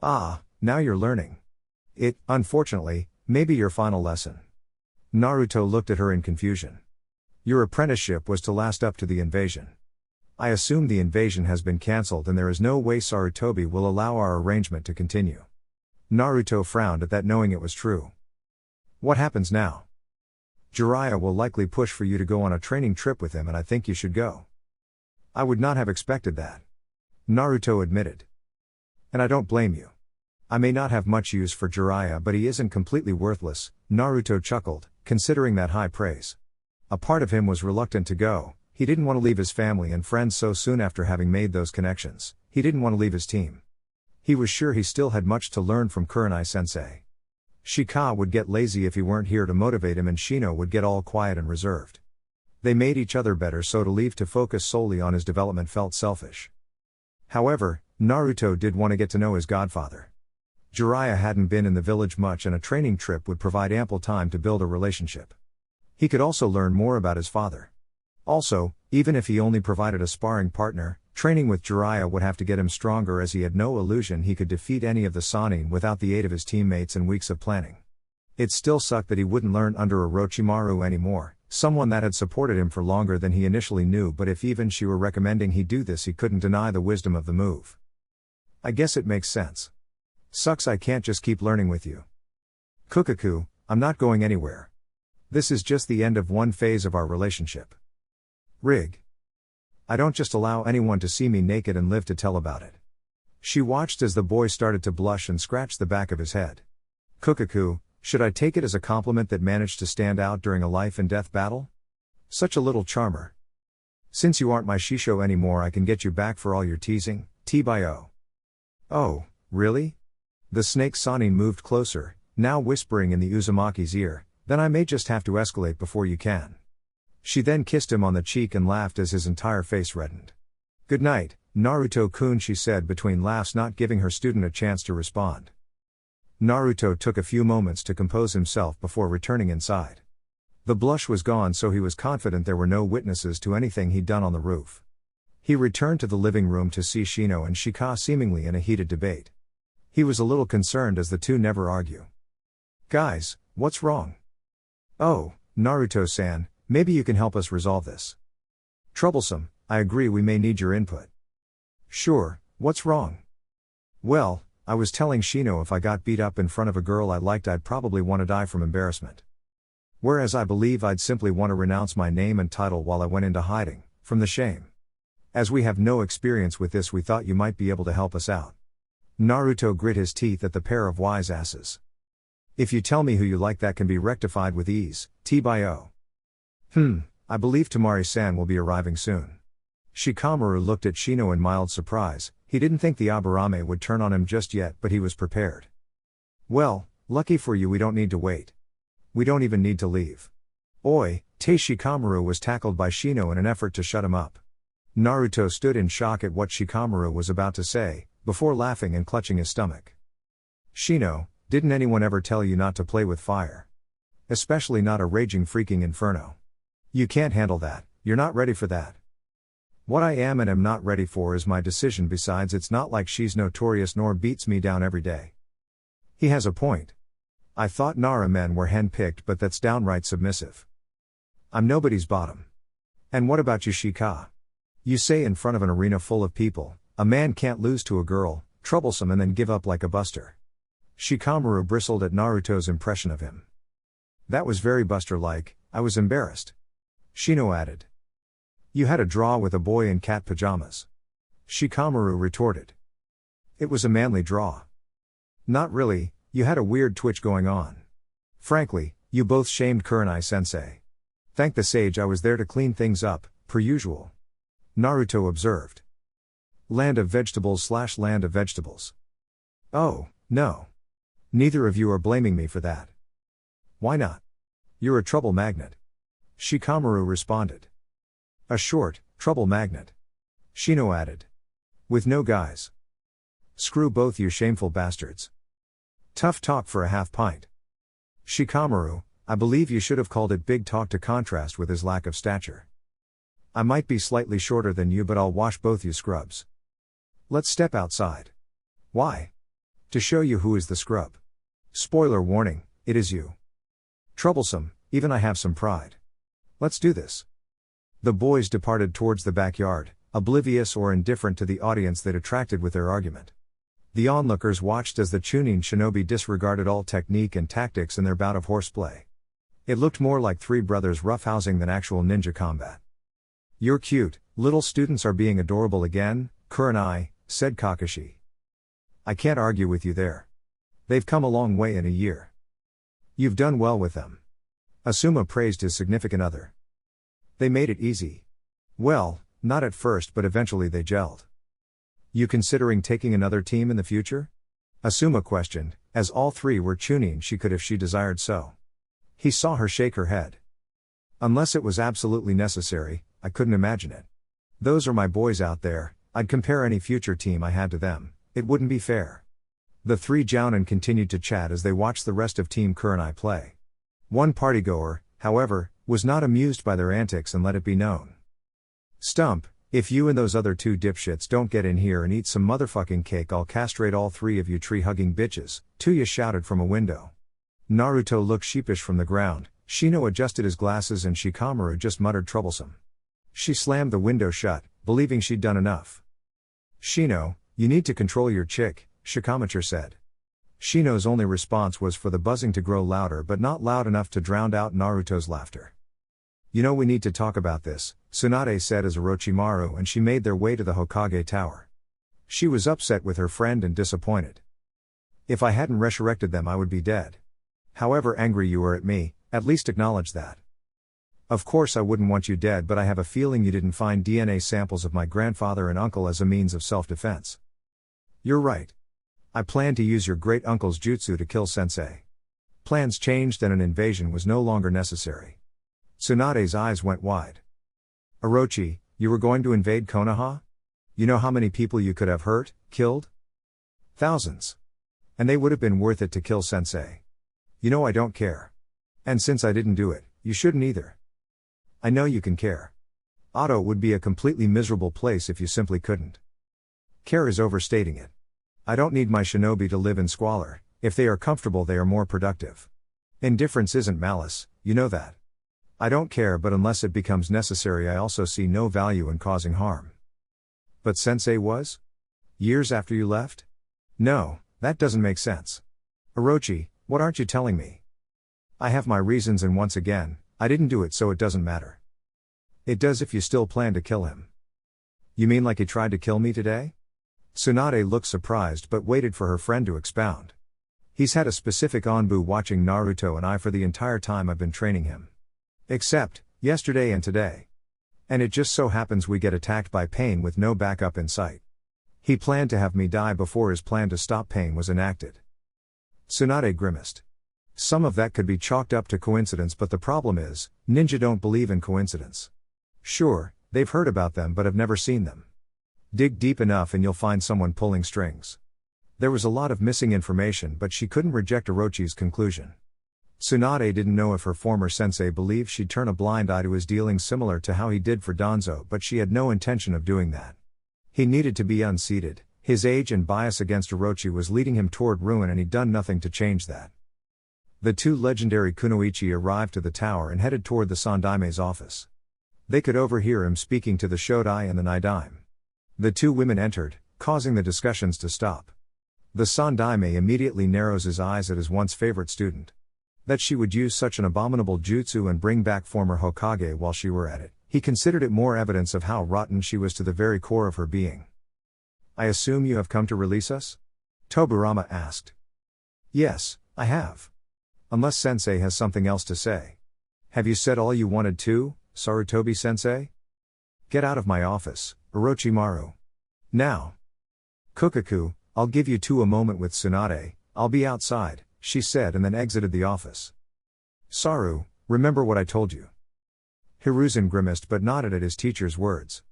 Ah, now you're learning. It, unfortunately, may be your final lesson. Naruto looked at her in confusion. Your apprenticeship was to last up to the invasion. I assume the invasion has been cancelled and there is no way Sarutobi will allow our arrangement to continue. Naruto frowned at that, knowing it was true. What happens now? Jiraiya will likely push for you to go on a training trip with him, and I think you should go. I would not have expected that. Naruto admitted. And I don't blame you. I may not have much use for Jiraiya, but he isn't completely worthless, Naruto chuckled, considering that high praise. A part of him was reluctant to go. He didn't want to leave his family and friends so soon after having made those connections. He didn't want to leave his team. He was sure he still had much to learn from Kurenai-sensei. Shika would get lazy if he weren't here to motivate him, and Shino would get all quiet and reserved. They made each other better, so to leave to focus solely on his development felt selfish. However, Naruto did want to get to know his godfather. Jiraiya hadn't been in the village much, and a training trip would provide ample time to build a relationship. He could also learn more about his father. Also, even if he only provided a sparring partner, training with Jiraiya would have to get him stronger, as he had no illusion he could defeat any of the Sannin without the aid of his teammates and weeks of planning. It still sucked that he wouldn't learn under Orochimaru anymore, someone that had supported him for longer than he initially knew, but if even she were recommending he do this, he couldn't deny the wisdom of the move. I guess it makes sense. Sucks I can't just keep learning with you. Kukaku, I'm not going anywhere. This is just the end of one phase of our relationship. Rig. I don't just allow anyone to see me naked and live to tell about it. She watched as the boy started to blush and scratched the back of his head. Kukaku, should I take it as a compliment that managed to stand out during a life and death battle? Such a little charmer. Since you aren't my Shisho anymore, I can get you back for all your teasing, T-by-O. Oh, really? The snake Sannin moved closer, now whispering in the Uzumaki's ear, then I may just have to escalate before you can. She then kissed him on the cheek and laughed as his entire face reddened. Good night, Naruto-kun, she said between laughs, not giving her student a chance to respond. Naruto took a few moments to compose himself before returning inside. The blush was gone, so he was confident there were no witnesses to anything he'd done on the roof. He returned to the living room to see Shino and Shika seemingly in a heated debate. He was a little concerned as the two never argue. Guys, what's wrong? Oh, Naruto-san, maybe you can help us resolve this. Troublesome, I agree, we may need your input. Sure, what's wrong? Well, I was telling Shino if I got beat up in front of a girl I liked, I'd probably want to die from embarrassment. Whereas I believe I'd simply want to renounce my name and title while I went into hiding, from the shame. As we have no experience with this, we thought you might be able to help us out. Naruto grit his teeth at the pair of wise asses. If you tell me who you like, that can be rectified with ease, T-by-O. I believe Tamari-san will be arriving soon. Shikamaru looked at Shino in mild surprise. He didn't think the Aburame would turn on him just yet, but he was prepared. Well, lucky for you, we don't need to wait. We don't even need to leave. Oi, Te Shikamaru was tackled by Shino in an effort to shut him up. Naruto stood in shock at what Shikamaru was about to say, before laughing and clutching his stomach. Shino, didn't anyone ever tell you not to play with fire? Especially not a raging freaking inferno. You can't handle that, you're not ready for that. What I am and am not ready for is my decision. Besides, it's not like she's notorious nor beats me down every day. He has a point. I thought Nara men were hand-picked, but that's downright submissive. I'm nobody's bottom. And what about you, Shika? You say in front of an arena full of people, a man can't lose to a girl, troublesome, and then give up like a buster. Shikamaru bristled at Naruto's impression of him. That was very Buster-like. I was embarrassed. Shino added. You had a draw with a boy in cat pajamas. Shikamaru retorted. It was a manly draw. Not really, you had a weird twitch going on. Frankly, you both shamed Kurenai-sensei. Thank the sage I was there to clean things up, per usual. Naruto observed. Land of vegetables / land of vegetables. Oh, no. Neither of you are blaming me for that. Why not? You're a trouble magnet. Shikamaru responded. A short, trouble magnet. Shino added. With no guys. Screw both you shameful bastards. Tough talk for a half pint. Shikamaru, I believe you should have called it big talk to contrast with his lack of stature. I might be slightly shorter than you, but I'll wash both you scrubs. Let's step outside. Why? To show you who is the scrub. Spoiler warning, it is you. Troublesome, even I have some pride. Let's do this. The boys departed towards the backyard, oblivious or indifferent to the audience they'd attracted with their argument. The onlookers watched as the Chunin shinobi disregarded all technique and tactics in their bout of horseplay. It looked more like three brothers roughhousing than actual ninja combat. You're cute, little students are being adorable again, Kurenai, said Kakashi. I can't argue with you there. They've come a long way in a year. You've done well with them. Asuma praised his significant other. They made it easy. Well, not at first, but eventually they gelled. You considering taking another team in the future? Asuma questioned, as all three were Chunin she could if she desired so. He saw her shake her head. Unless it was absolutely necessary, I couldn't imagine it. Those are my boys out there, I'd compare any future team I had to them, it wouldn't be fair. The three jounin continued to chat as they watched the rest of Team Kurenai play. One partygoer, however, was not amused by their antics and let it be known. Stump, if you and those other two dipshits don't get in here and eat some motherfucking cake, I'll castrate all three of you tree-hugging bitches, Tuya shouted from a window. Naruto looked sheepish from the ground, Shino adjusted his glasses and Shikamaru just muttered troublesome. She slammed the window shut, believing she'd done enough. Shino, you need to control your chick, Shikamaru said. Shino's only response was for the buzzing to grow louder, but not loud enough to drown out Naruto's laughter. You know, we need to talk about this, Tsunade said as Orochimaru and she made their way to the Hokage tower. She was upset with her friend and disappointed. If I hadn't resurrected them I would be dead. However angry you are at me, at least acknowledge that. Of course I wouldn't want you dead, but I have a feeling you didn't find DNA samples of my grandfather and uncle as a means of self-defense. You're right. I planned to use your great-uncle's jutsu to kill Sensei. Plans changed and an invasion was no longer necessary. Tsunade's eyes went wide. Orochi, you were going to invade Konoha? You know how many people you could have hurt, killed? Thousands. And they would have been worth it to kill Sensei. You know I don't care. And since I didn't do it, you shouldn't either. I know you can care. Otto would be a completely miserable place if you simply couldn't. Care is overstating it. I don't need my shinobi to live in squalor. If they are comfortable they are more productive. Indifference isn't malice, you know that. I don't care, but unless it becomes necessary I also see no value in causing harm. But Sensei was? Years after you left? No, that doesn't make sense. Orochi, what aren't you telling me? I have my reasons, and once again, I didn't do it, so it doesn't matter. It does if you still plan to kill him. You mean like he tried to kill me today? Tsunade looked surprised but waited for her friend to expound. He's had a specific onbu watching Naruto and I for the entire time I've been training him. Except, yesterday and today. And it just so happens we get attacked by pain with no backup in sight. He planned to have me die before his plan to stop pain was enacted. Tsunade grimaced. Some of that could be chalked up to coincidence, but the problem is, ninja don't believe in coincidence. Sure, they've heard about them but have never seen them. Dig deep enough and you'll find someone pulling strings. There was a lot of missing information, but she couldn't reject Orochi's conclusion. Tsunade didn't know if her former sensei believed she'd turn a blind eye to his dealings similar to how he did for Danzo, but she had no intention of doing that. He needed to be unseated. His age and bias against Orochi was leading him toward ruin, and he'd done nothing to change that. The two legendary kunoichi arrived to the tower and headed toward the Sandaime's office. They could overhear him speaking to the Shodai and the Nidaime. The two women entered, causing the discussions to stop. The Sandaime immediately narrows his eyes at his once favorite student. That she would use such an abominable jutsu and bring back former Hokage while she were at it, he considered it more evidence of how rotten she was to the very core of her being. "I assume you have come to release us?" Tobirama asked. "Yes, I have. Unless Sensei has something else to say." "Have you said all you wanted to, Sarutobi-sensei?" "Get out of my office, Orochimaru. Now." "Kukaku, I'll give you two a moment with Tsunade, I'll be outside," she said, and then exited the office. "Saru, remember what I told you." Hiruzen grimaced but nodded at his teacher's words.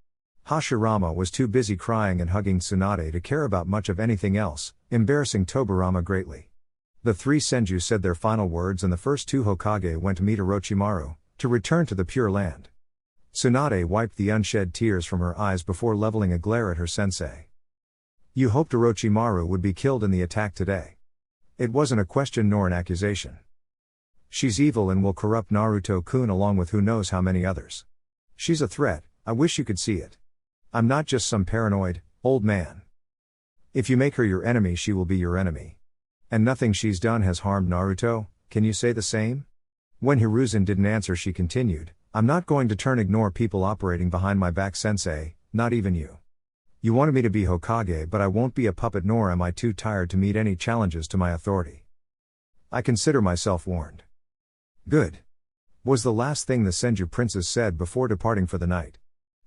Hashirama was too busy crying and hugging Tsunade to care about much of anything else, embarrassing Tobirama greatly. The three Senju said their final words, and the first two Hokage went to meet Orochimaru, to return to the Pure Land. Tsunade wiped the unshed tears from her eyes before leveling a glare at her sensei. "You hoped Orochimaru would be killed in the attack today." "It wasn't a question nor an accusation. She's evil and will corrupt Naruto-kun along with who knows how many others. She's a threat, I wish you could see it. I'm not just some paranoid, old man. If you make her your enemy, she will be your enemy. And nothing she's done has harmed Naruto, can you say the same?" When Hiruzen didn't answer, she continued, "I'm not going to ignore people operating behind my back, sensei, not even you. You wanted me to be Hokage, but I won't be a puppet, nor am I too tired to meet any challenges to my authority. I consider myself warned." "Good," was the last thing the Senju princess said before departing for the night.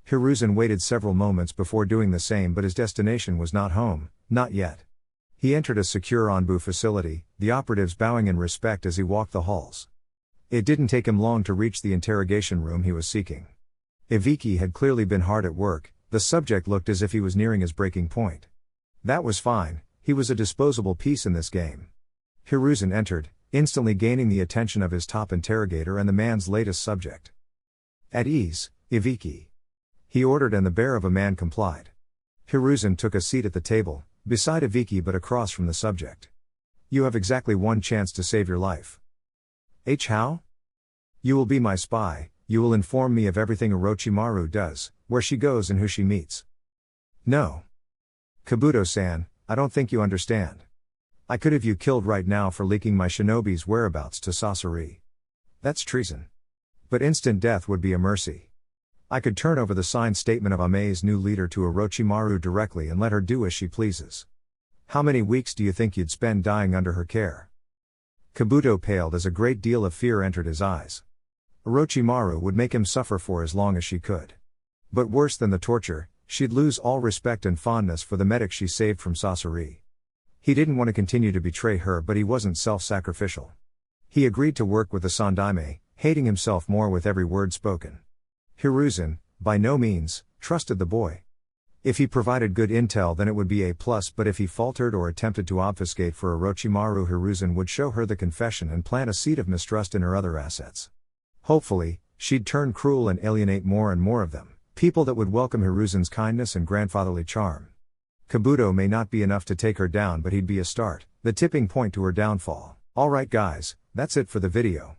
Hiruzen waited several moments before doing the same, but his destination was not home, not yet. He entered a secure Anbu facility, the operatives bowing in respect as he walked the halls. It didn't take him long to reach the interrogation room he was seeking. Ibiki had clearly been hard at work. The subject looked as if he was nearing his breaking point. That was fine, he was a disposable piece in this game. Hiruzen entered, instantly gaining the attention of his top interrogator and the man's latest subject. "At ease, Ibiki," he ordered, and the bear of a man complied. Hiruzen took a seat at the table, beside Ibiki but across from the subject. "You have exactly one chance to save your life." "How?" "You will be my spy, you will inform me of everything Orochimaru does, where she goes and who she meets." "No. Kabuto-san, I don't think you understand. I could have you killed right now for leaking my shinobi's whereabouts to Sasori. That's treason. But instant death would be a mercy. I could turn over the signed statement of Ame's new leader to Orochimaru directly and let her do as she pleases. How many weeks do you think you'd spend dying under her care?" Kabuto paled as a great deal of fear entered his eyes. Orochimaru would make him suffer for as long as she could. But worse than the torture, she'd lose all respect and fondness for the medic she saved from Sasori. He didn't want to continue to betray her, but he wasn't self-sacrificial. He agreed to work with the Sandaime, hating himself more with every word spoken. Hiruzen, by no means, trusted the boy. If he provided good intel, then it would be A+, but if he faltered or attempted to obfuscate for Orochimaru, Hiruzen would show her the confession and plant a seed of mistrust in her other assets. Hopefully, she'd turn cruel and alienate more and more of them, people that would welcome Hiruzen's kindness and grandfatherly charm. Kabuto may not be enough to take her down, but he'd be a start, the tipping point to her downfall. Alright guys, that's it for the video.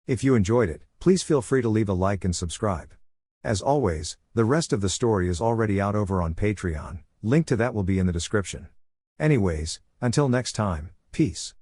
If you enjoyed it, please feel free to leave a like and subscribe. As always, the rest of the story is already out over on Patreon, link to that will be in the description. Anyways, until next time, peace.